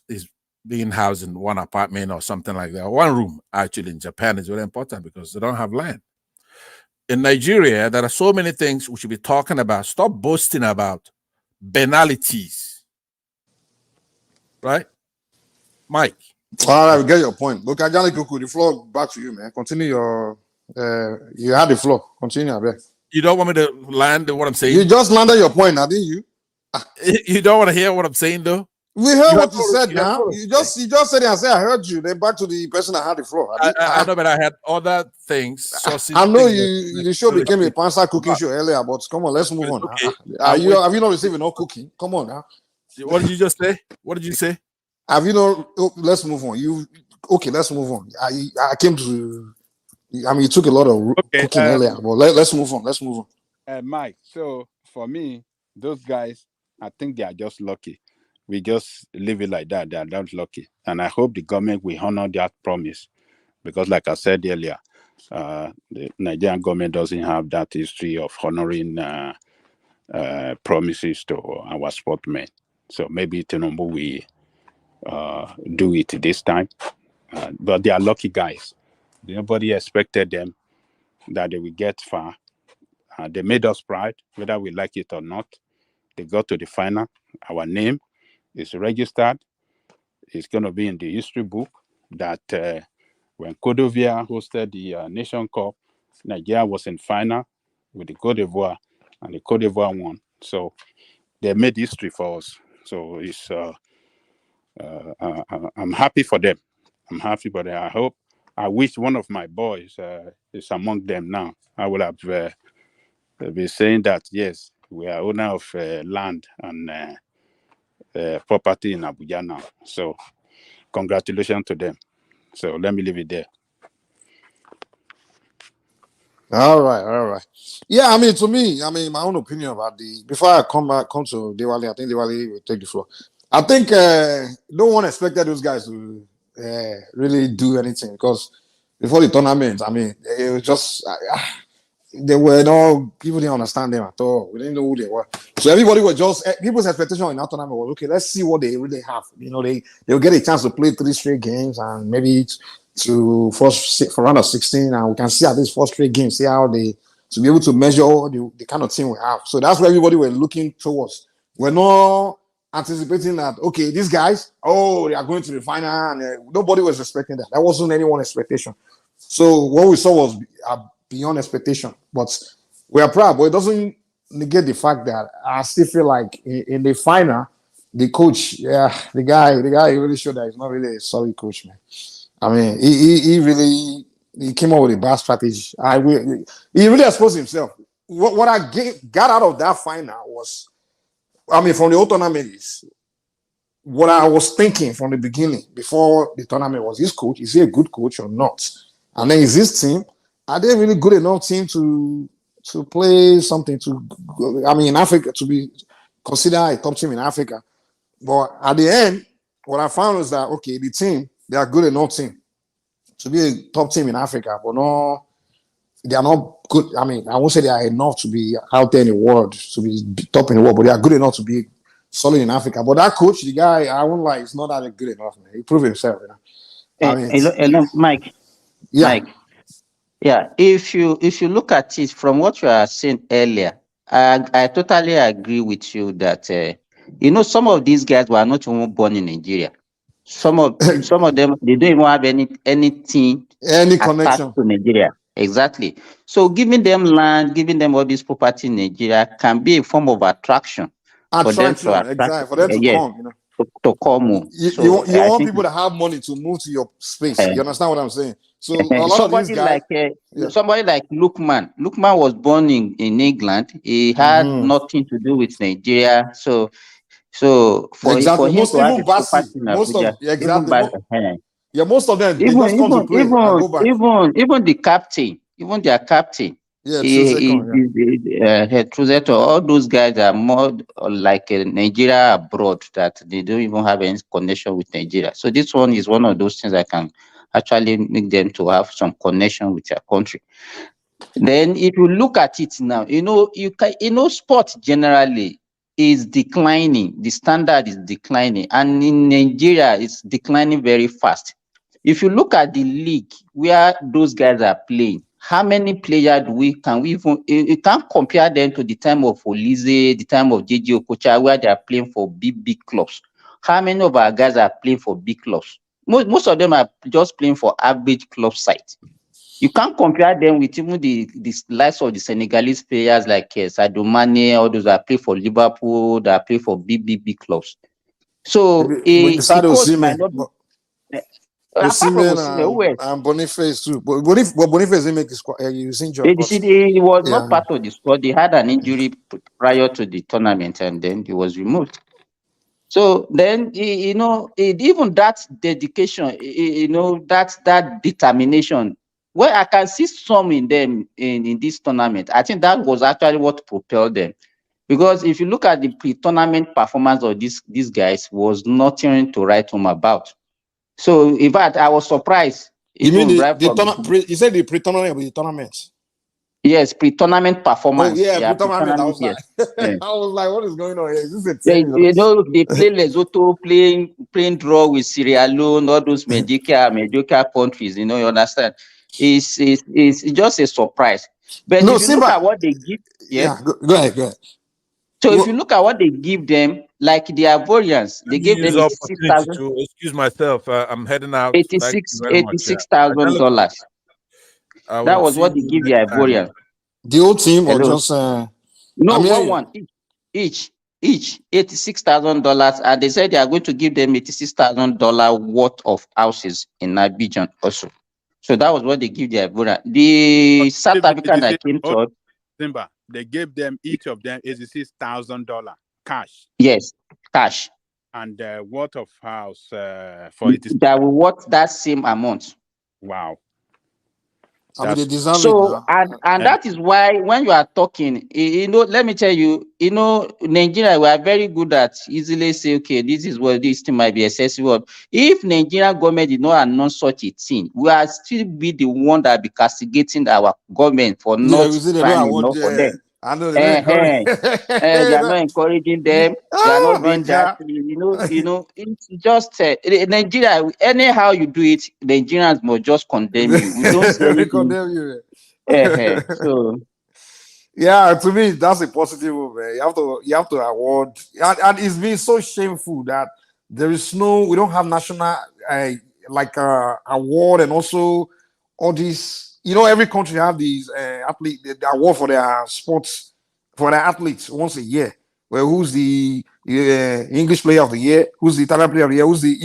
is being housed in one apartment or something like that. One room, actually, in Japan is very important because they don't have land. In Nigeria, there are so many things we should be talking about. Stop boasting about banalities. Right? Mike. All right, we get your point. Look, Ajani Kuku, the floor back to you, man. Continue your... you had the floor. Continue, I beg. You don't want me to land what I'm saying? You just landed your point now, didn't you? You don't want to hear what I'm saying, though? We heard what you said now. You just said it and said, I heard you. Then back to the person that had the floor. I know, but I had other things. I know the show became a panzer cooking show earlier, but come on, let's move on. Okay. Have you not received no cooking? Come on now. What did you just say? What did you say? Have you not? Let's move on. Let's move on. I came to. I mean, you took a lot of cooking earlier, but let's move on. Let's move on. Mike, so for me, those guys, I think they are just lucky. We just leave it like that. They are not lucky. And I hope the government will honor that promise. Because like I said earlier, the Nigerian government doesn't have that history of honoring promises to our sportsmen. So maybe Tinubu will do it this time. But they are lucky guys. Nobody expected them that they will get far. They made us proud, whether we like it or not. They got to the final. Our name is registered. It's going to be in the history book that when Cote d'Ivoire hosted the Nation Cup, Nigeria was in final with the Cote d'Ivoire, and the Cote d'Ivoire won. So they made history for us. So it's I'm happy for them. I'm happy, but I wish one of my boys is among them now. I would have been saying that yes, we are owner of land and property in Abuja now. So congratulations to them. So let me leave it there. All right. Yeah, I mean, to me, my own opinion about before I come to Diwali, I think Diwali will take the floor. I think no one expected those guys to really do anything because before the tournament, I mean, it was just they were not, people didn't understand them at all. We didn't know who they were. So everybody was just, people's expectation in that tournament was, okay, let's see what they really have. They'll get a chance to play 3 straight games and maybe for round of 16, and we can see at least 4 straight games, see how to be able to measure the kind of team we have. So that's what everybody were looking towards. We're not anticipating that, okay, these guys, they are going to the final, and nobody was expecting that. That wasn't anyone's expectation. So what we saw was beyond expectation, but we are proud. But it doesn't negate the fact that I still feel like in the final, the coach, the guy really showed that he's not really a solid coach, man. I mean, he really came up with a bad strategy. He really exposed himself. What I got out of that final was, from the whole tournament is what I was thinking from the beginning before the tournament was, this coach, is he a good coach or not? And then is this team, are they really good enough team to play something in Africa, to be considered a top team in Africa? But at the end, what I found was that, okay, the team, they are good enough team to be a top team in Africa, but no, they are not good. I won't say they are enough to be out there in the world, to be top in the world, but they are good enough to be solid in Africa. But that coach, the guy, I won't lie, it's not that good enough, man. He proved himself, Hello, Mike. Yeah. Mike. Yeah, if you look at it from what you are saying earlier, I totally agree with you that some of these guys were not even born in Nigeria. Some of them, they don't even have anything connection to Nigeria. Exactly. So giving them land, giving them all this property in Nigeria can be a form of attraction for them to attract, exactly, for them to come. To come. You want people to have money to move to your space. You understand what I'm saying? So a lot of these guys, somebody like Lukman was born in England. He had nothing to do with Nigeria. So for exactly, him to have even Bassi, most of them, they just come to play and go back. Even their captain. All those guys are more like a Nigeria abroad, that they don't even have any connection with Nigeria. So this one is one of those things that can actually make them to have some connection with their country. Then if you look at it now, sport generally is declining. The standard is declining, and in Nigeria it's declining very fast. If you look at the league where those guys are playing, how many players can we even, you can't compare them to the time of Olise, the time of JJ Okocha, where they are playing for big clubs. How many of our guys are playing for big clubs? Most of them are just playing for average club side. You can't compare them with even the likes of the Senegalese players like Sadio Mane, all those that play for Liverpool, that play for big clubs. So and Boniface too. But Boniface didn't make the squad. He was injured. He was not part of the squad. He had an injury prior to the tournament, and then he was removed. So then, even that dedication, that determination, well, I can see some in them in this tournament. I think that was actually what propelled them. Because if you look at the pre-tournament performance of these guys, was nothing to write home about. So, in fact, I was surprised. You mean you said the pre-tournament with the tournament? Yes, pre-tournament performance. Oh, yeah, pre-tournament. I was like, I was like, what is going on here? Is this a team? They play Lesotho, playing draw with Sierra Leone, all those mediocre countries. You understand? It's just a surprise. But if you look at what they give, go ahead. So if you look at what they give them, like the Ivorians, they gave them $86,000. Excuse myself, I'm heading out. $86,000. That was what they give the Ivorians. The whole team, or just no, one each. each, $86,000, and they said they are going to give them $86,000 worth of houses in Abidjan also. So that was what they give the Abure. The South African that came to us, Simba, they gave them each of them $86,000 cash. yes, cash. And worth of house for it is that will worth that same amount. wow. I mean, they deserve it So now. and that is why when you are talking, let me tell you, Nigeria, we are very good at easily say, okay, this is what this thing might be excessive. If Nigerian government did not announce such a thing, we are still be the one that be castigating our government for Yeah, not you see, they trying don't want. enough for them. I know they don't encourage. They are not encouraging them. They are not doing that. Nigeria. It's just Nigeria. Anyhow you do it, Nigerians must just condemn you. We don't see They anything. condemn you. So Yeah, to me that's a positive move. Man. You have to award, and it's been so shameful that we don't have national award, and also all these. Every country have these athlete the award for their sports for their athletes once a year. Well, who's the English player of the year? Who's the Italian player of the year? Who's the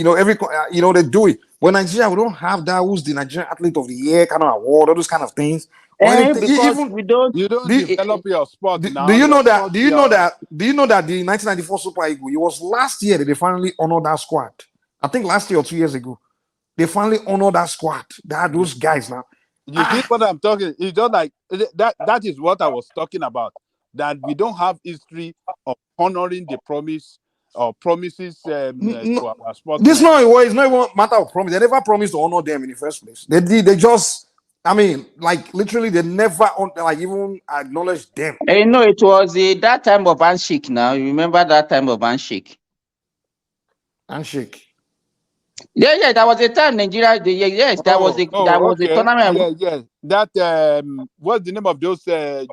they do it. But Nigeria, we don't have that. Who's the Nigerian athlete of the year kind of award? All those kind of things. Or anything. because Even we don't you don't develop your sport now. do you know that? Do you know that? Do you know that the 1994 Super Eagles? It was last year that they finally honored that squad. I think last year or 2 years ago, they finally honored that squad. Those guys now. You see what I'm talking? It's just like that. That is what I was talking about. That we don't have history of honoring the promise or promises to our sportsmen. This not it's not even a matter of promise. They never promised to honor them in the first place. They did. They just. I mean, like literally, they never even acknowledged them. it was that time of handshake. Now you remember that time of handshake? Handshake. Yeah. That was a time Nigeria. Yes, that was a tournament. Yeah. That what's the name of those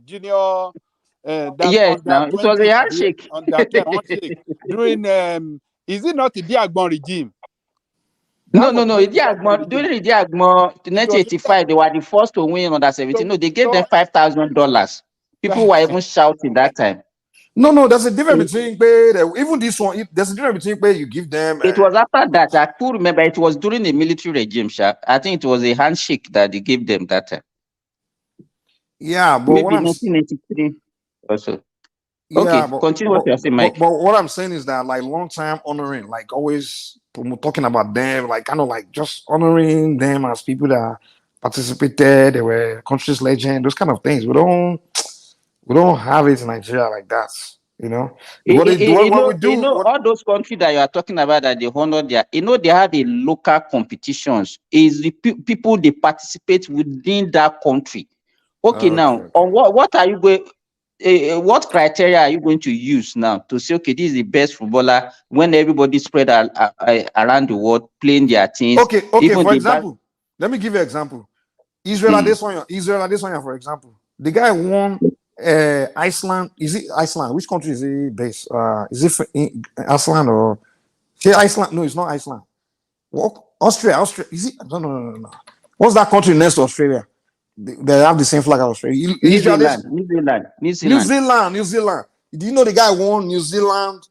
junior? Yes, now it was a handshake. Handshake during is it not the Diagbon regime? No. During the Diagbon 1985, they were the first to win under 17. No, they gave them $5,000. People were even shouting that time. No, there's a difference between even this one. There's a difference between you give them. It was after that. I could remember it was during the military regime. I think it was a handshake that they gave them that time. Yeah, but maybe what I'm 1993 also. Yeah, Okay, continue what you're saying, Mike. But what I'm saying is that long time honoring, always talking about them, kind of just honoring them as people that participated, they were country's legend, those kind of things. We don't have it in Nigeria like that, All those countries that you are talking about that they honor their, they have a local competitions. Is the people they participate within that country. Okay. Now, on what are you going? What criteria are you going to use now to say, okay, this is the best footballer when everybody spread around the world playing their teams? Okay. For example, let me give you an example. Israel Adesanya, for example, the guy won Iceland. Is it Iceland? Which country is he based? Is it Iceland or Iceland? No, it's not Iceland. What? Austria. Is it? No. What's that country next to Australia? They have the same flag as Australia. New Zealand. Do you know the guy won New Zealand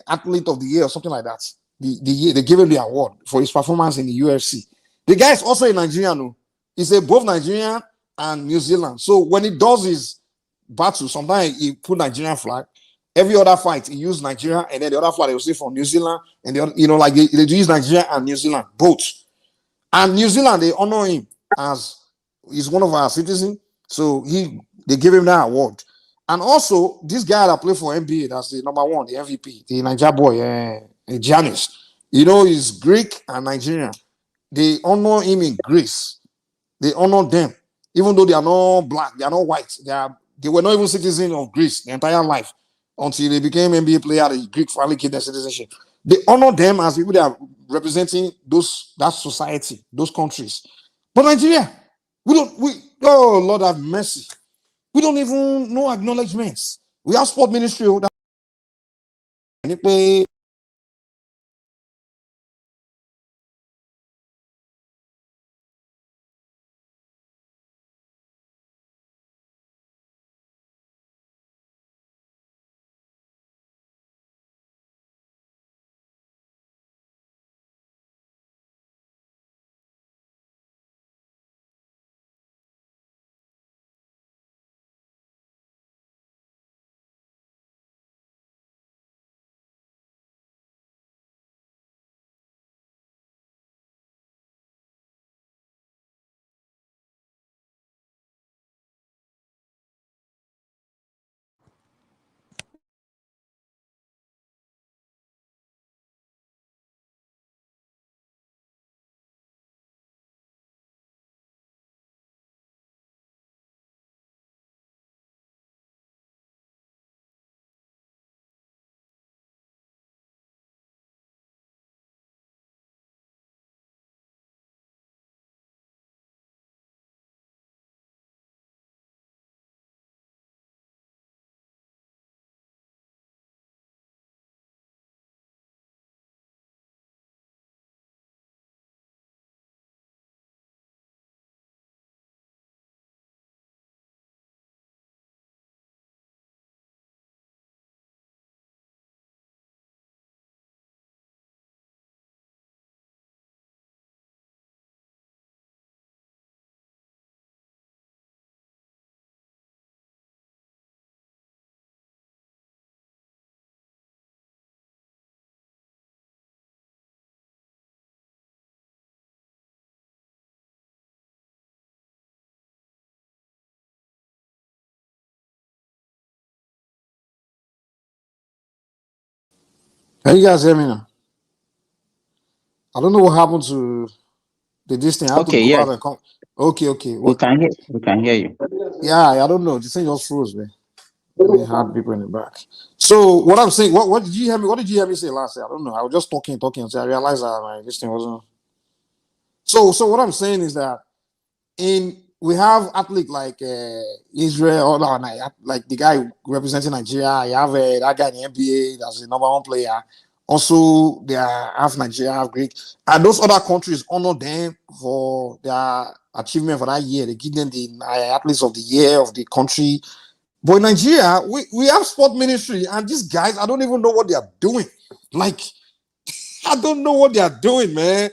Athlete of the Year or something like that? The year they gave him the award for his performance in the UFC. The guy is also a Nigerian. No? He's both Nigerian and New Zealand. So when he does his battle, sometimes he put Nigerian flag. Every other fight he used Nigeria, and then the other flag they will say from New Zealand, and they use Nigeria and New Zealand both. And New Zealand they honor him as he's one of our citizens, so they give him that award. And also, this guy that played for NBA, that's the number one, the MVP, the Niger boy, Giannis. He's Greek and Nigerian. They honor him in Greece. They honor them, even though they are not black, they are not white. They were not even citizens of Greece their entire life until they became NBA player. The Greek finally gave their citizenship. They honor them as people that are representing that society, those countries. But Nigeria, oh Lord have mercy. We don't even know acknowledgements. We have sport ministry that Can you guys hear me now? I don't know what happened to the distance. I have to Okay, go yeah. out and come. Okay. We can hear you. Yeah, I don't know. The thing just froze, man. We had people in the back. So what I'm saying, what did you hear me? What did you hear me say last year? I don't know. I was just talking until I realized that this thing wasn't. So what I'm saying is that we have athletes like Israel, like the guy representing Nigeria. You have that guy in the NBA that's the number one player. Also, they are half Nigeria, half Greek, and those other countries honor them for their achievement for that year. They give them the athletes of the year of the country. But in Nigeria, we have sport ministry, and these guys, I don't even know what they are doing. Like, I don't know what they are doing, man.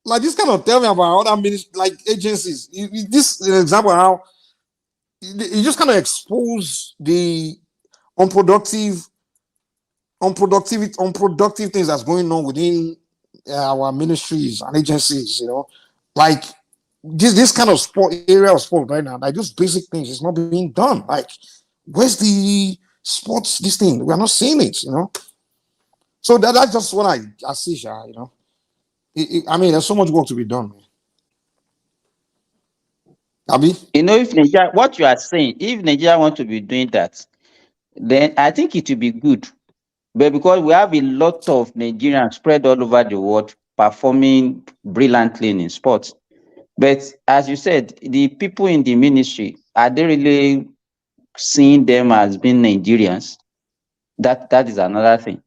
Like, this kind of tell me about other ministry, like agencies. This is an example of how you just kind of expose the unproductive things that's going on within our ministries and agencies. Like this kind of sport area of sport right now, like those basic things is not being done. Like, where's the sports? This thing we are not seeing it. So that's just what I see, I mean, there's so much work to be done, man. Abi? If Nigeria, what you are saying, if Nigeria want to be doing that, then I think it will be good. But because we have a lot of Nigerians spread all over the world performing brilliantly in sports. But as you said, the people in the ministry, are they really seeing them as being Nigerians? That is another thing.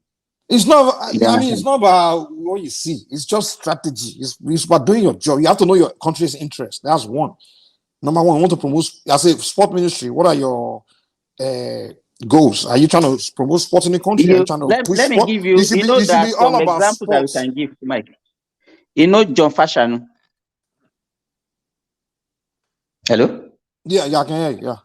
It's not. I mean, it's not about what you see. It's just strategy. It's about doing your job. You have to know your country's interest. That's one. Number one, you want to promote. I say sport ministry. What are your goals? Are you trying to promote sports in the country? Are you trying to push Let me sport? give you. This should be all about examples sports. that we can give, Mike. John Fashanu. Hello. Yeah, I can hear you. Yeah.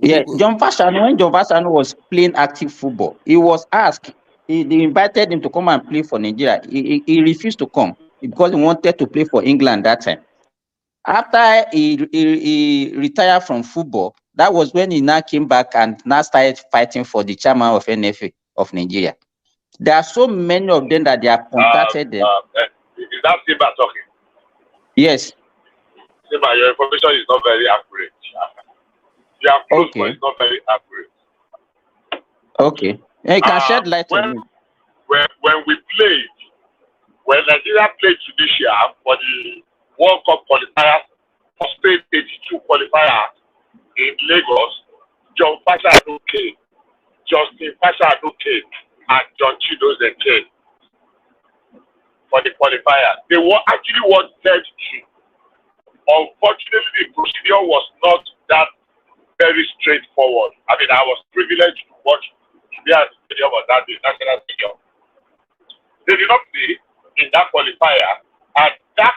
Yeah, John Fashanu. When John Fashanu was playing active football, he was asked. They invited him to come and play for Nigeria. He refused to come because he wanted to play for England that time. After he retired from football, that was when he now came back and now started fighting for the chairman of NFA of Nigeria. There are so many of them that they have contacted them. Is that Simba talking? Yes. Simba, your information is not very accurate. You are close, but it's not very accurate. Okay. You can shed light on it. When we played, when Nigeria played Tunisia for the World Cup qualifiers, for Spain 82 qualifiers in Lagos, John Fashanu came, Justin Fashanu came, and John Chidozie came for the qualifiers. They actually wanted to. Unfortunately, the procedure was not that very straightforward. I mean, I was privileged to watch the stadium on that day, National Stadium. They did not play in that qualifier, and that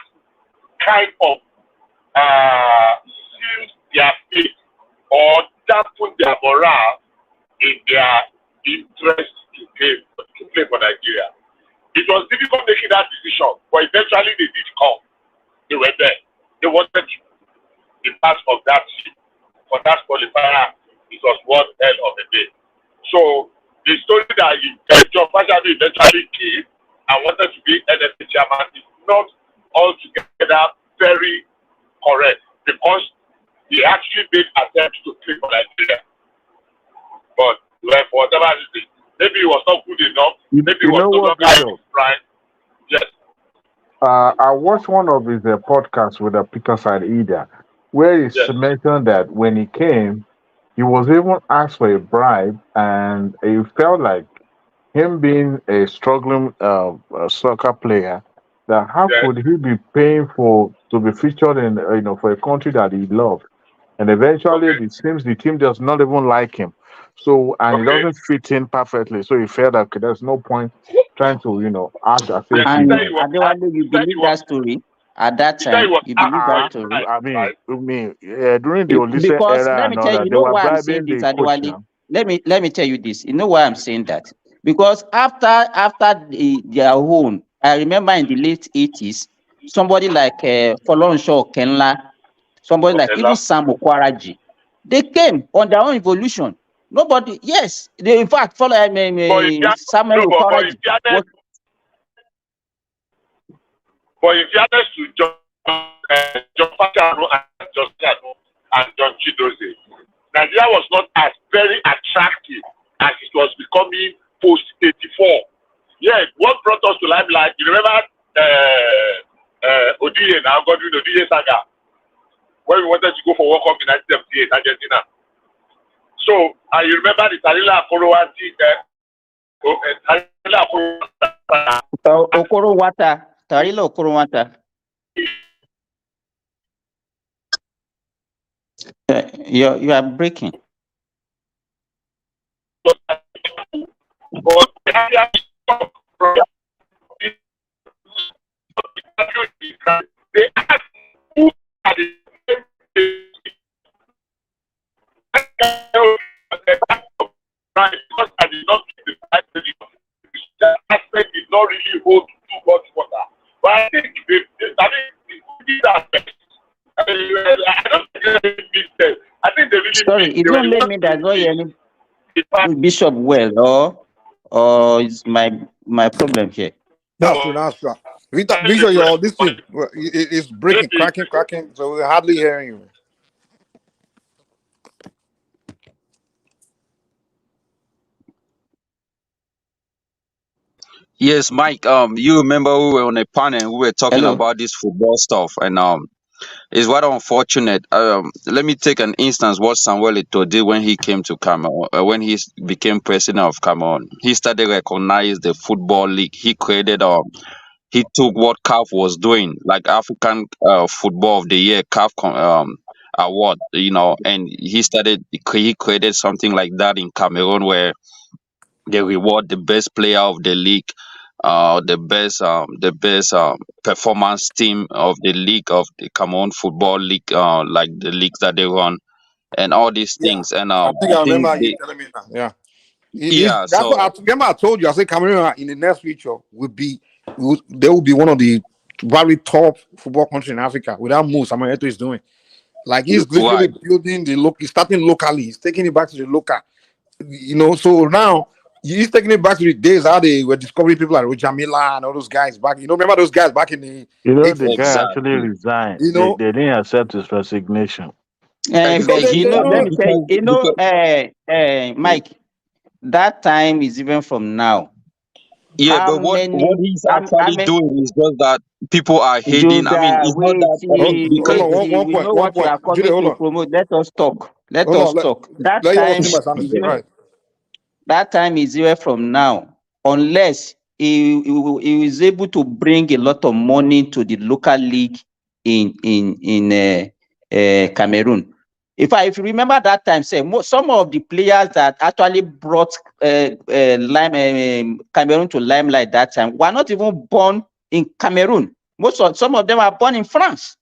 kind of sealed their faith or dampened their morale in their interest to play for Nigeria. It was difficult making that decision, but eventually they did come. They were there. They wanted to be part of that team. For that qualifier, it was one hell of a day. So the story that John Fashanu eventually came and wanted to be NFA chairman is not altogether very correct, because he actually made attempts to play for Nigeria. But for whatever reason, maybe he was not good enough. Maybe he was no longer in his prime. Yes. I watched one of his podcasts with Peter Said-Ida, where he mentioned that when he came, he was even asked for a bribe, and he felt like him being a struggling soccer player, that how could he be paying to be featured in for a country that he loved, and eventually it seems the team does not even like him, so and it doesn't fit in perfectly, so he felt that there's no point trying to act as if and Adewale, you believe that story at that time? You believe that story? I mean, during the Olise Because era let me and all tell you, that, you they know were why I'm bribing saying this, the coach Adewale. now. Let me tell you this. You know why I'm saying that? Because after their own, I remember in the late 80s, somebody like Folorunso Okenla, somebody like even Sam Okwaraji, they came on their own evolution. Nobody. Yes, in fact, follow Samuel Oparah. But if you honest to John Pachano and John Chidozie, Nigeria was not as very attractive as it was becoming post 84. Yeah, what brought us to limelight? You remember Odiye now, Godwin Odiye saga, when we wanted to go for World Cup in 1978 Argentina. So you remember the Tarila Okorowata. Tarila Okorowata. You are breaking. They asked who are the because I did not get the aspect did not really hold too much water. But I think they did that best. I don't think they missed it. I think they really sorry, it don't let me that any Bishop well, or is my problem here. That's true, that's true. Victor, your this thing is breaking, cracking, so we're hardly hearing you. Yes, Mike. You remember we were on a panel and we were talking about this football stuff, and it's what unfortunate. Let me take an instance what ST0LE did when he came to Cameroon, when he became president of Cameroon. He started recognize the football league. He created he took what CAF was doing, like African Football of the Year CAF award, and he created something like that in Cameroon where they reward the best player of the league, the best performance team of the league, of the Cameroon Football League, like the leagues that they run, and all these things. And I think I remember you telling me that. Yeah. That's So what I remember. I told you. I said Cameroon in the next future they will be one of the very top football countries in Africa. Without moves, Samuel Eto'o is doing. Like he's literally building he's starting locally. He's taking it back to the local. So now he's taking it back to the days how they were discovering people like Rojamila and all those guys back. Remember those guys back in the the guy actually resigned. They didn't accept his resignation. But let me tell you, Mike, that time is even from now. Yeah, but what he's actually doing is just that people are hating. I mean, it's not that because we know what you are coming to promote. Let us talk. Let us talk. That time is even from now, unless he is able to bring a lot of money to the local league in Cameroon. If you remember that time, some of the players that actually brought Cameroon to limelight that time were not even born in Cameroon. Some of them are born in France.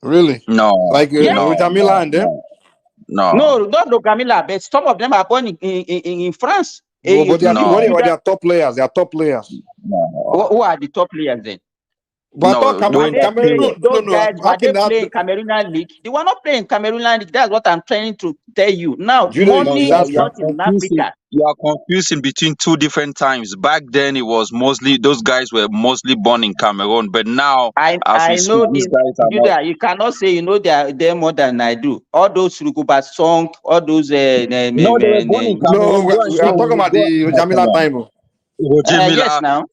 Really? No. Like Rojamila and them? No, not Rojamila, but some of them are born in France. But they are top players. They are top players. Who are the top players then? But Those guys were they playing Cameroonian league? They were not playing Cameroonian league. That's what I'm trying to tell you. Now, money is not in Africa. You are confusing between two different times. Back then, it was mostly those guys were mostly born in Cameroon, but now I know these guys. You cannot say they're more than I do. All those Rukuba song, all those. No, they were born in Cameroon. We are talking about the Rojamila time. Yes, now.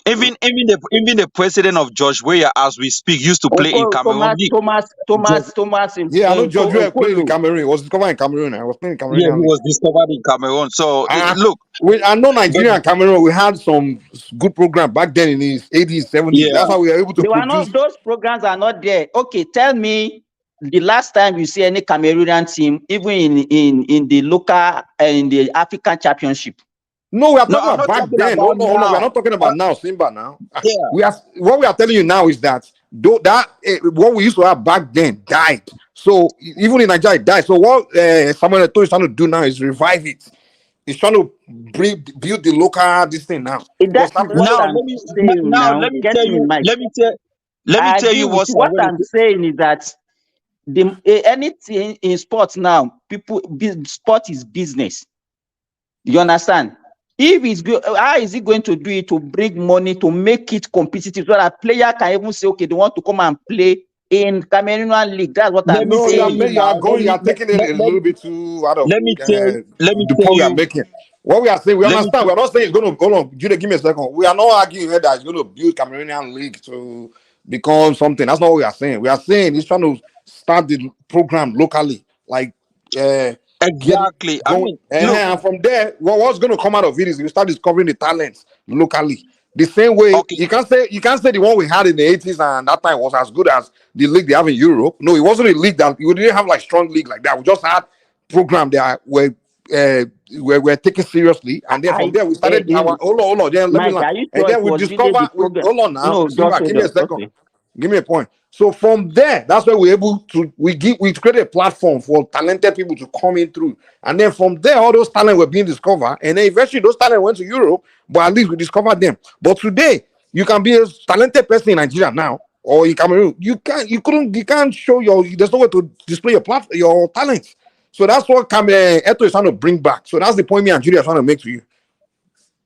Even the president of George Weah, as we speak, used to play in Cameroon. Thomas. Yeah, I know George Weah played in Cameroon. He was discovered in Cameroon. I was playing in Cameroon. Yeah, he was discovered in Cameroon. So look, I know Nigeria and Cameroon. We had some good program back then in the 80s, 70s. Yeah. That's how we were able to produce. Those programs are not there. Okay, tell me the last time you see any Cameroonian team, even in the local in the African Championship. No, we are talking about back then. No, we are not talking about now, Simba. Now, what we are telling you now is that what we used to have back then died. So even in Nigeria, it died. So what Samuel Eto'o is trying to do now is revive it. He's trying to build the local this thing now. Let me tell you what I'm saying is that anything in sports now, sport is business. You understand? If it's good, how is he going to do it to bring money to make it competitive so that player can even say, okay, they want to come and play in Cameroonian league? That's what I'm No, saying. you are taking it a little bit too out of let me the tell point you are you. making. What we are saying, we Let me understand. We are not saying it's going to. Hold on, Jude, give me a second. We are not arguing here that it's going to build Cameroonian league to become something. That's not what we are saying. We are saying he's trying to start the program locally, like get it exactly. I going. mean, look. And from there, what's going to come out of it is you start discovering the talents locally. The same way you can't say the one we had in the 80s and that time was as good as the league they have in Europe. No, it wasn't a league that we didn't have like strong league like that. We just had program that were taken seriously, and then from there we started our hold on. Then let me Mike, land. are you And sure then it we was really discover. the program? Hold on now, No, Simba, just give hold me a on. second. Okay. Give me a point. So from there, that's where we're able to we create a platform for talented people to come in through, and then from there, all those talents were being discovered, and then eventually those talents went to Europe, but at least we discovered them. But today, you can be a talented person in Nigeria now or in Cameroon. You can't show there's no way to display your talents. So that's what Eto is trying to bring back. So that's the point me and Julia are trying to make to you.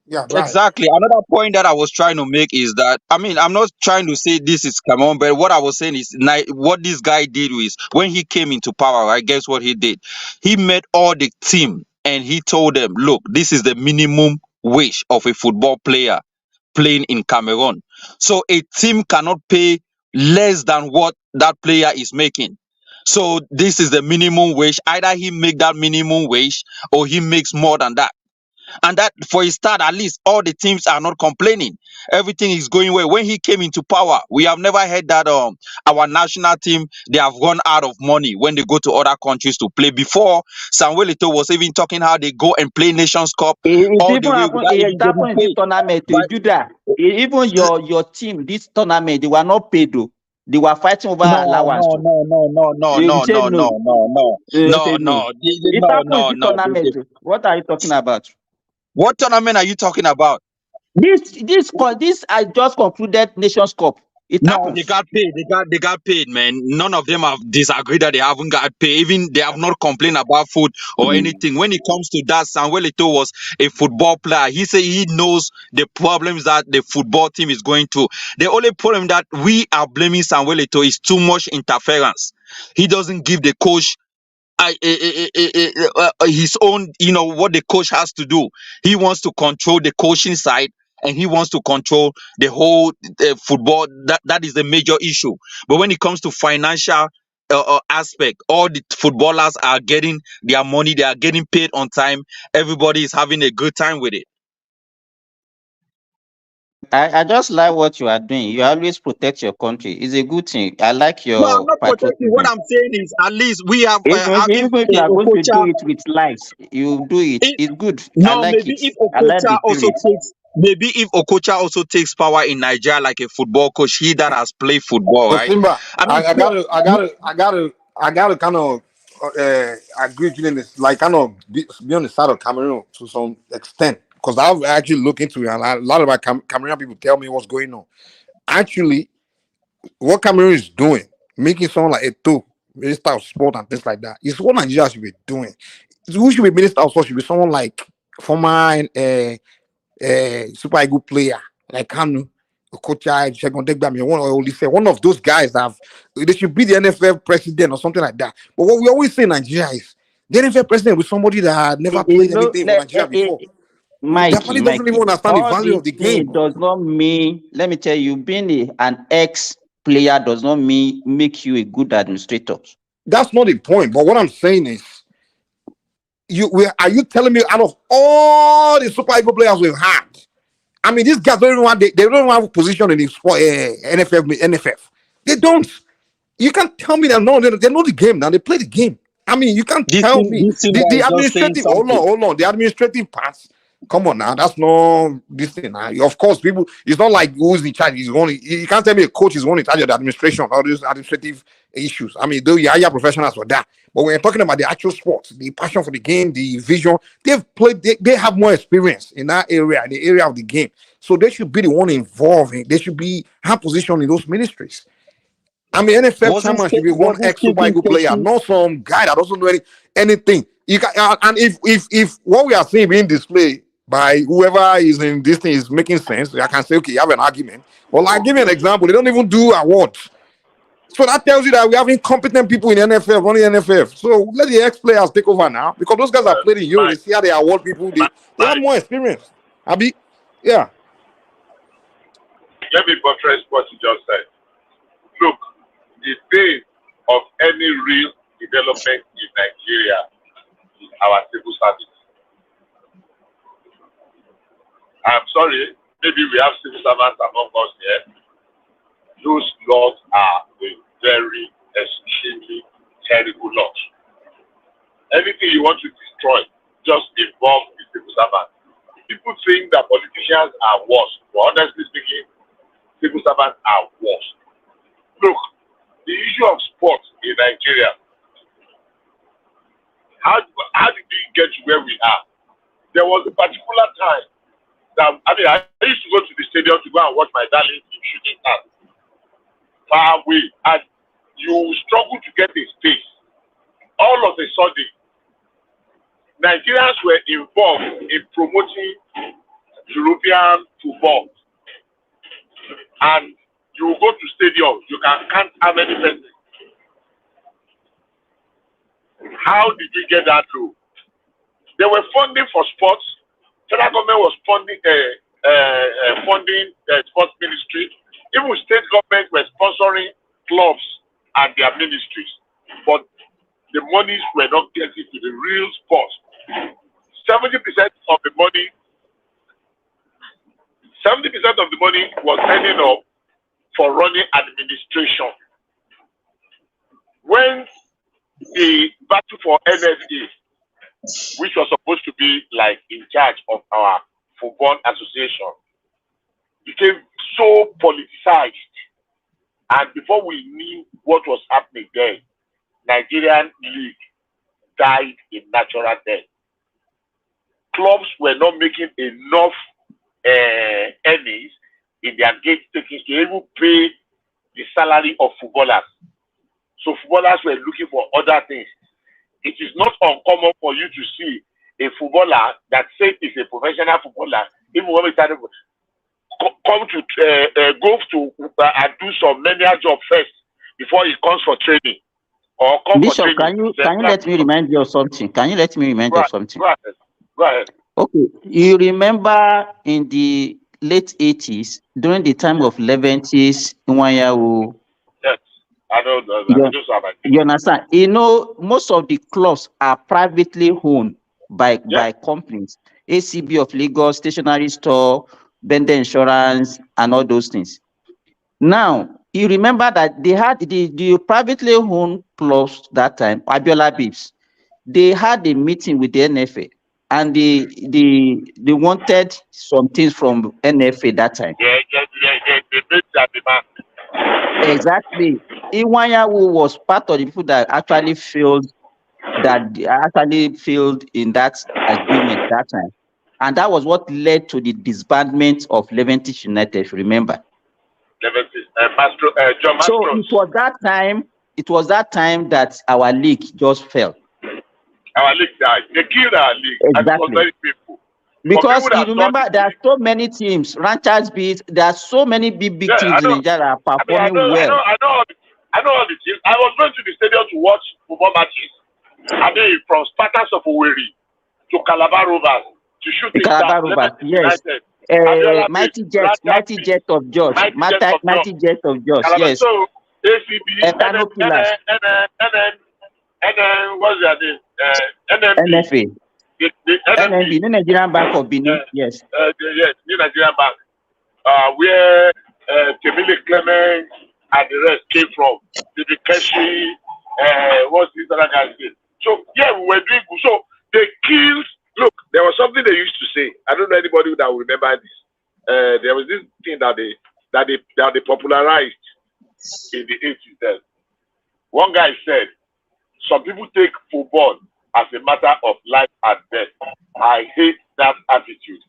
Yeah, right. Exactly. Another point that I was trying to make is that, I mean, I'm not trying to say this is Cameroon, but what I was saying is what this guy did was when he came into power, right? Guess what he did? He met all the team and he told them, look, this is the minimum wage of a football player playing in Cameroon. So a team cannot pay less than what that player is making. So this is the minimum wage. Either he make that minimum wage or he makes more than that. And that, for a start, at least all the teams are not complaining. Everything is going well. When he came into power, we have never heard that our national team, they have run out of money when they go to other countries to play. Before, ST0LE was even talking how they go and play Nations Cup all the way without even It getting happened in this paid. tournament. But You do that. Even your team, this tournament, they were not paid though. They were fighting over allowance too. You say no. You say no. It happened in this tournament. What are you talking about? What tournament are you talking about? This I just concluded Nations Cup. It No, happens. they got paid. They got paid, man. None of them have disagreed that they haven't got paid. Even they have not complained about food or anything. When it comes to that, ST0LE was a football player. He said he knows the problems that the football team is going through. The only problem that we are blaming ST0LE is too much interference. He doesn't give the coach his own, what the coach has to do. He wants to control the coaching side and he wants to control the whole football. That is the major issue. But when it comes to financial aspect, all the footballers are getting their money. They are getting paid on time. Everybody is having a good time with it. I just like what you are doing. You always protect your country. It's a good thing. I like No, I'm your not protecting. What patriotism. I'm saying is, at least we have Even if if you are going to do Okocha. it with lies, you do it. It's good. I No, like maybe it. if I like Okocha the also spirit. takes power in Nigeria like a football coach, he that has played football, So right? Simba, I mean, I gotta kind of agree with you in this, like kind of be on the side of Cameroon to some extent, because I've actually looked into it, and a lot of my Cameroonian people tell me what's going on. Actually, what Cameroon is doing, making someone like Eto minister of sport and things like that, is what Nigeria should be doing. Who should be minister of sport should be someone like former super good player like Kanu, Okocha, Shegun Degbami, one of those guys that they should be the NFL president or something like that. But what we always say in Nigeria is the NFL president with somebody that had never played anything for Nigeria before. Their family doesn't even understand the all value this of the me game. does not mean, let me tell you, being an ex-player does not mean make you a good administrator. That's not the point. But what I'm saying is, are you telling me out of all the super ego players we've had, I mean, these guys don't even they don't have a position in the sport, NFF. They don't. You can't tell me that they know the game now. They play the game. I mean, you can't tell me this thing the is just saying administrative. Hold something. on. The administrative parts. Come on now, that's not this thing. Now. Of course, people. It's not like who's in charge. You can't tell me a coach is only in charge of the administration or these administrative issues. I mean, though you hire professionals for that, but when we're talking about the actual sports, the passion for the game, the vision, they've played. They have more experience in that area, in the area of the game. So they should be the one involved. They should have position in those ministries. I mean, NFF Was chairman he should be one was he ex Super speaking Eagle player, Keshi? not some guy that doesn't know anything. You can, and if what we are seeing being displayed by whoever is in this thing is making sense, I can say, okay, you have an argument. Well, I give you an example. They don't even do awards. So that tells you that we have incompetent people in NFF running NFF. So let the ex-players take over now, because those guys are played in Euro. They see how they award people. They have more experience. Abi, yeah. Let me buttress what you just said. Look, the base of any real development in Nigeria is our civil service. I'm sorry, maybe we have civil servants among us here. Those laws are a very extremely terrible laws. Anything you want to destroy just involve the civil servant. People think that politicians are worse, but honestly speaking, civil servants are worse. Look, the issue of sports in Nigeria, how did we get to where we are? There was a particular time that, I used to go to the stadium to go and watch my darling team shooting at far away, and you struggle to get a space. All of a sudden, Nigerians were involved in promoting European football. And you go to stadium, you can count how many persons. How did we get that through? They were funding for sports. Federal government was funding sports ministry. Even state government were sponsoring clubs and their ministries. But the monies were not getting to the real sports. 70% of the money was ending up for running administration. When the battle for NFA, which was supposed to be like in charge of our football association, became so politicized, and before we knew what was happening there, Nigerian league died in natural death. Clubs were not making enough earnings in their gate takings to even pay the salary of footballers. So footballers were looking for other things. It is not uncommon for you to see a footballer that says is a professional footballer, even when we started, come to go to and do some manual job first before he comes for training. Or come Bishop, for training. can you let me remind you of something? Can you let me remind you of something? Go ahead. Go ahead. Okay, you remember in the late 80s, during the time of Leventis, Nwanyawu, Yes, I know. you understand? You know, most of the clubs are privately owned by companies. ACB of Lagos, Stationery Store, Bender Insurance, and all those things. Now, you remember that they had the privately owned clubs that time, Abiola Bibbs. They had a meeting with the NFA, and they wanted some things from NFA that time. They made that demand. Exactly. Iwanyawu was part of the people that actually failed in that agreement that time. And that was what led to the disbandment of Leventis United, if you remember. John Mastro. So it was that time that our league just fell. Our league died. They killed our league. Exactly. And it was very painful. Because you remember, there are so many teams, Ranchers Beat, there are so many big teams in Nigeria that are performing well. I know all the teams. I was going to the stadium to watch football matches. From Spartans of Owerri to Calabar Rovers to Shooting Calabar Rovers, yes. Mighty Jet of George. Mighty Jet of George, yes. So ACB, what's their name? NFA. NNB, New Nigerian Bank of Benin, yes. Yes, New Nigerian Bank. Where Kemile Clement and the rest came from. The Keshi, what's this other guy's name? So, yeah, we were doing good. So, they killed. Look, there was something they used to say. I don't know anybody that will remember this. There was this thing that they popularized in the 80s then. One guy said, some people take football as a matter of life and death. I hate that attitude.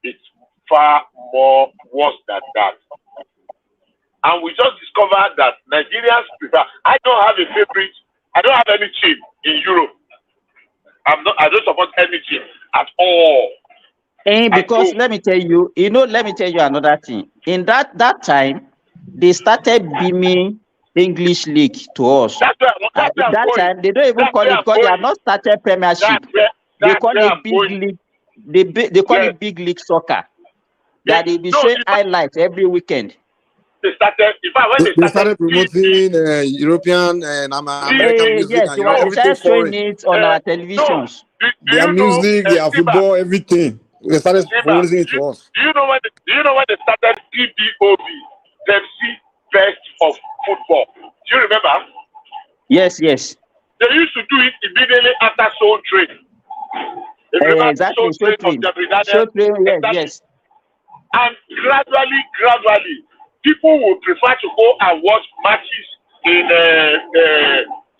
It's far more worse than that. And we just discovered that Nigerians prefer. I don't have a favorite. I don't have any team in Europe. I don't support any team at all. Because let me tell you, let me tell you another thing. In that time, they started beaming English League to us. At that time, they don't even call it, because they have not started Premiership. They call it Big League. They call it Big League Soccer. That they be showing highlights every weekend. They started. In fact, when They started promoting European and American music. Yes, they were showing it on our televisions. Their music, their football, everything. They started promoting it to us. Do you know when they started PBOB, Pepsi Best of Football? Do you remember? Yes, yes. They used to do it immediately after Soul Train. Exactly, Soul Train. Soul Train, yes. And gradually, people would prefer to go and watch matches in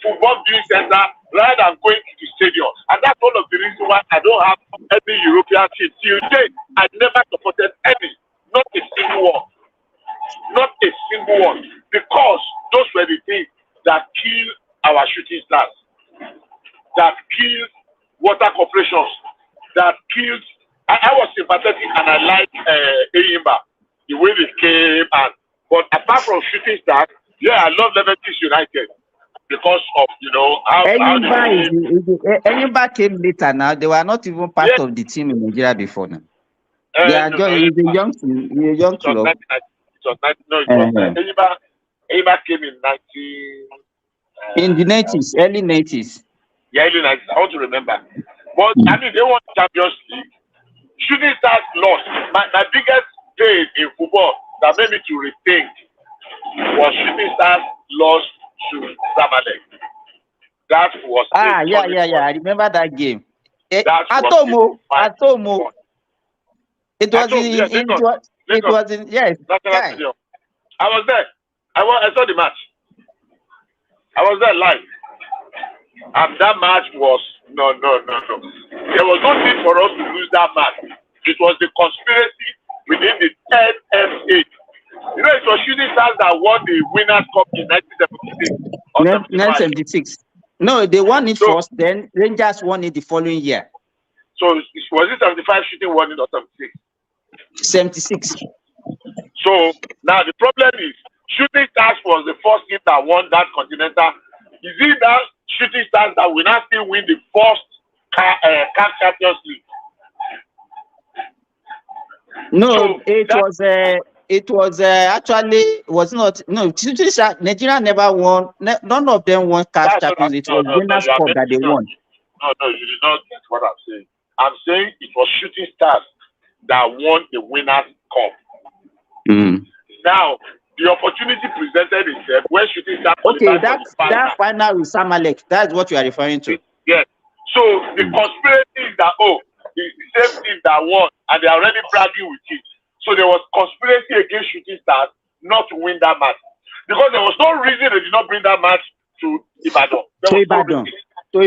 football viewing center rather than going to the stadium. And that's one of the reasons why I don't have any European team. Till today, I never supported any, not a single one. Not a single one. Because those were the things that killed our shooting stars, that killed water corporations, that killed. I was sympathetic and I liked Eyimba, the way they came. But apart from shooting stars, yeah, I love Leventis United because of how Eyimba came later. Now they were not even part of the team in Nigeria before now. They are just a young club. Eyimba came in 19. In the 90s, early 90s. Yeah, early 90s. I want to remember. But I mean, they won Champions League. Shooting stars lost. My biggest pain in football that made me to rethink was shooting stars lost to Zamalek. That was yeah. I remember that game. Atomo. It was in yes. I was there. I saw the match. I was there live. And that match was no. There was no need for us to lose that match. It was the conspiracy within the NFA. It was shooting stars that won the Winners' Cup in 1976 or 1976. No, they won it first, then Rangers won it the following year. So was it 75 shooting won it or 76? 76. So now the problem is shooting stars was the first team that won that continental. Is it that shooting stars that will now still win the first CAF Champions League? No, so it was actually was not. No, Nigeria never won. None of them won CAF Champions League. It was Winners' Cup that they won. No, you did not get what I'm saying. I'm saying it was shooting stars that won the Winners' Cup. Now, the opportunity presented itself when shooting stars. Okay, that final with Zamalek. That's what you are referring to. Yes. So the conspiracy is that the same team that won, and they are already bragging with it. So there was conspiracy against shooting stars not to win that match because there was no reason they did not bring that match to Ibadan. To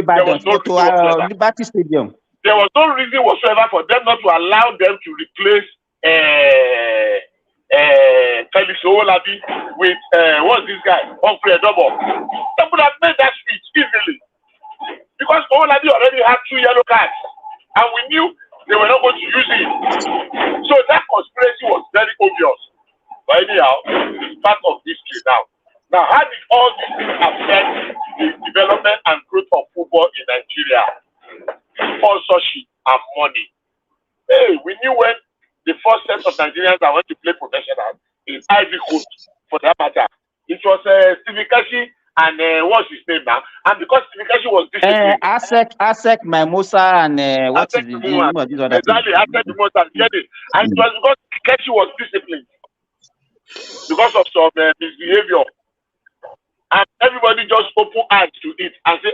Liberty Stadium. There was no reason whatsoever for them not to allow them to replace Felix Owolabi with what's this guy? Humphrey Double. They would have made that speech easily. Because Owolabi already had 2 yellow cards. And we knew they were not going to use it. So that conspiracy was very obvious. But anyhow, it's part of history now. Now, how did all these things affect the development and growth of football in Nigeria? Sponsorship and money. Hey, we knew when the first set of Nigerians that went to play professional in Ivy Coast, for that matter, it was Stevie Kashi and what's his name now? And because Stevie Kashi was disciplined. Asek Mimosa and what is the name of this other exactly, Asek Mimosa. And it was because Kashi was disciplined because of some misbehavior. And everybody just open eyes to it and say,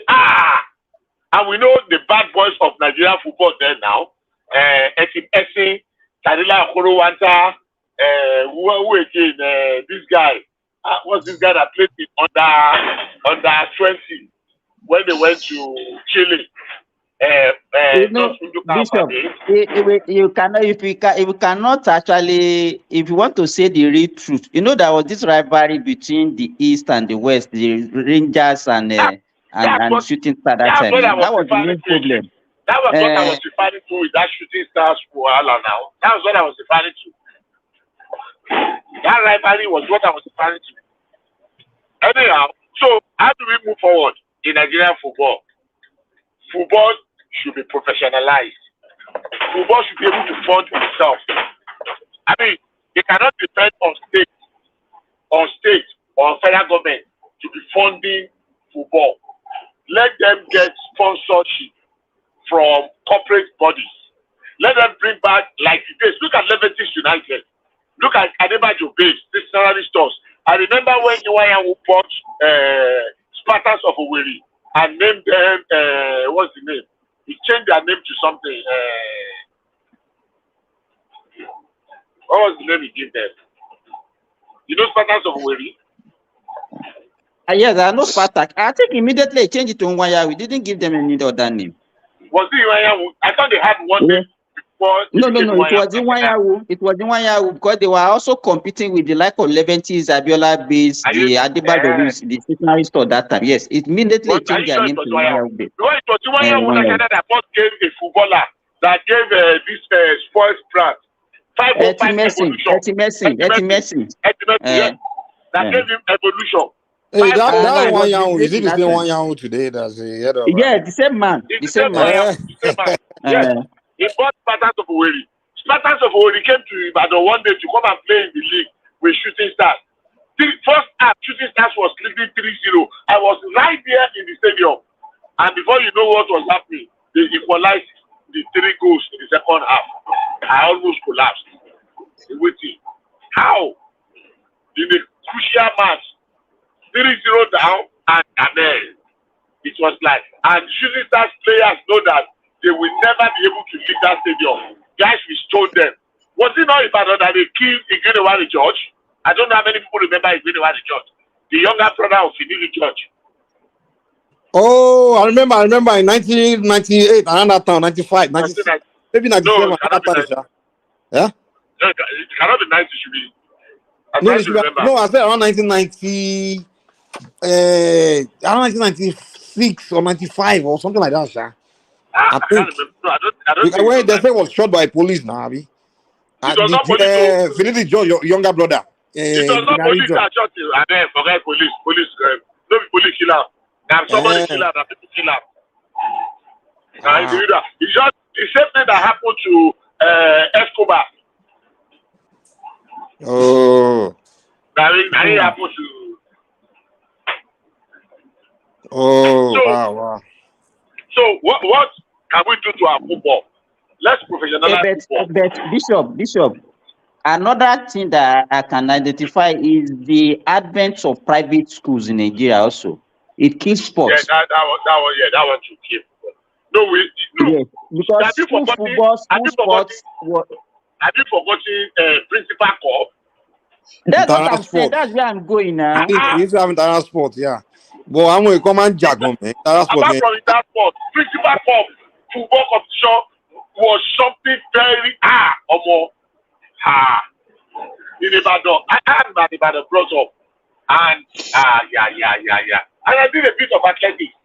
and we know the bad boys of Nigerian football there now. Etim Ese, Tadila Okorowanta, who again? This guy. What's this guy that played in under 20 when they went to Chile? Bishop, you cannot, if you cannot actually, if you want to say the real truth, you know there was this rivalry between the East and the West, the Rangers and Shooting Star that time. That was the main problem. That was what I was referring to with that Shooting Stars Koala now. That was what I was referring to. That rivalry was what I was referring to. Anyhow, so how do we move forward in Nigerian football? Football should be professionalized. Football should be able to fund itself. I mean, it cannot depend on state or federal government to be funding football. Let them get sponsorship from corporate bodies. Let them bring back like this. Look at Leventis United. Look at Adebayo Base, these salary stores. I remember when Iwayan bought Spartans of Owerri and named them, what's the name? He changed their name to something. What was the name he gave them? You know Spartans of Owerri? Yes, I know Spartak. I think immediately he changed it to Nwaya. We didn't give them any other name. Was it Iwayan? I thought they had one name before. No. It was Iwayan. It was Iwayan because they were also competing with the like of Leventis, Abiola Base, the Adebayo, the stationery store that time. Yes, it immediately changed their name to Iwayan. Because it was Iwayan that first gave a footballer that gave this sports brand. 505 Evolution. That gave him Evolution. Hey, that one young, is it the same one young today? That's the head of the same man. The same man. Yes. He bought Spartans of Owerri. Spartans of Owerri came to Ibadan one day to come and play in the league with Shooting Stars. First half, Shooting Stars was leading 3-0. I was right there in the stadium. And before you know what was happening, they equalized the 3 goals in the second half. I almost collapsed. Waiting. How? In a crucial match, 3-0 down, and then it was like, and Shooting Stars players know that they will never be able to leave that stadium. Guys, we stole them. Was it not Ibadan that they killed Igbenewale George? I don't know how many people remember Igbenewale George, the younger brother of Finidi George. Oh, I remember in 1998, around that time, 95, 96, maybe 97, around that time. Yeah? No, it cannot be 90, should be. I said around 1990, around 1996 or 95 or something like that, sir. I think. I don't think where they say was shot by police now, Abi. Finidi George, your younger brother. It was not police that shot you, and then forget police. No police killer. Now somebody killer, that people kill him. It's just the same thing that happened to Escobar. Oh. That happened to. Oh, wow. So what can we do to our football? Let's professionalize football. But Bishop, another thing that I can identify is the advent of private schools in Nigeria also. It kills sports. Yeah, that one should kill. No. Yes, because have you forgotten Principal Cup? That's what I'm saying. That's where I'm going now. It's having international sport, yeah. But I'm going to come and jack on me. Apart from that sport, Principal Cup football competition was something very in Ibadan. I had my Ibadan brought up, and yeah. And I did a bit of athletics.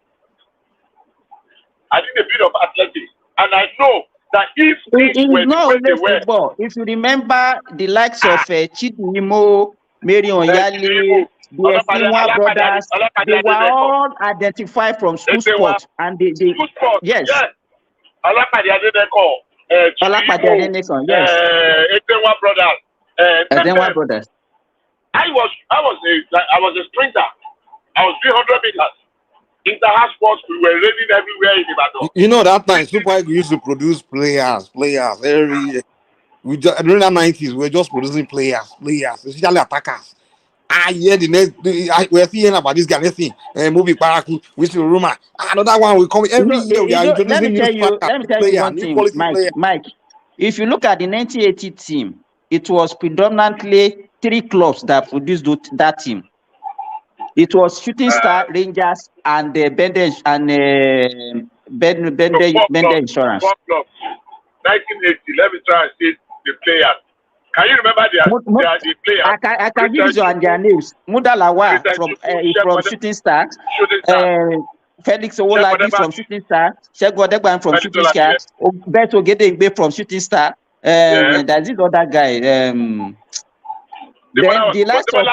And I know that if football, if you remember the likes of Chidinimo, Mary Onyali, the S1 brothers, they were all identified from school sports, and they yes. Olapade Adeneko, yes. S1 brothers. I was a sprinter. I was 300 meters. Inter-house sports, we were raining everywhere in Ibadan. You know that time Super Eagles used to produce players every year. During the 90s, we were just producing players, especially attackers. We're seeing about this guy. Let's see, movie Paraku, Whistle Rumor. Another one will come every year. We are introducing let me tell you one thing, Mike. If you look at the 1980 team, it was predominantly 3 clubs that produced that team. It was Shooting Star, Rangers, and Bendage and Bender Insurance. 1980. Let me try and see the players. Can you remember the players? I can give you their names. Mudalawa from Shooting Star. Felix Owolabi from Shooting Star. Segun Odegban from Shooting Star. Beto Gedegbe from Shooting Star. There's this other guy. Then the last of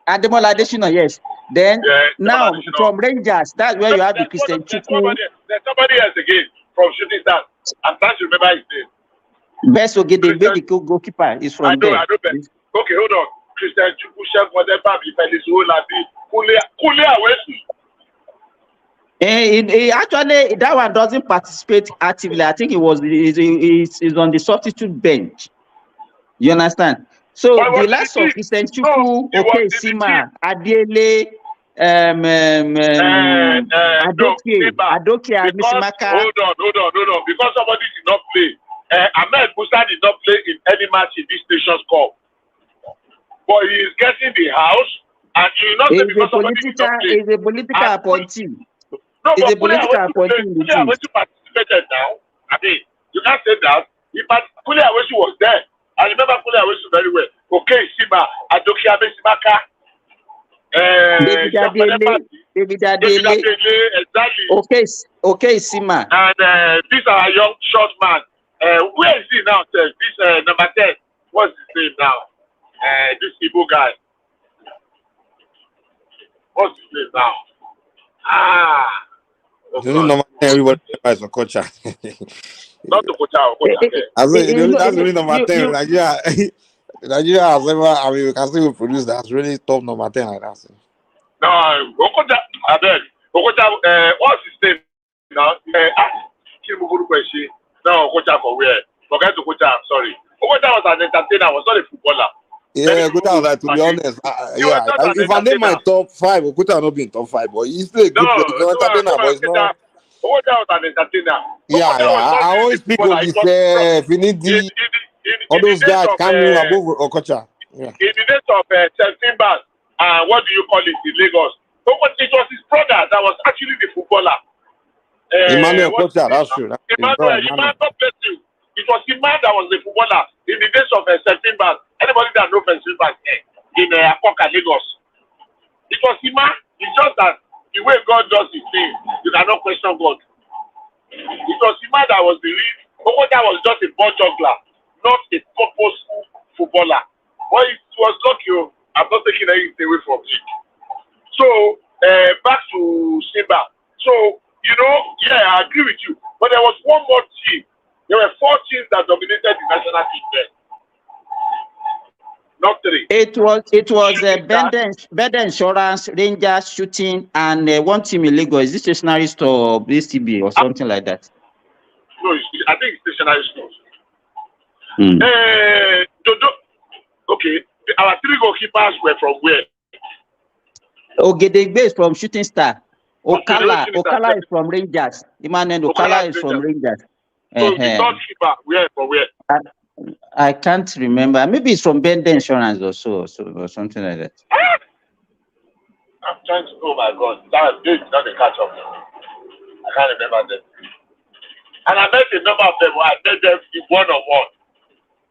Ademola Adesina, yes. Then now from Rangers, that's where you have the Christian Chukwu. There's somebody else again from Shooting Star. I'm trying to remember his name. Best Ogedegbe, the goalkeeper, is from there. I know. Okay, hold on. Christian Chukwu, Segun Odegban, Felix Owolabi, Kule Awesu. Actually, that one doesn't participate actively. I think he's on the substitute bench. You understand? So the last of Christian Chukwu, okay, Sima, Adele, Adoke, and Misimaka. Hold on. Because somebody did not play. Ahmed Musa did not play in any match in this Nations Cup. But he is getting the house, and he will not say because somebody did not play. He's a political appointee. No, it's a but political appointee. Kule Awesu participated now. I mean, you can't say that. Kule Awesu was there. I remember Kule Awesu very well. Okay, Sima, Adoke Abesimaka, David Adele, exactly. Okay, Sima. And this our young short man. Where is he now, sir? This number 10. What's his name now? This Igbo guy. What's his name now? Everybody is a coach. Not the coach. That's really number 10. Nigeria has ever, I mean, we can still produce that. That's really top number 10 like that. No, Okocha, I beg. Okocha, what's his name now? No, Okocha for where? Forget Okocha, I'm sorry. Okocha was an entertainer, was not a footballer. Yeah, Okocha was like, to be honest, if I name my top 5, Okocha will not be in top 5, but he's still a good entertainer, but he's not. Okocha was an entertainer. Yeah, I always speak of his Finidi, all those guys coming above Okocha. Yeah. In the days of September, what do you call it in Lagos? It was his brother that was actually the footballer. Emmanuel Okocha, that's true. Emmanuel, God bless you. It was Emmanuel that was the footballer in the days of September. Anybody that knows September in Akoka, Lagos. It was Emmanuel. It's just that the way God does his thing, you cannot question God. It was Emmanuel that was the lead. Okocha was just a ball juggler, not a purposeful footballer. But it was lucky. I'm not taking anything away from it. So, back to Simba. So, I agree with you. But there was one more team. There were 4 teams that dominated the national team there. Not 3. It was Bender Insurance, Rangers, Shooting, and one team in Lagos. Is this stationary store, BCB, or something like that? No, I think it's stationary stores. Okay, our 3 goalkeepers were from where? Ogedegbe is from Shooting Star. Okala is from Rangers. Emmanuel Okala is from Rangers. So the third keeper, from where? I can't remember. Maybe it's from Bender Insurance or something like that. I'm trying to. Oh my God, that is not a catch up. I can't remember them. And I met a number of them. I met them in one-on-one.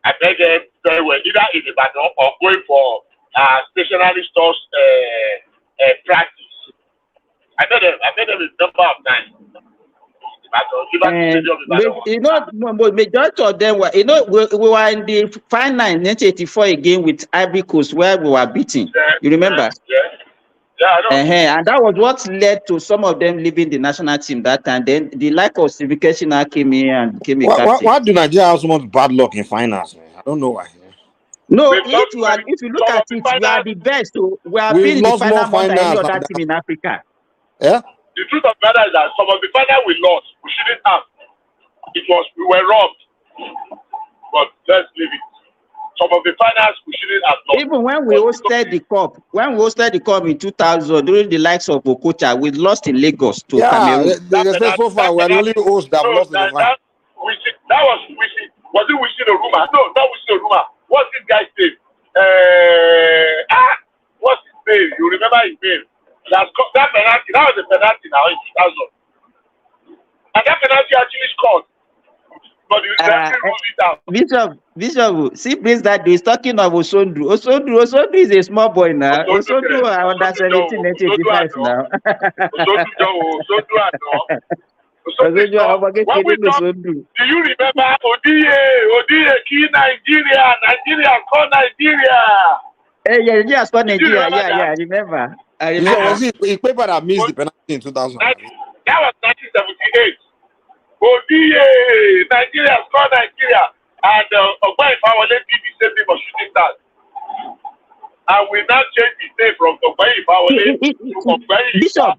I met them very well, either in Ibadan or going for stationary stores practice. I met them a number of times. Majority of them were, we were in the final in 1984 again with Ivory Coast where we were beaten. You remember? Yeah, I know. And that was what led to some of them leaving the national team that time. Then the lack of civication now came in and became a captain. Why do Nigeria have so much bad luck in finance, man? I don't know why. No, if you look at it, we are the best. So we have been in the final more than any other team in Africa. Yeah. The truth of the matter is that some of the final we lost, we shouldn't have. We were robbed. But let's leave it. Some of the finals we shouldn't have lost. Even when we hosted the cup, in 2000 during the likes of Okocha, we lost in Lagos to Cameroon. So far we're the only host that lost in the final. Was it wishing a rumor? No, not wishing a rumor. What's this guy's name? What's his name? You remember his name? That penalty, that was a penalty now in 2000. penalty actually scored. But the referee ruled it out. Bishop, see, please, that he's talking of Osondu. Osondu is a small boy now. Osondu are under 17, 85 now. Osondu, when we talk, do you remember Odiye, key Nigeria, call Nigeria. Hey, yeah, Nigeria scored Nigeria. Yeah, I remember. Yeah, was it paper that missed the penalty in 2000? That was 1978. Odiye, Nigeria scored Nigeria. And Ogbeni Fawole did the same thing for shooting stars. And we now change the name from Ogbeni Fawole to Ogbeni Bishop,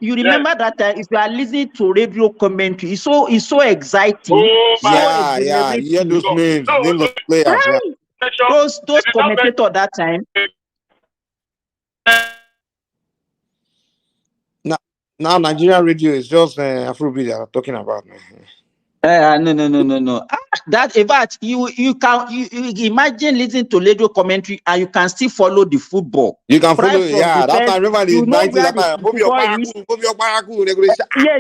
you remember that if you are listening to radio commentary, it's so exciting. Yeah, those names of players. Yeah. Those commentators at that time. Now Nigerian radio is just Afrobeat they are talking about. No. That in fact, you imagine listening to radio commentary and you can still follow the football. You can follow, That time, I remember the 90s.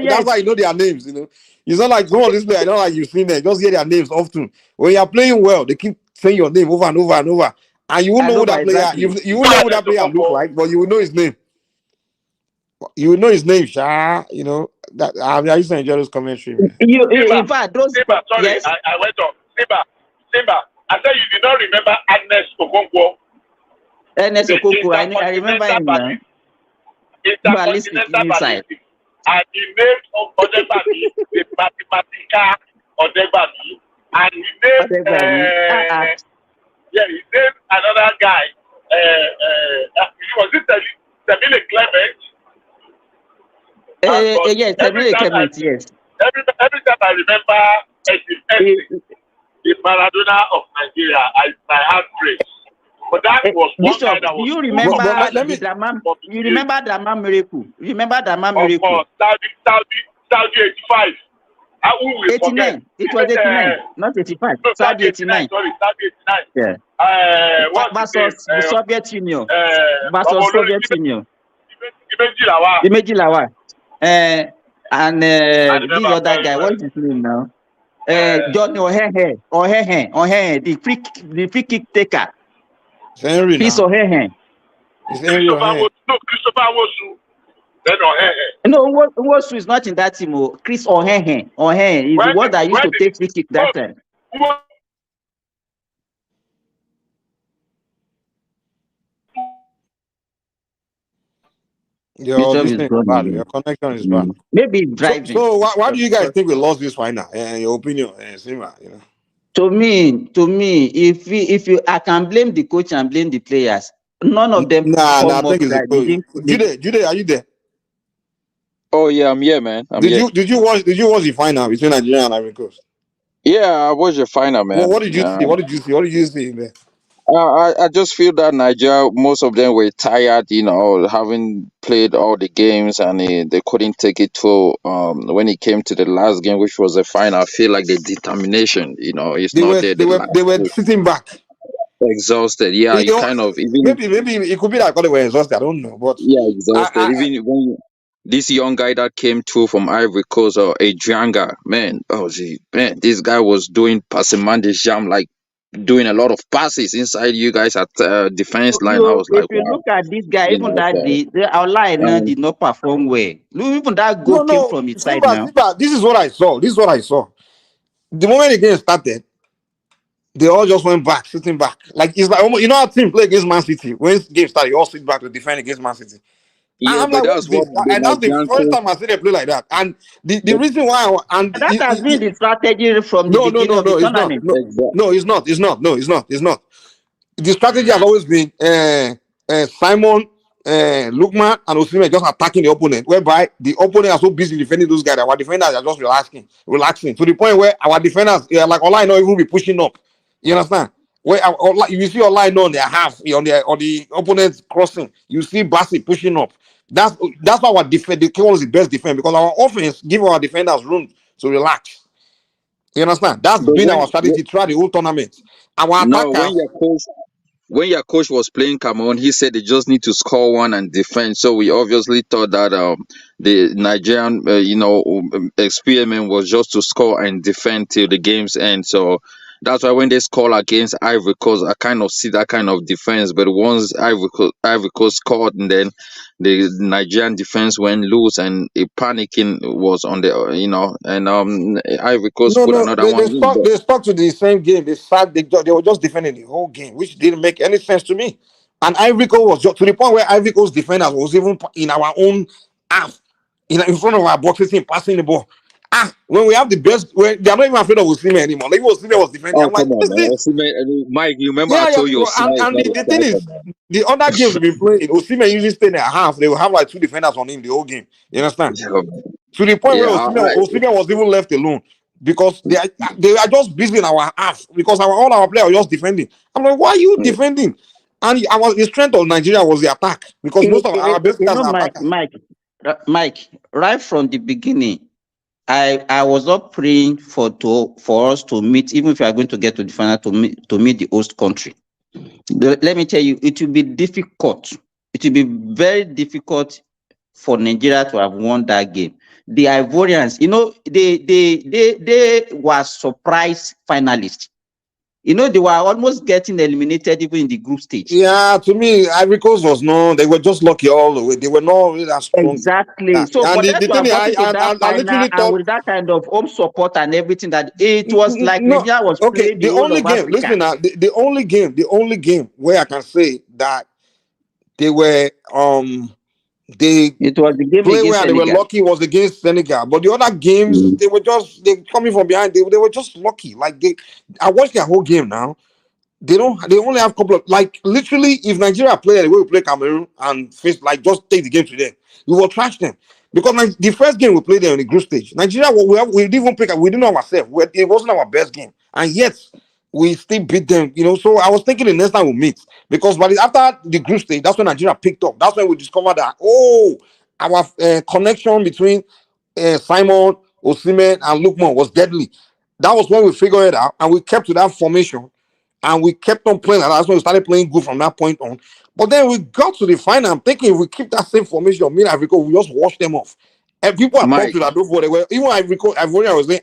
That's why you know their names. You know, it's not like some of these players. Not like you've seen them. Just hear their names often. When you are playing well, they keep saying your name over and over and over, and you won't know who that player. You won't know who that player look like, but you will know his name. You will know his name, Sha. You know that I used to enjoy those commentary. In fact, those. Simba, sorry, yes? I went on. Simba. I said you did not remember Agnes Okonkwo. Ernest Okonkwo, I remember him now. Inside. And he named Odegbami the Mathematica Odegbami, and he named he named another guy. Was it ST0LE Clement? Yes, ST0LE Clement, yes. Every time I remember the Maradona of Nigeria, my heart breaks. But that was one Bishop, guy that was. You remember Dama Miracle? Remember Dama Miracle? Saudi 85. 89. It was 89, not 85. No, Saudi 89. Sorry, Saudi 89. Yeah. Versus the Soviet Union. Versus Soviet Union. Imeji Lawal. And this other guy, what is his name now? Johnny Ohehe, the free kick taker. Chris Ohehe. Christopher Wosu. Then Ohehe. No, Wosu is not in that team. Chris Ohehe is the one that used to take free kick that time. Your connection is bad. Maybe driving. So why do you guys think we lost this final? In your opinion, Sima, you know. To me, if I can blame the coach and blame the players, none of them. I think it's the coach. Jude, are you there? Oh yeah, I'm here, man. Did you watch the final between Nigeria and Ivory Coast? Yeah, I watched the final, man. Well, what did you see? What did you see there? I just feel that Nigeria, most of them were tired, having played all the games, and they couldn't take it to when it came to the last game, which was the final. I feel like the determination, it's they not were, there. They were sitting back, exhausted. Yeah, you kind of maybe it could be that they were exhausted. I don't know, but yeah, exhausted. Even when this young guy that came through from Ivory Coast, or Adrianga, man, this guy was doing Passemande Jam, like doing a lot of passes inside you guys at defense line. I was like, if you look at this guy, even that our line did not perform well. Even that goal came from his side now. This is what I saw. The moment the game started, they all just went back, sitting back. Like it's like almost, how team play against Man City. When game started, you all sit back to defend against Man City. Yeah, I'm like, that's the first time I see them play like that. And the reason why that has been the strategy from the beginning of the tournament. No, it's not. The strategy has always been Simon, Lookman, and Osimhen just attacking the opponent, whereby the opponent are so busy defending those guys that our defenders are just relaxing to the point where our defenders like online not even be pushing up. You understand? Where you see online on their half on the opponent's crossing, you see Bassi pushing up. That's why our defense, the K1 is the best defense, because our offense give our defenders room to relax. You understand? That's been our strategy throughout the whole tournament. Our attackers. when your coach was playing Cameroon, he said they just need to score one and defend. So we obviously thought that the Nigerian, experiment was just to score and defend till the game's end. So that's why when they score against Ivory Coast, I kind of see that kind of defense. But once Ivory Coast scored, and then the Nigerian defense went loose, and a panicking was on the, and Ivory Coast No, put no, another one in. But they stuck to the same game. They were just defending the whole game, which didn't make any sense to me. And Ivory Coast was just to the point where Ivory Coast defenders was even in our own half, in front of our boxes team, passing the ball. When we have the best, when they are not even afraid of Osimhen anymore. Like Osimhen was defending. Oh, I'm like, come what on, is man. this? Mike, you remember I Yeah, told you bro. Osimhen is And not the a thing striker, is, man. the other games we've been playing, Osimhen usually stay in a half. They will have like two defenders on him the whole game. You understand? To the point where Yeah, Osimhen was even left alone because they are just busy in our half because all our players are just defending. I'm like, why are you defending? And the strength of Nigeria was the attack because most of our best players are attackers. Mike, right from the beginning, I was not praying for us to meet, even if we are going to get to the final, to meet the host country. Let me tell you, it will be difficult. It will be very difficult for Nigeria to have won that game. The Ivorians, they were surprise finalists. They were almost getting eliminated even in the group stage. Yeah, to me, Ivory Coast was they were just lucky all the way. They were not really that strong. Exactly. So for them to have gotten to that final and with that kind of home support and everything, that it was like Nigeria was playing the whole of Africa. Listen now, the only game where I can say that they were it was the game play against where they Senegal. were lucky was against Senegal, but the other games they coming from behind. They were just lucky. Like I watched their whole game now. They only have a couple of, like, literally, if Nigeria play the way we play Cameroon and face, like, just take the game to them, we will trash them. Because the first game we played them in the group stage, Nigeria, we didn't even pick up, we didn't know ourselves. It wasn't our best game. And yet, we still beat them, So I was thinking the next time we meet, because after the group stage, that's when Nigeria picked up. That's when we discovered that, our connection between Simon, Osimhen, and Lukman was deadly. That was when we figured it out, and we kept to that formation. And we kept on playing, and that's when we started playing good from that point on. But then we got to the final. I'm thinking if we keep that same formation, me and Ivory Coast, we just wash them off. And people are talking to that before they were, even Ivory Coast, Ivorian was saying,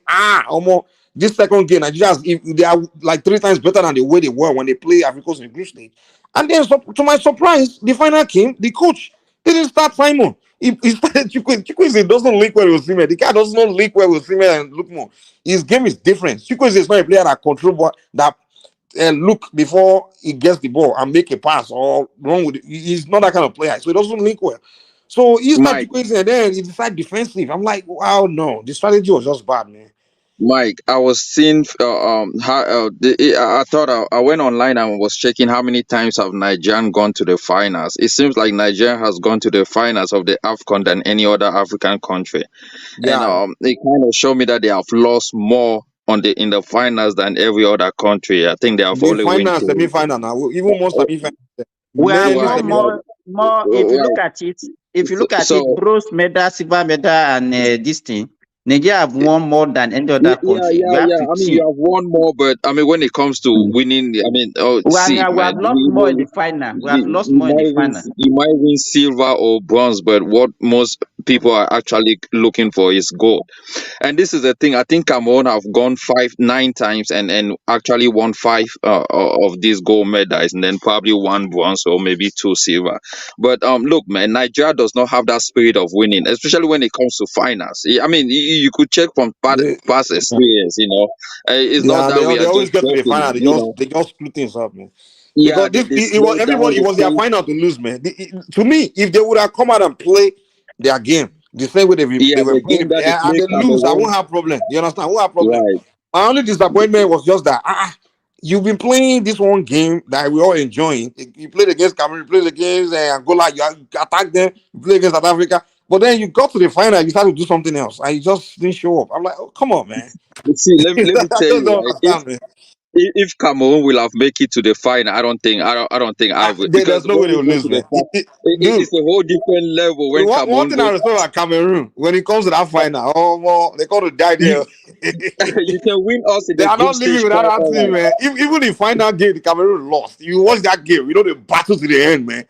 almost this second game, Nigeria, they are like 3 times better than the way they were when they play Ivory Coast in the group stage. And then, to my surprise, the final came. The coach didn't start Simon. He started Chukwueze doesn't link well with Osimhen. The guy does not link well with Osimhen and Lukman. His game is different. Chukwueze is not a player that control that. Look before he gets the ball and make a pass or wrong with it. He's not that kind of player, so he doesn't link well. So he started crazy and then he decided defensive. I'm like, wow, no, the strategy was just bad, man. Mike, I was seeing I thought I went online and was checking how many times have Nigeria gone to the finals. It seems like Nigeria has gone to the finals of the AFCON than any other African country. Yeah. And it kind of showed me that they have lost more in the finals than every other country. I think they have only won semi-final now, even more semi-final. We have won more. If you look at it, bronze medal, silver medal, and this thing, Nigeria have won more than any other country. Yeah. I mean, you have won more, but I mean, when it comes to winning, I mean, we have lost more in the final. We have lost more in the final. You might win silver or bronze, but what most people are actually looking for is gold. And this is the thing. I think Cameroon have gone 9 times and actually won 5 of these gold medals, and then probably 1 bronze or maybe 2 silver. But look, man, Nigeria does not have that spirit of winning, especially when it comes to finals. I mean, you could check from past experience. It's not that they always get to the final. They just screw things up, man. Yeah, because it was their final to lose, man. To me, if they would have come out and play their game the same way they were playing, and they lose, I won't have problem. You understand? I won't have problem. Right. My only disappointment was just that you've been playing this one game that we're all enjoying. You played against Cameroon, you played against Angola, you attacked them, you played against South Africa. But then you got to the final, you started to do something else, and you just didn't show up. I'm like, oh, come on, man. See, let me tell you, if Cameroon will have make it to the final, I don't think Ivory, because There's no way when they we will go lose, to the man. final, Dude, it's a whole different level when one Cameroon thing I goes. respect about Cameroon, when it comes to that final, oh, well, they call to die there. You can win us in They the are group not living stage without quite that all team, right. man. Even the final game, the Cameroon lost. You watch that game, you know the battle to the end, man.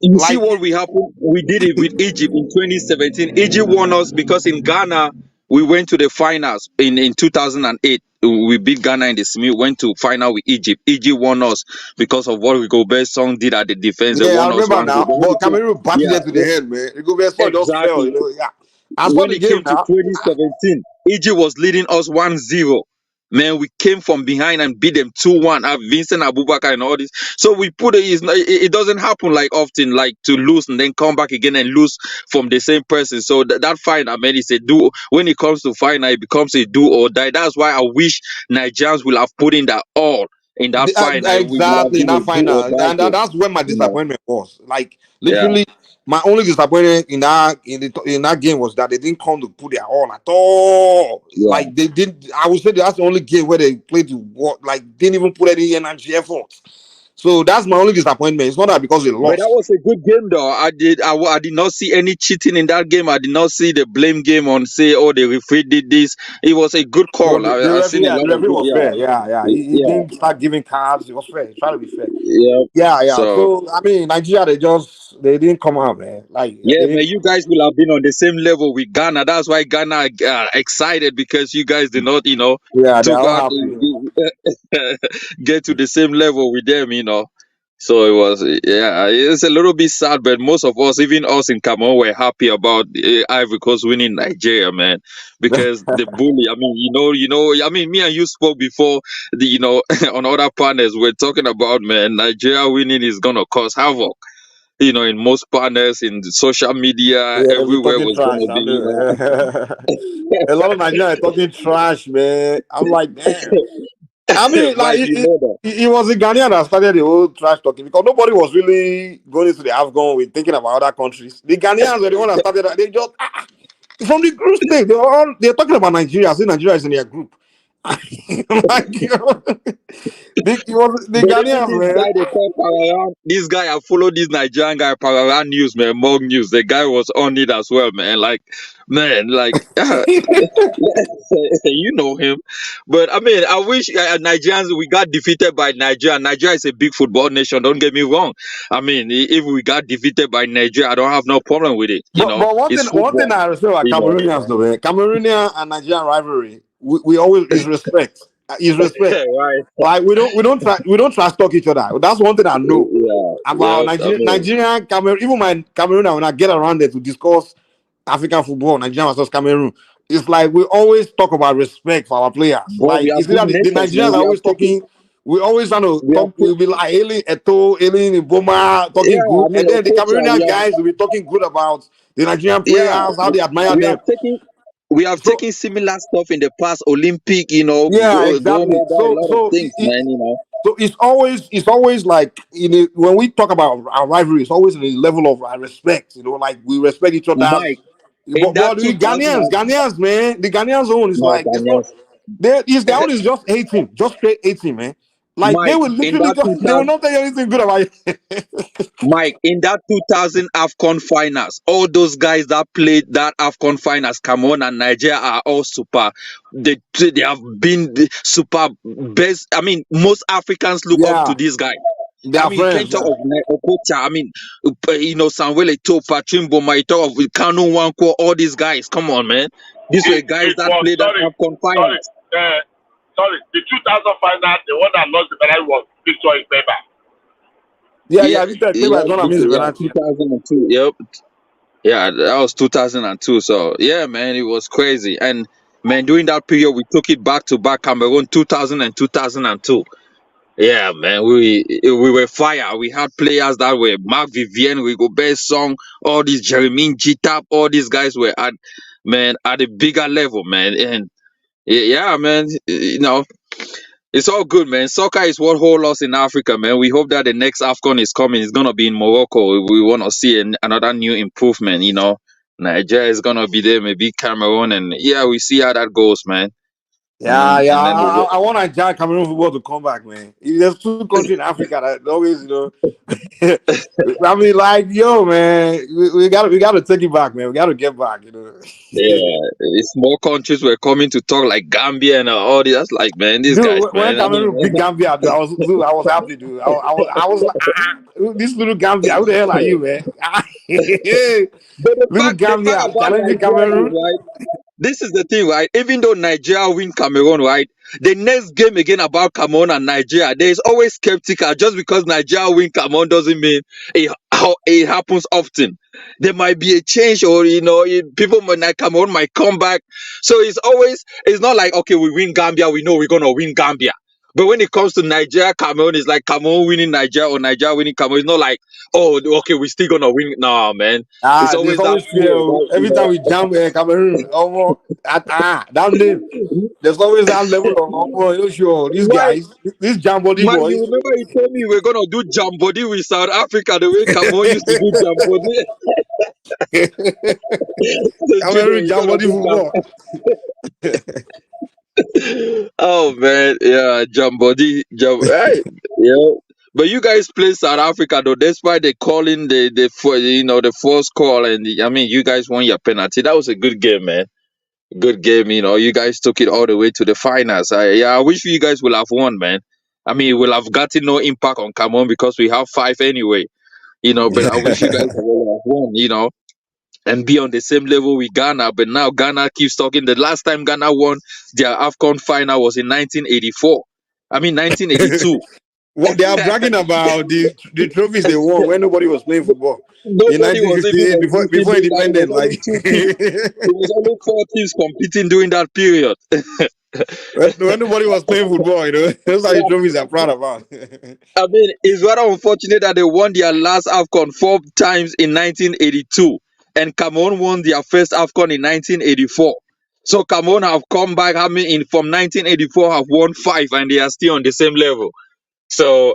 You see Like, what we happened? We did it with Egypt in 2017. Egypt won us because in Ghana we went to the finals in 2008. We beat Ghana in the semi. Went to final with Egypt. Egypt won us because of what Gobert song did at the defense. They yeah, I won us remember 1-0. now. But Cameroon battled Yeah, them to the end, man. The Gobert sport just fell, exactly. you know. Yeah, I saw When the it game came to now. 2017, Egypt was leading us 1-0. Man, we came from behind and beat them 2-1. Vincent Abubakar and all this. So we put it doesn't happen like often, like to lose and then come back again and lose from the same person. So that final, man, is a do. When it comes to final, it becomes a do or die. That's why I wish Nigerians will have put in that all in that final. It would have Exactly in been a that do or final, die and game. that's where my You know? disappointment was. Like Yeah. literally, my only disappointment in that game was that they didn't come to put their all at all. Yeah. Like they did. I would say that's the only game where they played to what, like didn't even put any energy effort. So that's my only disappointment. It's not that because they But that lost. was a good game, though. I did not see any cheating in that game. I did not see the blame game on say, oh, the referee did this. It was a good call. The I've seen referee, a yeah, lot the of referee good, was fair. Yeah. He yeah, didn't start giving cards. It was fair. He tried to be fair. yeah. Yeah. So So I mean, Nigeria, they didn't come out, man. Like they yeah, man, didn't. you guys will have been on the same level with Ghana. That's why Ghana are excited because you guys did not, Yeah, they took are all out happy. get to the same level with them. So it was, yeah, it's a little bit sad, but most of us, even us in Cameroon, were happy about Ivory Coast winning Nigeria, man, because the bully. I mean, I mean, me and you spoke before, on other panels, we're talking about, man, Nigeria winning is gonna cause havoc. In most partners, in the social media, Yeah, we're everywhere talking was trash. gonna I be, know. A lot of Nigerians are talking trash, man. I'm like, damn. I mean, like, Mike, you know that. it was the Ghanaian that started the whole trash talking because nobody was really going into the AFCON with thinking about other countries. The Ghanaians were the one that started that. They just from the group stage, they're talking about Nigeria. See, Nigeria is in their group. Like, the But even Ghanaians, this man. guy they call Pararan, this guy I follow this Nigerian guy Pararan News, man, Mog News. The guy was on it as well, man. Like, man, like you know him. But I mean, I wish Nigerians we got defeated by Nigeria. Nigeria is a big football nation. Don't get me wrong. I mean, if we got defeated by Nigeria, I don't have no problem with it. But It's one thing football. I respect about You know. Cameroonians though, man, Cameroonian and Nigerian rivalry, we always is respect. Is respect. Right. Like we don't trash talk each other. That's one thing I know about Yeah. I mean, Nigerian Cameroon. Even my Cameroon, when I get around there to discuss African football, Nigeria versus Cameroon, it's like we always talk about respect for our players. but we Like are you see big that the nations, Nigerians man. are We always have taken. talking. We always trying to We have. talk. We'll be like Ailing Eto, Ailing Iboma, talking Yeah. good, I mean, and then the Okocha, Cameroonian guys will be talking good about the Nigerian players, yeah, how they admire we them. have taken So similar stuff in the past Olympic, yeah, gold exactly. medal, a lot of things, It, man. so it's always like when we talk about our rivalry, it's always in a level of respect. Like we respect each other's. Mike, in that But the 2000, Ghanaians, man, the Ghanaians own is no, like it's not. Ghanaians. Their own is just 18, just straight 18, man. Like they Mike, will in literally that just they will 2000, not tell you anything good about you. Mike, in that 2000 AFCON finals, all those guys that played that AFCON finals, Cameroon and Nigeria are all super. They have been the super best. I mean, most Africans look up Yeah, to these guys. they I are mean, you can't friends. talk Yeah. of Okocha. I mean, ST0LE, Patrimbo, you talk of Kanu Wanko, all these guys. Come on, man. These were guys It that was played that AFCON finals. sorry. The 2000 final, the one that lost the medal was Victor Igbeba. Yeah, Yeah. Victor Kleba yeah, is one of his yeah, penalty. 2002. Yep. Yeah, that was 2002. So, yeah, man, it was crazy. And, man, during that period, we took it back to back Cameroon 2000 and 2002. Yeah, man, we were fire. We had players that were Mark Vivian, we go best song, all these Jeremy G-Tap, all these guys were at a bigger level, man. And yeah, man, it's all good, man. Soccer is what holds us in Africa, man. We hope that the next AFCON is coming. It's gonna be in Morocco. We want to see another new improvement. Nigeria is gonna be there, maybe Cameroon, and yeah, we see how that goes, man. Yeah, yeah. And then they I want Nigeria Cameroon football to come back, man. There's two countries in Africa that always, I mean, like, yo, man, we gotta take it back, man. We gotta get back, small countries were coming to talk like Gambia and all this. That's like, man, these guys, Dude, when man. I mean, Cameroon beat Gambia, dude, I was happy, dude. I was like, this little Gambia, who the hell are you, man? but Little the fact Gambia about challenging Nigeria is Cameroon. right. This is the thing, right? Even though Nigeria win Cameroon, right? The next game again about Cameroon and Nigeria, there is always skeptical. Just because Nigeria win Cameroon doesn't mean it happens often. There might be a change, or people Cameroon might come back. So it's not like, okay, we win Gambia, we know we're gonna win Gambia. But when it comes to Nigeria, Cameroon, it's like Cameroon winning Nigeria or Nigeria winning Cameroon. It's not like, oh, okay, we're still gonna win. No, man. It's There's always that always fear, fear. right? Every time we jam Cameroon, that name. There's always that level of sure these Why? guys, these jam body Man, boys. you remember you told me we're gonna do Jambody with South Africa the way Cameroon used to do Jambody. So Junior, Cameroon we're jam gonna body do football. Oh man, yeah, right, yeah. But you guys play South Africa though. That's why they calling the first call, and I mean, you guys won your penalty. That was a good game, man. Good game. You guys took it all the way to the finals. I wish you guys will have won, man. I mean, we'll have gotten no impact on Cameroon because we have 5 anyway. But I wish you guys would have won. And be on the same level with Ghana. But now Ghana keeps talking. The last time Ghana won their AFCON final was in 1984. I mean 1982. What they are bragging about the trophies they won when nobody was playing football in Nobody was even 1958 existing before during that. independence. Like It was only 4 teams competing during that period. when nobody was playing football, those are the trophies I'm proud about. I mean, it's rather unfortunate that they won their last AFCON 4 times in 1982, and Cameroon won their first AFCON in 1984. So Cameroon have come back, from 1984 have won 5, and they are still on the same level. So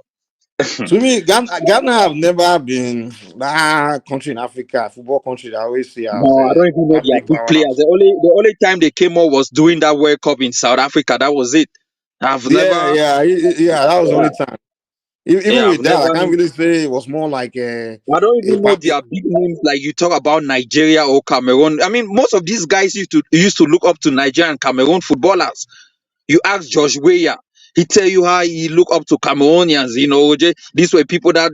To me, Ghana have never been that country in Africa, football country that I always see as no, I don't even know that they are big good players. powerhouse. The only time they came up was during that World Cup in South Africa. That was it. I've never, That was the yeah, only time. Even I've with that, I never. can't really say it was more like I don't even know their big names. Like you talk about Nigeria or Cameroon. I mean, most of these guys used to look up to Nigeria and Cameroon footballers. You ask Josh Weah, he tell you how he look up to Cameroonians. These were people that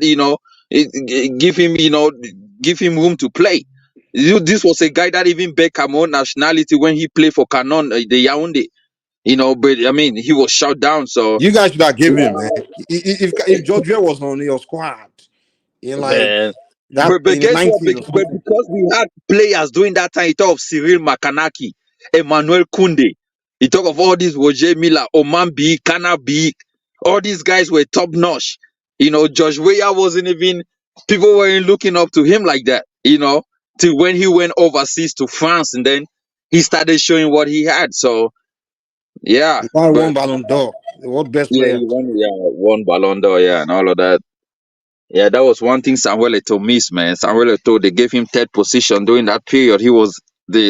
give him room to play. This was a guy that even begged Cameroon nationality when he played for Canon, the Yaoundé. But I mean, he was shut down. So you guys should have given him, yeah, man. If Georgia was on your squad in like man. that But in the guess what? 90s or But something. because we had players during that time, you talk of Cyril Makanaki, Emmanuel Kunde, you talk of all these Roger Miller, Oman B, Kana B, all these guys were top notch. Josh Weah wasn't even, people weren't looking up to him like that, till when he went overseas to France, and then he started showing what he had. So, yeah. He won But Ballon d'Or, the world best yeah, player. he won Ballon d'Or, yeah, and all of that. Yeah, that was one thing Samuel Eto'o missed, man. Samuel Eto'o, they gave him 3rd position during that period.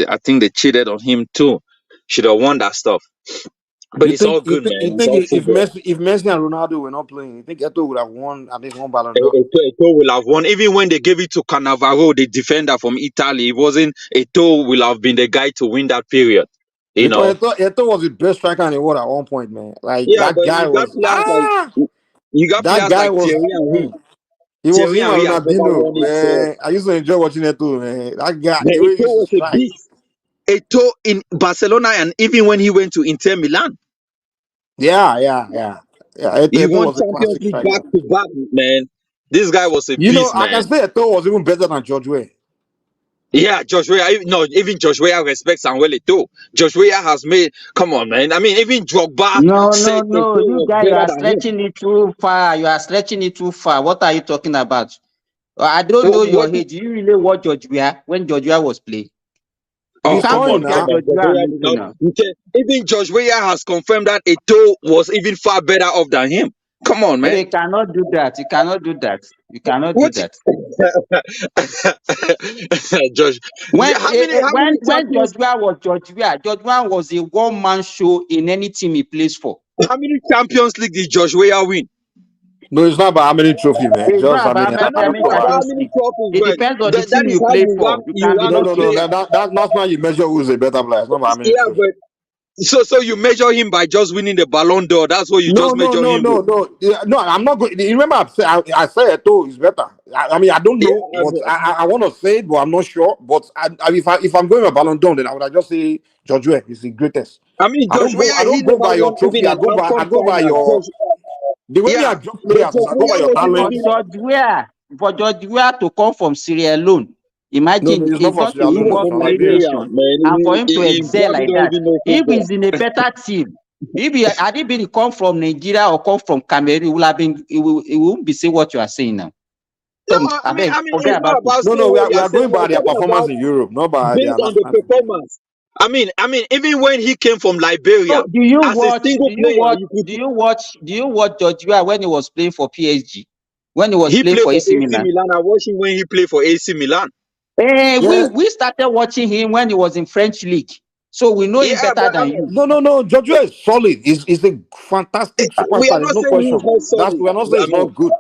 I think they cheated on him too. Should have won that stuff. But You it's think all good, man. you It's think all football. if Messi and Ronaldo were not playing, you think Eto'o would have won at least one Ballon d'Or? Eto'o will have won. Even when they gave it to Cannavaro, the defender from Italy, it wasn't Eto'o will have been the guy to win that period. Because Eto'o was the best striker in the world at one point, man. Like Yeah, that but guy you got was players that guy like was Thierry Henry. he was Thierry him and Henry has never Ronaldinho, won it. So man. I used to enjoy watching Eto'o, man. That guy, man, the way he Eto'o used to was a strike. beast. Eto'o in Barcelona, and even when he went to Inter Milan. Yeah. He Eto'o won was a Champions classic League striker. back to back, man. This guy was a beast, I can man. say Eto'o was even better than George Weah. Yeah, even Josh Weah respects Samuel Eto'o. Josh Weah has made, come on, man. I mean, even Drogba No, said Eto'o you was guys, you better are than him. stretching it too far. You are stretching it too far. What are you talking about? I don't know your age. Do you really watch George Weah when George Weah was playing? You Oh, can't come on, compare come on. George Josh Weah Weah and did Eto'o not. now. Even Josh Weah has confirmed that Eto'o was even far better off than him. Come on, But man. you cannot do that. You cannot do that. You cannot do What? that. Josh, When how many when champions? George Weah was George Weah was a one-man show in any team he plays for. How many Champions League did Josh Weah win? No, it's not about how many trophies, man. It's Just, not I mean, about I know how it's many not about how Champions many League. trophies, It but depends on the that team is you how play you for. rank You can be no, no no, no. player. That's not you measure who's a better player. It's not about how many Yeah, trophies. but so you measure him by just winning the Ballon d'Or. That's what you No, just no, measure no, him with. no, no. Yeah, no, I'm not going. You remember, I said Eto'o is better. I mean, I don't Yeah, know, but I want to say it, but I'm not sure. But if I'm going with Ballon d'Or, then I would have just say George Weah is the greatest. I mean, Josh I Weah, he don't go never by your won even trophy. I an AFCON go by final. your the way me I Yeah, judge but players is Josh I go by Weah your wasn't talent. even. For George Weah to come from Sierra Leone, No, imagine it's not it's for not Sierra a Leone. It's world from played Liberia. Liberia, nation, man. and for him to He excel probably like don't that, even know if football. he's in a better team, if he had he been come from Nigeria or come from Cameroon, it would have been it won't be saying what you are saying now. No, I beg, I mean, forget it's not about it. about No, saying what we you're are saying. going by We're their talking performance about in Europe, not by their based on the national team. performance. I mean, even when he came from Liberia So do you as a watch single player, you could. George Weah when he was playing for PSG? When he was He playing played for for AC AC Milan? Milan. I watched him when he played for AC Milan. Yeah. We started watching him when he was in French league. So we know him Yeah, better but I than mean, you. No. George Weah is solid. He's a fantastic we are superstar. There's not no saying he's question. not solid. We're not saying I it's not mean, good.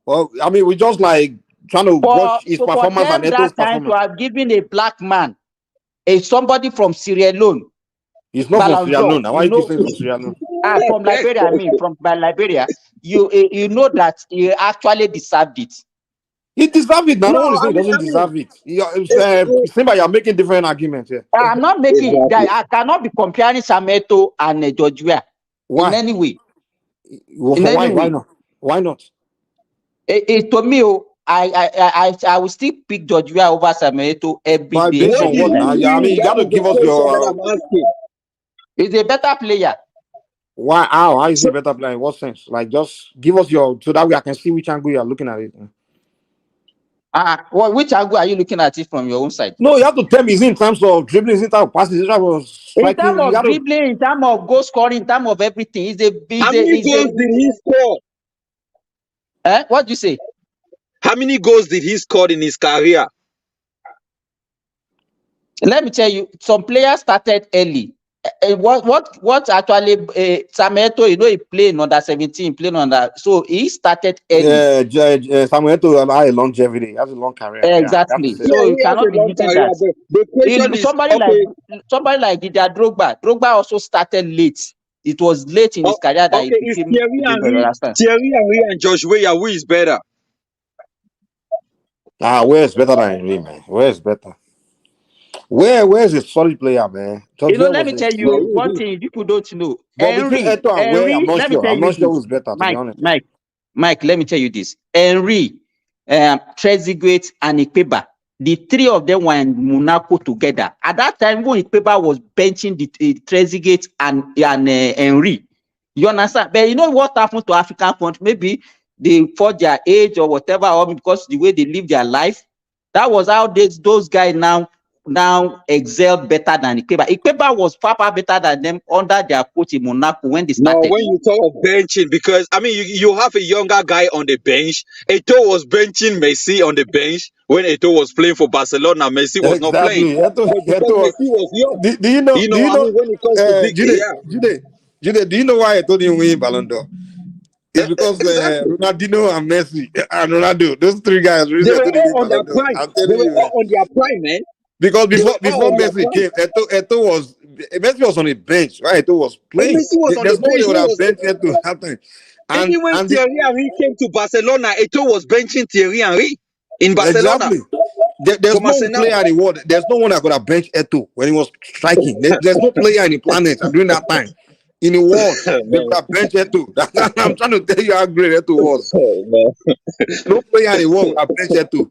Well, I mean, we just like trying to watch his For performance and them Eto's that time to performance. have given a black man, somebody from Sierra Leone, He's not from Ballon Sierra d'Or, Leone. Now, why you keep saying from Sierra Leone? from Liberia, I mean, by Liberia, you know that he actually deserved it. He deserves it. Now, no one is no, saying he doesn't I mean, deserve it. It seems like you're making different arguments here. I'm not making that. I cannot be comparing Sameto and George Weah in Why? any way. Well, In any why? Why way. not? Why not? To me, I will still pick George Weah over Sameto every But day. based what on did what he now? Yeah, I win? mean, you got That to is the give us question that your I'm asking. He's a better player. why. How is he better player? In what sense? Like, just give us your so that way I can see which angle you are looking at it. Well, which angle are you looking at it from your own side? No, you have to tell me. Is it in terms of dribbling? Is it in terms of passes? Is it in terms of In striking? terms You of got to. dribbling, in terms of goal scoring, in terms of everything, How many goals did he score? What do you say? How many goals did he score in his career? Let me tell you, some players started early. What actually Sameto, he played under 17, playing under, so he started early. Samuel Eto'o had a longevity. He has a long career. Yeah, I have to Exactly. say. So Yeah, you he has cannot a be long using career, that. but the question is, Somebody like Didier Drogba. Drogba also started late. It was late in his career that he okay, is became a good understand. Thierry Henry and Josh Weah, who is better? Where's better than him, man? Where's better? Where's a solid player, man? Let me tell you one thing people don't know. But between Eto'o and Where, I'm not Let me sure. tell I'm you not sure this. who's better, to be honest. Mike, let me tell you this. Henry, Trezeguet, and Ikpeba, the three of them were in Monaco together. At that time, when Ikpeba was benching the Trezeguet and Henry, you understand? But you know what happened to African countries? Maybe they fought their age or whatever, or because the way they live their life. That was how those guys now excel better than Ikpeba. Ikpeba was far better than them under their coach in Monaco when they started. No, when you talk of benching, because I mean, you have a younger guy on the bench. Eto'o was benching Messi on the bench when Eto'o was playing for Barcelona. Messi was not playing, but because Messi was young, Do you know? I mean, when it comes to big, Jude, do you know why I told him win Ballon d'Or? It's because Ronaldinho and Messi and Ronaldo, those three guys, they were told him win all on their Ballon d'Or. prime. I'm They telling were you, man. all on their prime, man. Because They were before all on their Messi prime. came, Messi was on the bench, right? Eto'o was And playing. Messi was on the There's no way bench. they would have benched Eto'o at that time. Even when Thierry Henry came to Barcelona, Eto'o was benching Thierry Henry in Barcelona. Exactly. There's From no Arsenal. player in the world. There's no one that could have benched Eto'o when he was striking. There's no player in the planet during that time in the world they could have benched Eto'o. I'm trying to tell you how great Eto'o was. No player in the world would have benched Eto'o.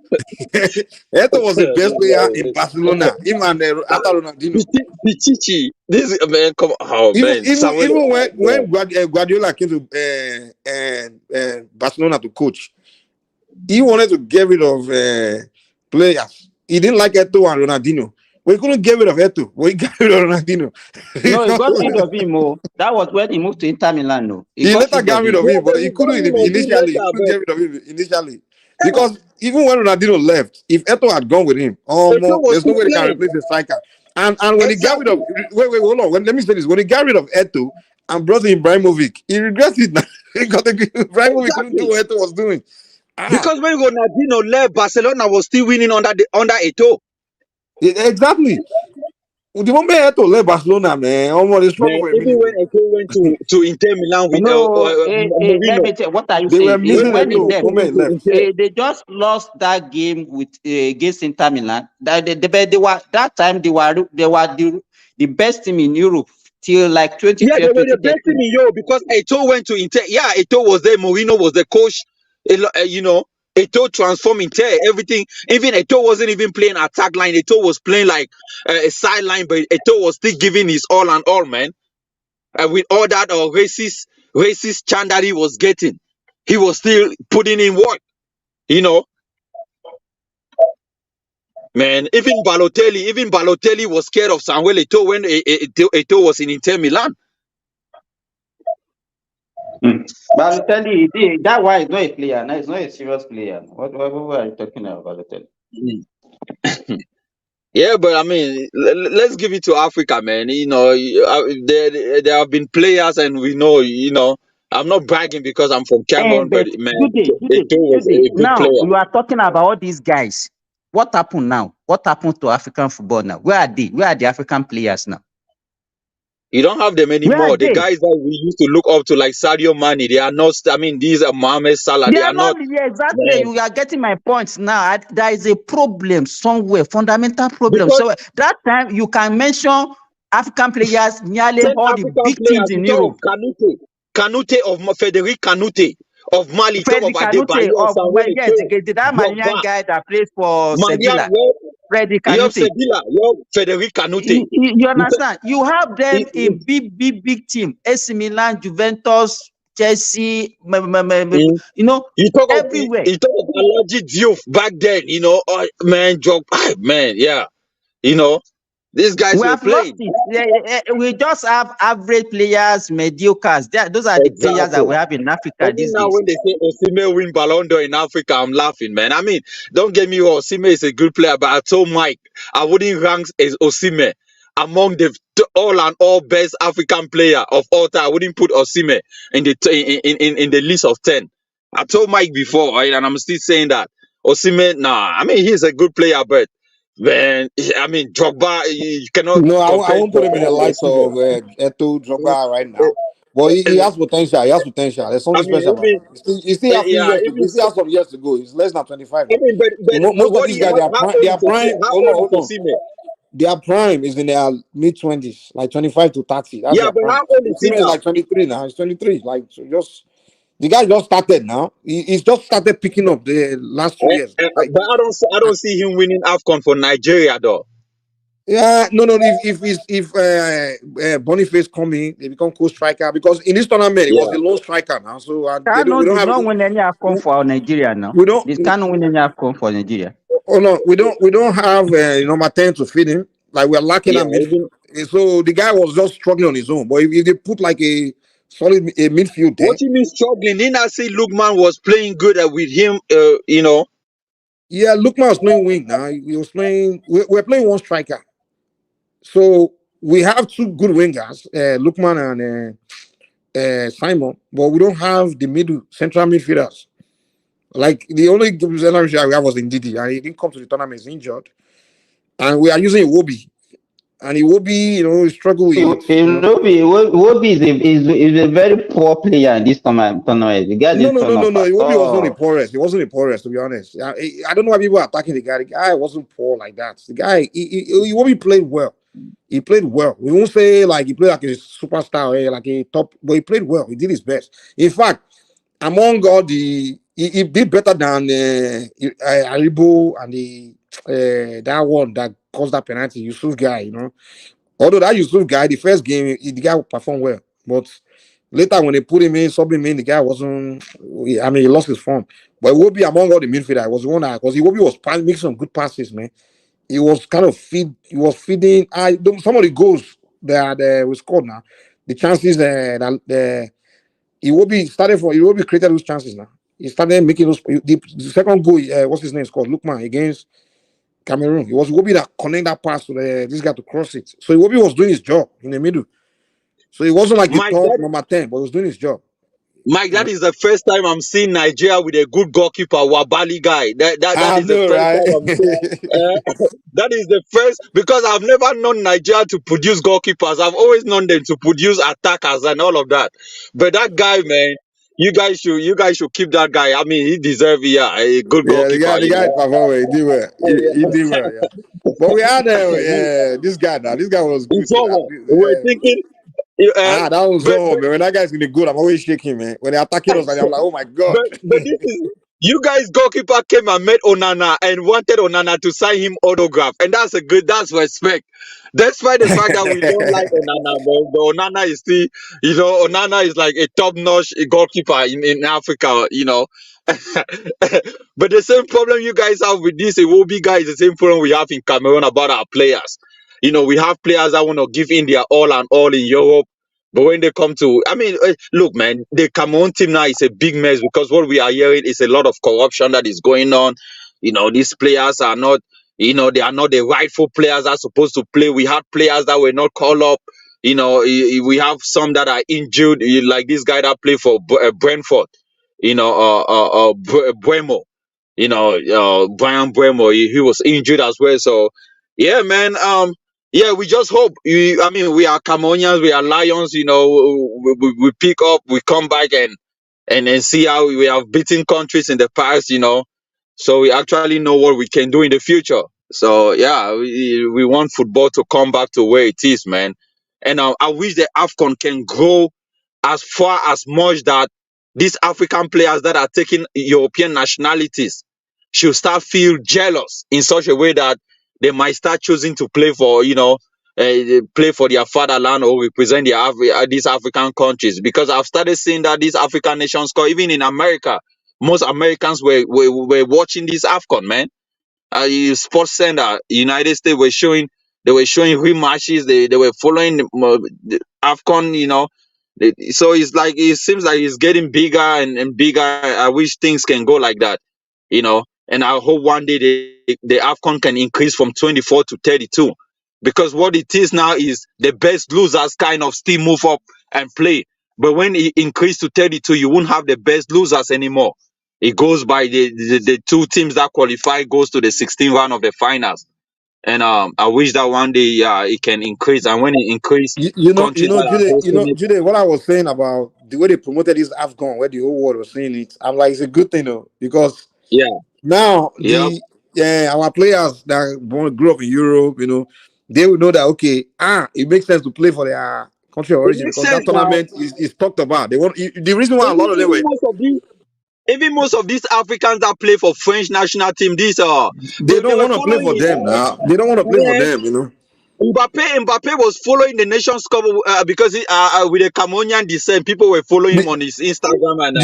Eto'o was the best player in Barcelona. Him and after Ronaldinho. Pichichi. This man, come on, oh, man. Even when Guardiola came to Barcelona to coach, he wanted to get rid of players. He didn't like Eto'o and Ronaldinho. But he couldn't get rid of Eto'o. But he got rid of Ronaldinho. No, he got rid of him. That was when he moved to Inter Milan. No, he later got rid of him, but he couldn't initially. He couldn't get rid of him initially because even when Ronaldinho left, if Eto'o had gone with him, Eto'o was there's no still way they can playing. replace the striker. And when he got rid of Exactly. wait, hold on. Let me say this. When he got rid of Eto'o and brought in Ibrahimovic, he regrets it now. Because Ibrahimovic couldn't do Exactly. what Eto'o was doing. Because when Ronaldinho left, Barcelona was still winning under Eto'o. Exactly. The moment Eto'o left Barcelona, man, almost they struggled Man, for a even minute. when Eto'o went to Inter Milan with No, let Mourinho, me tell what are you They were saying? missing When he Eto'o left, the moment he left. they just lost that game with against Inter Milan. They were that time they were the best team in Europe till like yeah, 2012, they were the best team 2013. in Europe because Eto'o went to Inter. Yeah, Eto'o was there. Mourinho was the coach. You know, Eto'o transformed Inter. Everything. Even Eto'o wasn't even playing attack line. Eto'o was playing like a sideline, but Eto'o was still giving his all and all, man. With all that racist chant that he was getting, he was still putting in work. You know, man. Even Balotelli was scared of Samuel Eto'o when Eto'o was in Inter Milan. But I tell you, that why he's not a player. No, he's not a serious player. What are you talking about, Balotelli? Yeah, but I mean, let's give it to Africa, man. You know, there have been players, and we know, you know, I'm not bragging because I'm from Cameroon, but But man, Jude, Eto'o was a good now player. you are talking about all these guys. What happened now? What happened to African football now? Where are they? Where are the African players now? You don't have them Where are anymore. The they? guys that we used to look up to, like Sadio Mane, they are not. I mean, these are Mohamed Salah. They They are are not not. exactly. Man, You are getting my points now. There is a problem somewhere, fundamental problem. because So that time you can mention African players, nearly 10 all the African big teams players, in you talk Europe. of Kanute of Frederic Kanute of Mali, talk of Freddy Kanute Adebayo, of Samuel yes, Eto'o, that Malian Drogba, guy that plays for Malian, Sevilla. Freddy you have Kanute. Sevilla, you have Frederic Kanute. You understand? You have them in big team. AC Milan, Juventus, Chelsea, you know, You talk of everywhere. Alaji Diouf back then, you know, man, man, yeah, you know, these guys We were have lost playing. it. We just have average players, mediocres. Those are the players that Exactly. we have in Africa Even these now, days. when they say Osimhen win Ballon d'Or in Africa, I'm laughing, man. I mean, don't get me wrong, Osimhen is a good player, but I told Mike I wouldn't rank as Osimhen among the all and all best African player of all time. I wouldn't put Osimhen in the in the list of 10. I told Mike before, right, and I'm still saying that Osimhen. Nah, I mean he's a good player, but man, I mean Drogba, you cannot No, I compare won't put him in Drogba the with likes of Osimhen. Eto'o, Drogba right now. But he has potential. He has potential. There's I something mean, special about him. even He still has few yeah, years to go. He even still has some years to go. He's less than 25 I now. mean, but Most of what these guys, they are how prime. old Their is Osimhen? prime. How Hold on, old is hold on. Osimhen? Their prime is in their mid-20s, like 25 to 30. That's Yeah, their but how prime. old is he Osimhen is now? like 23 now. He's 23. Like so just the guy just started now. He's just started picking up the last 2 years. Like But I don't see him winning AFCON for Nigeria though. yeah, no. If Boniface come in, they become co-striker because in this tournament he was Yeah. the lone striker now. So we Kano don't did have not win any AFCON for Nigeria now. we don't Did Kano win any AFCON for Nigeria? oh no we don't have number 10 to feed him. Like we're lacking Yeah, that midfield. even So the guy was just struggling on his own. But if they put like a solid midfield there, what you mean struggling? Didn't I say Lukman was playing good with him? You know. yeah, Lukman was playing wing now. He was playing. We're playing one striker. So we have two good wingers, Lukman and Simon, but we don't have the middle central midfielders. Like the only central midfielder we have was Ndidi, and he didn't come to the tournament. He's injured, and we are using Iwobi, and Iwobi, he struggled with. Iwobi is a very poor player in this tournament. The guy No, didn't no, no, turn no, up no. at Iwobi was not the all. poorest. He wasn't the poorest, to be honest. I don't know why people are attacking the guy. The guy wasn't poor like that. The guy, Iwobi played well. He played well. We won't say like he played like a superstar, like a top, but he played well. He did his best. In fact, among all he did better than Aribo and that one that caused that penalty, Yusuf guy. Although that Yusuf guy, the first game, the guy performed well, but later when they put him in, sub him in, the guy wasn't. I mean, he lost his form. But Iwobi among all the midfielders was the one that because Iwobi was making some good passes, man. He was kind of he was feeding. Some of the goals that we scored now, the chances that Iwobi started for Iwobi created those chances now. He started making those. The second goal, what's his name? It's called Lookman against Cameroon. It was Iwobi that connected that pass to this guy to cross it. So Iwobi was doing his job in the middle. So it wasn't like the Mike, top number 10, but he was doing his job. Mike, that is the first time I'm seeing Nigeria with a good goalkeeper, Wabali guy. That is the know, first right? time I'm seeing. That is the first, because I've never known Nigeria to produce goalkeepers. I've always known them to produce attackers and all of that. But that guy, man, you guys should keep that guy. I mean, he deserves a good Yeah, goalkeeper. the guy performed. He did well. He did well. Yeah. But we had this guy now. This guy was good. It's over. We're thinking. That was but, all, man. When that guy's in the good, I'm always shaking, man. When they're attacking us, I'm like, oh my god. but this is, you guys goalkeeper came and met Onana and wanted Onana to sign him autograph, and that's respect. Despite the fact that we don't like Onana, but Onana is still, Onana is like a top-notch goalkeeper in Africa, But the same problem you guys have with this Iwobi guy is the same problem we have in Cameroon about our players. We have players that want to give in their all and all in Europe. But when they come to, look, man, the Cameroon team now is a big mess because what we are hearing is a lot of corruption that is going on. These players are not, they are not the rightful players that are supposed to play. We had players that were not called up. We have some that are injured, like this guy that played for Brentford, Buemo, Brian Buemo, he was injured as well. So, yeah, man, yeah, we just hope. We are Cameroonians, we are lions. We pick up, we come back and see how we have beaten countries in the past. So we actually know what we can do in the future. So yeah, we want football to come back to where it is, man. And I wish the AFCON can grow as far as much that these African players that are taking European nationalities should start feel jealous in such a way that they might start choosing to play for, play for their fatherland or represent these African countries. Because I've started seeing that these African nations, even in America, most Americans were watching this AFCON, man. Sports Center, United States they were showing rematches. They were following the AFCON, so it seems like it's getting bigger and bigger. I wish things can go like that, and I hope one day the AFCON can increase from 24 to 32, because what it is now is the best losers kind of still move up and play. But when it increased to 32, you won't have the best losers anymore. It goes by the two teams that qualify goes to the 16th round of the finals. And I wish that one day it can increase. And when it increases, countries that are hosting it. Jude, what I was saying about the way they promoted this AFCON, where the whole world was saying it, I'm like, it's a good thing though, because now our players that grew up in Europe, they will know that it makes sense to play for their country of origin, because that tournament is talked about. They want the reason why a lot of them were. Even most of these Africans that play for French national team, they don't want to play for them now. They don't want to play for them, Mbappe was following the Nations Cup because with a Cameroonian descent, people were following him on his Instagram and.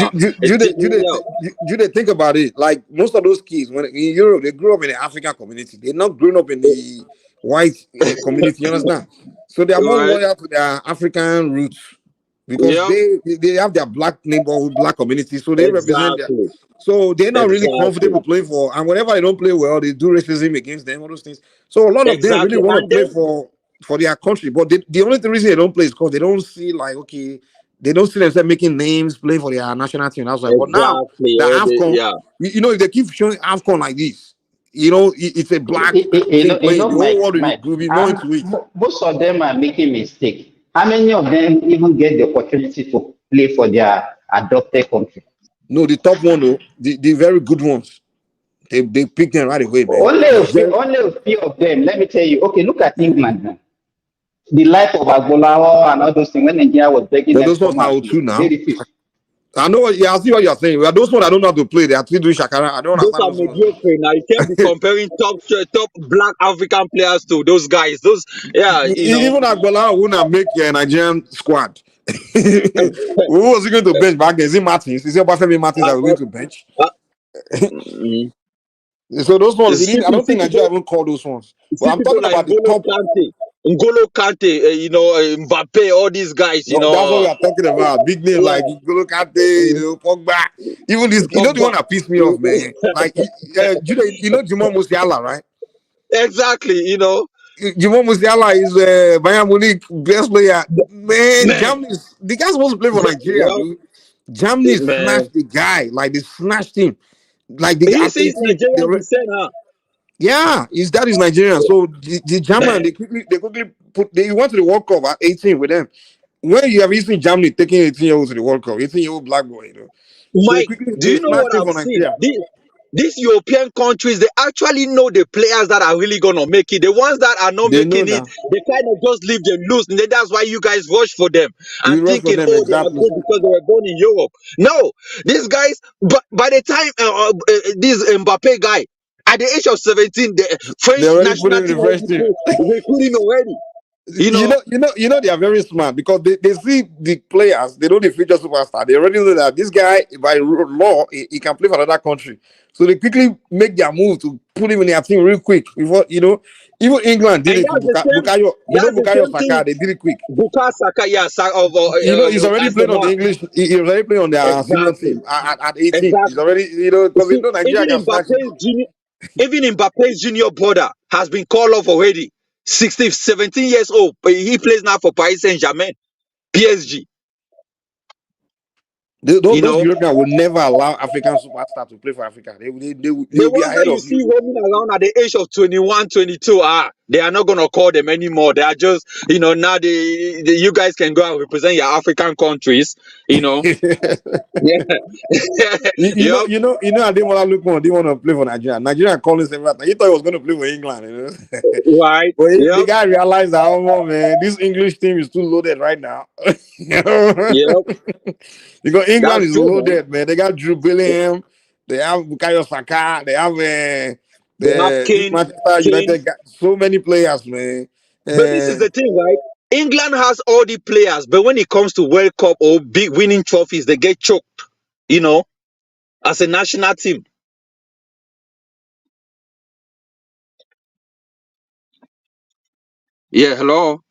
Jude, think about it. Like most of those kids, when in Europe, they grew up in the African community. They're not grown up in the white community. You understand? So they are more loyal to their African roots, because they have their black neighborhood, black community, so they represent their, so they're not really comfortable playing for, and whenever they don't play well, they do racism against them, all those things. So a lot of them really want to play for their country, but the only reason they don't play is because they don't see they don't see themselves making names, play for their national team. That's why. But now the AFCON, if they keep showing AFCON like this, it's a black thing playing. The whole world will be more into it. Most of them are making mistakes. How many of them even get the opportunity to play for their adopted country? No, the top one though, the very good ones, they pick them right away, man. Only a few of them. Let me tell you. Okay, look at England now. The life of Agbolao and all those things when Nigeria was begging them. Those ones are too now. I know. I see what you're saying. Those ones I don't know how to play. They are still doing shakara. I don't understand. Those are mediocre now. You can't be comparing top black African players to those guys. Even Agbolao wouldn't make a Nigerian squad. Who was he going to bench back then? Is it Martins? Is it Obafemi Martins that we're going to bench? So those ones, I don't think Nigeria even call those ones. But I'm talking about the top. N'Golo Kante, Mbappe, all these guys, No, that's what we are talking about. Big name like N'Golo Kante, Pogba. Even this, the one that pissed me off, man. Like, Jamal Musiala, right? Exactly, Jamal Musiala is Bayern Munich best player. Man, Germany, the guy's supposed to play for Nigeria, dude. Germany Man. snatched the guy. Like, they snatched him. Like, they He at says 18. Nigerian descent, huh? Yeah, his dad is Nigerian. So the German, they quickly they went to the World Cup at 18 with them. When you have seen Germany taking 18-year-olds to the World Cup, 18-year-old black boy, So Mike, quickly do they you know snatched what him I've from seen? Nigeria. These European countries, they actually know the players that are really gonna make it. The ones that are not They know making it, now. they kind of just leave them loose. And then that's why you guys rush for them We and rush for thinking, them oh, they are exactly. good because they were born in Europe. No, these guys. But by the time this Mbappe guy, at the age of 17, the They French already put national him in the team first already team. recruit him already. They are very smart because they see the players, they know the future superstar. They already know that this guy, by law, he can play for another country. So they quickly make their move to put him in their team real quick. Before even England did And it to Bukayo. that's the Bukayo same Saka, thing. they did it quick. Bukayo Saka, yeah, He's already playing on the Arsenal. English. He already playing on their senior Exactly. team at 18. He's Exactly. already, because they See, know Nigeria can snatch him. even Mbappe's junior brother has been called off already. 16, 17 years old. But he plays now for Paris Saint-Germain, PSG. Those Europeans will never allow African superstars to play for Africa. They The will be ones that ahead you of see you. roaming around at the age of 21, 22, they are not going to call them anymore. They are just, now you guys can go and represent your African countries, Yeah. Yep. I didn't want to look more. Didn't want to play for Nigeria. Nigeria calling him everything. He thought he was going to play for England. Right. But the Yep. guy realized that, oh man, this English team is too loaded right now. Yep. Because England That's is true, man. loaded, man. They got Drew Bellingham. They have Bukayo Saka. They have They have this Kane. Manchester United. Got so many players, man. But this is the thing, right? England has all the players, but when it comes to World Cup or big winning trophies, they get choked, as a national team. Yeah, hello.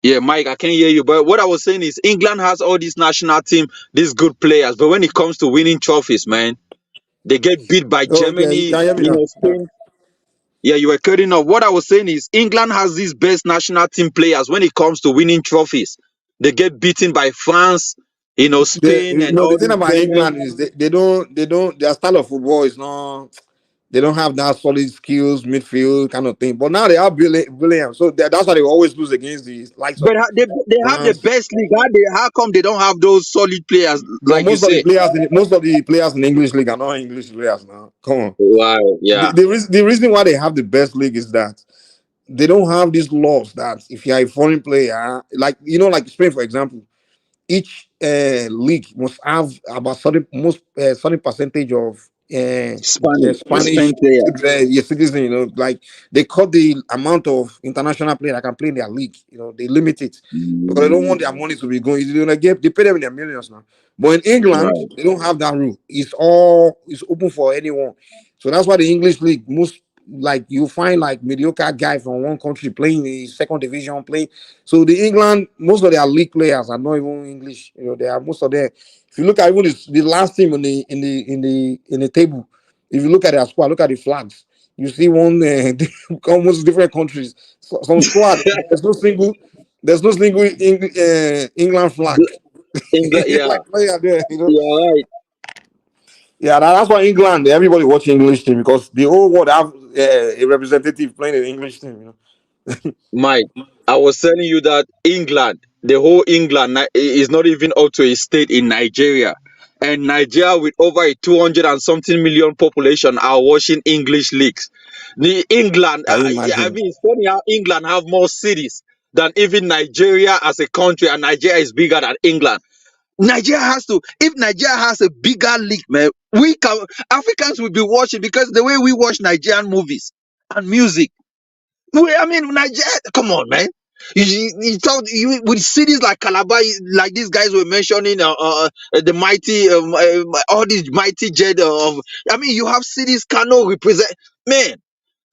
Yeah, Mike, I can't hear you. But what I was saying is England has all these national team, these good players. But when it comes to winning trophies, man, they get beat by Okay, Germany, can you hear me now? Spain. Yeah, you were cutting off. What I was saying is England has these best national team players when it comes to winning trophies. They get beaten by France, Spain and The all thing these about German. England is they don't their style of football is not, they don't have that solid skills midfield kind of thing. But now they are brilliant, so that's why they always lose against the likes But of they have the France. best league. How come they don't have those solid players But like you say? most of the players in the English league are not English players now. Come on. Wow, yeah. The reason why they have the best league is that they don't have these laws that if you are a foreign player, like like Spain, for example, each league must have about certain percentage of Spanish Spain player. citizen. Like they cut the amount of international players that can play in their league. They limit it because they don't want their money to be going. They pay them in their millions now. But in England, Right. they don't have that rule. It's open for anyone. So that's why the English league, most like you find like mediocre guy from one country playing the second division playing. So the England, most of their league players are not even English. They are most of them. If you look at even the last team in the table, if you look at their squad, look at the flags. You see one almost different countries. Some squad, there's no single England flag. England, yeah. Like player there, You're right. Yeah, that's why England. Everybody watch English team because the whole world have a representative playing an English team. Mike, I was telling you that England, the whole England is not even up to a state in Nigeria. And Nigeria, with over a 200 and something million population, are watching English leagues. The England, Can you I imagine? mean, it's funny how England have more cities than even Nigeria as a country, and Nigeria is bigger than England. If Nigeria has a bigger league, man, Africans will be watching because the way we watch Nigerian movies and music. Nigeria, come on, man. You talk with cities like Calabar, like these guys were mentioning, the mighty, all these mighty jet of. You have cities cannot represent. Man,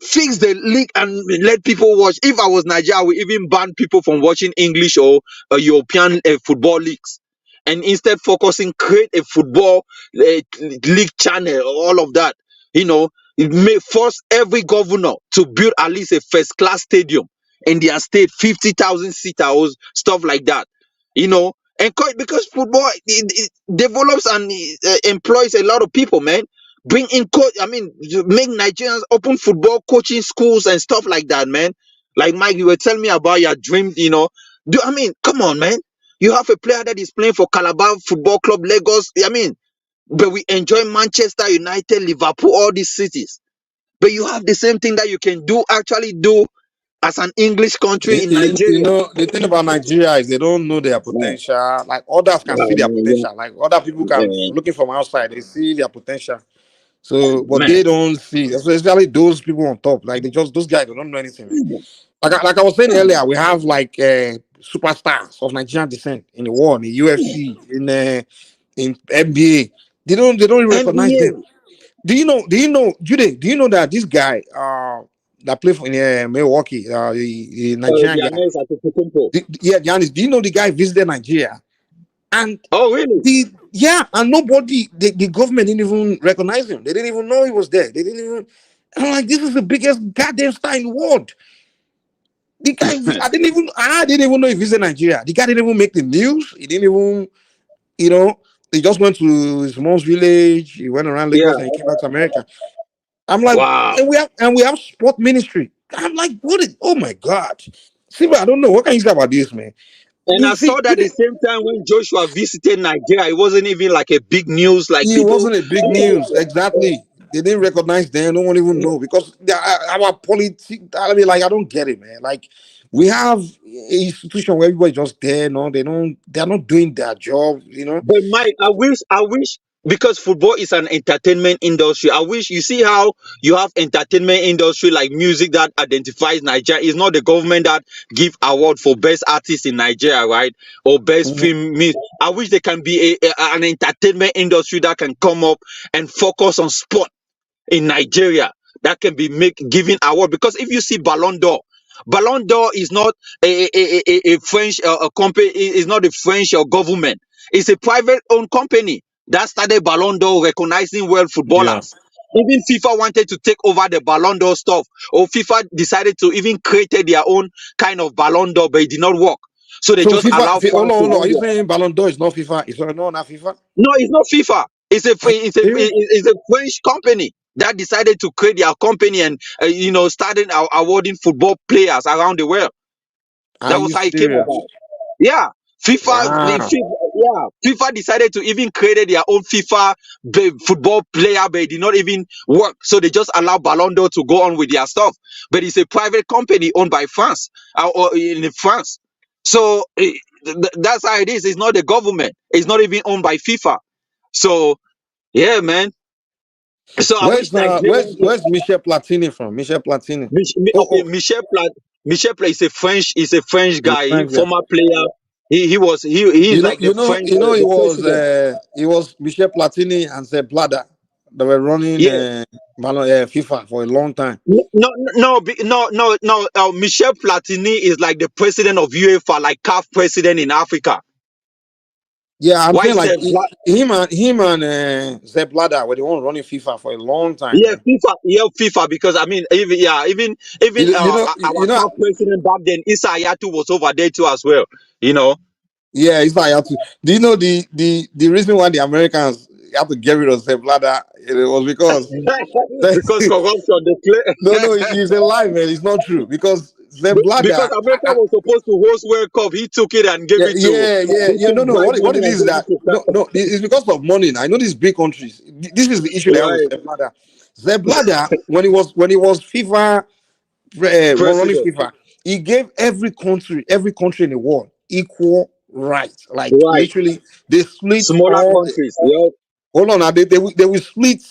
Fix the league and let people watch. If I was Nigeria, I would even ban people from watching English or European football leagues, and instead focusing, create a football league channel, all of that. You know, it may force every governor to build at least a first class stadium in their state, 50,000 seaters, stuff like that. You know, because football it develops and employs a lot of people, man. Bring in coach, I mean, make Nigerians open football coaching schools and stuff like that, man. Like Mike, you were telling me about your dream, you know. I mean, come on, man. You have a player that is playing for Calabar Football Club, Lagos. I mean, but we enjoy Manchester United, Liverpool, all these cities. But you have the same thing that you can actually do as an English country in You Nigeria. know, the thing about Nigeria is they don't know their potential. Like others can see their potential. Like other people can looking from outside, they see their potential. So, but they don't see, especially those people on top. Like those guys, they don't know anything, man. Like I was saying earlier, we have like superstars of Nigerian descent in the world, in the UFC, in NBA. They don't even recognize them. Do you know, Jude? Do you know that this guy that played for in Milwaukee, the Nigerian guy? Giannis. Do you know the guy visited Nigeria? And really? And nobody, the government didn't even recognize him. They didn't even know he was there. They didn't even. I'm like, this is the biggest goddamn star in the world. The guy, I didn't even know he visited Nigeria. The guy didn't even make the news. He didn't even, he just went to his mom's village. He went around Lagos and he came back to America. I'm like, wow. And we have sport ministry. I'm like, oh my God. See, but I don't know. What can you say about this, man? And I saw that the same time when Joshua visited Nigeria, it wasn't even like a big news. Like it wasn't a big news, exactly. They didn't recognize them. No one even know because our politics. I mean, like I don't get it, man. Like we have an institution where everybody just there. No, they're not doing their job. But Mike, I wish because football is an entertainment industry. I wish you see how you have entertainment industry like music that identifies Nigeria. It's not the government that give award for best artist in Nigeria, right? Or best film. I wish there can be an entertainment industry that can come up and focus on sport in Nigeria that can be giving award. Because if you see Ballon d'Or is not a French company. It's not the French government. It's a private owned company that started Ballon d'Or, recognizing world footballers. Even FIFA wanted to take over the Ballon d'Or stuff, or FIFA decided to even create their own kind of Ballon d'Or, but it did not work. So they just allow. Hold on. Are you saying Ballon d'Or is not FIFA? It's not FIFA. No, it's not FIFA. It's a French company that decided to create their company and started awarding football players around the world. That was how it came about. Yeah, FIFA decided to even create their own FIFA football player, but it did not even work. So they just allow Ballon d'Or to go on with their stuff. But it's a private company owned by France or in France. So that's how it is. It's not the government. It's not even owned by FIFA. So yeah, man. So where's Michel Platini from? Michel Platini. Michel is a French guy, former player. He's like the French. He was Michel Platini and Sepp Blatter. They were running FIFA for a long time. No. Michel Platini is like the president of UEFA, like CAF president in Africa. Yeah, I'm saying like him and Sepp Blatter were the one running FIFA for a long time. Yeah, FIFA. Because I mean, even our president back then, Issa Hayatou was over there too as well. Yeah, Issa Hayatou. Do you know the reason why the Americans had to get rid of Sepp Blatter? It was because corruption. No, he's a lie, man. It's not true because Sepp Blatter. Because America was supposed to host World Cup, he took it and gave it to. Yeah. No. What it is that it's because of money. I know these big countries. This is the issue there with Sepp Blatter. Sepp Blatter, when he was FIFA running FIFA, he gave every country in the world equal rights. Like literally, they split smaller countries. Hold on, they will split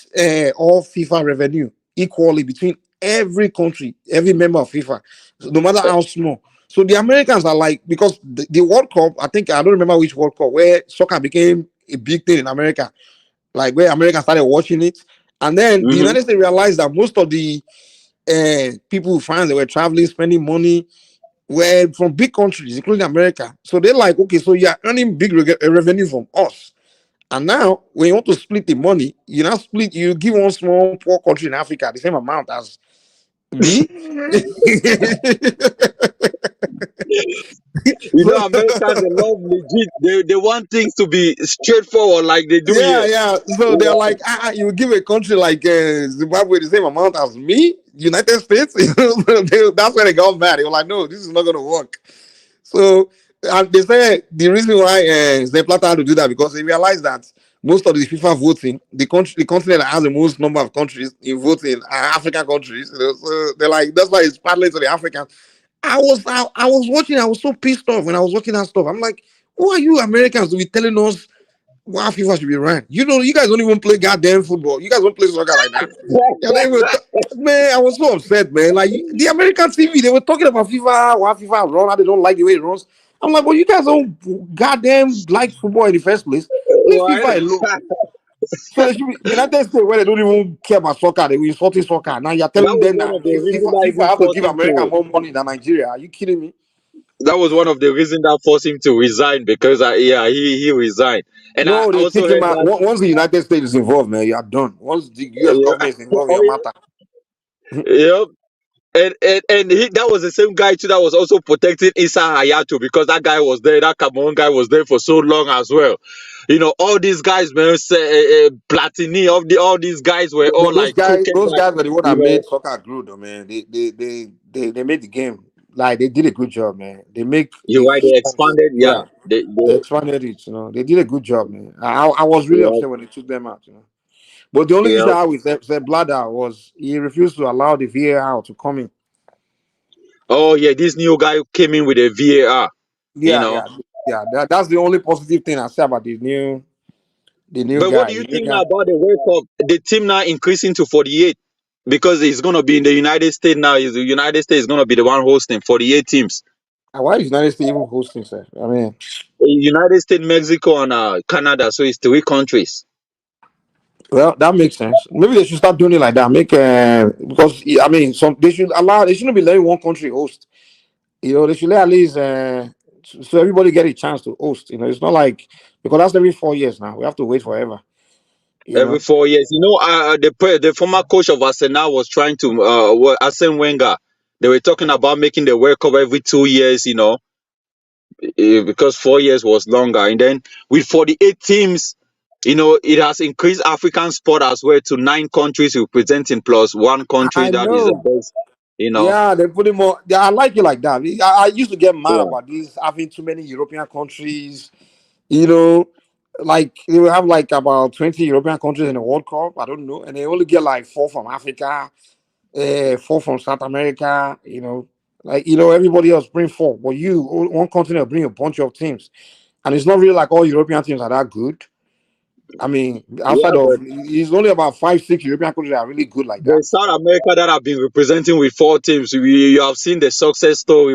all FIFA revenue equally between every country, every member of FIFA, no matter how small. So the Americans are like, because the World Cup, I don't remember which World Cup, where soccer became a big thing in America, like where Americans started watching it. And then the United States realized that most of the people, fans that were traveling, spending money, were from big countries, including America. So they're like, okay, so you're earning big revenue from us. And now, when you want to split the money, you now split, you give one small poor country in Africa the same amount as me. You know, Americans, they love legit. They want things to be straightforward, like they do Yeah, here. yeah. So they're like, you give a country like Zimbabwe the same amount as me, United States. That's when they got mad. They were like, no, this is not going to work. So, and they say the reason why Sepp Blatter had to do that because they realized that most of the FIFA voting, the continent that has the most number of countries in voting are African countries. So they're like, that's why it's partly to the Africans. I was watching. I was so pissed off when I was watching that stuff. I'm like, who are you Americans to be telling us why FIFA should be ran? You know, you guys don't even play goddamn football. You guys don't play soccer like that. Yeah, man, I was so upset, man. Like the American TV, they were talking about FIFA, why FIFA run, how they don't like the way it runs. I'm like, well, you guys don't goddamn like football in the first place. Leave FIFA alone. So they should be United States where they don't even care about soccer, they were insulting soccer. Now you're That telling was them one that of the reasons that FIFA even have to forced give him America to. more money than Nigeria. Are you kidding me? That was one of the reasons that forced him to resign because yeah, he resigned. And I No, they also kick him heard out. that. Once the United States is involved, man, you are done. Once the US Yeah, government is involved in your oh, matter. yeah. And that was the same guy too that was also protecting Issa Hayatou because that guy was there, that Cameroon guy was there for so long as well. You know, all these guys, man, Platini, all these guys were all But like crooked those guys. guys were the one You that know, made soccer grow, though, man. They made the game. Like they did a good job, man. They make you the right? They sports. expanded, yeah. Yeah, they expanded it. You know, they did a good job, man. I was really Yeah, upset when they took them out. You know, but the only issue yeah. I had with Sepp Blatter was he refused to allow the VAR to come in. Oh yeah, this new guy came in with a VAR. You Yeah, know, yeah, yeah. That's the only positive thing I say about the new but what guy. do you The new think guy. now about the World Cup? The team now increasing to 48 because it's gonna be in the United States now. Is the United States gonna be the one hosting 48 teams? Why is United States even hosting, sir? I mean. United States, Mexico, and Canada. So it's three countries. Well, that makes sense. Maybe they should start doing it like that. Make because I mean, some they should allow. They shouldn't be letting one country host. You know, they should let at least so everybody get a chance to host. You know, it's not like because that's every 4 years now. We have to wait forever. You Every know. 4 years. You know, the former coach of Arsenal was trying to Arsene Wenger. They were talking about making the World Cup every 2 years. You know, because 4 years was longer. And then with 48 teams, you know, it has increased African sport as well to 9 countries representing plus one country I that is the know. best. You know, Yeah, they put it more. Yeah, I like it like that. I used to get mad yeah. about this having too many European countries. You know, like they will have like about 20 European countries in the World Cup. I don't know, and they only get like 4 from Africa. 4 from South America, like everybody else bring 4, but one continent bring a bunch of teams, and it's not really like all European teams are that good. I mean, outside Yeah, of but it's only about 5, 6 European countries that are really good like that. there's South America that have been representing with 4 teams. You have seen the success story.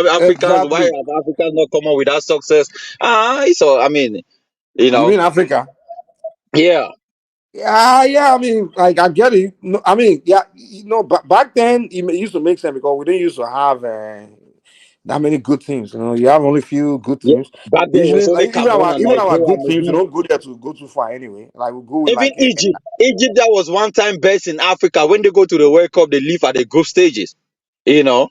Africans, why Exactly. have Africans not come up with that success? So I mean, you You know, mean Africa? yeah, Yeah. I mean, like I get it. No, I mean, yeah. But back then it used to make sense because we didn't used to have that many good teams. You have only few good yeah. teams. Back then it Usually, was only like, Cameroon and even our Nigeria, good teams, you maybe don't go there to go too far anyway. Like we go with even like Egypt. Egypt that was one time best in Africa. When they go to the World Cup, they leave at the group stages. You know,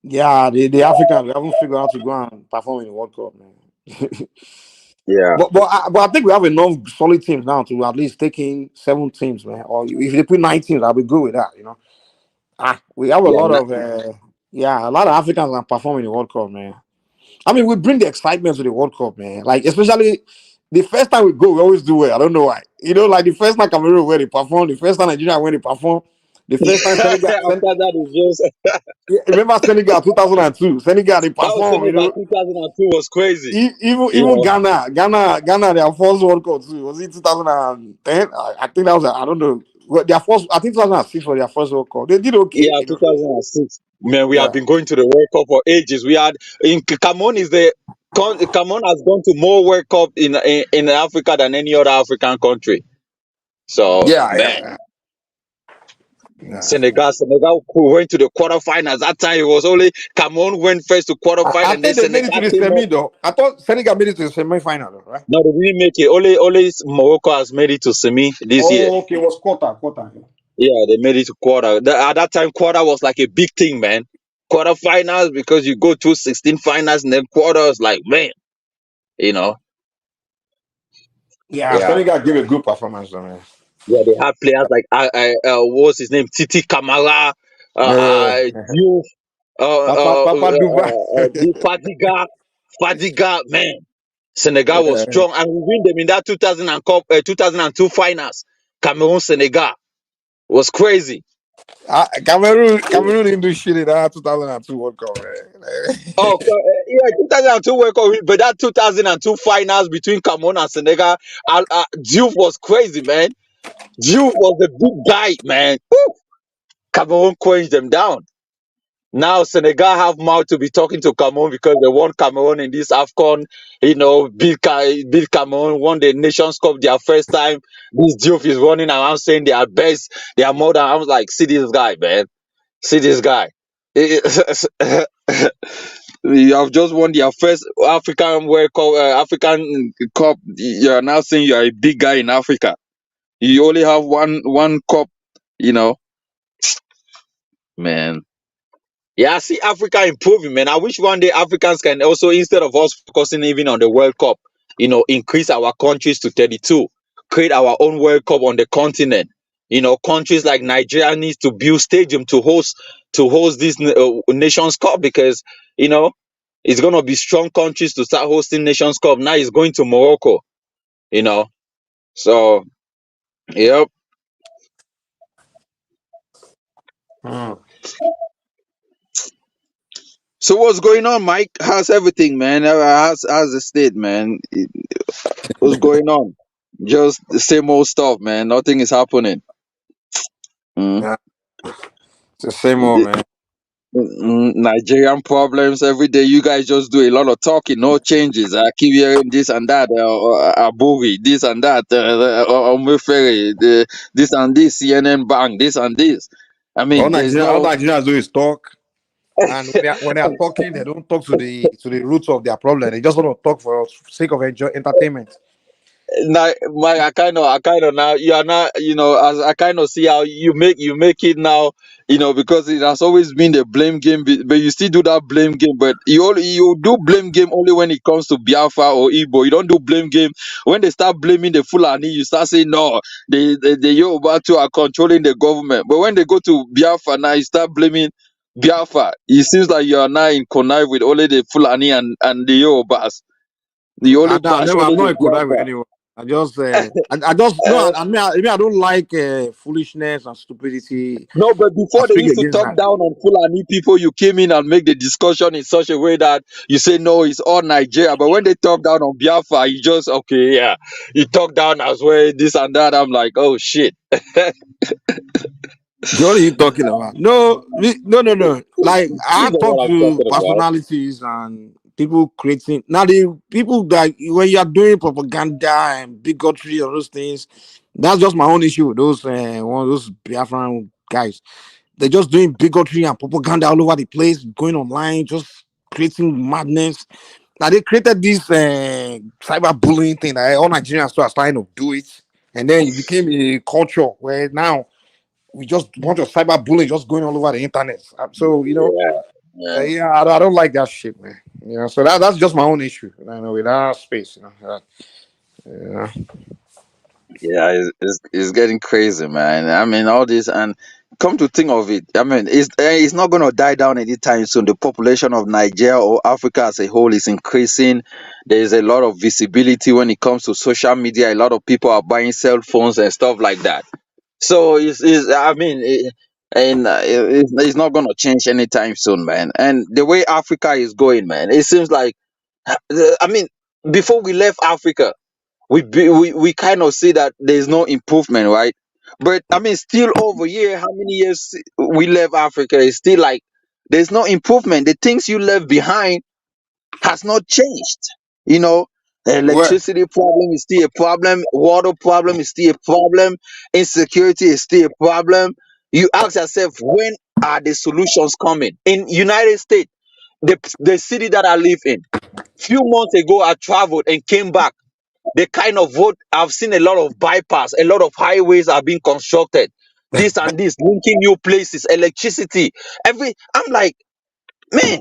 yeah, the Africans we haven't figured out to go and perform in the World Cup, man. yeah, but I think we have enough solid teams now to at least take in 7 teams, man. Or if they put 9 teams, I'll be good with that. We have a yeah. lot of a lot of Africans that perform in the World Cup, man. I mean, we bring the excitement to the World Cup, man. Like, especially the first time we go, we always do well. I don't know why. Like the first time Cameroon where they perform, the first time Nigeria when they perform, the first time Senegal. After that is just Remember Senegal 2002? Senegal they that was perform. Senegal 2002 was crazy. You Even know, Ghana, their first World Cup too. Was it 2010? I think that was. I don't know. Well, their first. I think 2006 was their first World Cup. They did okay. yeah, 2006. Man, we have Yeah. been going to the World Cup for ages. We had in Cameroon Cameroon has gone to more World Cup in Africa than any other African country. So Yeah, man, yeah. Senegal went to the quarterfinals. That time it was only Cameroon went first to quarterfinal, I and then thought they made it to Senegal the came semi up. though. I thought Senegal made it to the semi-final, though, right? No, they didn't make it. Only Morocco has made it to semi this year. Oh, okay, it was quarter. Yeah, they made it to quarter. At that time, quarter was like a big thing, man. Quarterfinals, because you go through 16 finals and then quarters, like, man, you know. Yeah, Yeah. Senegal gave a good performance, though, man. Yeah, they had players like what's his name? Titi Kamara, Yeah. Diouf, Papa Duba. Fadiga, man. Senegal was Yeah. strong, and we win them in that 2002 finals. Cameroon, Senegal was crazy. Cameroon didn't do shit in that 2002 World Cup, man. Oh, yeah, 2002 World Cup, but that 2002 finals between Cameroon and Senegal, Diouf was crazy, man. Diouf was a big guy, man. Woo! Cameroon quenched them down. Now Senegal have mouth to be talking to Cameroon because they won Cameroon in this AFCON, beat Cameroon, won the Nations Cup their first time. This Diouf is running around saying they are best, they are more than. I was like, see this guy, man. See this guy. You have just won their first African World Cup, African Cup. You are now saying you are a big guy in Africa. You only have one cup, you know, man. Yeah, I see Africa improving, man. I wish one day Africans can also, instead of us focusing even on the World Cup, increase our countries to 32, create our own World Cup on the continent. Countries like Nigeria needs to build stadium to host this Nations Cup, because it's gonna be strong countries to start hosting Nations Cup. Now it's going to Morocco. So yep. So what's going on, Mike? How's everything, man? How's the state, man? What's going on? Just the same old stuff, man. Nothing is happening. Yeah, it's the same old, man. Nigerian problems every day. You guys just do a lot of talking, no changes. I keep hearing this and that. Abure, this and that. Omefere, this and this. CNN Bank, this and this. I mean, there's All no. Nigerians do is talk, and when they are talking, they don't talk to the roots of their problem. They just want to talk for sake of entertainment. Now, Mike, I kind of now you are now, as I kind of see how you make it now, because it has always been the blame game, but you still do that blame game, but you do blame game only when it comes to Biafra or Igbo. You don't do blame game when they start blaming the Fulani. You start saying no, the Yoruba too are controlling the government, but when they go to Biafra now, you start blaming Biafra. It seems like you are now in connive with only the Fulani and the Yorubas. The only bash only I'm not the a conniving with Biafra. anyone. I just, I just no. I don't like foolishness and stupidity. No, but I before they speak used to against talk that. down on Fulani people, you came in and make the discussion in such a way that you say no, it's all Nigeria. But when they talk down on Biafra, you just okay, yeah, you talk down as well, this and that. I'm like, oh shit. What are you talking about? No. Like You I know talk what I'm to talking about. personalities and people creating. Now the people that when you are doing propaganda and bigotry or those things, that's just my own issue. Those one of those Biafran guys, they're just doing bigotry and propaganda all over the place, going online, just creating madness. Now they created this cyberbullying thing that all Nigerians are starting to do it, and then it became a culture where now we just want to cyberbullying just going all over the internet. So Yeah. I don't like that shit, man. So that's just my own issue. With that space, yeah. Yeah, it's getting crazy, man. I mean, all this, and come to think of it, I mean, it's not going to die down anytime soon. The population of Nigeria or Africa as a whole is increasing. There is a lot of visibility when it comes to social media. A lot of people are buying cell phones and stuff like that. So I mean, it's not going to change anytime soon, man. And the way Africa is going, man, it seems like, I mean, before we left Africa, we kind of see that there's no improvement, right? But I mean, still over here, how many years we left Africa, is still like there's no improvement. The things you left behind has not changed. You know, the Well, electricity problem is still a problem, water problem is still a problem, insecurity is still a problem. You ask yourself, when are the solutions coming? In United States, the city that I live in, few months ago I traveled and came back. The kind of road I've seen, a lot of bypass, a lot of highways are being constructed. This and this, linking new places, electricity. I'm like, man,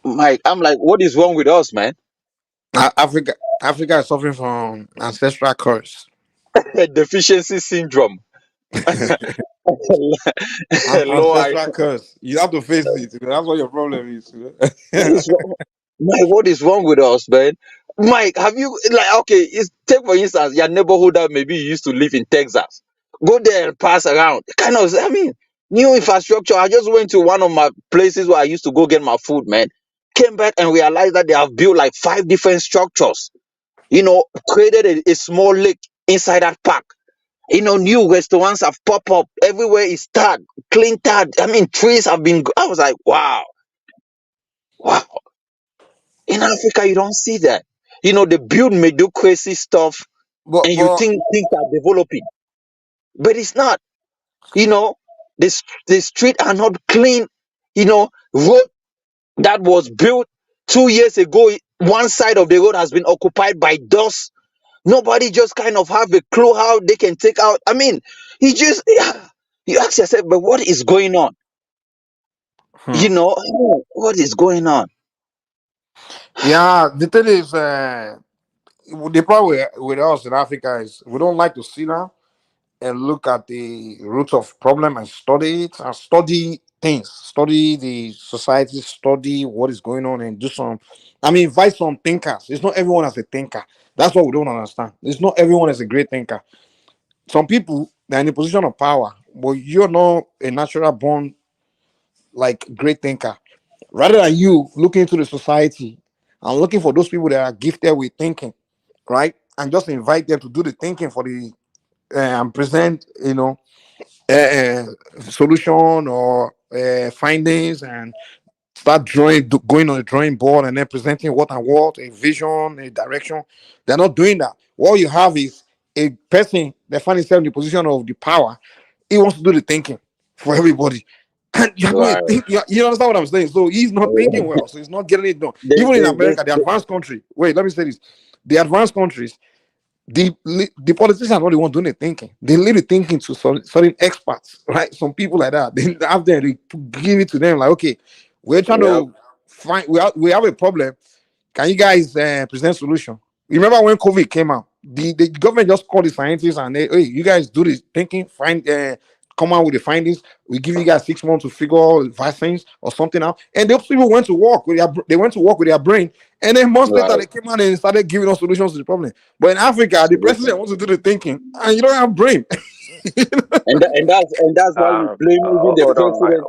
Mike, I'm like, what is wrong with us, man? Africa is suffering from ancestral curse. Deficiency syndrome. Low. Ancestral curse. You have to face it. That's what your problem is. What is wrong? Mike, what is wrong with us, man? Mike, have you, like, okay, take for instance your neighborhood that maybe you used to live in Texas. Go there and pass around. I mean, new infrastructure. I just went to one of my places where I used to go get my food, man. Came back and realized that they have built like 5 different structures. Created a small lake inside that park. New restaurants have popped up. Everywhere is tarred, clean tarred. I mean, trees have been. I was like, wow. In Africa, you don't see that. They build may do crazy stuff, and you think things are developing, but it's not. The street are not clean. Road that was built 2 years ago, one side of the road has been occupied by dust. Nobody just kind of have a clue how they can take out. I mean, you ask yourself, but what is going on? What is going on? Yeah, the thing is, the problem with us in Africa is we don't like to sit down and look at the roots of problem and study it and study things, study the society, study what is going on and do some. Invite some thinkers. It's not everyone as a thinker. That's what we don't understand. It's not everyone is a great thinker. Some people they're in a position of power, but you're not a natural born like great thinker. Rather than you looking into the society and looking for those people that are gifted with thinking, right? And just invite them to do the thinking for the and present, solution or findings and start going on the drawing board and then presenting what and what, a vision, a direction. They're not doing that. What you have is a person that finds himself in the position of the power. He wants to do the thinking for everybody. And you're not you understand what I'm saying? So he's not thinking well, so he's not getting it done. Even in America, the advanced country. Wait, let me say this: the advanced countries, the politicians are not the one doing the thinking. They leave the thinking to certain experts, right? Some people like that. They have them, they give it to them, like, okay, we're trying to find, we have a problem. Can you guys present solution? You remember when COVID came out? The government just called the scientists and they, hey, you guys do this thinking, come out with the findings. We give you guys 6 months to figure out vaccines or something out. And those people went to work with their brain. And then months later, they came out and started giving us solutions to the problem. But in Africa, the president wants to do the thinking, and you don't have brain. and that's why we blame even the president.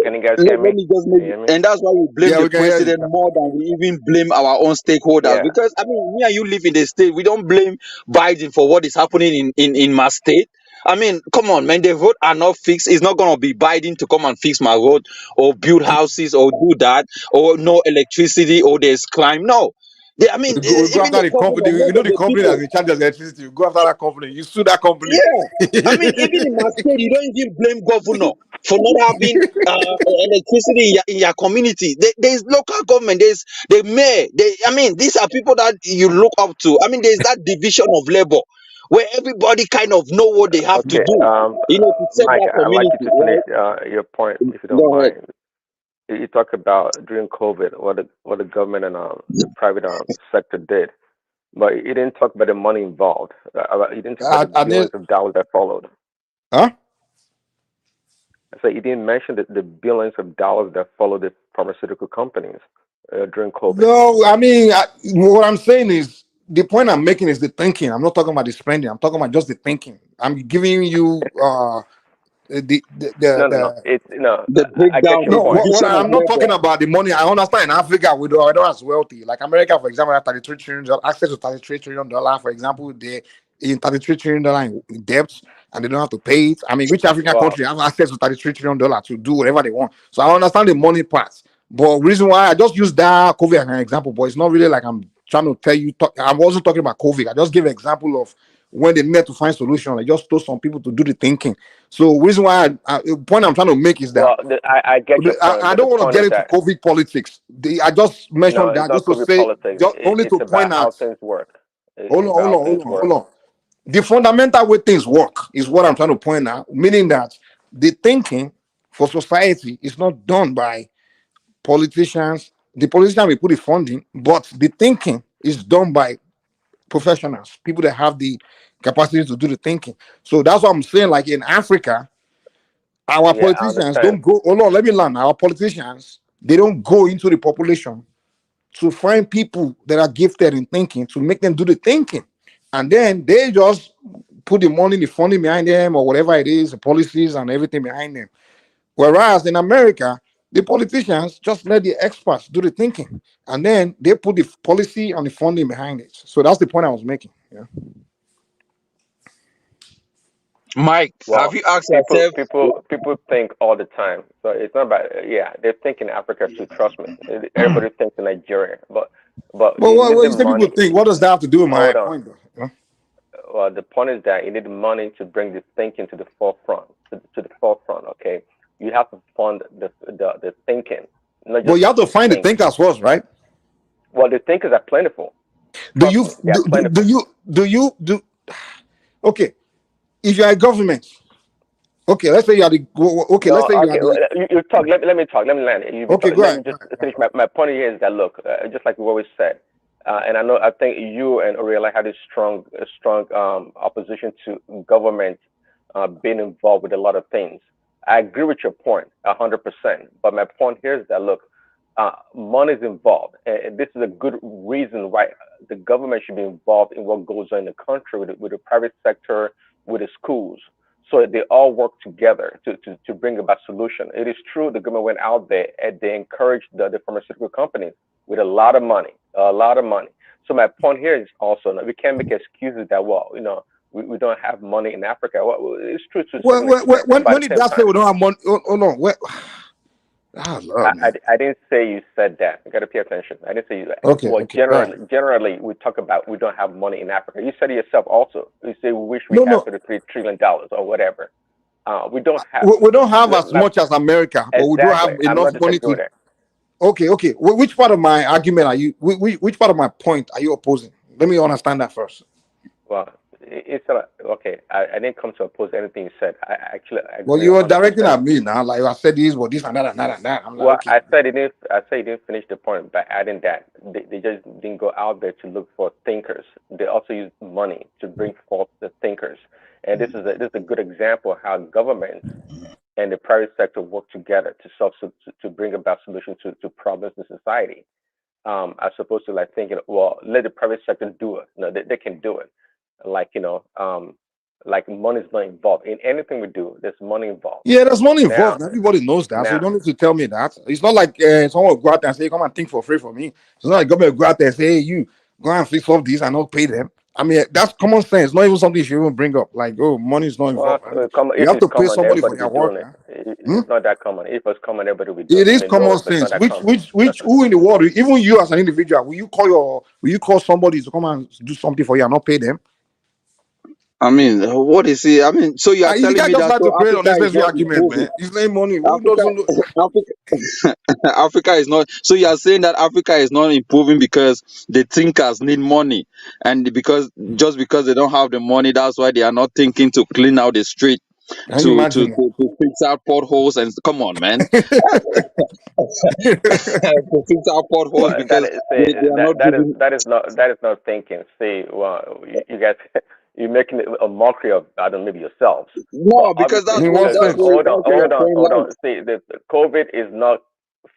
Can you guys hear me? Let me just make, and that's why we blame the president more than we even blame our own stakeholders. Because me and you live in the state, we don't blame Biden for what is happening in my state. Come on, man. The road are not fixed. It's not gonna be Biden to come and fix my road or build houses or do that or no electricity or there's crime. No. We go after the company. You know the company that's in charge of electricity. You go after that company. You sue that company. Yeah. Even in my state, you don't even blame governor for not having electricity in your community. There's local government. There's the mayor. These are people that you look up to. There's that division of labor where everybody kind of know what they have to do. To serve Mike, that I'd like community. you to finish your point, if you don't mind. You talk about during COVID what the government and the private sector did, but you didn't talk about the money involved. You didn't talk about the billions of dollars that followed. Huh? I said you didn't mention the billions of dollars that followed the pharmaceutical companies during COVID. No, what I'm saying is the point I'm making is the thinking. I'm not talking about the spending. I'm talking about just the thinking. I'm giving you The I get your point. I'm not talking about the money. I understand in Africa we don't as wealthy. Like America, for example, has $33 trillion access to $33 trillion. For example, they in $33 trillion in debts and they don't have to pay it. Which African country have access to $33 trillion to do whatever they want? So I understand the money part. But reason why I just use that COVID as an example, but it's not really like I'm trying to tell you. I wasn't talking about COVID. I just gave an example of when they need to find solution, they just told some people to do the thinking. So reason why the point I'm trying to make is that I get your point, I but the don't want to point get is into that COVID politics. I just no, mentioned it's that not just to COVID say, politics. just only It's to about point how out. things work. Hold It's on, hold about on, how hold things on, work. hold on. The fundamental way things work is what I'm trying to point out, meaning that the thinking for society is not done by politicians. The politicians will put the funding, but the thinking is done by professionals, people that have the capacity to do the thinking. So that's what I'm saying. Like in Africa, our Yeah, I politicians understand. don't go. Oh no, let me learn. Our politicians, they don't go into the population to find people that are gifted in thinking to make them do the thinking, and then they just put the money, the funding behind them, or whatever it is, the policies and everything behind them. Whereas in America, the politicians just let the experts do the thinking, and then they put the policy and the funding behind it. So that's the point I was making. Yeah. Mike, have Well, you asked people yourself? people people think all the time. So it's not about yeah, they think in Africa too. Trust me, everybody thinks in Nigeria, but But you need what the you say people money. think? What does that have to do with my Hold on. point, though? Huh? Well, the point is that you need money to bring this thinking to the forefront. To the forefront, okay. You have to fund the thinking, not But just you have to find the think. thinkers first, right? Well, the thinkers are plentiful. Do Trust you me, they are do plentiful. you do? Okay, if you are a government, okay, let's say you are the okay, let's No, say you are okay. the You talk. Let me talk. Let me land. okay. Go Let me ahead. just finish. My point here is that look, just like we always said, and I know I think you and Oriela had a strong opposition to government being involved with a lot of things. I agree with your point 100%. But my point here is that look, money is involved, and this is a good reason why the government should be involved in what goes on in the country with the private sector, with the schools, so they all work together to bring about solution. It is true the government went out there and they encouraged the pharmaceutical companies with a lot of money, a lot of money. So my point here is also we can't make excuses that well, we don't have money in Africa. Well, it's true to a certain extent, but When at the did same that say time, we don't have money? Oh no, ah, Lord, man. I didn't say you said that. You got to pay attention. I didn't say you. Okay, Well, okay, all right. generally, we talk about we don't have money in Africa. You said it yourself also. You say we wish we No, had no, $33 trillion or whatever. We don't have. we don't have as much as America, but we do Exactly. have I'm enough not money disagreeing to. there. Okay, okay. Which part of my argument are you? Which part of my point are you opposing? Let me understand that first. Well, it's not okay. I didn't come to oppose anything you said. I actually Well, agree you were directing 100%. at me now, like I said this, but this and that and that and that. I'm like, Well, okay. I said he didn't finish the point by adding that they just didn't go out there to look for thinkers. They also use money to bring forth the thinkers. And this is a good example of how government and the private sector work together to bring about solutions to problems in society. As opposed to like thinking, well, let the private sector do it. No, they can do it. Like like money is not involved in anything we do. There's money involved. Yeah, there's money Now, involved. Everybody knows that, so you now, don't need to tell me that. It's not like someone will go out there and say, "Come and think for free for me." It's not like government will go out there and say, "Hey, you go and fix all this and not pay them." I mean, that's common sense. Not even something you should even bring up. Like, oh, money is not well, involved. And you if have it's to pay common, somebody for everybody be their work. doing it. Huh? Hmm? It's not that common. If it's common, everybody will be It doing it. is Let me know common if it's not sense. that common. Which who in the world, even you as an individual, will you call somebody to come and do something for you and not pay them? I mean, what is it? I mean, so you are The telling guy me just that like to so create Africa is unnecessary not argument, improving. man. He's laying money. Who Africa, doesn't know? Africa, Africa is not. So you are saying that Africa is not improving because the thinkers need money, and because just because they don't have the money, that's why they are not thinking to clean out the street, Can you imagine? to fix out potholes. And come on, man, to fix out potholes Well, because they are not giving. that is not thinking. See, well, you guys, you're making a mockery of I don't know, maybe yourselves, but No, because obviously In what because sense? that's what you're saying. hold Like, on. See, the COVID is not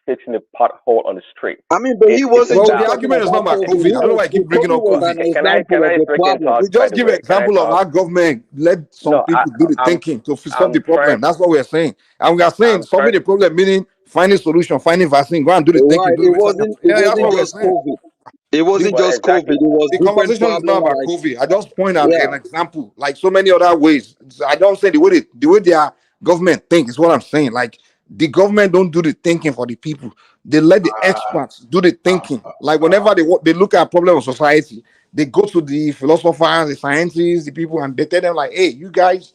fixing the pothole on the street. I mean, but he It's wasn't Well, just the about talking argument is not about about COVID. COVID. I don't know why I The keep bringing COVID up was well. COVID. an example Can of I the freaking problem. talk We by just the give an way? Can I example of talk? how government let some No, people do the I'm thinking to solve the trying. problem. That's what we're saying. And we are saying I'm solving trying. the problem, meaning finding solution, finding vaccine, go and do the thinking, Right? do the research. It Yeah, that's wasn't what we're just saying. COVID. It The, wasn't Well, just COVID. exactly. It was the different conversation is not problem. about Like, COVID. I just point out yeah. an example, like so many other ways. I don't say the way their government think is what I'm saying. Like The government don't do the thinking for the people. They let the experts do the thinking. Like whenever they look at problem of society, they go to the philosophers, the scientists, the people, and they tell them like, "Hey, you guys,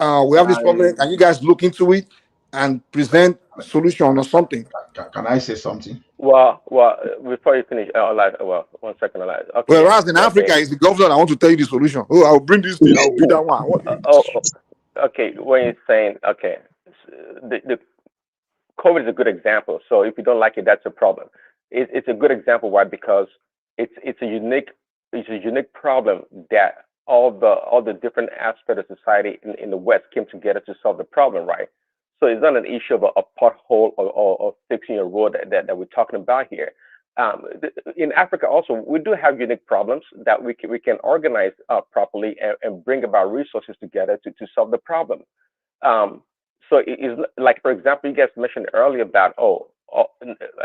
we have this problem, and you guys look into it and present solution or something." Can I say something? Well, before you finish, well, 1 second, okay, Whereas in okay, Africa, it's the government that want to tell you the solution. Oh, I'll bring this thing, I'll beat that one. okay. When you're saying, okay, the COVID is a good example. So if you don't like it, that's a problem. It's a good example. Why? Because it's a unique problem that all the different aspects of society in the West came together to solve the problem, right? So it's not an issue of a pothole or fixing a road that we're talking about here. In Africa, also, we do have unique problems that we can organize properly and bring about resources together to solve the problem. Um, so it is like, for example, you guys mentioned earlier about, I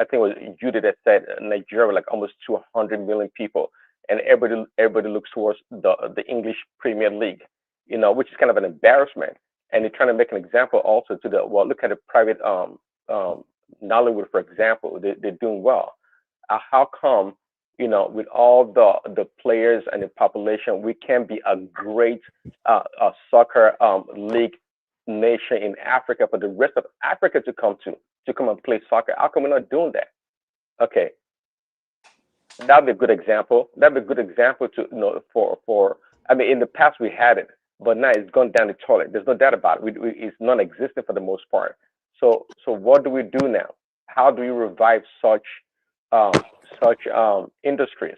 think it was Judy that said Nigeria, like almost 200 million people, and everybody looks towards the English Premier League, which is kind of an embarrassment. And they're trying to make an example also to look at the private Nollywood, for example, they're doing well. How come, with all the players and the population, we can be a great soccer league nation in Africa for the rest of Africa to come and play soccer? How come we're not doing that? Okay, that'd be a good example. That'd be a good example to for. I mean, in the past we had it, but now it's gone down the toilet. There's no doubt about it. It's non-existent for the most part. So what do we do now? How do we revive such industries?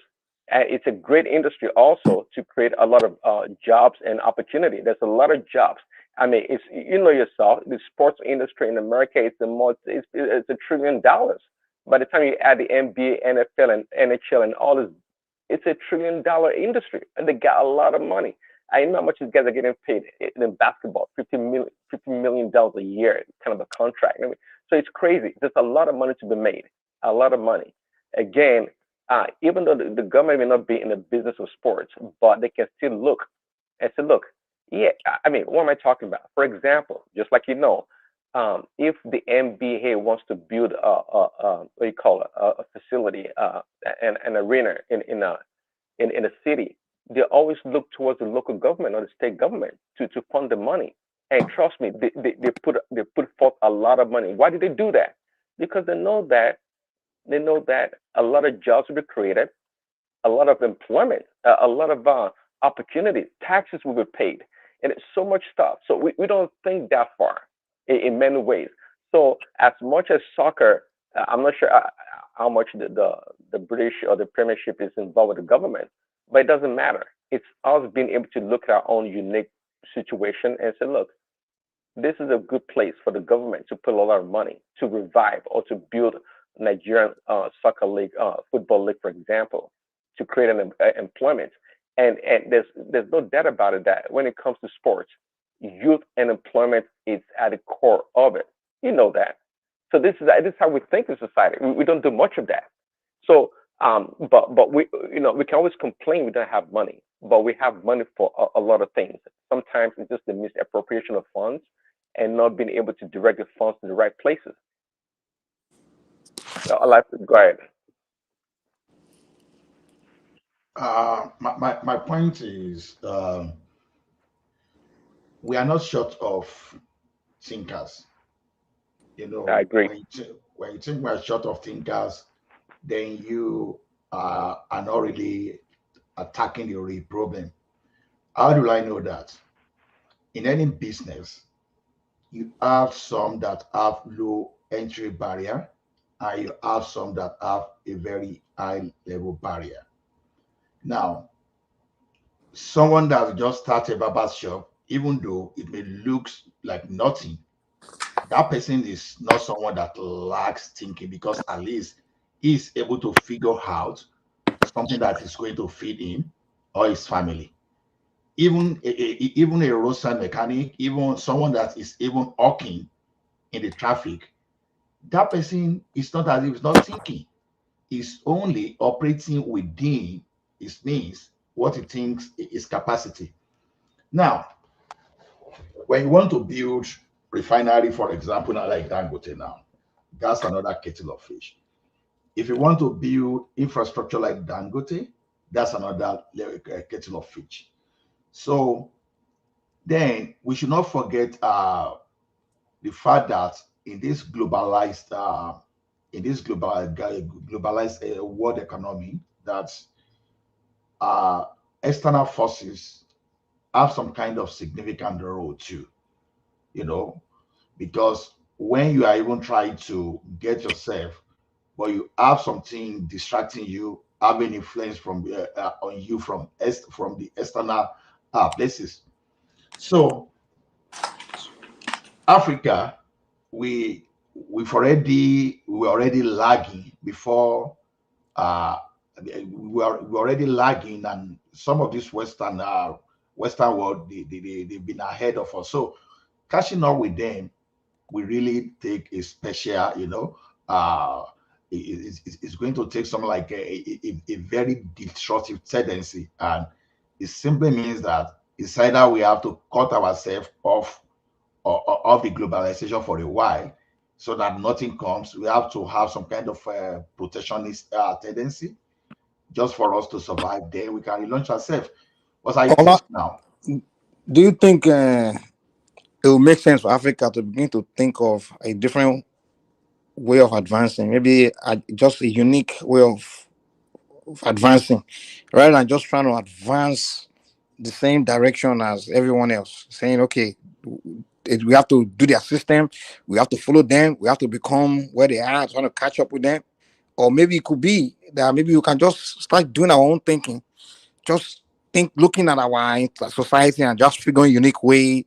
And it's a great industry also to create a lot of jobs and opportunity. There's a lot of jobs. I mean, it's yourself, the sports industry in America is it's $1 trillion. By the time you add the NBA, NFL, and NHL and all this, it's $1 trillion industry, and they got a lot of money. I know how much these guys are getting paid in basketball, $50 million a year, kind of a contract. I mean, so it's crazy. There's a lot of money to be made, a lot of money. Again, even though the government may not be in the business of sports, but they can still look and say, look, yeah, I mean, what am I talking about? For example, just like if the NBA wants to build what do you call it, a facility, an arena in a city, they always look towards the local government or the state government to fund the money. And trust me, they put forth a lot of money. Why did they do that? Because they know that a lot of jobs will be created, a lot of employment, a lot of opportunities, taxes will be paid, and it's so much stuff. So we don't think that far in many ways. So as much as soccer, I'm not sure how much the British or the Premiership is involved with the government, but it doesn't matter. It's us being able to look at our own unique situation and say, look, this is a good place for the government to put a lot of money to revive or to build Nigerian soccer league, football league, for example, to create an employment. And there's no doubt about it that when it comes to sports, youth and employment is at the core of it. You know that. So this is how we think in society. We don't do much of that. So but we can always complain we don't have money, but we have money for a lot of things. Sometimes it's just the misappropriation of funds and not being able to direct the funds to the right places. So I like to go ahead. My point is, we are not short of thinkers. I agree. When you think we're short of thinkers, then you are not really attacking the real problem. How do I know that? In any business, you have some that have low entry barrier, and you have some that have a very high level barrier. Now, someone that just started a barber shop, even though it may look like nothing, that person is not someone that lacks thinking, because at least he's able to figure out something that is going to feed him or his family. Even a roadside mechanic, even someone that is even hawking in the traffic, that person is not as if he's not thinking. He's only operating within his means, what he thinks is capacity. Now, when you want to build refinery, for example, not like Dangote now, that's another kettle of fish. If you want to build infrastructure like Dangote, that's another kettle of fish. So then we should not forget the fact that in this globalized world economy, that external forces have some kind of significant role too, you know, because when you are even trying to get yourself, but you have something distracting you, having influence from on you from the external places. So Africa, we're already lagging before we're already lagging, and some of this Western world they've been ahead of us. So catching up with them, we really take a special, it's going to take something like a very destructive tendency, and it simply means that it's either we have to cut ourselves off of the globalization for a while so that nothing comes. We have to have some kind of protectionist tendency just for us to survive. Then we can relaunch ourselves. What I think now. Do you think it will make sense for Africa to begin to think of a different way of advancing, maybe just a unique way of advancing, rather than just trying to advance the same direction as everyone else, saying, okay, we have to do their system, we have to follow them, we have to become where they are, trying to catch up with them. Or maybe it could be that maybe we can just start doing our own thinking, just looking at our society and just figuring a unique way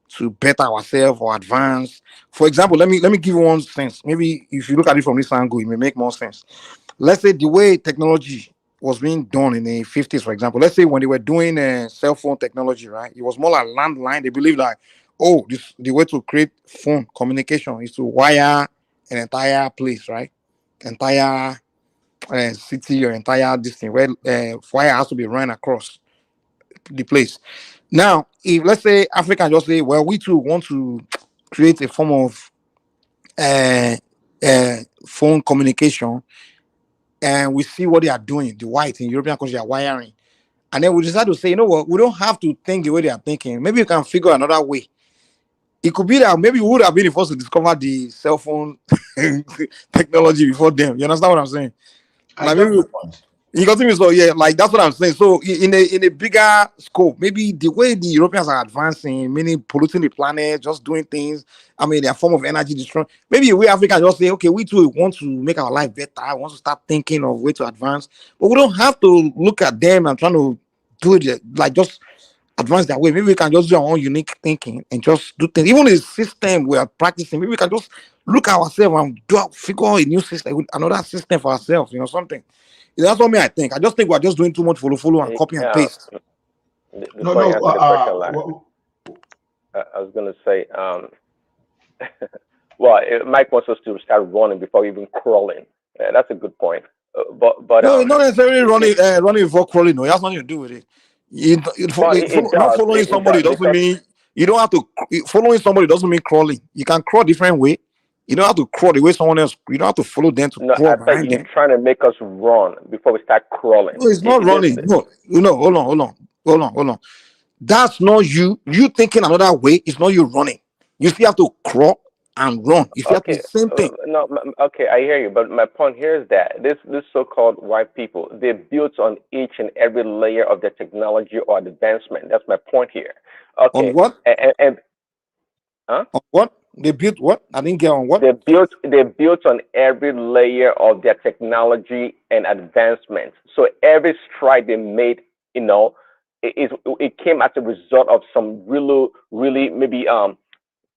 to better ourselves or advance. For example, let me give you one sense. Maybe if you look at it from this angle, it may make more sense. Let's say the way technology was being done in the 50s, for example. Let's say when they were doing cell phone technology, right? It was more like landline. They believed like, oh, the way to create phone communication is to wire an entire place, right? Entire city or entire distance where wire has to be run across the place. Now, if let's say Africa just say, well, we too want to create a form of uh, phone communication, and we see what they are doing, the white in European countries are wiring, and then we decide to say, you know what, we don't have to think the way they are thinking. Maybe you can figure another way. It could be that maybe we would have been the first to discover the cell phone technology before them. You understand what I'm saying? Like maybe you got me. So yeah, like that's what I'm saying. So in a bigger scope, maybe the way the Europeans are advancing, meaning polluting the planet, just doing things. I mean, their form of energy destroy. Maybe we Africans just say, okay, we too want to make our life better. I want to start thinking of way to advance, but we don't have to look at them and trying to do it like just advance that way. Maybe we can just do our own unique thinking and just do things. Even the system we are practicing, maybe we can just look at ourselves and figure out a new system, another system for ourselves. You know something. That's what I think. I just think we're just doing too much follow and copy and paste. Before you answer the question, I was going to say, well, Mike wants us to start running before even crawling. That's a good point. But no, not necessarily running before crawling. No, it has nothing to do with it. Not following somebody doesn't mean you don't have to. Following somebody doesn't mean crawling. You can crawl different way. You don't have to crawl the way someone else. You don't have to follow them to crawl behind them. You're trying to make us run before we start crawling. No, it's not running. No, hold on. That's not you. You thinking another way. It's not you running. You still have to crawl and run. You still have to do the same thing. No, okay, I hear you. But my point here is that this so-called white people, they built on each and every layer of their technology or advancement. That's my point here. Okay. On what? Huh? On what? They built what? I didn't get on what? They built on every layer of their technology and advancement. So every stride they made, it came as a result of some really maybe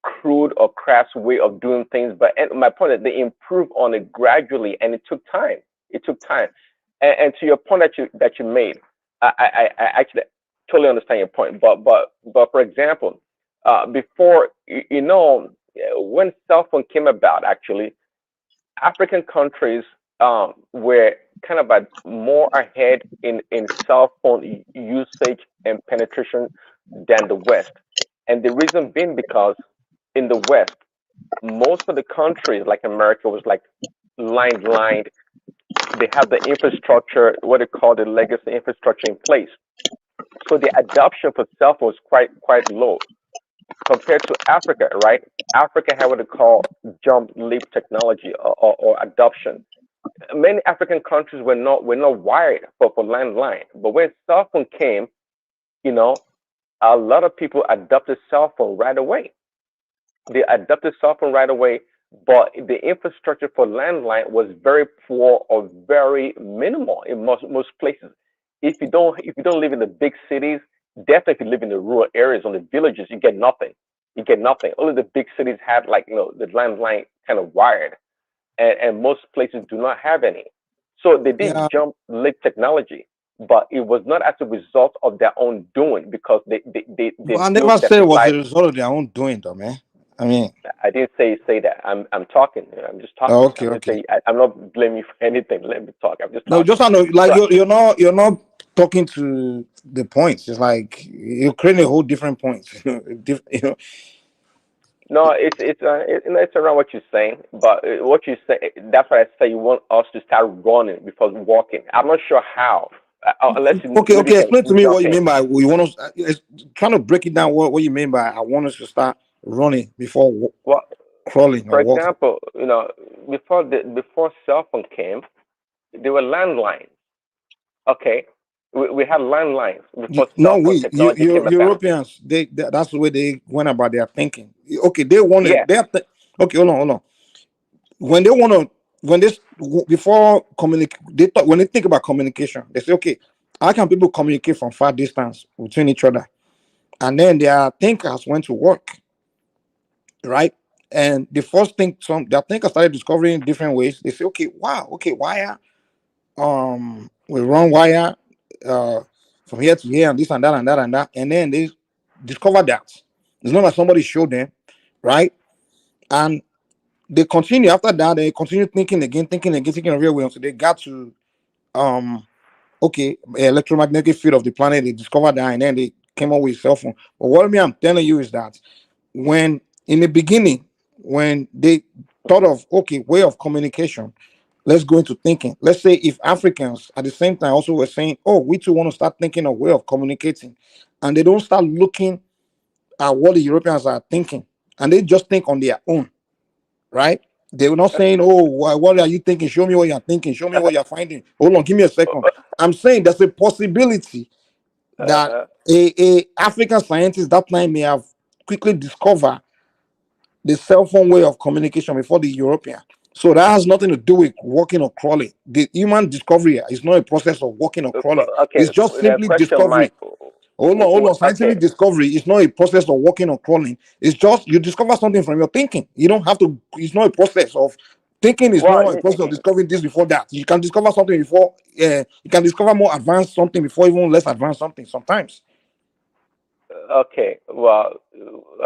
crude or crass way of doing things. But my point is they improved on it gradually, and it took time. And to your point that you made, I actually totally understand your point. But for example, before when cell phone came about, actually, African countries were kind of more ahead in cell phone usage and penetration than the West. And the reason being because in the West, most of the countries like America was like lined. They have the infrastructure, what they call the legacy infrastructure in place. So the adoption for cell phone was quite low compared to Africa, right? Africa had what they call jump leap technology or adoption. Many African countries were not wired for landline, but when cell phone came, you know, a lot of people adopted cell phone right away. They adopted cell phone right away, but the infrastructure for landline was very poor or very minimal in most places. If you don't live in the big cities, definitely if you live in the rural areas or the villages, you get nothing. You get nothing. Only the big cities had like the landline kind of wired, and most places do not have any. So they did Yeah, jump leap technology, but it was not as a result of their own doing because they but I built never their said it was supply. a result of their own doing, though, man. I mean, I didn't say that. I'm talking. I'm just oh, talking. okay, I'm just okay. saying. I'm not blaming you for anything. Let me talk. I'm just No, talking. just I know, like So you're not talking to the points. It's like you're creating a whole different point. no, it's around what you're saying, but what you say. That's why I say you want us to start running before walking. I'm not sure how, unless you Okay, maybe okay. can Explain to me jump what you in. mean by you want us. Trying to break it down. What you mean by I want us to start running before Well, crawling or for walking. example, before cell phone came, there were landlines. Okay, we had landlines before No, cell phone technology came about. Europeans. That's the way they went about their thinking. Okay, they wanted. Yeah. Okay, hold on. When they want to, when this before communicate, they thought when they think about communication, they say, okay, how can people communicate from far distance between each other? And then their thinkers went to work, right? And the first thing their thinkers started discovering different ways. They say, okay, wow, okay, wire, we run wire, uh, from here to here, and this and that and that and that, and then they discovered that it's not like somebody showed them, right? And they continue after that. They continue thinking of real way until they got to okay, electromagnetic field of the planet. They discovered that, and then they came up with cell phone. But what I'm telling you is that when in the beginning, when they thought of okay way of communication, let's go into thinking. Let's say if Africans at the same time also were saying, oh, we too want to start thinking of way of communicating, and they don't start looking at what the Europeans are thinking, and they just think on their own, right? They were not saying, "Oh, what are you thinking? Show me what you're thinking. Show me what you're finding." Hold on, give me a second. I'm saying there's a possibility that Uh, a African scientist that time may have quickly discovered the cell phone way of communication before the European. So that has nothing to do with walking or crawling. The human discovery is not a process of walking or crawling. okay. It's just The simply question, discovery. Mike. Hold on. Okay. Scientific discovery is not a process of walking or crawling. It's just you discover something from your thinking. You don't have to. It's not a process of thinking. Is Well, not a process of discovering this before that. You can discover something before. You can discover more advanced something before even less advanced something. Sometimes. okay. Well,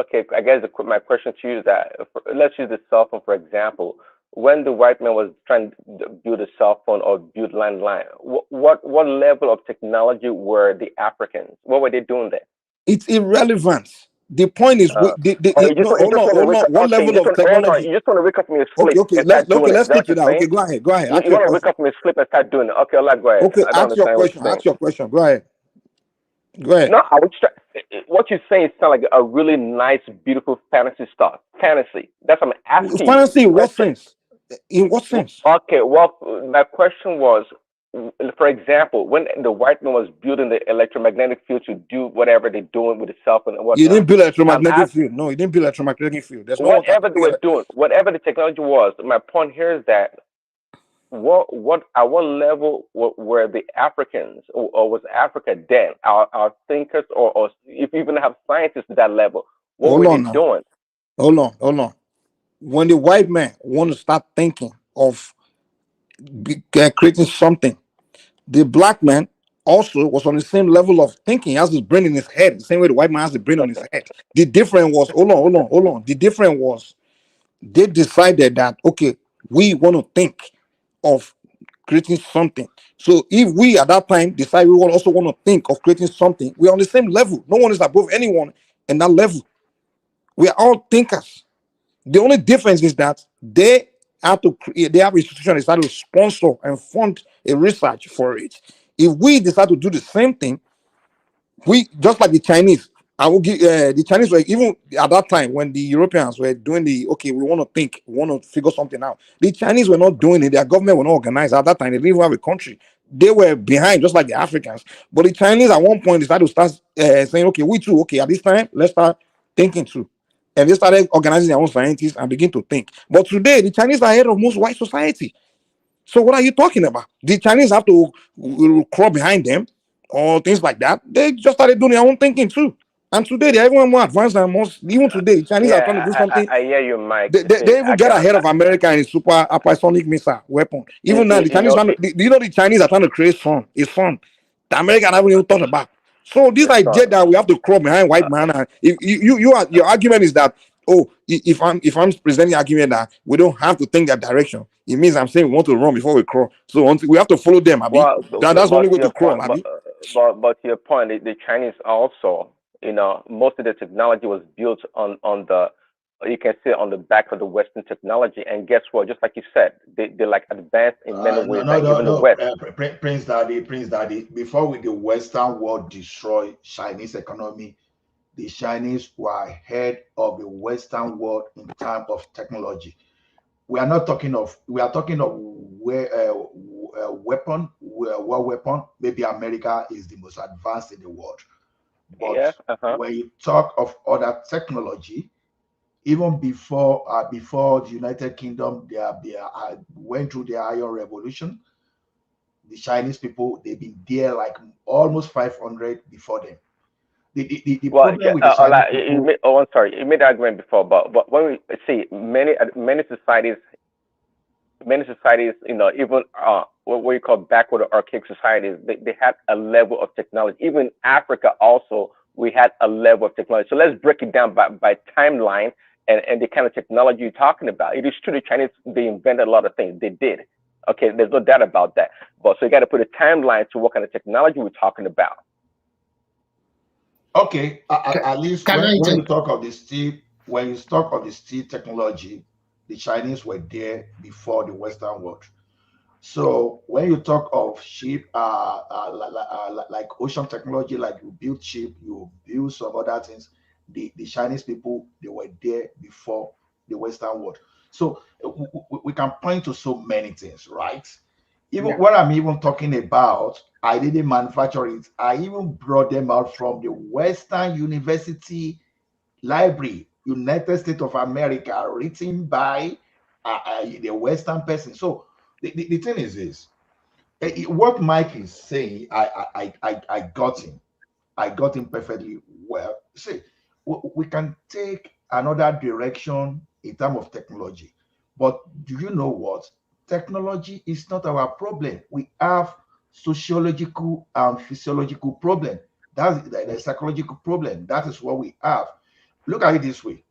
okay. I guess my question to you is that let's use the cell phone for example. When the white man was trying to build a cell phone or build landline, what level of technology were the Africans? What were they doing there? It's irrelevant. The point is, Uh, or no, you just want to hold wake on. up? What Okay, you level just of want hold on. technology? You just want to wake up from your Okay, sleep okay. and start doing it. Is Let's that stick what to you're that. saying? Okay, go ahead. Ask You your want to wake question. up from your sleep and start doing it? Okay, Allah, go ahead. Okay, I don't ask your understand what question. you're saying. Ask your question. Go ahead. Go ahead. No, what you're saying sounds like a really nice, beautiful fantasy stuff. Fantasy. That's what I'm asking you. Fantasy The in what question. sense? In what sense? Okay, well, my question was, for example, when the white man was building the electromagnetic field to do whatever they're doing with the cell phone and You whatnot, didn't build I'm electromagnetic asking, field. No, you didn't build electromagnetic field. There's no whatever they were doing, whatever the technology was, my point here is that at what level were the Africans or was Africa then? Our thinkers or if you even have scientists at that level, what hold were they on now. doing? Hold on. When the white man want to start thinking of creating something, the black man also was on the same level of thinking. He has his brain in his head, the same way the white man has the brain on his head. The difference was, hold on. The difference was they decided that okay, we want to think of creating something. So if we at that time decide we also want to think of creating something, we're on the same level. No one is above anyone in that level. We are all thinkers. The only difference is that they have to create, they have institutions that to sponsor and fund a research for it. If we decide to do the same thing, we just like the Chinese. I will give the Chinese were even at that time when the Europeans were doing the okay, we want to think, we want to figure something out. The Chinese were not doing it. Their government were not organized at that time. They didn't even have a country. They were behind, just like the Africans. But the Chinese at one point decided to start saying, okay, we too, okay, at this time, let's start thinking too. And they started organizing their own scientists and begin to think. But today, the Chinese are ahead of most white society. So what are you talking about? The Chinese have to crawl behind them or things like that. They just started doing their own thinking too. And today they're even more advanced than most. Even today, the Chinese are trying to do something. I hear you, Mike. They even get ahead of America in super hypersonic missile weapon. Even now, the Chinese do you know the Chinese are trying to create sun? It's fun. The Americans haven't even thought about. So this idea that we have to crawl behind white man, and if your argument is that if I'm presenting the argument that we don't have to think that direction, it means I'm saying we want to run before we crawl. So we have to follow them, Abi. That's the only way to crawl, Abi. But to your point, the Chinese also, most of the technology was built on the, you can say, on the back of the Western technology. And guess what? Just like you said, they're like advanced in many ways. No. Prince Daddy. Before the Western world destroyed Chinese economy, the Chinese were ahead of the Western world in terms of technology. We are talking of weapon. Maybe America is the most advanced in the world. But when you talk of other technology, even before the United Kingdom, they went through the Iron Revolution. The Chinese people, they've been there like almost 500 before them. The problem with the Chinese people, I'm sorry. You made the argument before, but when we see many societies, even what you call backward or archaic societies, they had a level of technology. Even Africa also, we had a level of technology. So let's break it down by timeline and the kind of technology you're talking about. It is true the Chinese, they invented a lot of things. They did. Okay, there's no doubt about that. But so you got to put a timeline to what kind of technology we're talking about. Okay, at least when you talk of the steel, technology, the Chinese were there before the Western world. So when you talk of ship, like ocean technology, like you build ship, you build some other things, the Chinese people, they were there before the Western world. So we can point to so many things, right? Even what I'm even talking about, I didn't manufacture it. I even brought them out from the Western University Library, United States of America, written by the Western person. So the thing is this: what Mike is saying, I got him. I got him perfectly well. See, we can take another direction in terms of technology, but do you know what? Technology is not our problem. We have sociological and physiological problem. That's the psychological problem. That is what we have. Look at it this way.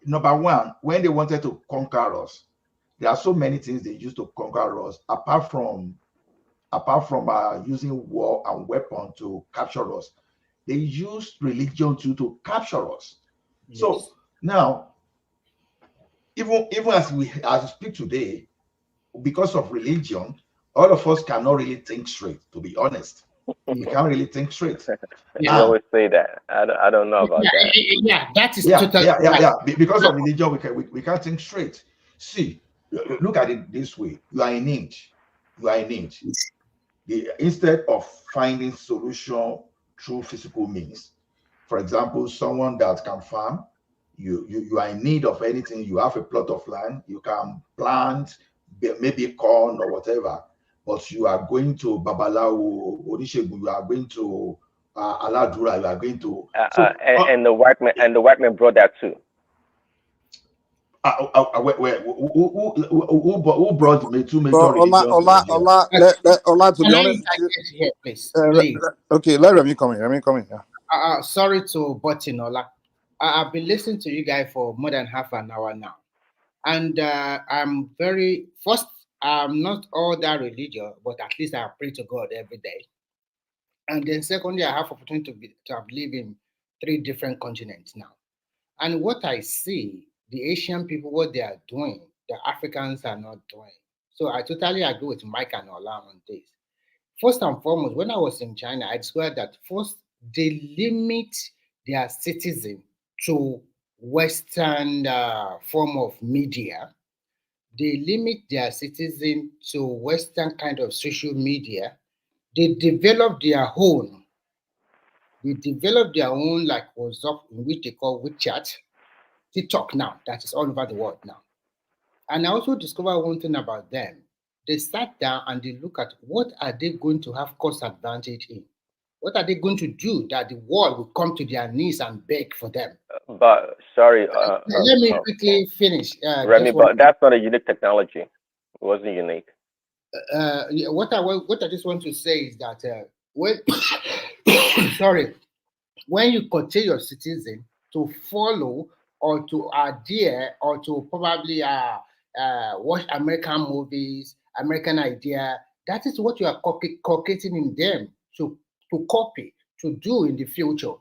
Number one, when they wanted to conquer us, there are so many things they used to conquer us, apart from using war and weapon to capture us. They used religion to capture us. Yes. So now, even as we speak today, because of religion, all of us cannot really think straight, to be honest. We can't really think straight. You always say that. I don't know about that. Yeah, that is totally right. Because of religion, we can't think straight. See, look at it this way. You are in need. Instead of finding solution through physical means, for example, someone that can farm, you are in need of anything. You have a plot of land, you can plant maybe corn or whatever, but you are going to Babalawo, Odishegun, you are going to Aladura, you are going to and the white man brought that too. Who brought me to major Ola, to be honest, here, please. Okay, let Remy come in. Yeah. Sorry to butt in, Ola. I've been listening to you guys for more than half an hour now, and I'm not all that religious, but at least I pray to God every day. And then secondly, I have opportunity to have lived in 3 different continents now. And what I see, the Asian people, what they are doing, the Africans are not doing. So I totally agree with Mike and Ola on this. First and foremost, when I was in China, I discovered that first they limit their citizen to Western form of media. They limit their citizen to Western kind of social media. They develop their own. They develop their own like WhatsApp, in which they call WeChat, TikTok now. That is all over the world now. And I also discovered one thing about them. They sat down and they look at what are they going to have cost advantage in? What are they going to do that the world will come to their knees and beg for them? But sorry, Let me quickly finish. Remy, but that's not a unique technology. It wasn't unique. What I just want to say is that when sorry, when you curtail your citizen to follow or to adhere or to probably watch American movies, American idea, that is what you are cultivating in them to copy, to do in the future.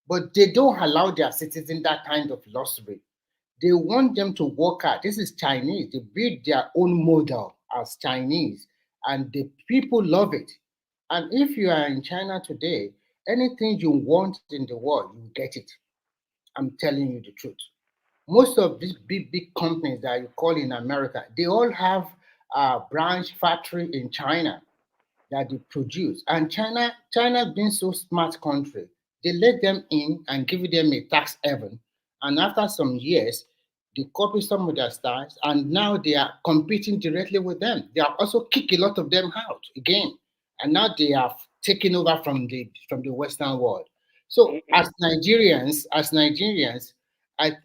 But they don't allow their citizens that kind of luxury. They want them to work hard. This is Chinese. They build their own model as Chinese, and the people love it. And if you are in China today, anything you want in the world, you get it. I'm telling you the truth. Most of these big companies that you call in America, they all have a branch factory in China that they produce. And China being so smart country, they let them in and give them a tax haven. And after some years, they copy some of their styles, and now they are competing directly with them. They have also kicked a lot of them out again, and now they have taken over from the Western world. So as Nigerians,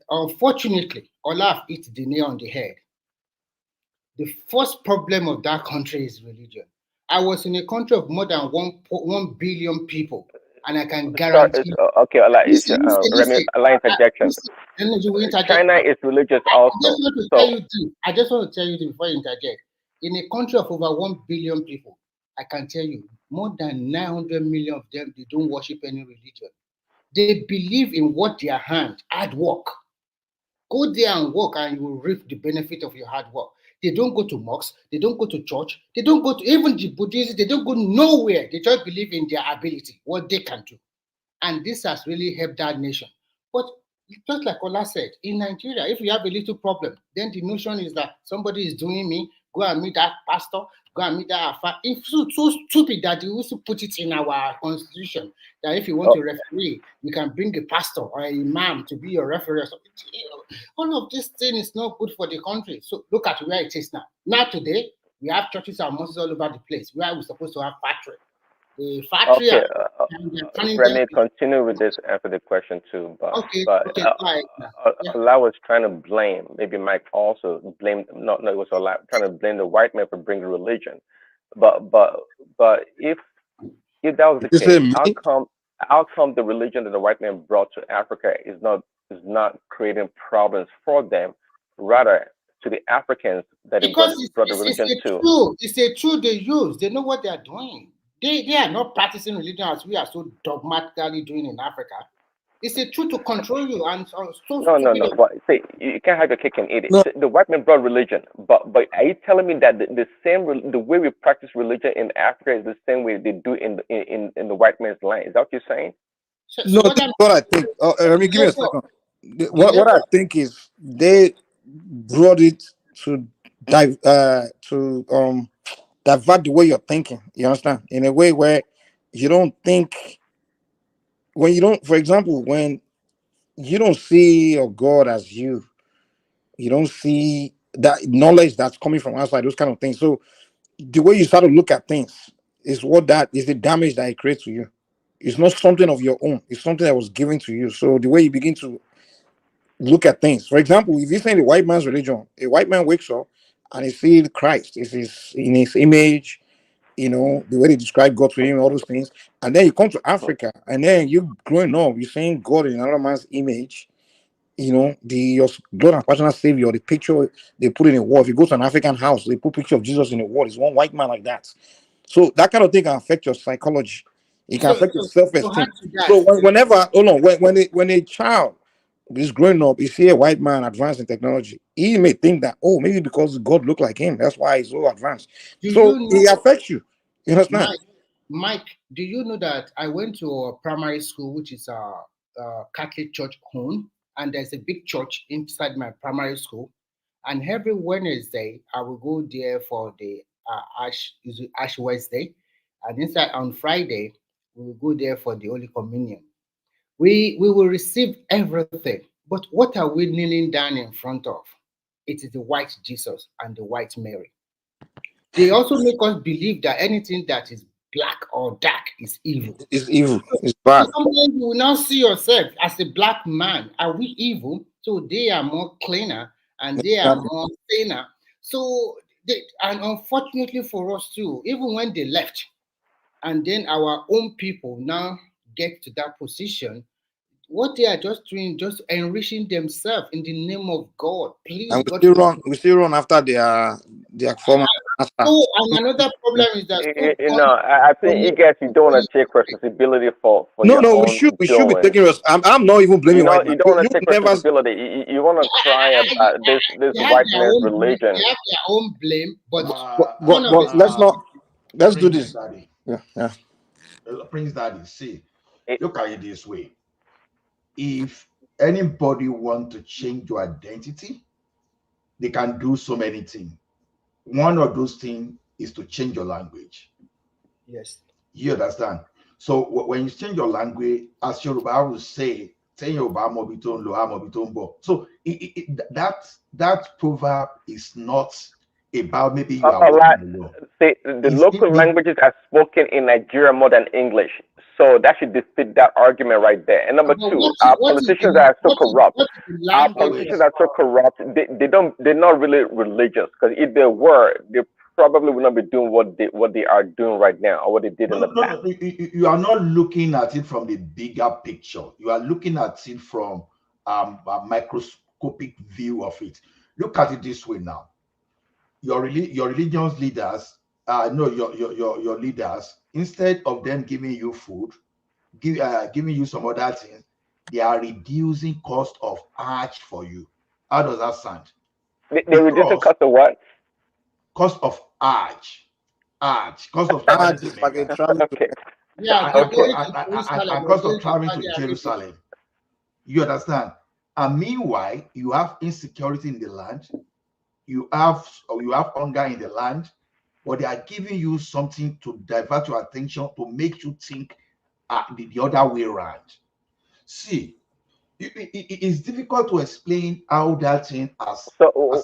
unfortunately, Olaf hit the nail on the head. The first problem of that country is religion. I was in a country of more than 1 billion people, and I can guarantee. Okay, Remy, interjection. China is religious also. I just want to tell you before you interject. In a country of over 1 billion people, I can tell you more than 900 million of them, they don't worship any religion. They believe in what their hard work. Go there and work, and you will reap the benefit of your hard work. They don't go to mosques, they don't go to church, they don't go to even the Buddhists, they don't go nowhere. They just believe in their ability, what they can do. And this has really helped that nation. But just like Ola said, in Nigeria, if you have a little problem, then the notion is that somebody is doing me, go and meet that pastor, go and meet that alpha. It's so stupid that they also put it in our constitution that if you want to referee, you can bring a pastor or an imam to be your referee. All of this thing is not good for the country. So look at where it is now. Now today, we have churches and mosques all over the place where we're supposed to have factory. The factory. Okay, Remy, continue with this after the question too. But Ola was trying to blame, maybe Mike also blamed. No, it was Ola trying to blame the white man for bringing religion. But if that was the case, how come the religion that the white man brought to Africa is not creating problems for them, rather to the Africans that he brought the religion to? It's a tool they use. They know what they are doing. They are not practicing religion as we are so dogmatically doing in Africa. It's a tool to control you. And no. But see, you can't have your cake and eat it. No. The white man brought religion, but are you telling me that the way we practice religion in Africa is the same way they do in the white man's land? Is that what you're saying? No, that's what I think. Let me give me a second. What I think is they brought it to divert the way you're thinking. You understand? In a way where you don't think, for example, when you don't see your God as you don't see that knowledge that's coming from outside, those kind of things. So the way you start to look at things is the damage that it creates to you. It's not something of your own. It's something that was given to you. So the way you begin to look at things, for example, if you say the white man's religion, a white man wakes up and he sees Christ is in his image, the way they describe God to him, all those things. And then you come to Africa, and then you growing up, you're seeing God in another man's image. Your God and personal savior, the picture they put in a wall. If you go to an African house, they put picture of Jesus in a wall. It's one white man like that. So that kind of thing can affect your psychology. It can affect your self-esteem. So when a child he's growing up, he see a white man advanced in technology. He may think that, oh, maybe because God look like him, that's why he's so advanced. So it affects you. You understand? Mike, do you know that I went to a primary school, which is a Catholic church home, and there's a big church inside my primary school, and every Wednesday I will go there for the Ash Wednesday, and inside on Friday we will go there for the Holy Communion. We will receive everything, but what are we kneeling down in front of? It is the white Jesus and the white Mary. They also make us believe that anything that is black or dark is evil. It's evil. It's bad. Sometimes you will now see yourself as a black man. Are we evil? So they are more cleaner and they are more thinner. So, and unfortunately for us too, even when they left, and then our own people now get to that position, what they are just doing, just enriching themselves in the name of God. Please, and God, we still run after their former master. So, and another problem is that I think you guys, you don't want to take responsibility for no, your own we should be doing. taking I'm not even blaming white man. You don't want to take responsibility. You want to cry about this white man's religion. They have their own blame, but let's do this. Daddy. Yeah. Prince Daddy, see, look at it this way. If anybody want to change your identity, they can do so many things. One of those things is to change your language. Yes. You understand? So when you change your language, as Yoruba will say, so that proverb is not about maybe you are the local languages are spoken in Nigeria more than English. So that should defeat that argument right there. And number two, our politicians are so corrupt. Our politicians are so corrupt. They're not really religious, because if they were, they probably would not be doing what they are doing right now, or what they did in the past. No, you are not looking at it from the bigger picture. You are looking at it from a microscopic view of it. Look at it this way now. Your religious leaders, your leaders, instead of them giving you food, giving you some other things, they are reducing cost of arch for you. How does that sound? They're reducing cost of what? Cost of arch. Cost of arch is like a travel. Okay. Yeah, okay. And cost of traveling to Jerusalem. You understand? And meanwhile, you have insecurity in the land. You have hunger in the land, but they are giving you something to divert your attention, to make you think the other way around. See, it's difficult to explain how that thing has. So when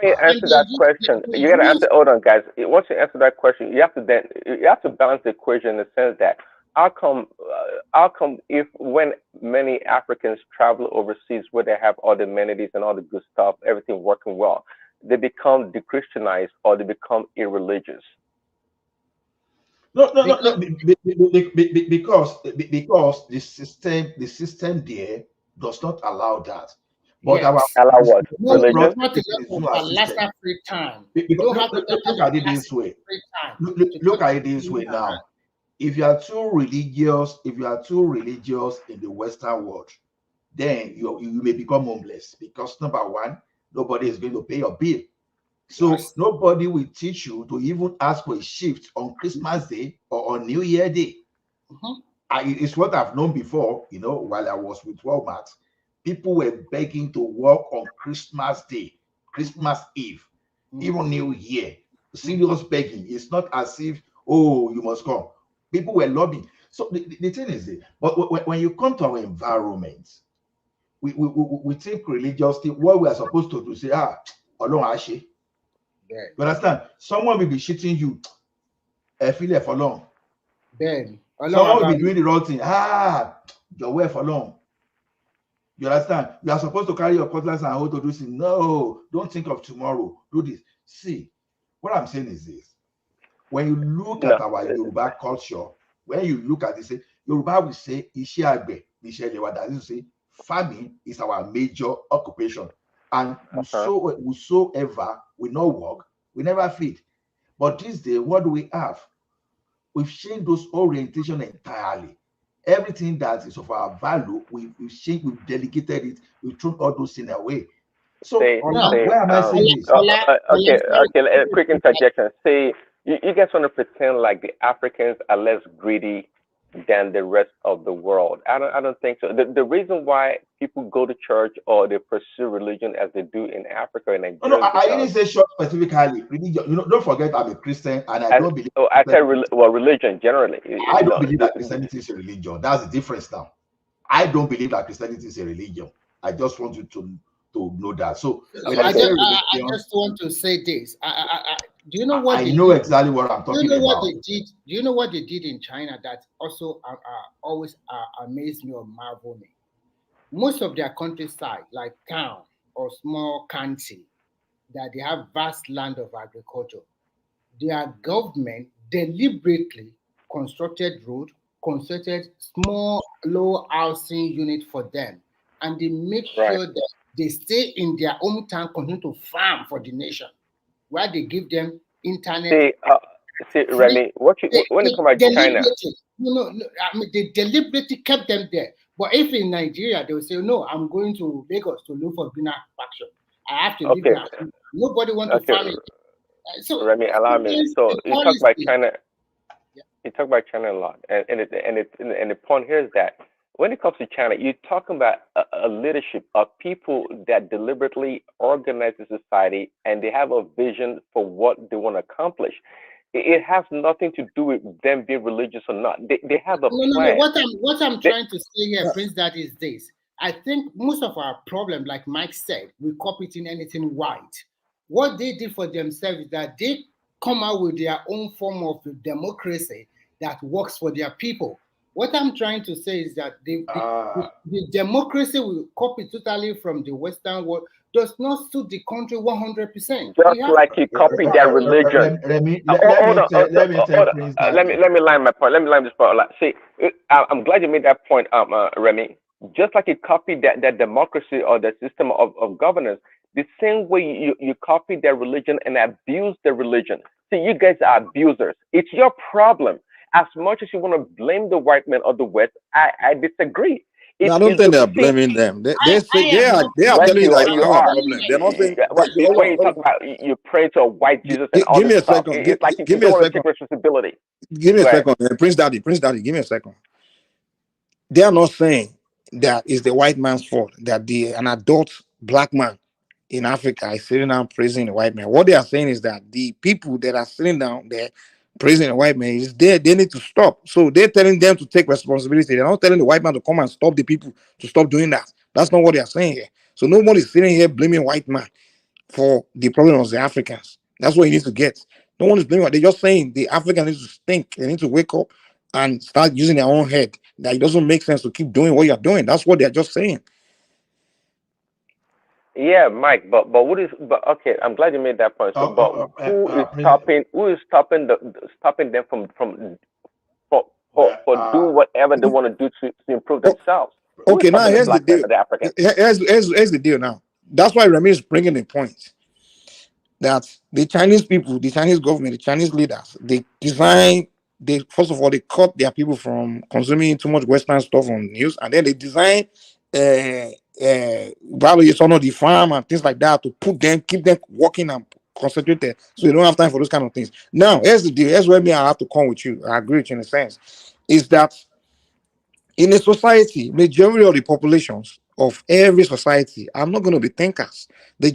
you answer that question, you gotta answer. Hold on, guys. Once you answer that question, you have to balance the equation in the sense that how come if when many Africans travel overseas where they have all the amenities and all the good stuff, everything working well, they become de-Christianized or they become irreligious? No, because the system there does not allow that. But allow what? Religion? Free time. Look at it this way. Look at it this way now. If you are too religious in the Western world, then you may become homeless, because number one, nobody is going to pay your bill. So nobody will teach you to even ask for a shift on Christmas Day or on New Year Day. It's what I've known before, while I was with Walmart. People were begging to work on Christmas Day, Christmas Eve, even New Year. Serious begging. It's not as if, oh, you must come. People were lobbying. So the thing is, but when you come to our environment, we take religiously what we are supposed to do. Say, Olorun Ashe. You understand? Someone will be cheating you. Feel it for long. Someone will be doing the wrong thing. Your way for long. You understand? You are supposed to carry your cutlass and hold to do this. No, don't think of tomorrow. Do this. See, what I'm saying is this. When you look at our Yoruba culture, when you look at this, Yoruba will say, Ishe Agbe, Ishe Lewa. That is to say, farming is our major occupation. And whosoever will not work, we never feed. But this day, what do we have? We've changed those orientation entirely. everything that is of our value, we've changed, we've delegated it, we've thrown all those things away. So now, why am I saying this? Okay. Quick interjection. Say you guys want to pretend like the Africans are less greedy than the rest of the world. I don't think so. The reason why people go to church or they pursue religion as they do in Africa and Nigeria. No, I didn't say church specifically. Religion. Don't forget I'm a Christian and I don't believe. Oh, I said religion generally. I don't believe that Christianity is a religion. That's the difference now. I don't believe that Christianity is a religion. I just want you to know that. So I just want to say this. Do you know what? I know exactly what I'm talking about. What they did? Do you know what they did in China that also always amazed me or marvel me? Most of their countryside, like town or small county, that they have vast land of agriculture, their government deliberately constructed road, constructed small low housing unit for them, and they make sure that they stay in their hometown, continue to farm for the nation, where they give them internet. See, Remy, when it comes to China, no, I mean they deliberately kept them there. But if in Nigeria they will say, no, I'm going to Lagos to look for greener pasture, I have to live there. Nobody wants to farm it. So Remy, allow me. So you talk about China. You talk about China a lot, and the point here is that when it comes to China, you're talking about a leadership of people that deliberately organize the society and they have a vision for what they want to accomplish. It has nothing to do with them being religious or not. They have a plan. No. What I'm trying to say here, Prince, that is this. I think most of our problem, like Mike said, we copy it in anything white. What they did for themselves is that they come out with their own form of democracy that works for their people. What I'm trying to say is that the democracy we copy totally from the Western world does not suit the country 100%. Just like you copied their religion. Let me line my point. Let me line this point. See, I'm glad you made that point, Remy. Just like you copied that democracy or the system of governance, the same way you copied their religion and abused their religion. See, you guys are abusers. It's your problem. As much as you want to blame the white man or the West, I disagree. I don't think they're blaming them. They are telling you that it's our problem. They're not saying. When you talk about you pray to a white Jesus and all this stuff, it's like you don't want to take responsibility. Give me a second, Prince Daddy, give me a second. They are not saying that it's the white man's fault that an adult black man in Africa is sitting down praising the white man. What they are saying is that the people that are sitting down there praising the white man is there. They need to stop. So they're telling them to take responsibility. They're not telling the white man to come and stop the people to stop doing that. That's not what they're saying here. So nobody's sitting here blaming white man for the problem of the Africans. That's what you need to get. No one is blaming. They're just saying the Africans need to think. They need to wake up and start using their own head. That it doesn't make sense to keep doing what you're doing. That's what they're just saying. Yeah, Mike, but okay, I'm glad you made that point. So, but who is stopping them from doing whatever they want to do to improve themselves? Okay, now here's the deal. Here's the deal now. That's why Remy is bringing the point that the Chinese people, the Chinese government, the Chinese leaders, first of all, they cut their people from consuming too much Western stuff on news, and then they design valuation of the farm and things like that to keep them working and concentrated, so you don't have time for those kind of things. Now, here's the deal. Here's where I have to come with you. I agree with you in a sense. Is that in a society, majority of the populations of every society are not going to be thinkers. They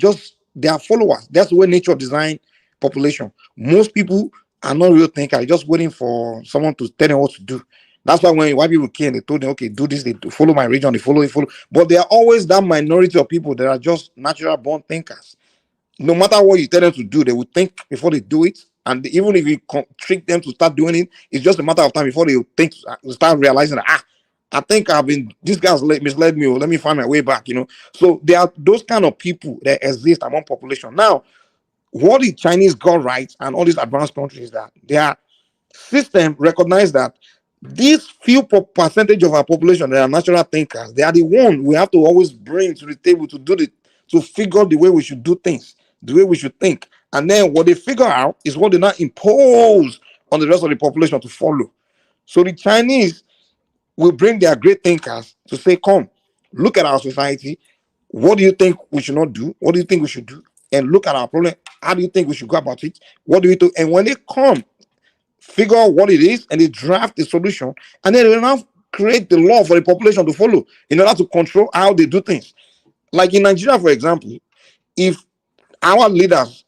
are followers. That's the way nature designed population. Most people are not real thinkers. They're just waiting for someone to tell them what to do. That's why when white people came, they told them, okay, do this, they follow my region, they follow. But there are always that minority of people that are just natural born thinkers. No matter what you tell them to do, they will think before they do it. And even if you trick them to start doing it, it's just a matter of time before they think, start realizing that, I think this guy's misled me, or let me find my way back, So there are those kind of people that exist among population. Now, what the Chinese got right and all these advanced countries is that their system recognize that these few percentage of our population that are natural thinkers, they are the one we have to always bring to the table to figure the way we should do things, the way we should think. And then what they figure out is what they now impose on the rest of the population to follow. So the Chinese, will bring their great thinkers to say, come, look at our society. What do you think we should not do? What do you think we should do? And look at our problem. How do you think we should go about it? What do we do? And when they come, figure out what it is, and they draft the solution, and then they will now create the law for the population to follow in order to control how they do things. Like in Nigeria, for example, if our leaders,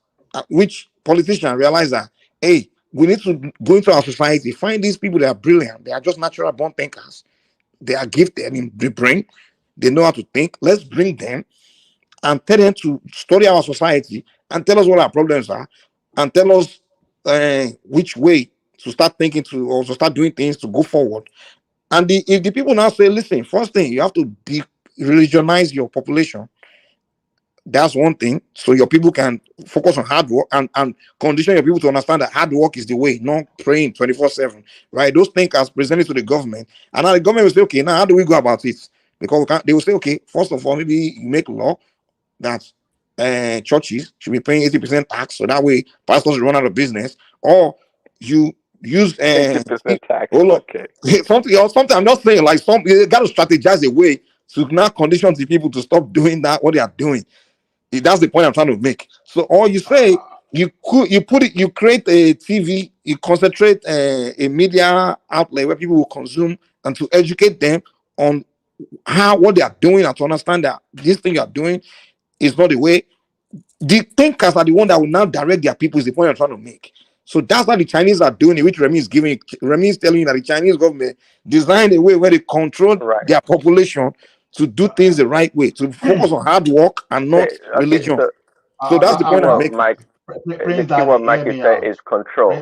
which politicians realize that, hey, we need to go into our society, find these people that are brilliant, they are just natural born thinkers, they are gifted in the brain, they know how to think. Let's bring them and tell them to study our society and tell us what our problems are and tell us which way to start thinking to, or to start doing things to go forward. And if the people now say, listen, first thing, you have to religionize your population. That's one thing. So your people can focus on hard work and condition your people to understand that hard work is the way, not praying 24/7. Right? Those thinkers presented to the government. And now the government will say, okay, now how do we go about it? Because they will say, okay, first of all, maybe you make law that churches should be paying 80% tax, so that way pastors will run out of business. Or you use 80% tax. okay. something else. Something I'm just saying, like you got to strategize a way to now condition the people to stop doing that what they are doing. That's the point I'm trying to make. So, or you say you create a TV, you concentrate a media outlet where people will consume, and to educate them on what they are doing, and to understand that this thing you are doing is not the way. The thinkers are the one that will now direct their people, is the point I'm trying to make. So that's what the Chinese are doing, which Remy is giving. Remy is telling you that the Chinese government designed a way where they control their population to do things the right way, to focus on hard work and not religion. So that's the point I'm making. The keyword Mike is saying is control.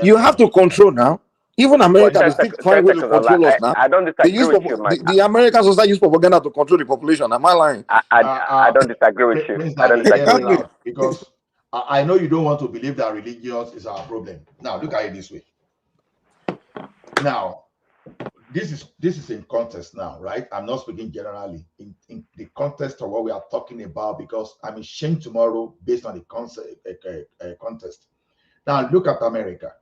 You have to control now. Even America, they still find ways to control us now. I don't disagree with you, Mike. The Americans also use propaganda to control the population. Am I lying? I don't disagree with you. I don't disagree with you. Because I know you don't want to believe that religion is our problem. Now, look at it this way. Now, this is in context now, right? I'm not speaking generally in the context of what we are talking about, because I'm ashamed tomorrow based on the context. Now, look at America.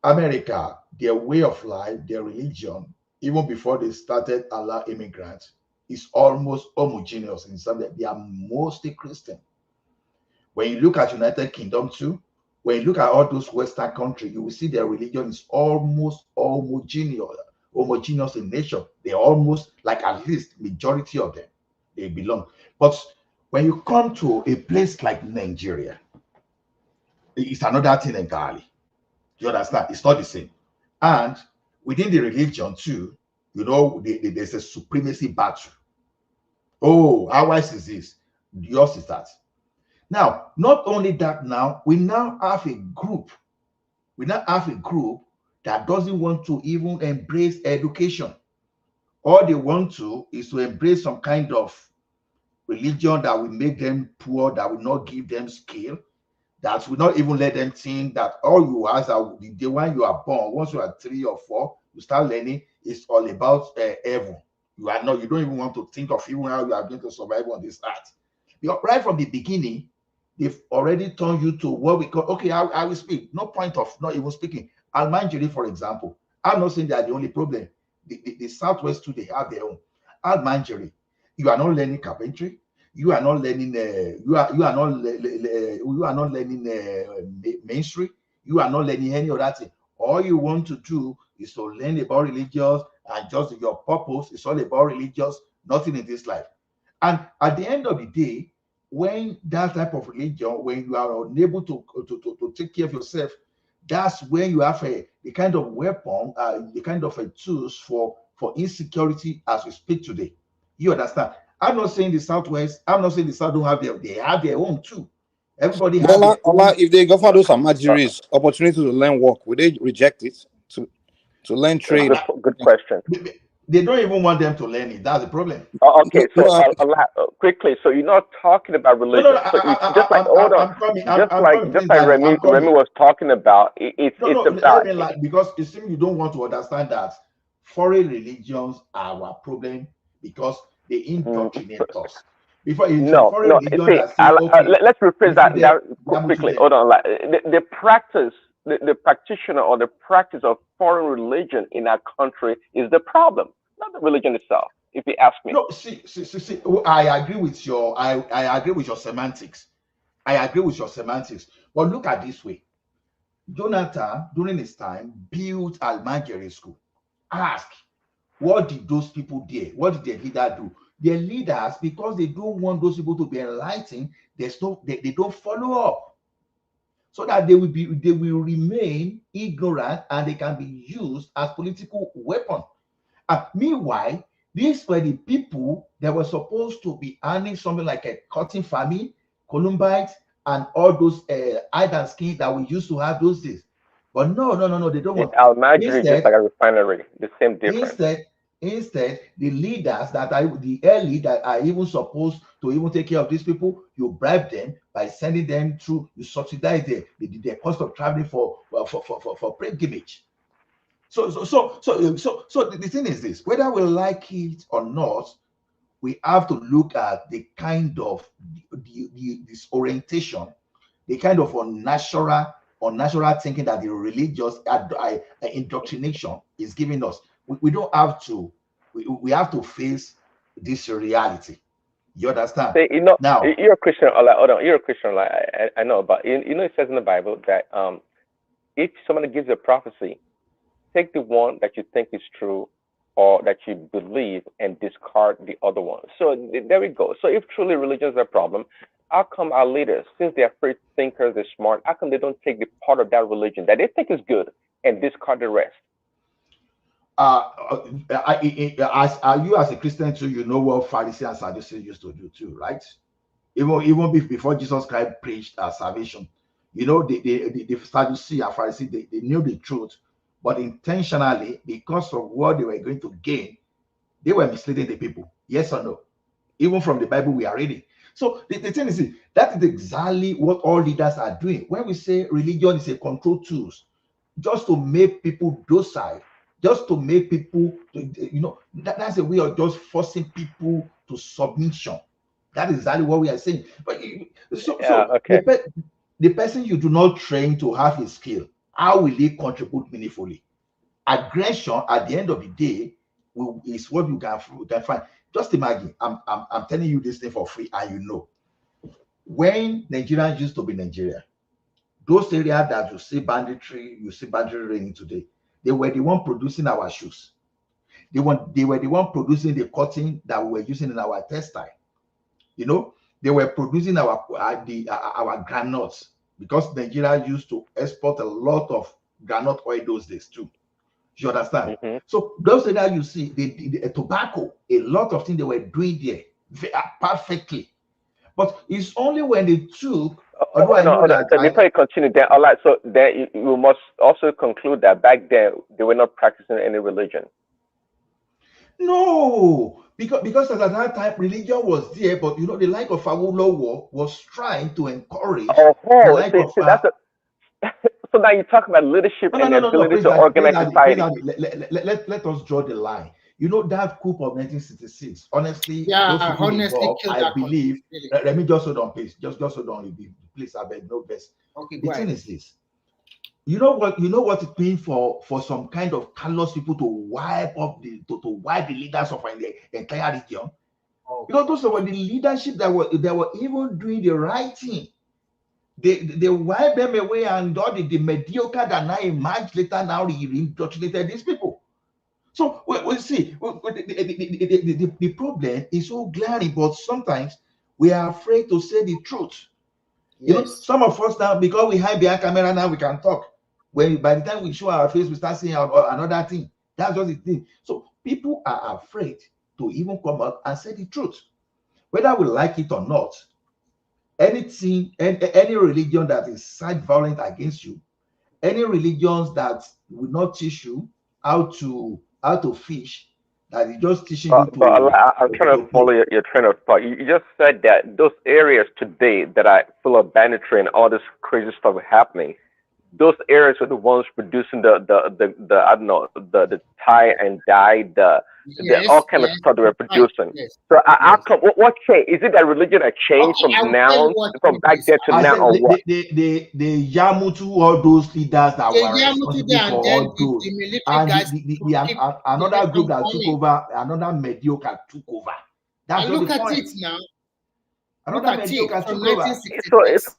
America, their way of life, their religion, even before they started allow immigrants, is almost homogeneous in some that they are mostly Christian. When you look at United Kingdom too, when you look at all those Western countries, you will see their religion is almost homogeneous in nature. They're almost like, at least majority of them, they belong. But when you come to a place like Nigeria, it's another thing entirely. You understand? It's not the same. And within the religion too, you know, there's a supremacy battle. Oh, ours is this, yours is that. Now, not only that, now we now have a group. We now have a group that doesn't want to even embrace education. All they want to is to embrace some kind of religion that will make them poor, that will not give them skill, that will not even let them think that all you ask are the day when you are born, once you are 3 or 4, you start learning, it's all about heaven. You don't even want to think of even how you are going to survive on this earth. Because right from the beginning, they've already turned you to what we call, okay, I will speak. No point of not even speaking. Almanjiri, for example. I'm not saying they are the only problem. The Southwest too, they have their own. Almanjiri, you are not learning carpentry. You are not learning. You are not learning mainstream. You are not learning any of that thing. All you want to do is to learn about religious, and just your purpose is all about religious. Nothing in this life. And at the end of the day, when that type of religion, when you are unable to take care of yourself, that's when you have the kind of weapon, the kind of tools for insecurity as we speak today. You understand? I'm not saying the Southwest, I'm not saying the South don't have they have their own too. Everybody has their own. If they go for those Almanjiris opportunity to learn work, would they reject it to learn trade? Good question. They don't even want them to learn it. That's the problem. Okay, so quickly. So you're not talking about religion. Just like Remy was talking about. It's about because it seems you don't want to understand that foreign religions are our problem because they indoctrinate us. Let's rephrase that quickly. Hold on. Like, the practice the practitioner or the practice of foreign religion in our country is the problem, not the religion itself, if you ask me. No, see. I agree with your I agree with your semantics. I agree with your semantics. But look at this way. Jonathan, during his time, built Almajiri School. Ask, what did those people do? What did their leader do? Their leaders, because they don't want those people to be enlightened, they don't follow up. So that they will remain ignorant and they can be used as political weapon. Meanwhile, these were the people that were supposed to be earning something like a cotton farming, Columbites, and all those hide and skin that we used to have those days. But no, they don't want. Almajiri is just like a refinery, the same difference. Instead, the leaders the early that are even supposed to even take care of these people, you bribe them by sending them through, you subsidize the cost of traveling for pilgrimage. So the thing is this: whether we like it or not, we have to look at the kind of this orientation, the kind of unnatural thinking that the religious indoctrination is giving us. We don't have to. We have to face this reality. You understand? Say, now you're a Christian. Hold on, you're a Christian. I know, but it says in the Bible that if somebody gives you a prophecy, take the one that you think is true or that you believe and discard the other one. So there we go. So if truly religion is a problem, how come our leaders, since they're free thinkers, they're smart, how come they don't take the part of that religion that they think is good and discard the rest? You as a Christian too, you know what Pharisees and Sadducees used to do too, right? Even before Jesus Christ preached salvation, the Sadducees and Pharisees, they knew the truth, but intentionally, because of what they were going to gain, they were misleading the people. Yes or no? Even from the Bible we are reading. So the thing is, that is exactly what all leaders are doing. When we say religion is a control tool, just to make people docile, just to make people, that's a way of just forcing people to submission. That is exactly what we are saying. But okay. The person you do not train to have a skill, how will he contribute meaningfully? Aggression at the end of the day is what you can find. Just imagine, I'm telling you this thing for free, and when Nigeria used to be Nigeria, those areas that you see banditry raining today, they were the one producing our shoes. They were the one producing the cotton that we were using in our textile. They were producing our granules, because Nigeria used to export a lot of granite oil those days too. You understand? Mm-hmm. So those areas you see, the tobacco, a lot of things they were doing there perfectly. But it's only when they took. Hold on. So before you continue, then all right. So then you must also conclude that back then they were not practicing any religion. No, because at that time religion was there, but the like of Awolowo was trying to encourage the like of. So now you talk about leadership and the ability to organize society. Let us draw the line. That coup of 1966. Honestly, I believe. Let me just hold on, please. Just hold on, please. I beg, no best. Okay, the thing is this. You know what it means for some kind of callous people to wipe the leaders of the entire region. Because those were the leadership that were even doing the right thing. They wipe them away, and all the mediocre that now emerged later now indoctrinated these people. So we see the problem is so glaring, but sometimes we are afraid to say the truth. Yes. Some of us now, because we hide behind camera now, we can talk. When by the time we show our face, we start saying another thing. That's just the thing. So people are afraid to even come out and say the truth, whether we like it or not. Anything, any religion that is side violent against you, any religions that will not teach you how to fish, that is just teaching you to. But I'm trying to follow your train of thought. You just said that those areas today that are full of banditry and all this crazy stuff happening, those areas are the ones producing the I don't know the tie and dye the all kind of stuff they were Right, producing. yes, So how yes. come what changed? Is it that religion had changed Okay, from I will tell you now what from it back is. then to I now said or what? the Yamutu, all those leaders that The were Yamutu responsible and for then all those, the military and guys keep the another group election that took coming. over, another mediocre took over. That's And not the look at it point. now. Look Another at it mediocre from took over.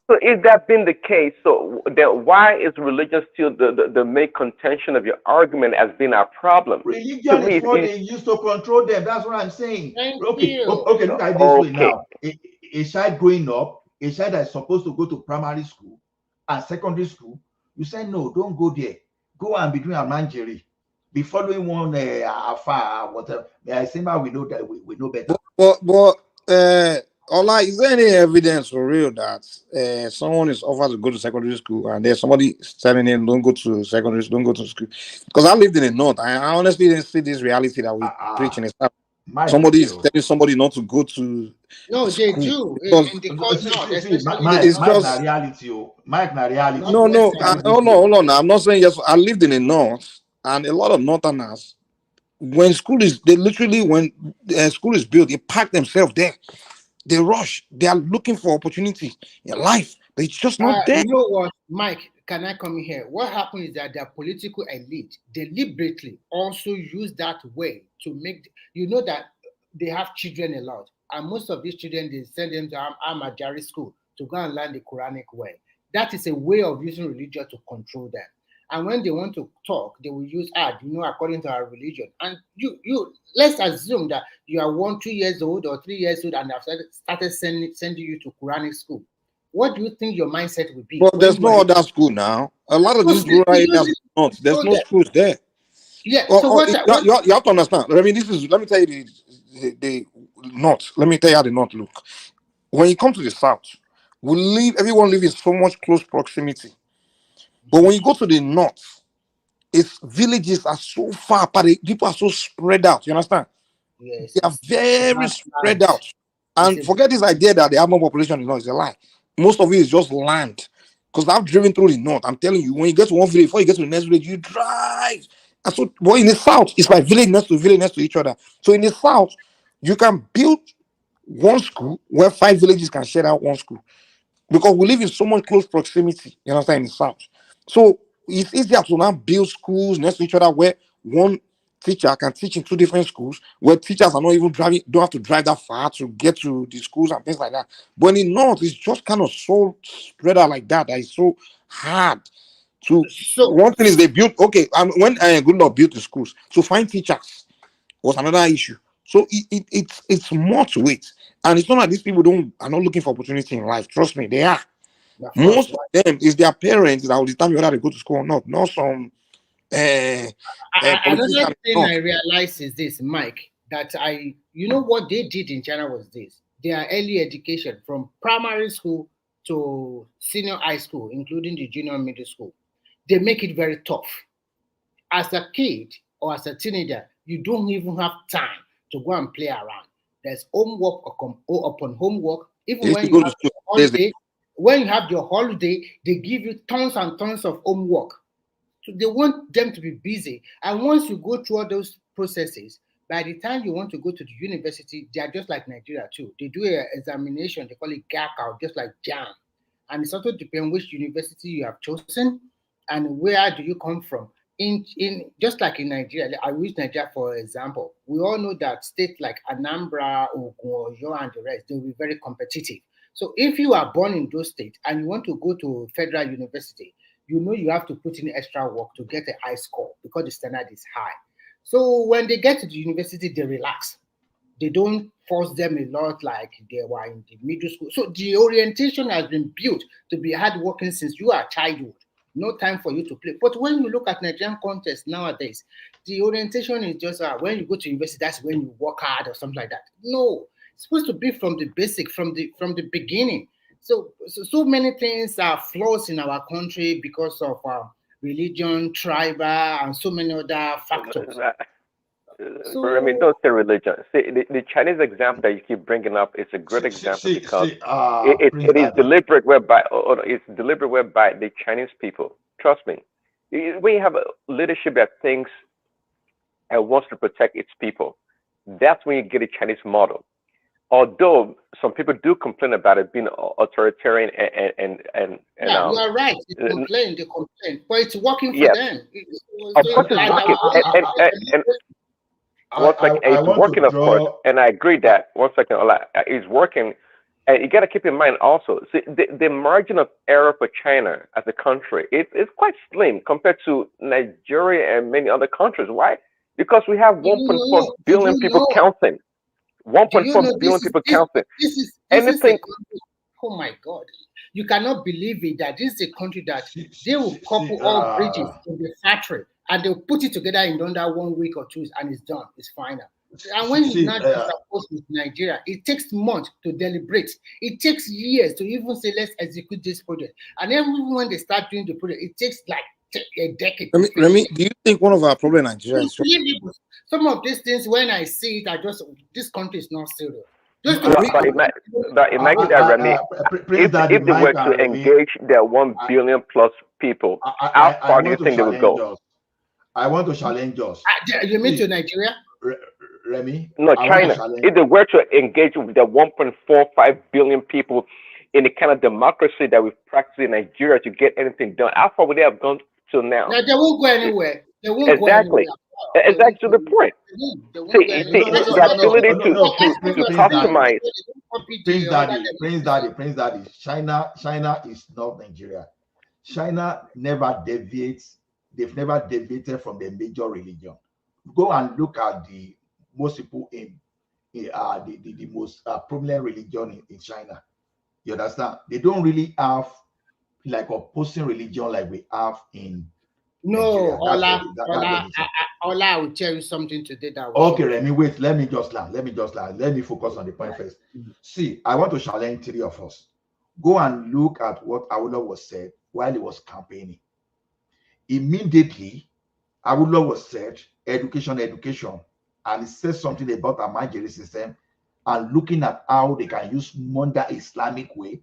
So if that been the case, so then why is religion still the main contention of your argument as being our problem? To Religion me, is what they use to control them. That's what I'm saying. Thank Okay, you. okay, look at it this way okay. now. A child growing up, a child that is supposed to go to primary school and secondary school, you say, no, don't go there. Go and be doing a mangery. Be following one afar, whatever. I say, we know that we know better. Ola, is there any evidence for real that someone is offered to go to secondary school and there's somebody telling him don't go to secondary school, don't go to school? Because I lived in the north. I honestly didn't see this reality that we preach in the south. Somebody is telling somebody not to go to No, they school do because in the court north, See, especially in the it's Mike, north, na just reality. Mike, na reality. no. northwest side. Hold on. I'm not saying yes. I lived in the north, and a lot of northerners, when school is, they literally when school is built, they pack themselves there. They rush. They are looking for opportunity in life, but it's just not there. You know what, Mike? Can I come in here? What happened is that the political elite deliberately also use that way to make. You know that they have children a lot, and most of these children they send them to Ahmadiyya school to go and learn the Quranic way. That is a way of using religion to control them. And when they want to talk, they will use according to our religion. And you let's assume that you are 2 years old or 3 years old and have started sending you to Quranic school. What do you think your mindset would be But when there's you are? no other school now. A lot of So these rural areas, not. There's go no there. schools there. Yeah. So You have to understand. I mean, let me tell you the north. Let me tell you how the north look. When you come to the south, everyone live in so much close proximity. But when you go to the north, its villages are so far apart. People are so spread out. You understand? Yes, They are it's very vast spread land. out. And forget this idea that they have more population in the north. It's a lie. Most of it is just land. Because I've driven through the north. I'm telling you, when you get to one village, before you get to the next village, you drive. And so, but in the south, it's like village next to each other. So in the south, you can build one school where 5 villages can share out one school. Because we live in so much close proximity, you understand, in the south. So it's easier to now build schools next to each other where one teacher can teach in 2 different schools, where teachers are not even driving, don't have to drive that far to get to the schools and things like that. But in the north, it's just kind of so spread out like that it's so hard to. One thing is they built, when Goodluck built the schools, to find teachers was another issue. So it's more to it. And it's not like these people are not looking for opportunity in life. Trust me, they are. Most of them is their parents that will determine whether they go to school or not. Not some Another politician. thing I realize is this, Mike, that you know what they did in China was this. Their early education from primary school to senior high school, including the junior middle school, they make it very tough. As a kid or as a teenager, you don't even have time to go and play around. There's homework upon homework. Even They used when to you go to have school. your holiday, they give you tons and tons of homework. So they want them to be busy. And once you go through all those processes, by the time you want to go to the university, they are just like Nigeria too. They do an examination, they call it GACA, just like JAM. And it's also depends which university you have chosen and where do you come from. In just like in Nigeria, I use Nigeria for example. We all know that states like Anambra, Ogun, Oyo, and the rest, they will be very competitive. So if you are born in those states and you want to go to federal university, you know you have to put in extra work to get a high score because the standard is high. So when they get to the university, they relax. They don't force them a lot like they were in the middle school. So the orientation has been built to be hardworking since you are childhood. No time for you to play. But when you look at Nigerian context nowadays, the orientation is just when you go to university, that's when you work hard or something like that. No, it's supposed to be from the basic, from the beginning. So many things are flaws in our country because of religion, tribal, and so many other factors. But I mean, don't say religion. See, the Chinese example that you keep bringing up is a great example because it is deliberate whereby the Chinese people Trust me. When you have a leadership that thinks and wants to protect its people, that's when you get a Chinese model. Although some people do complain about it being authoritarian yeah, you are right. They complain, but it's working for yes, them. of course it's working, and one second, I it's want to working, of course, draw. and I agree that one second, it's working. And you got to keep in mind also, see, the margin of error for China as a country it's quite slim compared to Nigeria and many other countries. Why? Because we have 1.4 billion people counting. Do you 1.4 know billion people counting. this is Anything. a country, oh my God. You cannot believe it that this is a country that they will couple all bridges in the factory and they'll put it together in under 1 week or two and it's done. It's final. And when you now suppose with Nigeria, it takes months to deliberate. It takes years to even say, let's execute this project. And then when they start doing the project, it takes like a decade. Remy, do you think one of our problems in Nigeria is some of these things, when I see it, I just, this country is not serious. But imagine that, Remy, if they were to engage their 1 billion plus people, how far do you think they would go? I want to challenge us. You mean to Nigeria? Remy? No, China. If they were to engage with the 1.45 billion people in the kind of democracy that we've practiced in Nigeria to get anything done, how far would they have gone till now? No, they won't go anywhere. They won't exactly. Go anywhere. Exactly the point. The ability to customize. Prince Daddy. China is not Nigeria. China never deviates. They've never deviated from the major religion. Go and look at the most people in the most prominent religion in China. You understand? They don't really have like opposing religion like we have in no, Ola, I will tell you something today that okay, Remy, wait, let me just land. Let me focus on the point first. See, I want to challenge three of us. Go and look at what Awolowo was said while he was campaigning. Immediately, Awolowo was said, education, and he said something about a Manjeri system and looking at how they can use Munda Islamic way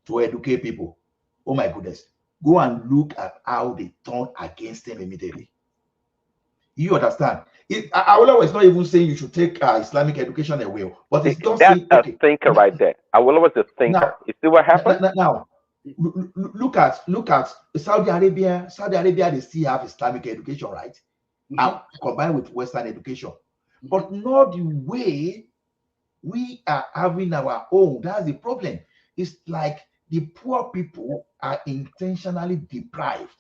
to educate people. Oh my goodness. Go and look at how they turned against him immediately. You understand? Awolowo is not even saying you should take Islamic education away, but it's just that's saying, okay, a thinker right there. Awolowo was a thinker. Now, you see what happened? Now, look at Saudi Arabia. Saudi Arabia, they still have Islamic education, right? Combined with Western education, but not the way we are having our own. That's the problem. It's like the poor people are intentionally deprived.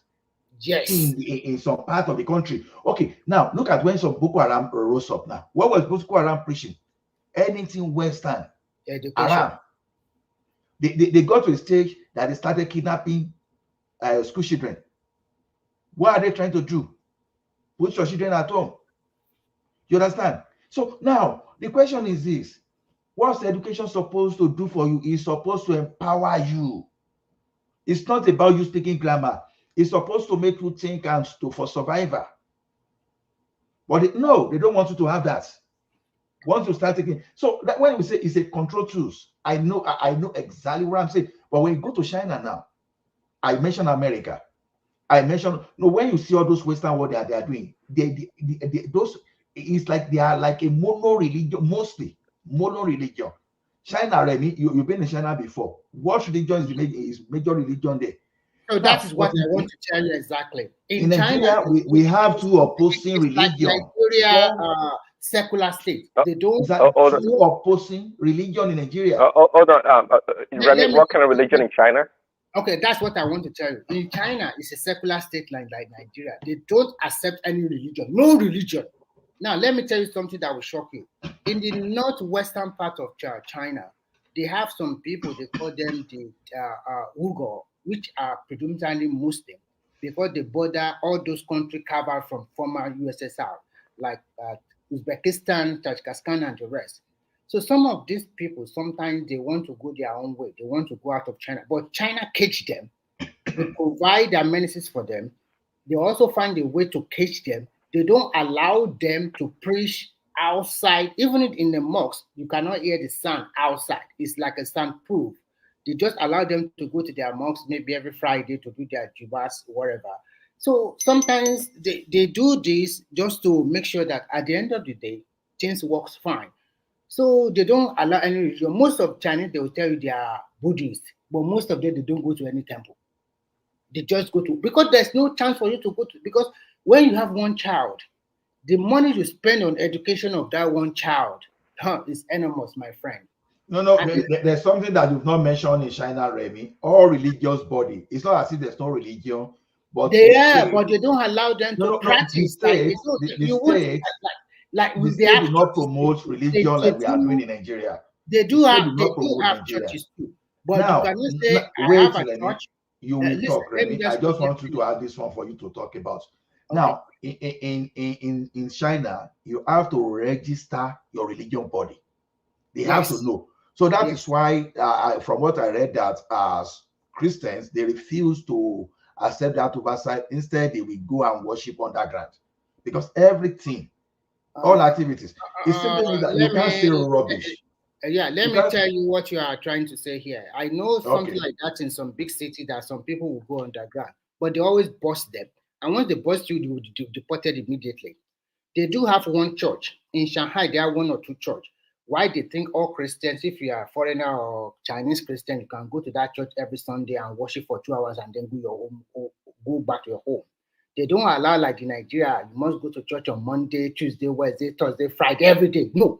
Yes. In some part of the country. Okay, now look at when some Boko Haram rose up now. What was Boko Haram preaching? Anything Western. Education. They got to a stage that they started kidnapping school children. What are they trying to do? Put your children at home. You understand? So now the question is this: what's education supposed to do for you? It's supposed to empower you. It's not about you speaking grammar. It's supposed to make you think and for survival. But no, they don't want you to have that. Once you start thinking, so that when we say it's a control tools, I know exactly what I'm saying. But when you go to China now, I mentioned America. I mentioned when you see all those Western world they are doing, those it's like they are like a mono religion, mostly mono religion. China, Remy, you've been in China before. What religion is major religion there? So that is what I want to tell you exactly. In Nigeria, we have two opposing religions. Nigeria, secular state. They don't. Two opposing religion in Nigeria. Hold on, Remy, what kind of religion in China? Okay, that's what I want to tell you. In China, it's a secular state like Nigeria. They don't accept any religion. No religion. Now, let me tell you something that will shock you. In the northwestern part of China, they have some people, they call them the Uyghur, which are predominantly Muslim, because they border all those countries covered from former USSR, like Uzbekistan, Tajikistan, and the rest. So some of these people, sometimes they want to go their own way. They want to go out of China, but China cage them. They provide amenities for them. They also find a way to cage them. They don't allow them to preach outside. Even in the mosque, you cannot hear the sound outside. It's like a soundproof. They just allow them to go to their mosques maybe every Friday to do their jubas, whatever. So sometimes they do this just to make sure that at the end of the day, things works fine. So they don't allow any religion. Most of Chinese, they will tell you they are Buddhist, but most of them, they don't go to any temple. They just go to, because there's no chance for you to go to, because when you have one child, the money you spend on education of that one child is enormous, my friend. No, there's something that you've not mentioned in China, Remy. All religious body. It's not as if there's no religion, but they are, but they don't allow them to practice. The state do not promote religion like we are doing in Nigeria. They do have churches too, but now, you cannot say I have a church. You will talk, Remy. I just want you to add this one for you to talk about. Okay. Now, in China, you have to register your religion body. They have to know. So that is why, from what I read, that as Christians, they refuse to accept that oversight. Instead, they will go and worship underground, because everything, all activities, it's simply that you can't say rubbish. Let me tell you what you are trying to say here. I know something like that in some big city, that some people will go underground, but they always bust them. And once they bust you, you will be deported immediately. They do have one church. In Shanghai, there are one or two churches. Why they think all Christians, if you are a foreigner or Chinese Christian, you can go to that church every Sunday and worship for 2 hours and then go your home, or go back to your home. They don't allow, like in Nigeria, you must go to church on Monday, Tuesday, Wednesday, Thursday, Friday, every day. No.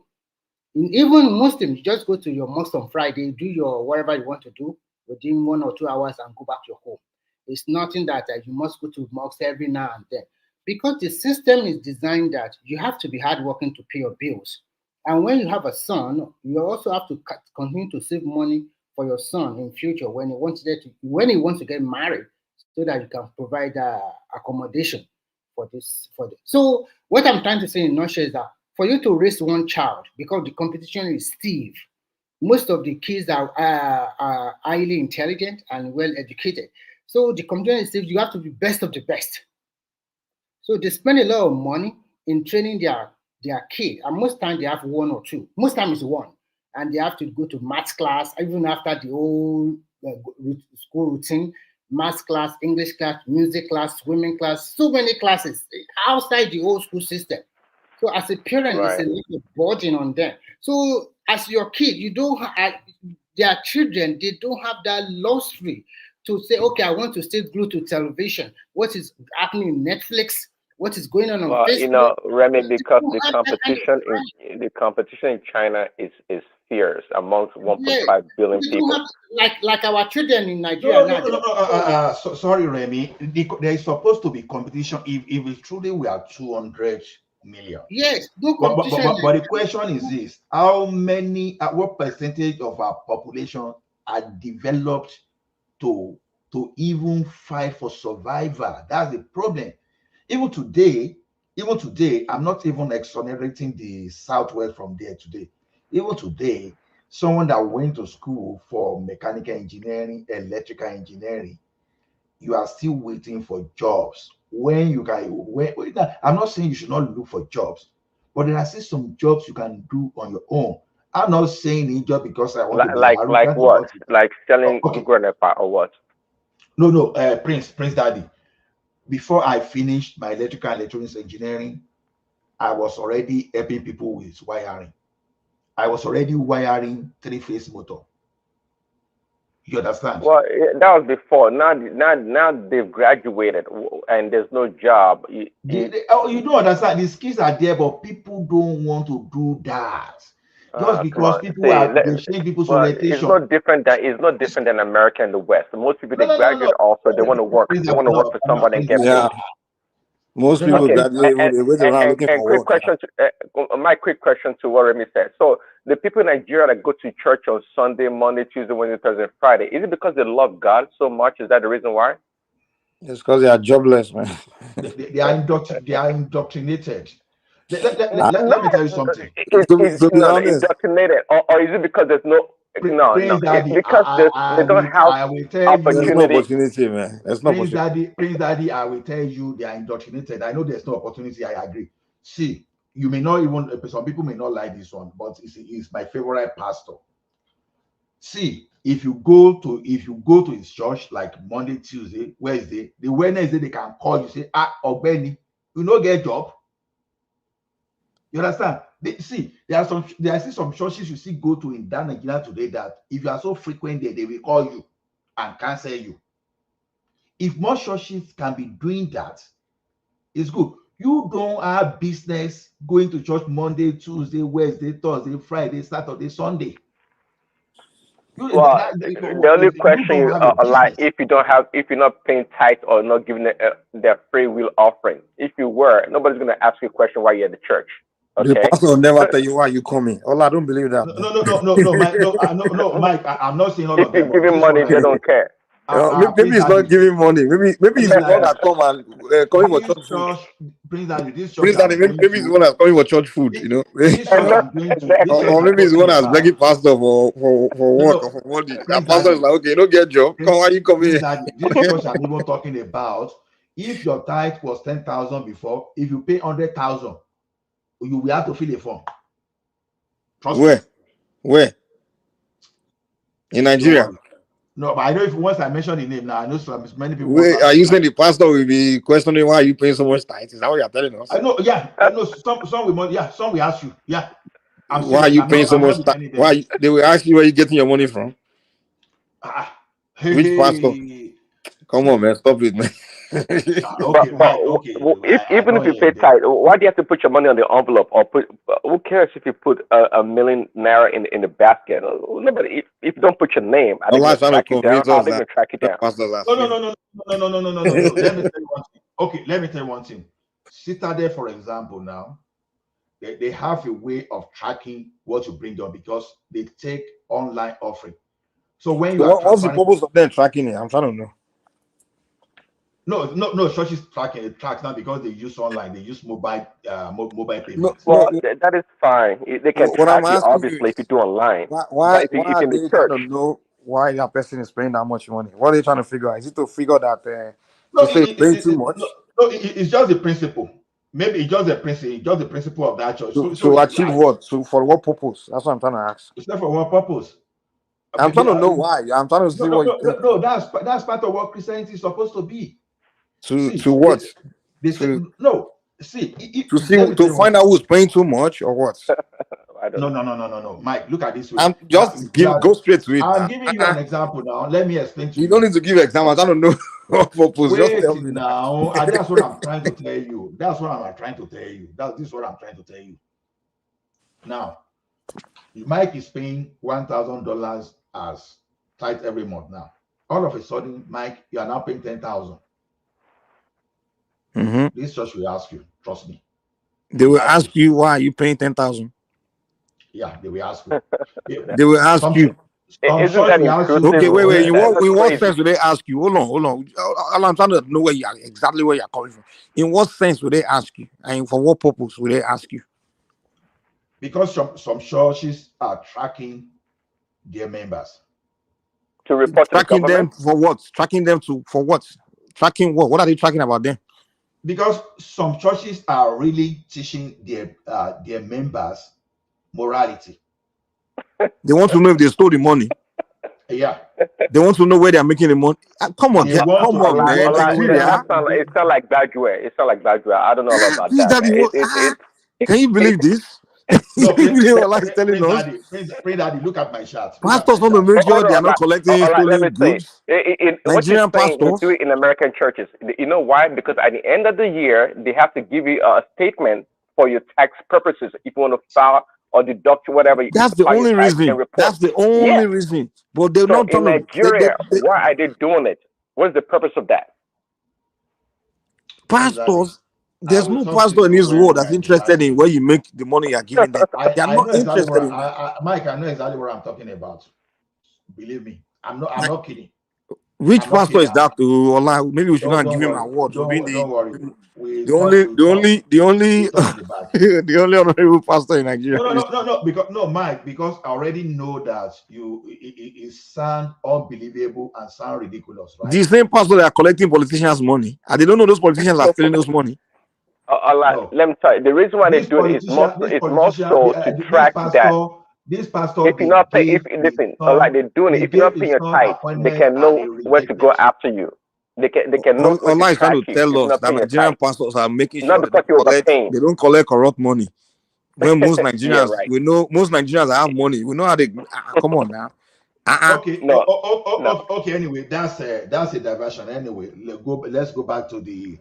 Even Muslims, you just go to your mosque on Friday, do your whatever you want to do within 1 or 2 hours and go back to your home. It's nothing that you must go to mosque every now and then, because the system is designed that you have to be hardworking to pay your bills. And when you have a son, you also have to continue to save money for your son in future when he wants to get married, so that you can provide accommodation for this. So what I'm trying to say in a nutshell is that for you to raise one child, because the competition is stiff, most of the kids are highly intelligent and well educated. So the competition is stiff. You have to be best of the best. So they spend a lot of money in training their kid, and most times they have one or two. Most times it's one, and they have to go to maths class even after the whole school routine. Maths class, English class, music class, swimming class, so many classes outside the old school system. So as a parent, it's a little burden on them. So as your kid, you don't have their children, they don't have that luxury to say, okay, I want to stay glued to television. What is happening in Netflix? What is going on Facebook? You know, Remy, because the competition in China is fierce amongst 1.5 billion people. Like our children in Nigeria. Sorry, Remy. There is supposed to be competition if it truly we are 200 million. Yes, no competition. But the question is this: what percentage of our population are developed to even fight for survival? That's the problem. Even today, I'm not even exonerating the Southwest from there today. Even today, someone that went to school for mechanical engineering, electrical engineering, you are still waiting for jobs. I'm not saying you should not look for jobs, but there are still some jobs you can do on your own. I'm not saying it just because I want to be arrogant. Like what? Like selling granola or what? No, Prince Daddy. Before I finished my electrical and electronics engineering, I was already helping people with wiring. I was already wiring 3-phase motor. You understand? Well, that was before. Now they've graduated and there's no job. You don't understand. The skills are there, but people don't want to do that. Just because they change people's orientation. It's not different than America and the West. Most people graduate also. They want to work. They want to work for somebody and get paid. Most people graduate around looking for work. My quick question to what Remy said. So the people in Nigeria that go to church on Sunday, Monday, Tuesday, Wednesday, Thursday, Friday, is it because they love God so much? Is that the reason why? It's because they are jobless, man. They are indoctrinated. Let me tell you something. To be honest, indoctrinated, or is it because there's they don't have opportunity, man. There's no opportunity. Prince Daddy, I will tell you they are indoctrinated. I know there's no opportunity. I agree. See, you may not even, some people may not like this one, but it's my favorite pastor. See, if you go to his church like Monday, Tuesday, Wednesday, the Wednesday they can call you, say, Ogbeni, you no get job. You understand? There are some churches you see go to in Nigeria today that if you are so frequent there, they will call you and cancel you. If more churches can be doing that, it's good. You don't have business going to church Monday, Tuesday, Wednesday, Thursday, Friday, Saturday, Sunday. The only question like if you're not paying tithe or not giving their free will offering. If you were, nobody's gonna ask you a question why you're at the church. Okay. The pastor will never tell you why you coming. I don't believe that. No, Mike. I'm not saying all of them. If you're giving money, they don't care. Maybe it's not giving money. Maybe it's the one that come and coming for church food. Maybe it's the one that's coming for church food. You know, or maybe it's the one that's begging pastor for work or for money. And pastor is like, okay, you don't get job. Come, why you coming? This church I'm even talking about. If your tithe was 10,000 before, if you pay 100,000, you will have to fill a form. Where? In Nigeria? No, but I know if once I mention the name now, I know many people. Wait, are you saying the pastor will be questioning why are you paying so much tithe? Is that what you're telling us? I know, yeah. I know some will ask you. Yeah. Why are you paying so much tithe? Why they will ask you where you getting your money from? Which pastor? Come on, man, stop it, man. Even if you pay tithe, why do you have to put your money on the envelope or who cares if you put a million naira in the basket? Nobody, if you don't put your name, I think track you down. How they gonna track you down? No. Let me tell you one thing. Okay, let me tell you one thing. Citadel, for example, now they have a way of tracking what you bring on because they take online offering. So when you what's the purpose of them tracking it? I'm trying to know. No, churches tracking it tracks now because they use online, they use mobile payments. That is fine. They can track you obviously if you do online. Why are they trying to know why that person is paying that much money? What are they trying to figure out? Is it to figure that paying too much? No, it's just the principle. Maybe it's just the principle of that church. To achieve what? For what purpose? That's what I'm trying to ask. It's not for what purpose. I'm trying to know why. I'm trying to see what you think. No, that's part of what Christianity is supposed to be. To what? To find out who's paying too much or what? No. Mike, look at this way. I'm just go straight to it. I'm giving you an example now. Let me explain to you. You don't need to give examples. I don't know what purpose. Wait now. That's what I'm trying to tell you. This is what I'm trying to tell you. Now, Mike is paying $1,000 as tithe every month now. All of a sudden, Mike, you are now paying 10,000. This church will ask you, trust me. They will ask you why are you paying 10,000? Yeah, they will ask you. They will ask you. Isn't that inclusive? Okay, wait. In what sense will they ask you? Hold on. I'm trying to know exactly where you're coming from. In what sense will they ask you? And for what purpose will they ask you? Because some churches are tracking their members. To report tracking to the government? Them for what? Tracking them for what? Tracking what? What are they tracking about them? Because some churches are really teaching their members morality. They want to know if they stole the money. Yeah. They want to know where they're making the money. Come on, man. It sounds like Abure. I don't know about that. Can you believe this? No, telling us. Pray daddy, look at my chart. Pastors want to make sure they are not collecting stolen goods. Nigerian pastors do it in American churches. You know why? Because at the end of the year, they have to give you a statement for your tax purposes. If you want to file or deduct whatever. That's the only reason. That's the only reason. But they're not in Nigeria. Why are they doing it? What's the purpose of that? Pastors. There's no pastor in this world that's interested in where you make the money you're giving them. They are not interested in Mike, I know exactly what I'm talking about. Believe me. I'm not kidding. Which pastor is that to Allah? Maybe we should not give him an award. Don't worry. The only honorable pastor in Nigeria. No, Mike, because I already know that it sound unbelievable and sound ridiculous, right? The same pastor that are collecting politicians' money, and they don't know those politicians are stealing those money. Let me tell you, the reason why they do it is more so to track that. This pastor, If you're not paying, if listen, like they're doing it, if you're not paying your tithe, they can know where to go after you. They can know where to Online is trying track to you if tell you're us not that paying your tithe. Nigerian pastors are making Not sure because you're overpaying. they don't collect corrupt money. When most Yeah, Nigerians, right. we know most Nigerians have money. We know how they come on now. Okay. No. Okay. Anyway, that's a diversion. Anyway, let's go back to the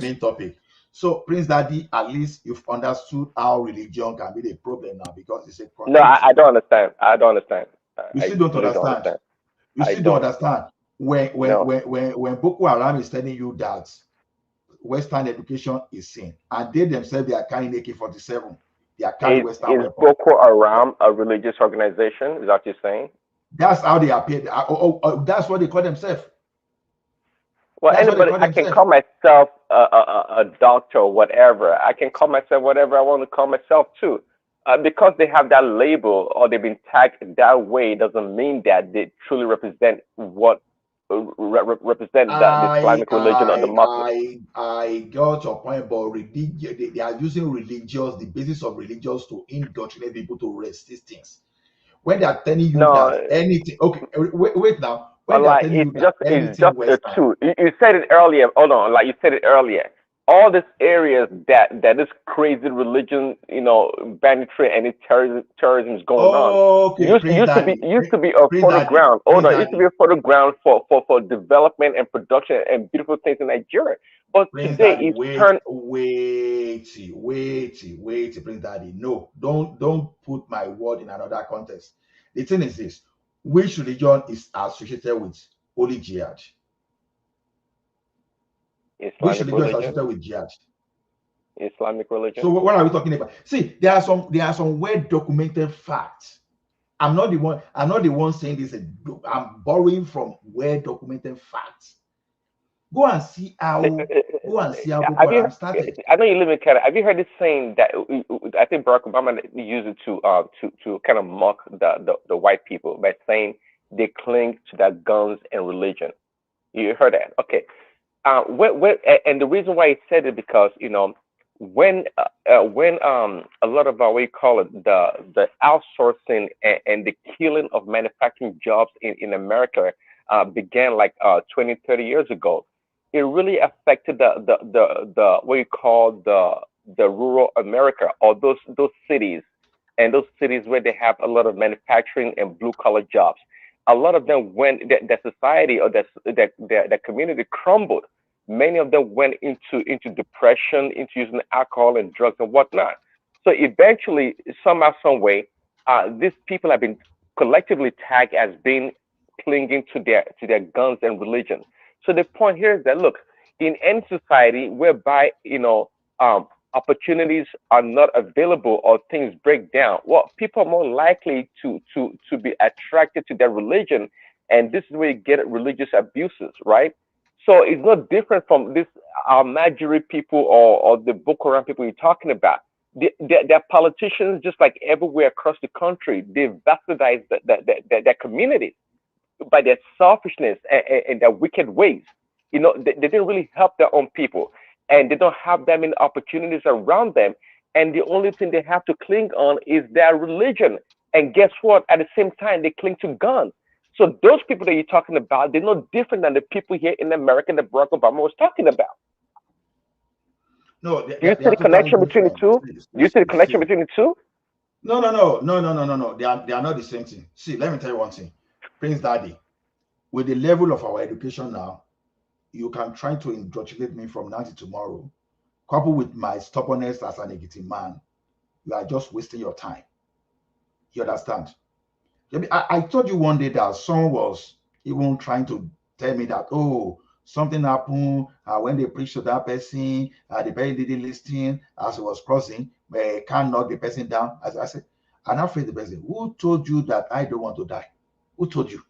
main topic. So, Prince Daddy, at least you've understood how religion can be the problem now because it's a No, country. I don't understand. I don't understand. You I still don't really don't understand. understand. You I still don't don't. understand No. when Boko Haram is telling you that Western education is sin, and they themselves they are carrying AK-47, they are carrying Western Is weapons. Boko Haram a religious organization? Is that what you're saying? That's how they appear. That's what they call themselves. Well, That's what they anybody, call I can themselves. call myself a doctor or whatever. I can call myself whatever I want to call myself too. Because they have that label or they've been tagged that way doesn't mean that they truly represent what represent the Islamic religion or the Muslim. I got your point, but religion they are using the basis of religions to indoctrinate people to resist things. When they are telling you No, that anything, okay, wait now. When they are like telling you that it's anything just a Western, tool. You said it earlier. Hold on, like you said it earlier. All these areas that this crazy religion, banditry and terrorism is going on. okay, Prince Daddy, Used to be a Prince fertile Daddy, ground. Hold Prince on, it used to be Daddy, a fertile ground for development and production and beautiful things in Nigeria. But Prince today Daddy, it's turned. wait, Prince Daddy. No, don't put my word in another context. The thing is this: which religion is associated with holy jihad? Which Islamic religion is religion. associated with jihad? Islamic religion. So what are we talking about? See, there are some well documented facts. I'm not the one saying this. I'm borrowing from well documented facts. Go and see how Boko Have you? Haram started. I know you live in Canada. Have you heard this saying that I think Barack Obama used it to kind of mock the white people by saying they cling to their guns and religion. You heard that? Okay. And the reason why he said it because when a lot of what you call it the outsourcing and the killing of manufacturing jobs in America began like 20, 30 years ago. It really affected the what you call the rural America or those cities and those cities where they have a lot of manufacturing and blue collar jobs. A lot of them went that society or that community crumbled. Many of them went into depression, into using alcohol and drugs and whatnot. So eventually, somehow, some way, these people have been collectively tagged as being clinging to their guns and religion. So the point here is that look, in any society whereby opportunities are not available or things break down, well, people are more likely to be attracted to their religion, and this is where you get religious abuses, right? So it's not different from this Almajiri people or the Boko Haram people you're talking about. They're politicians just like everywhere across the country. They bastardize their communities by their selfishness and their wicked ways. They didn't really help their own people, and they don't have that many opportunities around them. And the only thing they have to cling on is their religion. And guess what? At the same time, they cling to guns. So those people that you're talking about, they're no different than the people here in America that Barack Obama was talking about. No, Do you see the connection between the two? Do you see the connection between the two? No. They are not the same thing. See, let me tell you one thing. Prince Daddy, with the level of our education now, you can try to indoctrinate me from now to tomorrow. Coupled with my stubbornness as an Ekiti man, you are just wasting your time. You understand? I told you one day that someone was even trying to tell me that, oh, something happened when they preached to that person, the person didn't listen as he was crossing, can't knock the person down. As I said, I'm not afraid the person. Who told you that I don't want to die? Who told you?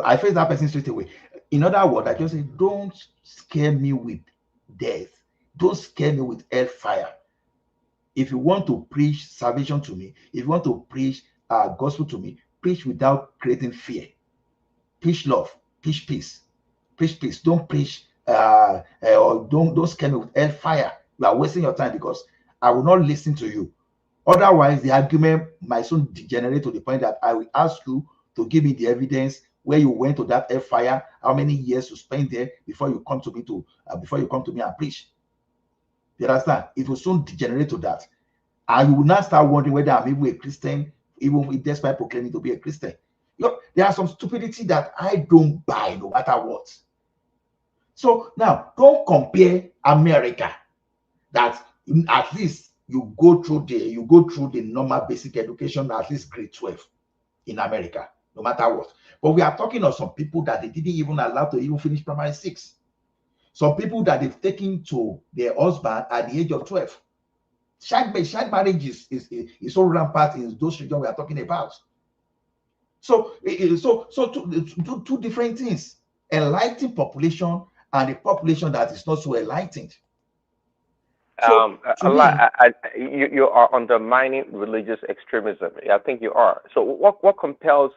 I faced that person straight away. In other words, I just say, don't scare me with death. Don't scare me with hellfire. If you want to preach salvation to me, if you want to preach gospel to me, preach without creating fear. Preach love. Preach peace. Preach peace. Don't preach or don't scare me with hellfire. You are wasting your time because I will not listen to you Otherwise, the argument might soon degenerate to the point that I will ask you to give me the evidence where you went to that fire, how many years you spent there before you come to me and preach. You understand? It will soon degenerate to that. And you will not start wondering whether I'm even a Christian, even despite proclaiming to be a Christian. There are some stupidity that I don't buy no matter what. So now, don't compare America, that at least you go through the normal basic education, at least grade 12 in America, no matter what. But we are talking of some people that they didn't even allow to even finish primary 6. Some people that they've taken to their husband at the age of 12. Child marriage is so rampant in those regions we are talking about. So two different things: enlightened population and a population that is not so enlightened. So you are undermining religious extremism. I think you are. So what compels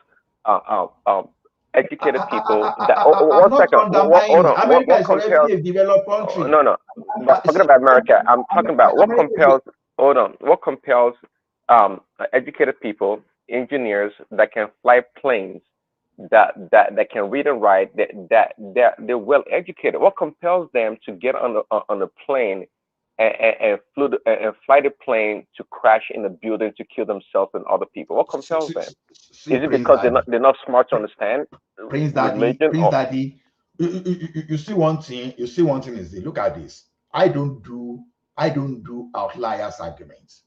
educated people? One second. Hold on. America is already a developed country. No. But forget about America. I'm talking about what compels. Hold on. What compels educated people, engineers that can fly planes, that can read and write, that they're well educated? What compels them to get on a plane and fly the plane to crash in a building to kill themselves and other people? What compels them? Is it because they're not smart to understand religion? Prince Daddy, you see one thing. You see one thing is look at this. I don't do outliers arguments.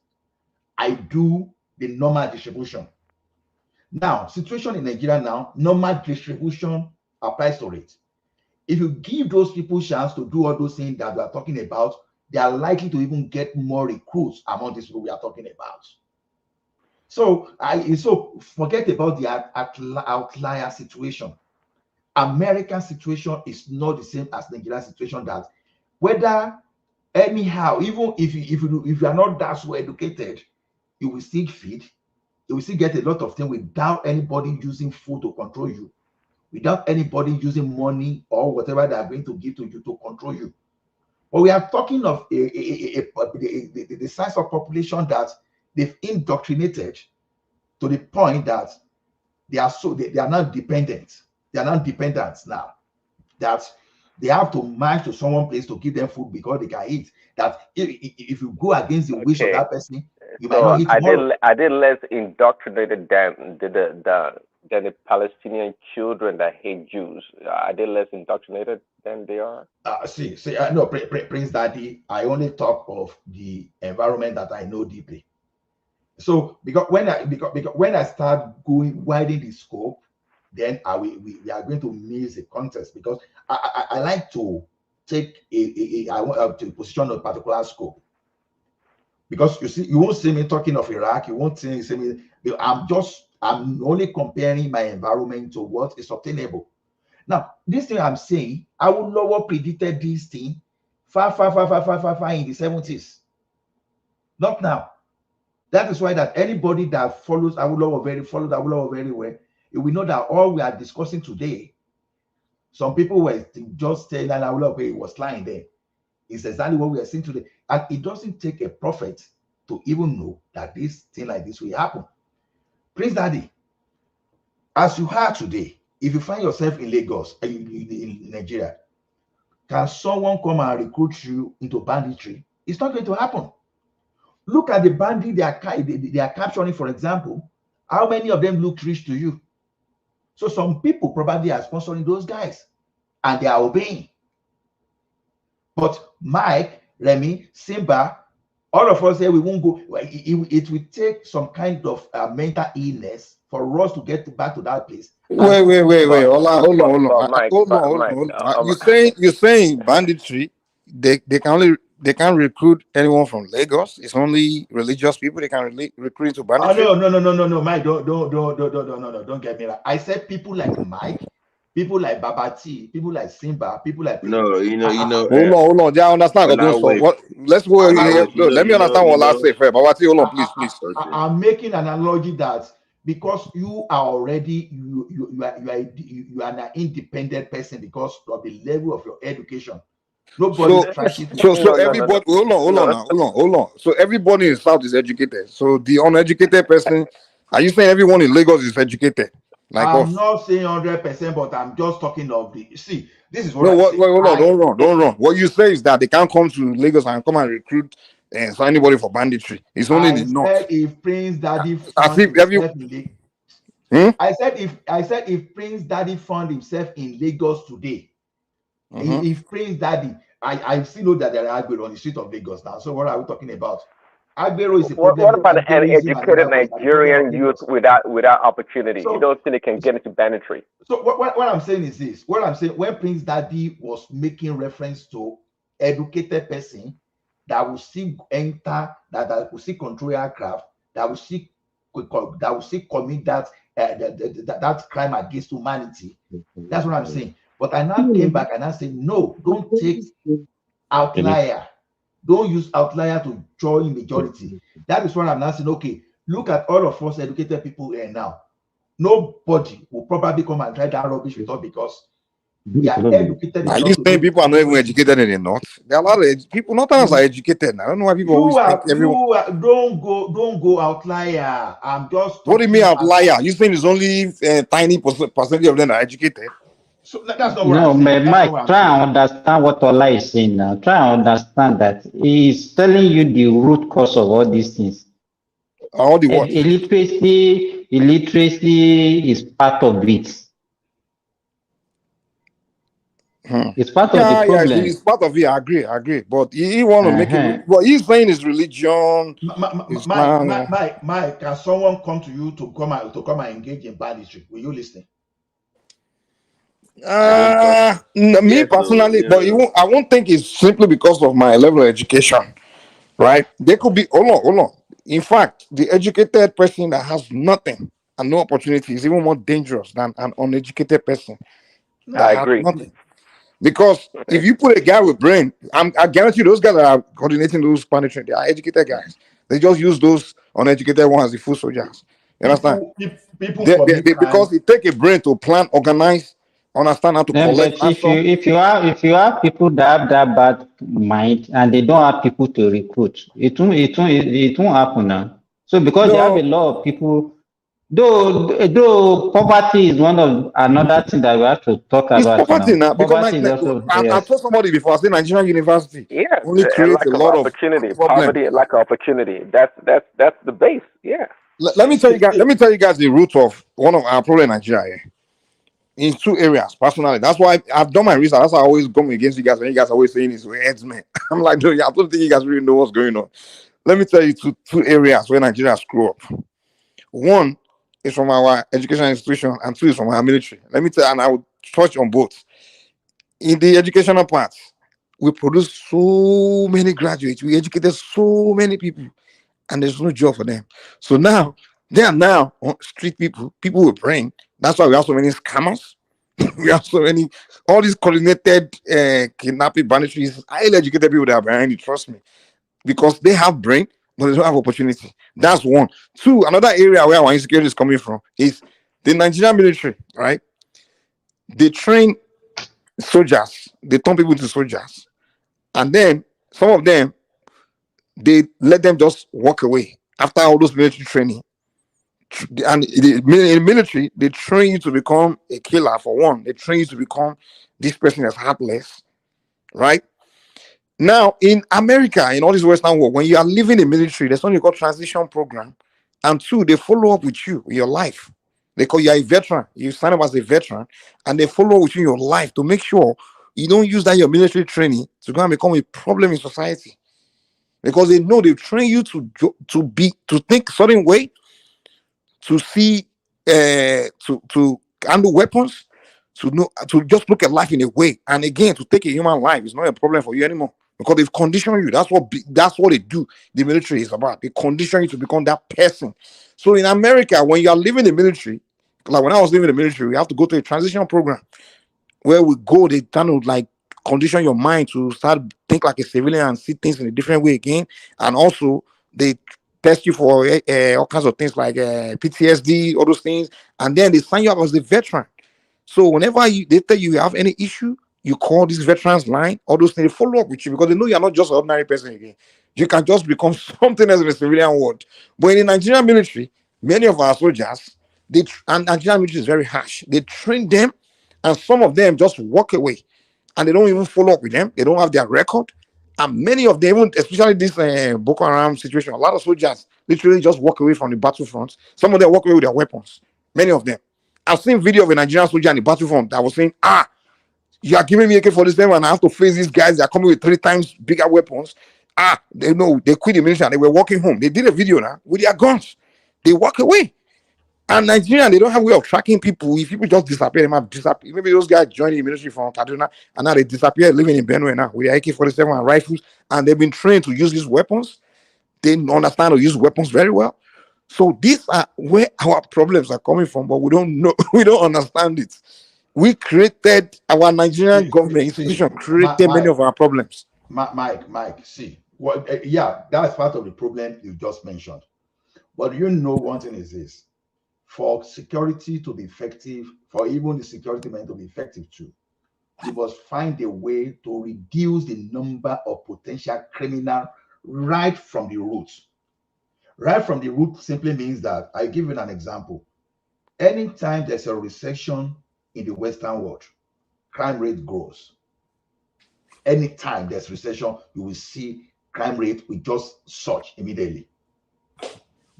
I do the normal distribution. Now, situation in Nigeria now, normal distribution applies to it. If you give those people chance to do all those things that we are talking about, they are likely to even get more recruits among these people we are talking about. So forget about the outlier situation. American situation is not the same as Nigerian situation, that whether anyhow, even if you are not that well educated, you will still feed, you will still get a lot of things without anybody using food to control you, without anybody using money or whatever they are going to give to you to control you. But we are talking of the size of population that they've indoctrinated to the point that they are not dependent. They are not dependents now. That they have to march to someone place to give them food because they can eat. That if you go against the wish of that person, you might not eat tomorrow. Are they less indoctrinated than the Palestinian children that hate Jews? Are they less indoctrinated than they are? No, Prince Daddy, I only talk of the environment that I know deeply. So because when I start widening the scope, then we are going to miss the context, because I like to take I want to position a particular scope. Because you see, you won't see me talking of Iraq, you won't see me. I'm only comparing my environment to what is obtainable. Now, this thing I'm saying, Awolowo predicted this thing far in the 70s. Not now. That is why that anybody that follows Awolowo very well, we know that all we are discussing today, some people were just saying that Awolowo was lying there. It's exactly what we are seeing today. And it doesn't take a prophet to even know that this thing like this will happen. Prince Daddy, as you are today, if you find yourself in Lagos, in Nigeria, can someone come and recruit you into banditry? It's not going to happen. Look at the bandit they are capturing, for example. How many of them look rich to you? So some people probably are sponsoring those guys and they are obeying. But Mike, Remy, Simba, all of us here, we won't go. It will take some kind of mental illness for us to get back to that place. Wait. Hold on. You're saying banditry, they can't recruit anyone from Lagos. It's only religious people they can recruit into banditry. No, Mike, don't get me wrong. I said people like Mike, people like Babati, people like Simba, people like no, you know. Hold on. Yeah, I understand. Let's go here. Let me understand what last say. Babati, hold on, please. I'm making an analogy that because you are already you are an independent person because of the level of your education. Nobody's striking for So No, no, no, no. everybody, hold No, on now, hold on. So everybody in South is educated. So the uneducated person, are you saying everyone in Lagos is educated? Like I'm us? not saying 100%, but I'm just talking of the. See, this is what No, I what? say. Wait, hold on, don't run. What you say is that they can't come to Lagos and come and recruit so anybody for banditry. It's only in I the north. said if Prince Daddy As found if every. himself in the. Hmm? I said if Prince Daddy found himself in Lagos today, Mhm. if Prince Daddy, I still know that there are Agbero on the street of Lagos now. So what are we talking about? Agbero is a problem what of about an Agberoism and educated other ways, and the problem of Nigerian youth Lagos. without opportunity? You So don't think they can get into banditry? So what I'm saying is this. What I'm saying, when Prince Daddy was making reference to educated person that will see enter, that will see control aircraft, that will see commit that crime against humanity. That's what I'm saying. But I now came back and I said, no, don't take outlier. Don't use outlier to join majority. That is what I'm now saying. Okay, look at all of us educated people here now. Nobody will probably come and try that rubbish with us because we are educated Are you enough to saying know people are not even educated in the north? There are a lot of people, Northerners are educated. I don't know why people always think everyone. don't go outlier. I'm just What do you mean talking as outlier? You saying it's only tiny percentage of them are educated? so that's not what I'm No, saying. That's not Mike, what I'm try saying. and understand what Ola is saying now. Try and understand that he's telling you the root cause of all these things. All the what? Illiteracy is part of it. It's part of the Yeah, problem. it's part of it. I agree. But he want to make Uh-huh. it. But he's saying it's religion, Islam. Mike, can someone come to you to come and engage in banditry? Will you listen? Me personally, but I won't think it's simply because of my level of education, right? There could be, hold on. In fact, the educated person that has nothing and no opportunity is even more dangerous than an uneducated person I that has agree. nothing. Because if you put a guy with brain, I guarantee you those guys that are coordinating those punishment, they are educated guys. They just use those uneducated ones as the foot soldiers. You understand? People commit crime. Because it take a brain to plan, organize, understand how to Then, collect but ransom. if you have people that have that bad mind and they don't have people to recruit, it won't happen now. So because they have a No, lot of people, though poverty is one of another thing that we have to talk it's about poverty now. now because Poverty is also I yes. told somebody before. I said Nigerian university Yeah, only and creates lack a of lot of opportunity, problems. poverty, and lack of opportunity. That's the base. Yeah. Let me tell you guys. Let me tell you guys the root of one of our problem in Nigeria. In two areas, personally. That's why I've done my research. That's why I always go against you guys when you guys are always saying it's headsmen. I'm like, no, I don't think you guys really know what's going on. Let me tell you two areas where Nigeria screw up. One is from our education institution, and two is from our military. Let me tell you, and I will touch on both. In the educational part, we produce so many graduates, we educated so many people, and there's no job for them. So now they are now on street people with brain. That's why we have so many scammers. We have so many, all these coordinated kidnapping, banditries, highly educated people that are behind it. Trust me, because they have brain, but they don't have opportunity. That's one. Two, another area where our insecurity is coming from is the Nigerian military. Right? They train soldiers. They turn people into soldiers, and then some of them they let them just walk away after all those military training. And in the military, they train you to become a killer for one. They train you to become this person that's heartless, right? Now, in America, in all this Western world, when you are leaving the military, there's something called transition program. And two, they follow up with you in your life. They call you a veteran. You sign up as a veteran, and they follow up with you in your life to make sure you don't use that your military training to go and become a problem in society. Because they know they train you to think certain way, to see, to handle weapons, to know, to just look at life in a way. And again, to take a human life is not a problem for you anymore because they've conditioned you. That's what they do. The military is about. They condition you to become that person. So in America, when you are leaving the military, like when I was leaving the military, we have to go to a transition program where we go. They kind of like condition your mind to start think like a civilian and see things in a different way again. And also they test you for all kinds of things like PTSD, all those things, and then they sign you up as a veteran. So whenever they tell you have any issue, You call this veterans line, all those things, they follow up with you because they know you're not just an ordinary person again. You can just become something else in the civilian world. But in the Nigerian military, many of our soldiers, and Nigerian military is very harsh. They train them, and some of them just walk away, and they don't even follow up with them. They don't have their record. And many of them, especially this Boko Haram situation, a lot of soldiers literally just walk away from the battlefront. Some of them walk away with their weapons. Many of them. I've seen video of a Nigerian soldier on the battlefront that was saying, you are giving me AK-47 and I have to face these guys. They're coming with 3 times bigger weapons. They know they quit the military and they were walking home. They did a video now with their guns. They walk away. And Nigerian, they don't have a way of tracking people. If people just disappear, they might disappear. Maybe those guys joined the military from Kaduna and now they disappear, living in Benue now with their AK-47 and rifles. And they've been trained to use these weapons. They understand to use weapons very well. So these are where our problems are coming from, but we don't know. We don't understand it. We created our Nigerian government institution, created many of our problems. Mike, see, yeah, that's part of the problem you just mentioned. But you know, one thing is this: for security to be effective, for even the security men to be effective too, you must find a way to reduce the number of potential criminals right from the roots. Right from the root simply means that, I give you an example. Anytime there's a recession in the Western world, crime rate grows. Anytime there's recession, you will see crime rate will just surge immediately.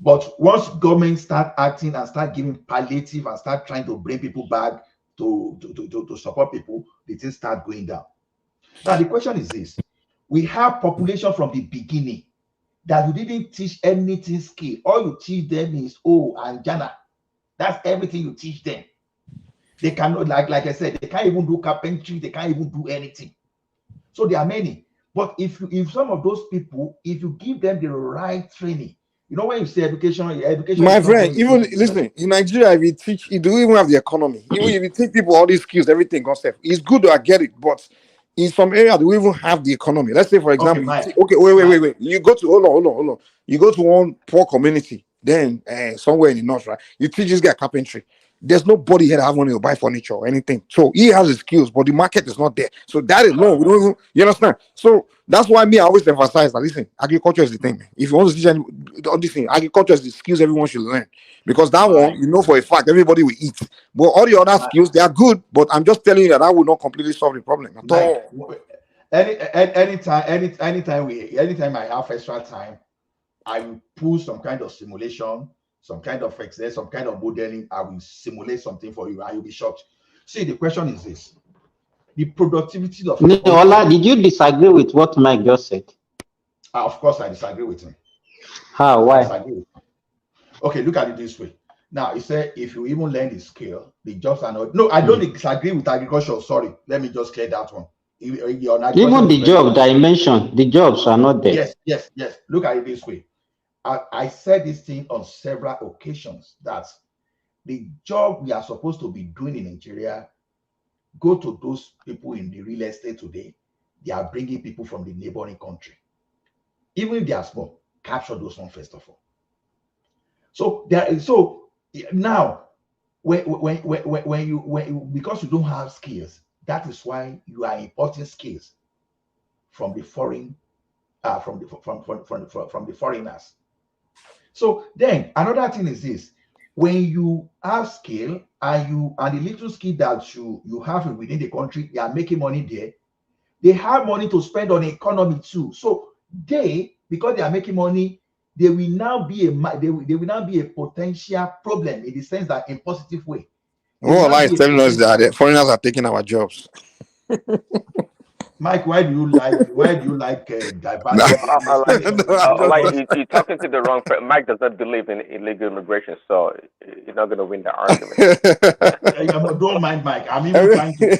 But once government start acting and start giving palliative and start trying to bring people back to support people, the things start going down. Now the question is this: we have population from the beginning that you didn't teach anything skill. All you teach them is and Jana. That's everything you teach them. They cannot, like I said, they can't even do carpentry, they can't even do anything. So there are many. But if some of those people, if you give them the right training, you know, when you say education My friend, even listen, in Nigeria, if you teach, you do even have the economy. Even if you teach people all these skills, everything concept, it's good to get it, but in some areas we even have the economy. Let's say, for example, wait. You go to hold on. You go to one poor community, then somewhere in the north, right? You teach this guy carpentry. There's nobody here that have money to buy furniture or anything. So he has the skills, but the market is not there. So that alone, we don't even, you understand? So that's why I always emphasize that, listen, agriculture is the thing, man. If you want to teach all these things, agriculture is the skills everyone should learn. Because that one, you know for a fact, everybody will eat. But all the other skills, they are good, but I'm just telling you that will not completely solve the problem at all. Anytime I have extra time, I will pull some kind of simulation, some kind of exercise, some kind of modeling. I will simulate something for you, and you'll be shocked. See, the question is this: the productivity of Ola, did you disagree with what Mike just said? Of course, I disagree with him. How? Why? Okay, look at it this way. Now, he said if you even learn the skill, the jobs are not. No, I don't disagree with agriculture. Sorry, let me just clear that one. Even the job that I mentioned, the jobs are not there. Yes. Look at it this way. I said this thing on several occasions that the job we are supposed to be doing in Nigeria, go to those people in the real estate today. They are bringing people from the neighboring country. Even if they are small, capture those ones first of all. So now, when you because you don't have skills, that is why you are importing skills from the foreign, from the foreigners. So then another thing is this: when you have skill and the little skill that you have within the country, they are making money there. They have money to spend on the economy too. So because they are making money, they will now be a potential problem in the sense that in positive way. Allah is telling us that the foreigners are taking our jobs. Mike, why do you like diversity? You're talking to the wrong person. Mike does not believe in illegal immigration, so you're not going to win the argument. Don't mind Mike. I'm even trying to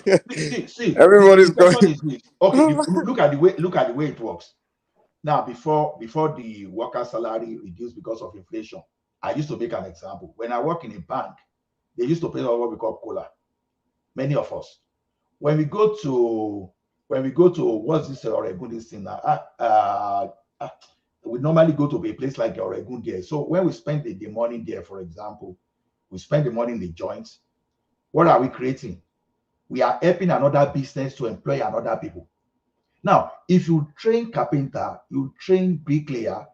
see. Everybody's going. Okay, look at the way it works. Now, before the worker salary reduced because of inflation, I used to make an example. When I work in a bank, they used to pay what we call cola. Many of us, when we go to what's this Oregon this thing now? We normally go to a place like Oregon there. So when we spend the money there, for example, we spend the money in the joints. What are we creating? we are helping another business to employ another people. Now, if you train carpenter, you train bricklayer,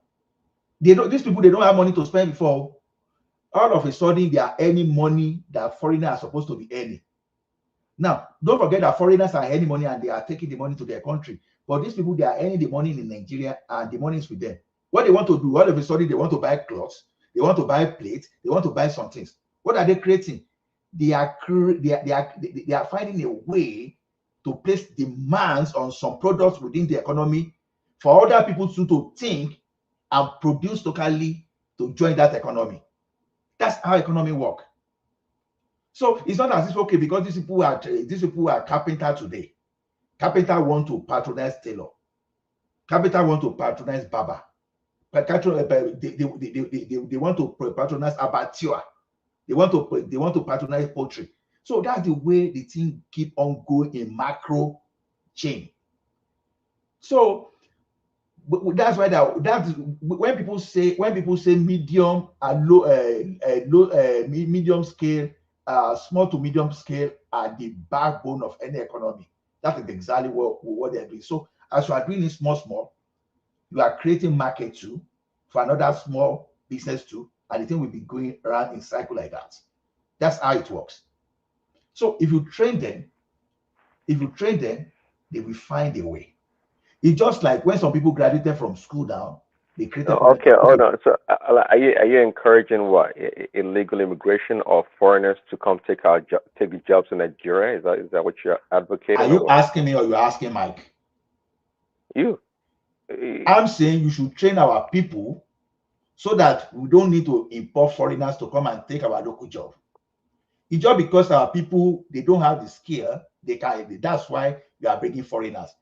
these people, they don't have money to spend before. All of a sudden, they are earning money that foreigners are supposed to be earning. Now, don't forget that foreigners are earning money and they are taking the money to their country. But these people, they are earning the money in Nigeria and the money is with them. What they want to do, all of a sudden, they want to buy clothes, they want to buy plates, they want to buy some things. What are they creating? They are finding a way to place demands on some products within the economy for other people to think and produce locally to join that economy. That's how economy work. So it's not as if, okay, because these people are carpenter today. Carpenter want to patronize tailor. Carpenter want to patronize barber. They want to patronize abattoir. They want to patronize poultry. So that's the way the thing keep on going in macro chain. So that's why that's when people say medium and low medium scale, small to medium scale are the backbone of any economy. That is exactly what they're doing. So as you are doing it small, you are creating market too for another small business too, and the thing will be going around in cycle like that. That's how it works. So if you train them, they will find a way. It's just like when some people graduated from school now, they created. Okay, hold on. So, are you encouraging what, illegal immigration or foreigners to come take jobs in Nigeria? Is that what you're advocating? Are you asking me or you're asking Mike? You. I'm saying you should train our people so that we don't need to import foreigners to come and take our local job. It's just because our people, they don't have the skill, that's why you are bringing foreigners.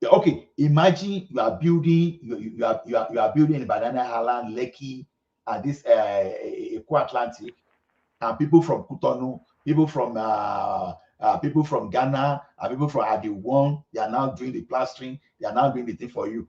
Okay, imagine you are building, you are building in Banana Island, Lekki, and this Eco-Atlantic, and people from Cotonou, people from Ghana, and people from Adiwon, they are now doing the plastering, they are now doing the thing for you.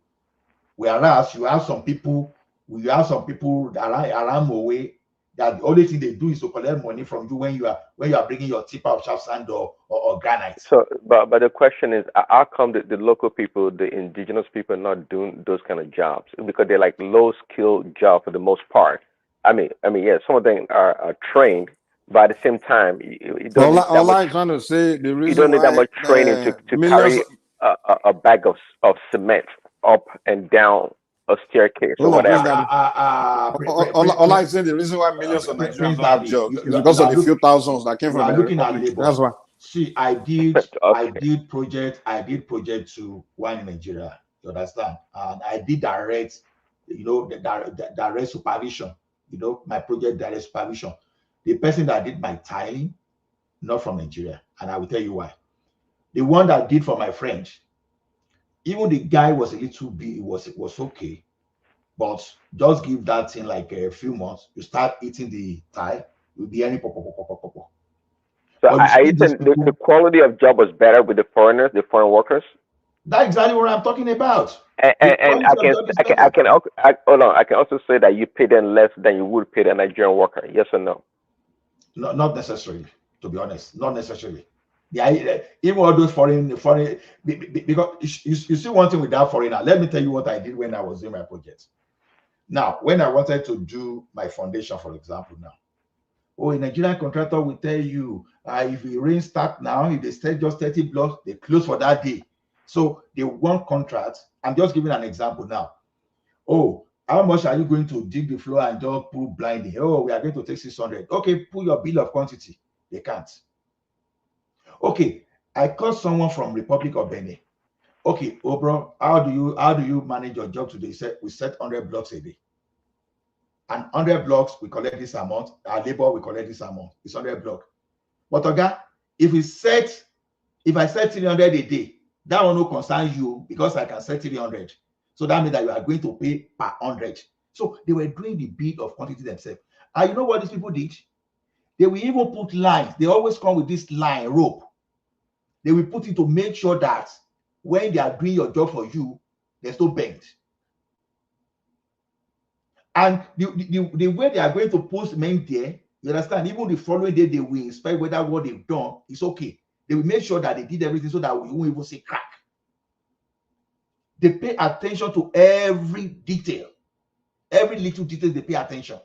Whereas you have some people around Mowe that the only thing they do is to collect money from you when you are bringing your tip of sharp sand or granite. So, but the question is, how come the local people, the indigenous people, are not doing those kind of jobs? Because they're like low skilled jobs for the most part. I mean, yeah, some of them are trained, but at the same time, you don't need that much. Trying to say the reason you don't need that much training to carry a bag of cement up and down a staircase or whatever. All I'm saying, the reason why millions of Nigerians don't have jobs is because of the few thousands that came from the Republic. That's why. See, I did project to one in Nigeria. You understand? And I did direct, the direct supervision. My project direct supervision. The person that did my tiling, not from Nigeria, and I will tell you why. The one that did for my French, even the guy was a little bit, it was okay, but just give that thing like a few months, you start eating the tile, you'll be any pop. So are you saying the quality of job was better with the foreigners, the foreign workers? That's exactly what I'm talking about. And I can also say that you pay them less than you would pay the Nigerian worker. Yes or no? No, not necessarily. To be honest, not necessarily. Yeah, even all those foreign, because you see one thing with that foreigner. Let me tell you what I did when I was doing my project. Now, when I wanted to do my foundation, for example, a Nigerian contractor will tell you, if the rain start now, if they stay just 30 blocks, they close for that day. So they want contract. I'm just giving an example now. Oh, how much are you going to dig the floor and just put blinding? Oh, we are going to take 600. Okay, put your bill of quantity. They can't. Okay, I called someone from Republic of Benin. Okay, bro, how do you manage your job today? He said, we set 100 blocks a day. And 100 blocks, we collect this amount. Our labor, we collect this amount. It's 100 blocks. But okay, if I set 300 a day, that will not concern you because I can set 300. So that means that you are going to pay per 100. So they were doing the bill of quantity themselves. And you know what these people did? They will even put lines. They always come with this line, rope. They will put it to make sure that when they are doing your job for you, there's no bend. And the way they are going to post men there, you understand, even the following day, they will inspect whether what they've done is okay. They will make sure that they did everything so that we won't even see crack. They pay attention to every detail. Every little detail, they pay attention.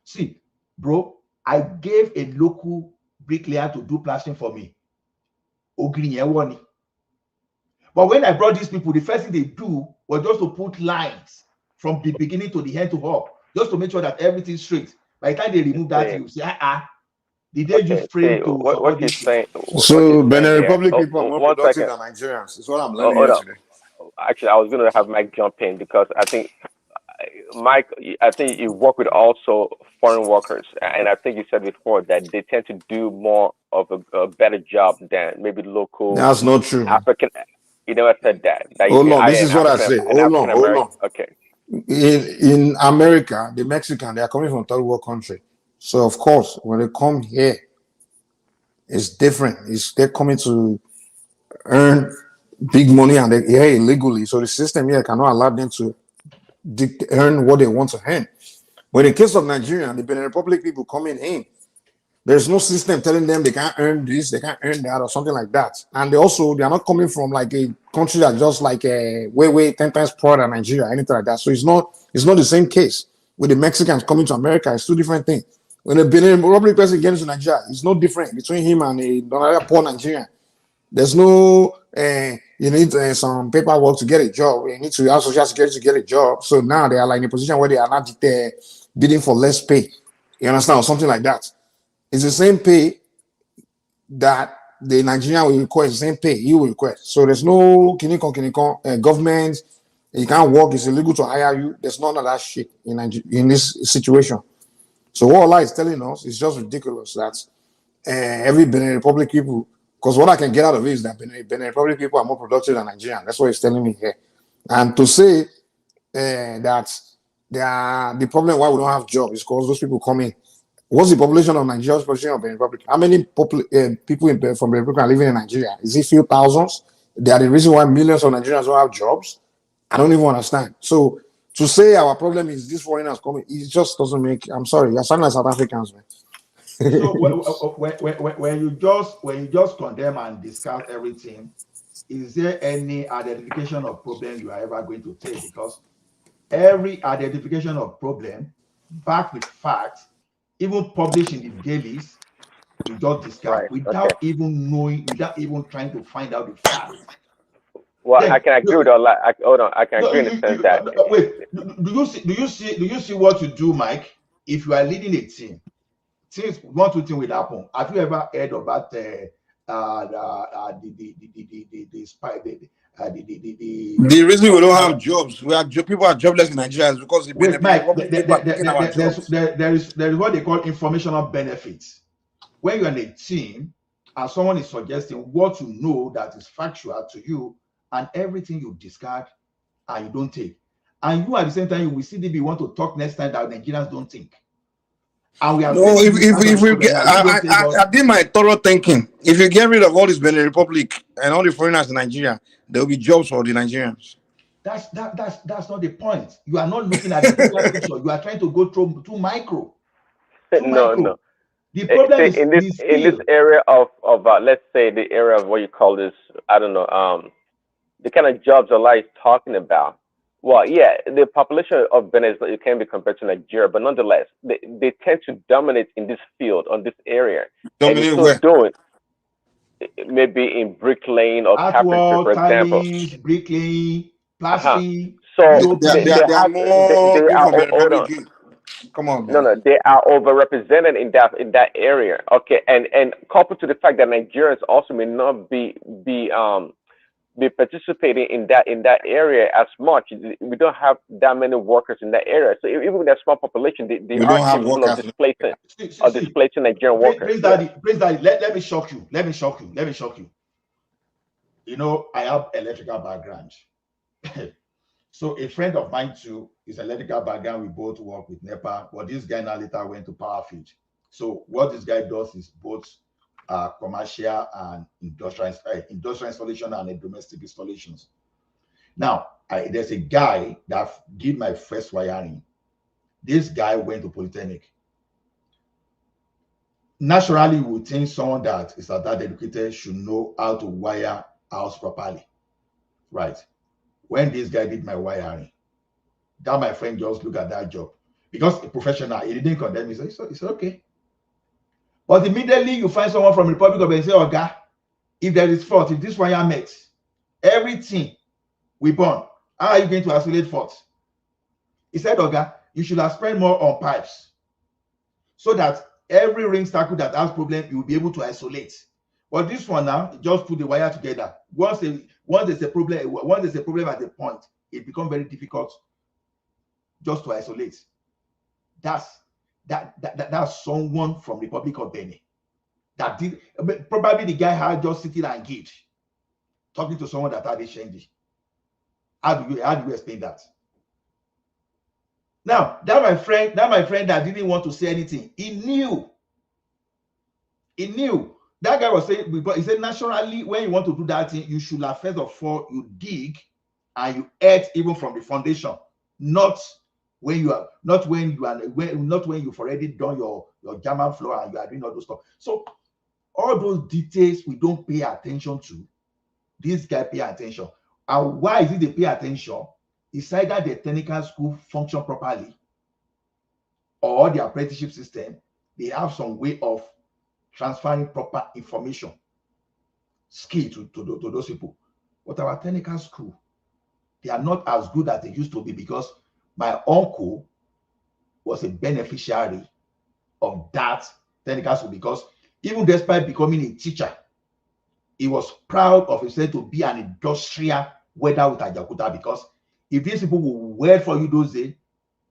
See, bro, I gave a local bricklayer to do plastering for me. But when I brought these people, the first thing they do was just to put lines from the beginning to the end to up, just to make sure that everything's straight. By the time they remove that, you say, did they use frame to what he's saying? So Benin Republic Oh, people are more one productive second. than Nigerians. Is what I'm Oh, learning hold here on. today. Actually, I was going to have Mike jump in because I think Mike, I think you work with also foreign workers, and I think you said before that they tend to do more of a better job than maybe local That's not true. African. You never said that. That you Hold say on, I this an is what I African, say. an Hold African on, hold American. on. Okay. In America, the Mexican, they are coming from third world country. So of course, when they come here, it's different. They're coming to earn big money and they're here illegally. So the system here cannot allow them to earn what they want to earn. But in the case of Nigeria, the Benin Republic people coming in, there's no system telling them they can't earn this, they can't earn that, or something like that. And they are not coming from like a country that just like way 10 times poorer than Nigeria, anything like that. So it's not the same case with the Mexicans coming to America. It's two different things. When a Benin Republic person gets to Nigeria, it's no different between him and another poor Nigerian. There's no you need some paperwork to get a job. You need to have social security to get a job. So now they are like in a position where they are not bidding for less pay. You understand, or something like that. It's the same pay that the Nigerian will request, the same pay you will request. So there's no kinikon government. You can't work. It's illegal to hire you. There's none of that shit in this situation. So what Allah is telling us is just ridiculous that every Benin Republic people, because what I can get out of it is that Benin Republic people are more productive than Nigerian. That's what he's telling me here. And to say that the problem why we don't have jobs is because those people come in. What's the population of Nigeria's population of Benin Republic? How many people from Benin Republic are living in Nigeria? Is it few thousands? They are the reason why millions of Nigerians don't have jobs. I don't even understand. So to say our problem is these foreigners coming, it just doesn't make. I'm sorry, you're sounding like South Africans, man. So when you just condemn and discard everything, is there any identification of problem you are ever going to take? Because every identification of problem backed with facts, even published in the dailies, you just discard without even knowing, without even trying to find out the facts. Well, I can agree with all that. Hold on, I can agree in the sense that. Wait, do you see what you do, Mike? If you are leading a team, things one two things will happen. Have you ever heard about the reason we don't have jobs, people are jobless in Nigeria is because the Wait, Mike, people are taking our jobs. There is what they call informational benefits. When you're in a team and someone is suggesting what you know that is factual to you, and everything you discard and you don't take, and you at the same time you will CDB want to talk next time that Nigerians don't think. And we are I did my thorough thinking. If you get rid of all this Benin Republic and all the foreigners in Nigeria, there will be jobs for the Nigerians. That's not the point. You are not looking at the bigger picture. You are trying to go through too micro. No. The problem is in this area of let's say the area of what you call this, I don't know, the kind of jobs Allah is talking about. Well, yeah, the population of Benin it can be compared to Nigeria, but nonetheless, they tend to dominate in this field, on this area. Dominate and where? Doing maybe in bricklaying or carpentry, for example. Bricklaying, plastering. So they are more people from Benin Republic. Come on, man. No, they are overrepresented in that area. Okay, and coupled to the fact that Nigerians also may not be participating in that area as much. We don't have that many workers in that area. So even with that small population, they are capable of displacing Nigerian workers. Praise Daddy, let me shock you. You know, I have electrical background. So a friend of mine too is electrical background. We both work with NEPA, but this guy now later went to power field. So what this guy does is both commercial and industrial installation and domestic installations. Now, there's a guy that did my first wiring. This guy went to Polytechnic. naturally, you would think someone that is that educated should know how to wire house properly, right? When this guy did my wiring, that my friend just look at that job because a professional, he didn't condemn me. He said, it's okay. But immediately you find someone from the Republic of Benin say, oh, God, if there is fault, if this wire met, everything we burn, how are you going to isolate fault? He said, Oga, you should have spent more on pipes so that every ring circle that has problem, you will be able to isolate. But this one now, just put the wire together. Once there's a problem at the point, it becomes very difficult just to isolate. That's someone from the Republic of Benin that did. Probably the guy had just sitting and engaged, talking to someone that had a shandy. How do you explain that? Now, that my friend that didn't want to say anything, he knew. That guy was saying, because he said naturally, when you want to do that thing, you should have first of all you dig and you earth even from the foundation, not when you've already done your German floor and you are doing all those stuff. So all those details we don't pay attention to. This guy pay attention. And why is it they pay attention? It's either the technical school function properly or the apprenticeship system, they have some way of transferring proper information, skill to those people. But our technical school, they are not as good as they used to be because my uncle was a beneficiary of that technical school because even despite becoming a teacher, he was proud of himself to be an industrial welder with Ajakuta because if these people will weld for you those days,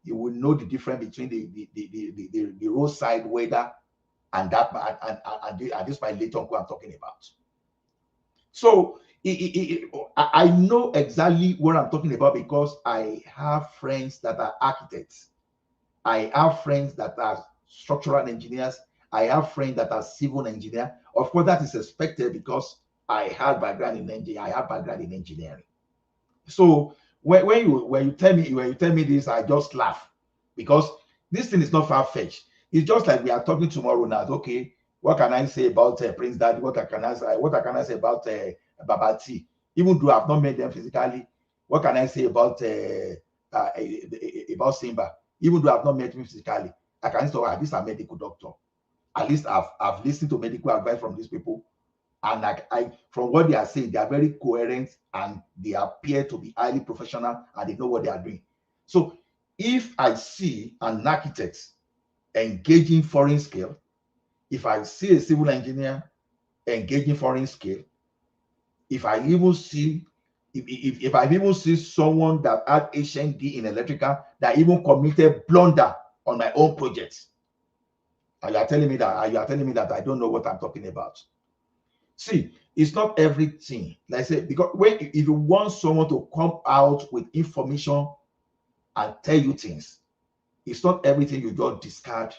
you will know the difference between the roadside welder and that and this my late uncle I'm talking about. So I know exactly what I'm talking about because I have friends that are architects. I have friends that are structural engineers. I have friends that are civil engineers. Of course, that is expected because I have background in engineering. So when you tell me this, I just laugh because this thing is not far-fetched. It's just like we are talking tomorrow now. Okay, what can I say about Prince Daddy? What can I say about Babati? Even though I've not met them physically, what can I say about Simba? Even though I've not met him physically, I can say, at least I'm a medical doctor. At least I've listened to medical advice from these people. And from what they are saying, they are very coherent and they appear to be highly professional and they know what they are doing. So if I see an architect engaging foreign scale, if I see a civil engineer engaging foreign scale, if I even see someone that had HND in electrical that even committed blunder on my own projects, and you are telling me that I don't know what I'm talking about. See, it's not everything. Like I said, because if you want someone to come out with information and tell you things, it's not everything you just discard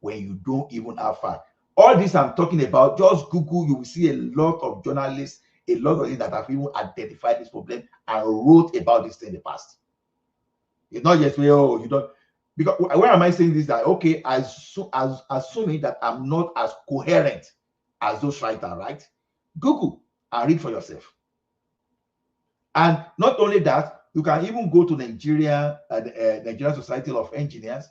when you don't even have fact. All this I'm talking about, just Google, you will see a lot of journalists, a lot of things that have even identified this problem and wrote about this thing in the past. It's not just, oh, you don't. Because where am I saying this? That okay, assuming that I'm not as coherent as those writers, right? Google and read for yourself. And not only that, you can even go to Nigerian Society of Engineers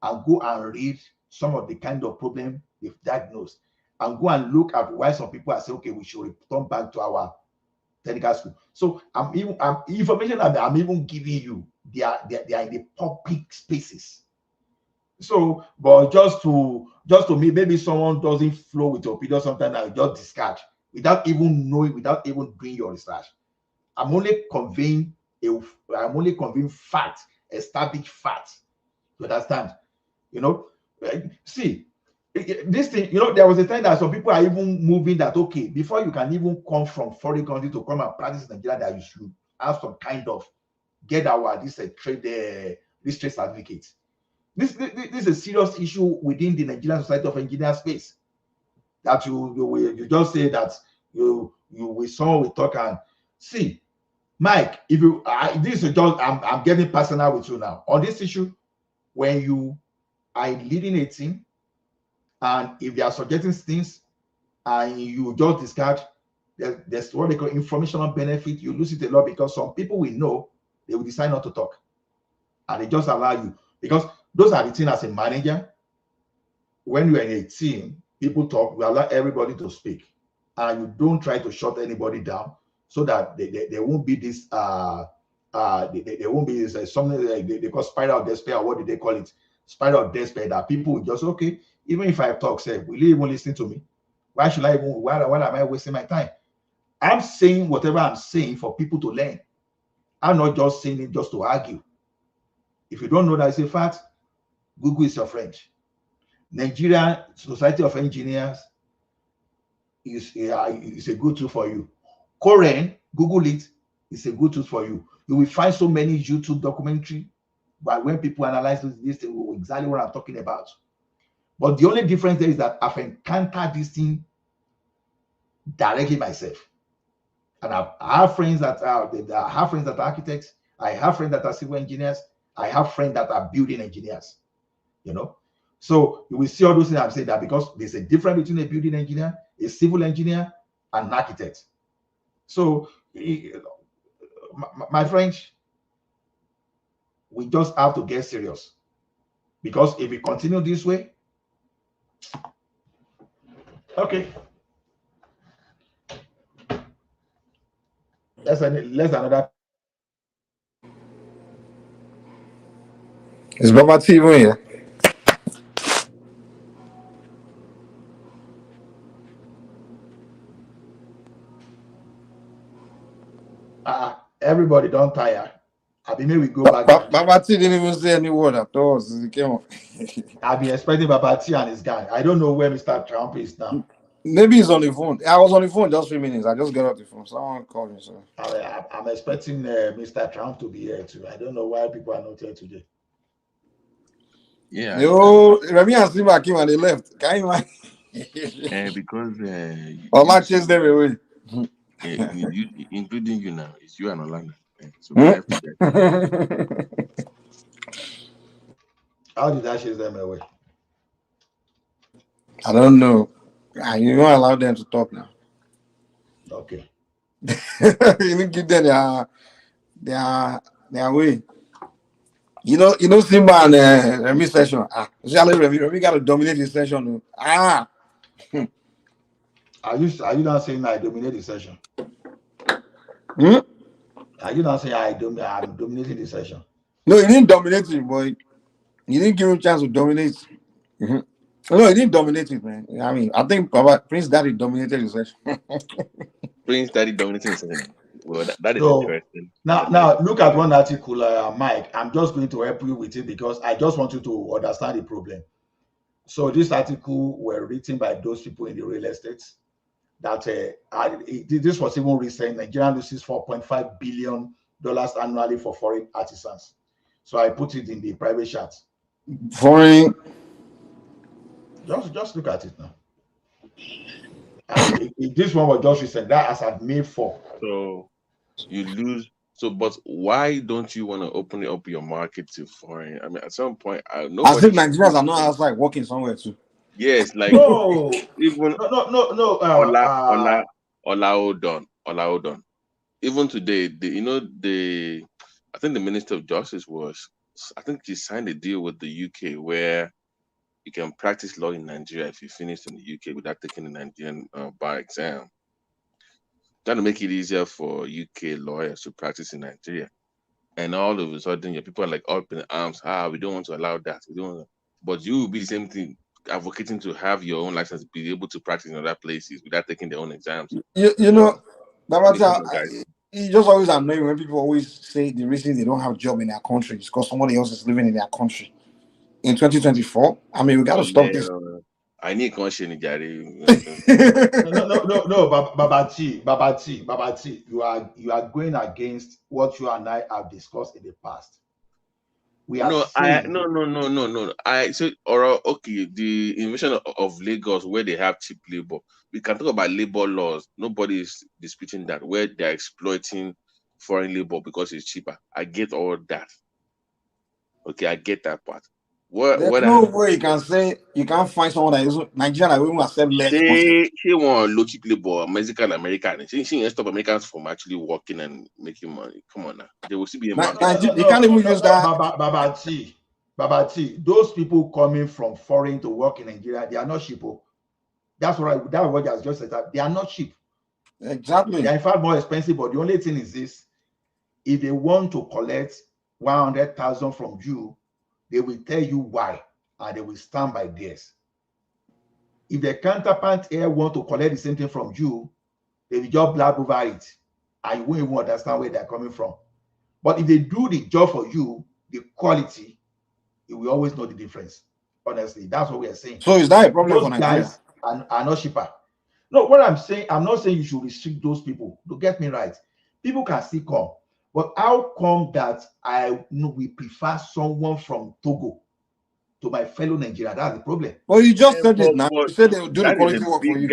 and go and read some of the kind of problem they've diagnosed and go and look at why some people are saying, okay, we should return back to our technical school. So information that I'm even giving you, they are in the public spaces. So, but just to me, maybe someone doesn't flow with your opinion, sometimes I just discard without even knowing, without even doing your research. I'm only conveying fact, established facts. You understand? You know, see, this thing, you know, there was a time that some people are even moving that, okay, before you can even come from foreign country to come and practice in Nigeria, that you should have some kind of get this trade certificate. This is a serious issue within the Nigerian Society of Engineers space. That you just say that we talk and see, Mike. If you this is just I'm getting personal with you now on this issue. When you are leading a team And if they are subjecting things and you just discard, there's what they call informational benefit. You lose it a lot because some people will know, they will decide not to talk. And they just allow you. Because those are the things as a manager. When you're in a team, people talk, we allow everybody to speak. And you don't try to shut anybody down so that there won't be this there won't be this something like they call spiral of despair, or what did they call it? Spiral of despair, that people will just, okay, even if I talk, say, will you even listen to me? Why should I even, why am I wasting my time? I'm saying whatever I'm saying for people to learn. I'm not just saying it just to argue. If you don't know that it's a fact, Google is your friend. Nigerian Society of Engineers is a good tool for you. Korean, Google it, it's a good tool for you. You will find so many YouTube documentary, but when people analyze this, they will exactly what I'm talking about. But the only difference there is that I've encountered this thing directly myself. And I have friends that are architects, I have friends that are civil engineers, I have friends that are building engineers, you know. So you will see all those things. I'm saying that because there's a difference between a building engineer, a civil engineer, and an architect. So, my friends, we just have to get serious, because if we continue this way, okay, let's another. Is Baba T even here? Everybody don't tire. I mean, maybe we go back. Baba T didn't even say any word at all since he came on. I've been expecting Baba T and his gang. I don't know where Mr. Trump is now. Maybe he's on the phone. I was on the phone just 3 minutes. I just got off the phone. Someone called me. So I'm expecting Mr. Trump to be here too. I don't know why people are not here today. Yeah. Yo, Remy and Simba came and they left. Can you imagine? Because Ola chased them away. Including you now, it's you and Orlando. So we left together. How did I chase them away? I don't know. You don't allow them to talk now. Okay. You didn't give them their way. You know Simba and Remy session. Remy got to dominate the session. Are you not saying I dominate the session? Are you not saying I'm dominating the session? No, he didn't dominate it, boy. You didn't give him a chance to dominate. No, he didn't dominate it, man. I mean, I think Prince Daddy dominated the session. Prince Daddy dominating the session. Well, that is so, interesting. Now look at one article, Mike. I'm just going to help you with it because I just want you to understand the problem. So this article were written by those people in the real estate that this was even recent. Nigeria loses $4.5 billion annually for foreign artisans. So I put it in the private chat. Foreign. Just look at it now. This one was just recent. That as I've made 4. So you lose. So, but why don't you want to open up your market to foreign? I mean, at some point, I think Nigerians are not outside working somewhere too. Yes, like no, even no. Olaudon. Even today, I think the Minister of Justice I think she signed a deal with the UK where you can practice law in Nigeria if you finish in the UK without taking the Nigerian bar exam. Trying to make it easier for UK lawyers to practice in Nigeria. And all of a sudden, your people are like up in arms. We don't want to allow that. We don't want to. But you will be the same thing, advocating to have your own license, be able to practice in other places without taking their own exams. You know, it just always annoying when people always say the reason they don't have a job in their country is because somebody else is living in their country. In 2024, I mean, we got to stop this. I need conscience, Gary. No, Babati, you are going against what you and I have discussed in the past. No. I said, okay, the invasion of Lagos where they have cheap labor. We can talk about labor laws. Nobody is disputing that, where they're exploiting foreign labor because it's cheaper. I get all that. Okay, I get that part. There's no way you can say you can't find someone that is Nigerian that will accept less. She want low cheap labor, Mexican American. She ain't stop Americans from actually working and making money. Come on now, they will still be a man. You can't even use that. Baba T, those people coming from foreign to work in Nigeria, they are not cheap. That's what I just said. They are not cheap. Exactly. They are in fact more expensive. But the only thing is this: if they want to collect 100,000 from you, they will tell you why, and they will stand by theirs. If the counterpart here want to collect the same thing from you, they will just blab over it, and you won't even understand where they're coming from. But if they do the job for you, the quality, you will always know the difference. Honestly, that's what we are saying. So is that a problem those for Nigeria? Guys are not cheaper. No, what I'm saying, I'm not saying you should restrict those people. To get me right, people can still come. But how come that we prefer someone from Togo to my fellow Nigeria? That's the problem. Well, you just said it now. You said they will do the quality work for you.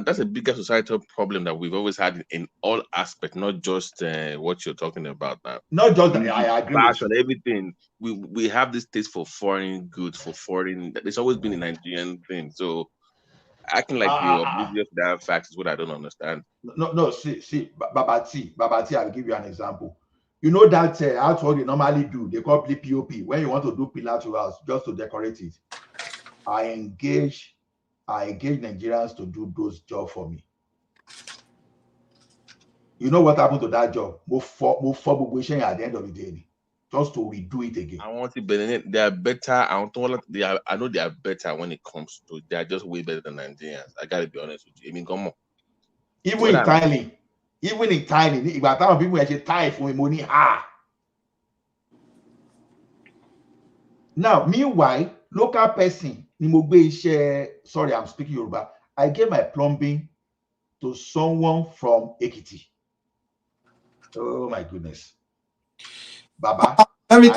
That's a bigger societal problem that we've always had in all aspects, not just what you're talking about now. Not just that, I agree. Fashion, everything. We have this taste for foreign goods, for foreign. It's always been a Nigerian thing. So acting like you're oblivious to that fact is what I don't understand. No. See, Baba T, I'll give you an example. You know that that's what they normally do. They call it POP. When you want to do pillar to house, just to decorate it. I engage Nigerians to do those jobs for me. You know what happened to that job? Move for at the end of the day, just to redo it again. I want to be. They are better. I know they are better when it comes to. They are just way better than Nigerians. I gotta be honest with you. I mean, come on. Even in Thailand, if I tell people actually Thai for money, Now, meanwhile, local person, sorry, I'm speaking Yoruba. I gave my plumbing to someone from Ekiti. Oh my goodness, Baba. Let me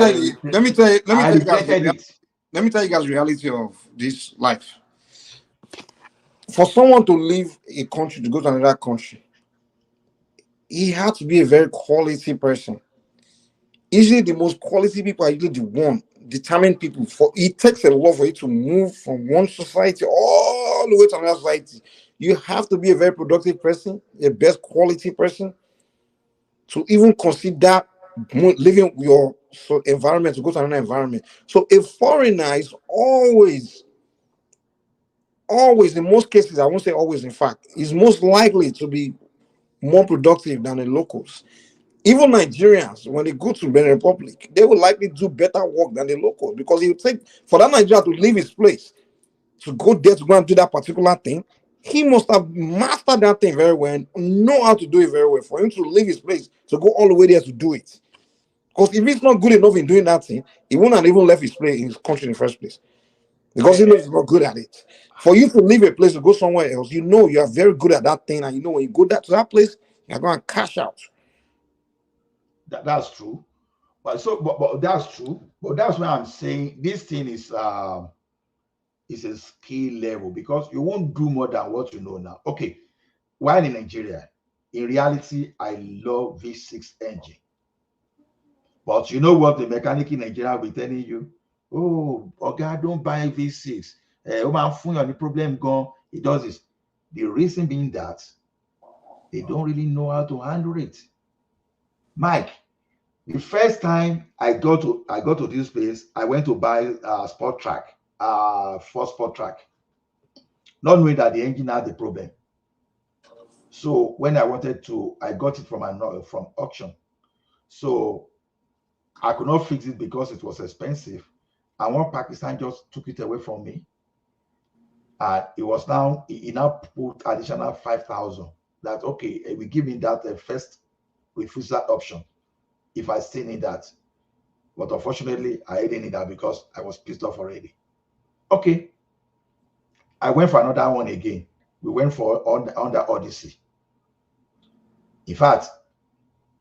tell you guys reality of this life. For someone to leave a country to go to another country, he had to be a very quality person. Usually, the most quality people are usually the one determined people. For it takes a lot for you to move from one society all the way to another society. You have to be a very productive person, a best quality person, to even consider leaving your environment to go to another environment. So a foreigner is always, in most cases, I won't say always, in fact, is most likely to be more productive than the locals. Even Nigerians, when they go to Benin Republic, they will likely do better work than the locals, because it will take for that Nigerian to leave his place to go there to go and do that particular thing. He must have mastered that thing very well and know how to do it very well for him to leave his place to go all the way there to do it. Because if he's not good enough in doing that thing, he wouldn't have even left his place in his country in the first place, because he knows he's not good at it. For you to leave a place to go somewhere else, you know you are very good at that thing, and you know when you go to that place, you're going to cash out. That's true, but that's true. But that's why I'm saying this thing is a skill level, because you won't do more than what you know now. Okay, while in Nigeria, in reality, I love V6 engine. But you know what the mechanic in Nigeria will be telling you? Oh, okay, don't buy V6. The problem gone. It does this. The reason being that they don't really know how to handle it. Mike, the first time I got to this place, I went to buy a sport track, for sport track, not knowing that the engine had the problem. So when I got it from auction. So I could not fix it because it was expensive. And one Pakistan just took it away from me. And it was now, he now put additional 5,000. That, okay, we give me that first refusal option if I still need that. But unfortunately, I didn't need that because I was pissed off already. Okay. I went for another one again. We went for under Odyssey. In fact,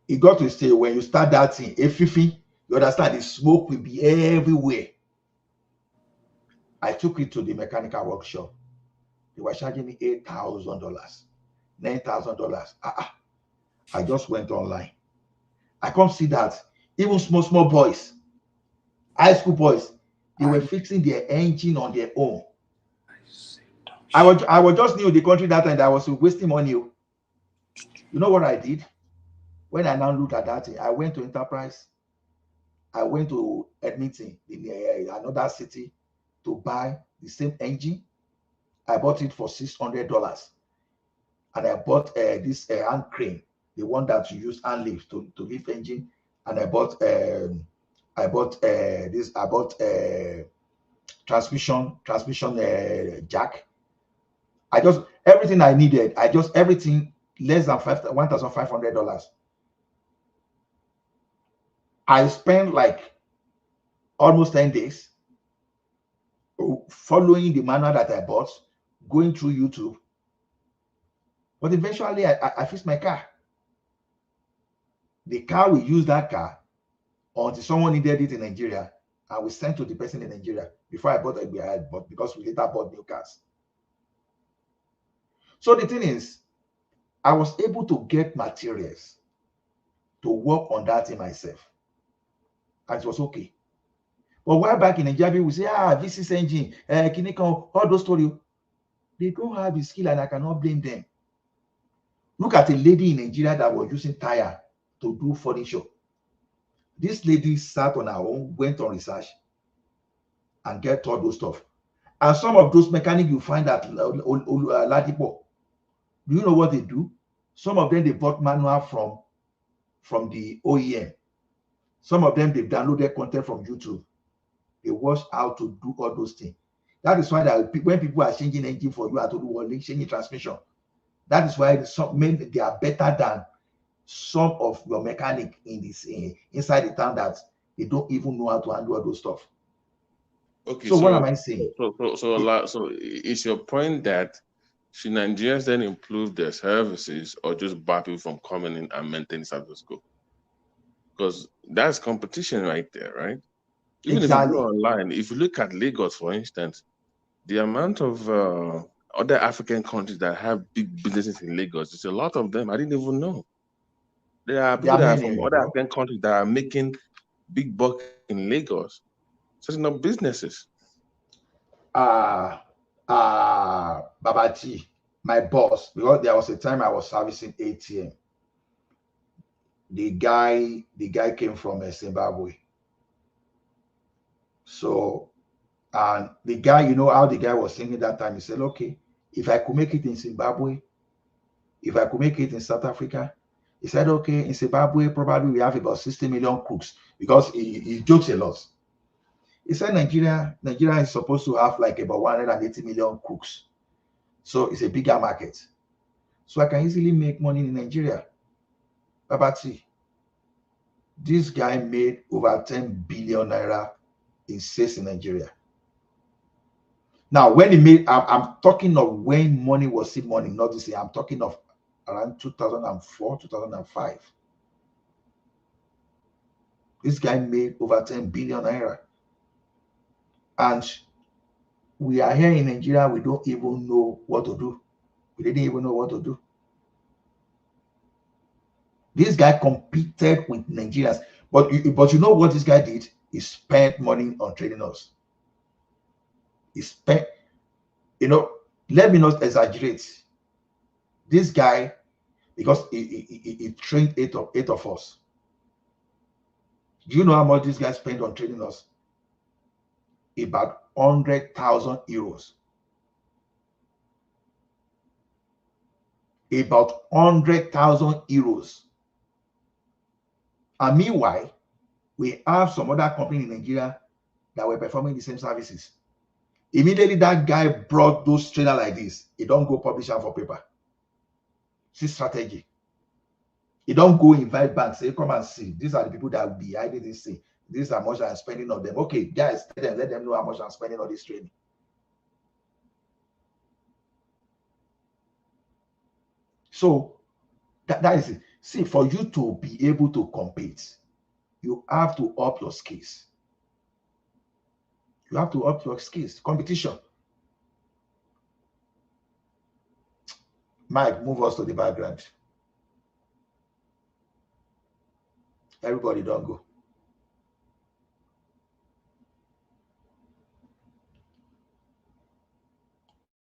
it got to a stage when you start that thing, Fifi, you understand the smoke will be everywhere. I took it to the mechanical workshop. They were charging me $8,000, $9,000. I just went online. I come see that even small boys, high school boys, They were fixing their engine on their own. I was just new in the country that time that I was wasting money. You know what I did? When I now look at that thing, I went to Enterprise. I went to Edmonton in another city to buy the same engine. I bought it for $600. And I bought this hand crane, the one that you use hand lift to lift engine. And I bought transmission jack. I just everything I needed. Everything less than $1,500. I spent like almost 10 days following the manual that I bought, going through YouTube. But eventually I fixed my car. The car, we used that car until someone needed it in Nigeria, and we sent to the person in Nigeria before I bought it. But because we later bought new cars. So the thing is, I was able to get materials to work on that in myself, and it was okay. But while back in Nigeria, we say, this is engine, all those stories. They don't have the skill, and I cannot blame them. Look at a lady in Nigeria that was using tire to do furniture. This lady sat on her own, went on research, and get all those stuff. And some of those mechanics you find at Ladipo, do you know what they do? Some of them, they bought manual from the OEM. Some of them, they've downloaded content from YouTube. They watch how to do all those things. That is why when people are changing engine for you, how to do changing transmission, that is why they are better than some of your mechanic in this inside the town that they don't even know how to handle all those stuff. Okay, so what am I saying? So is your point that should Nigerians then improve their services or just bar people from coming in and maintain status quo? Because that's competition right there, right? Even exactly. If you go online, if you look at Lagos, for instance, the amount of other African countries that have big businesses in Lagos, it's a lot of them. I didn't even know. There are people that are from other African countries that are making big bucks in Lagos, setting up businesses. Babaji, my boss, because there was a time I was servicing ATM. The guy came from Zimbabwe. So, and the guy, you know how the guy was thinking that time. He said, okay, if I could make it in Zimbabwe, if I could make it in South Africa, he said, okay, in Zimbabwe, probably we have about 60 million cooks, because he jokes a lot. He said Nigeria is supposed to have like about 180 million cooks. So it's a bigger market. So I can easily make money in Nigeria. Babati, this guy made over 10 billion naira in sales in Nigeria. Now, when he made, I'm talking of when money was still money, not this year. I'm talking of around 2004, 2005. This guy made over 10 billion naira. And we are here in Nigeria, we don't even know what to do. We didn't even know what to do. This guy competed with Nigerians. But you know what this guy did? He spent money on training us. He spent, let me not exaggerate. This guy, because he trained eight of us. Do you know how much this guy spent on training us? About 100,000 euros. About 100,000 euros. And meanwhile, we have some other company in Nigeria that were performing the same services. Immediately that guy brought those trainers like this. He don't go publish them for paper. See strategy. He don't go invite banks, say, come and see. These are the people that will be hiding this thing. This is how much I'm spending on them. Okay, guys, let them know how much I'm spending on this training. So that is it. See, for you to be able to compete, you have to up your skills. You have to up your skills. Competition. Mike, move us to the background. Everybody don't go.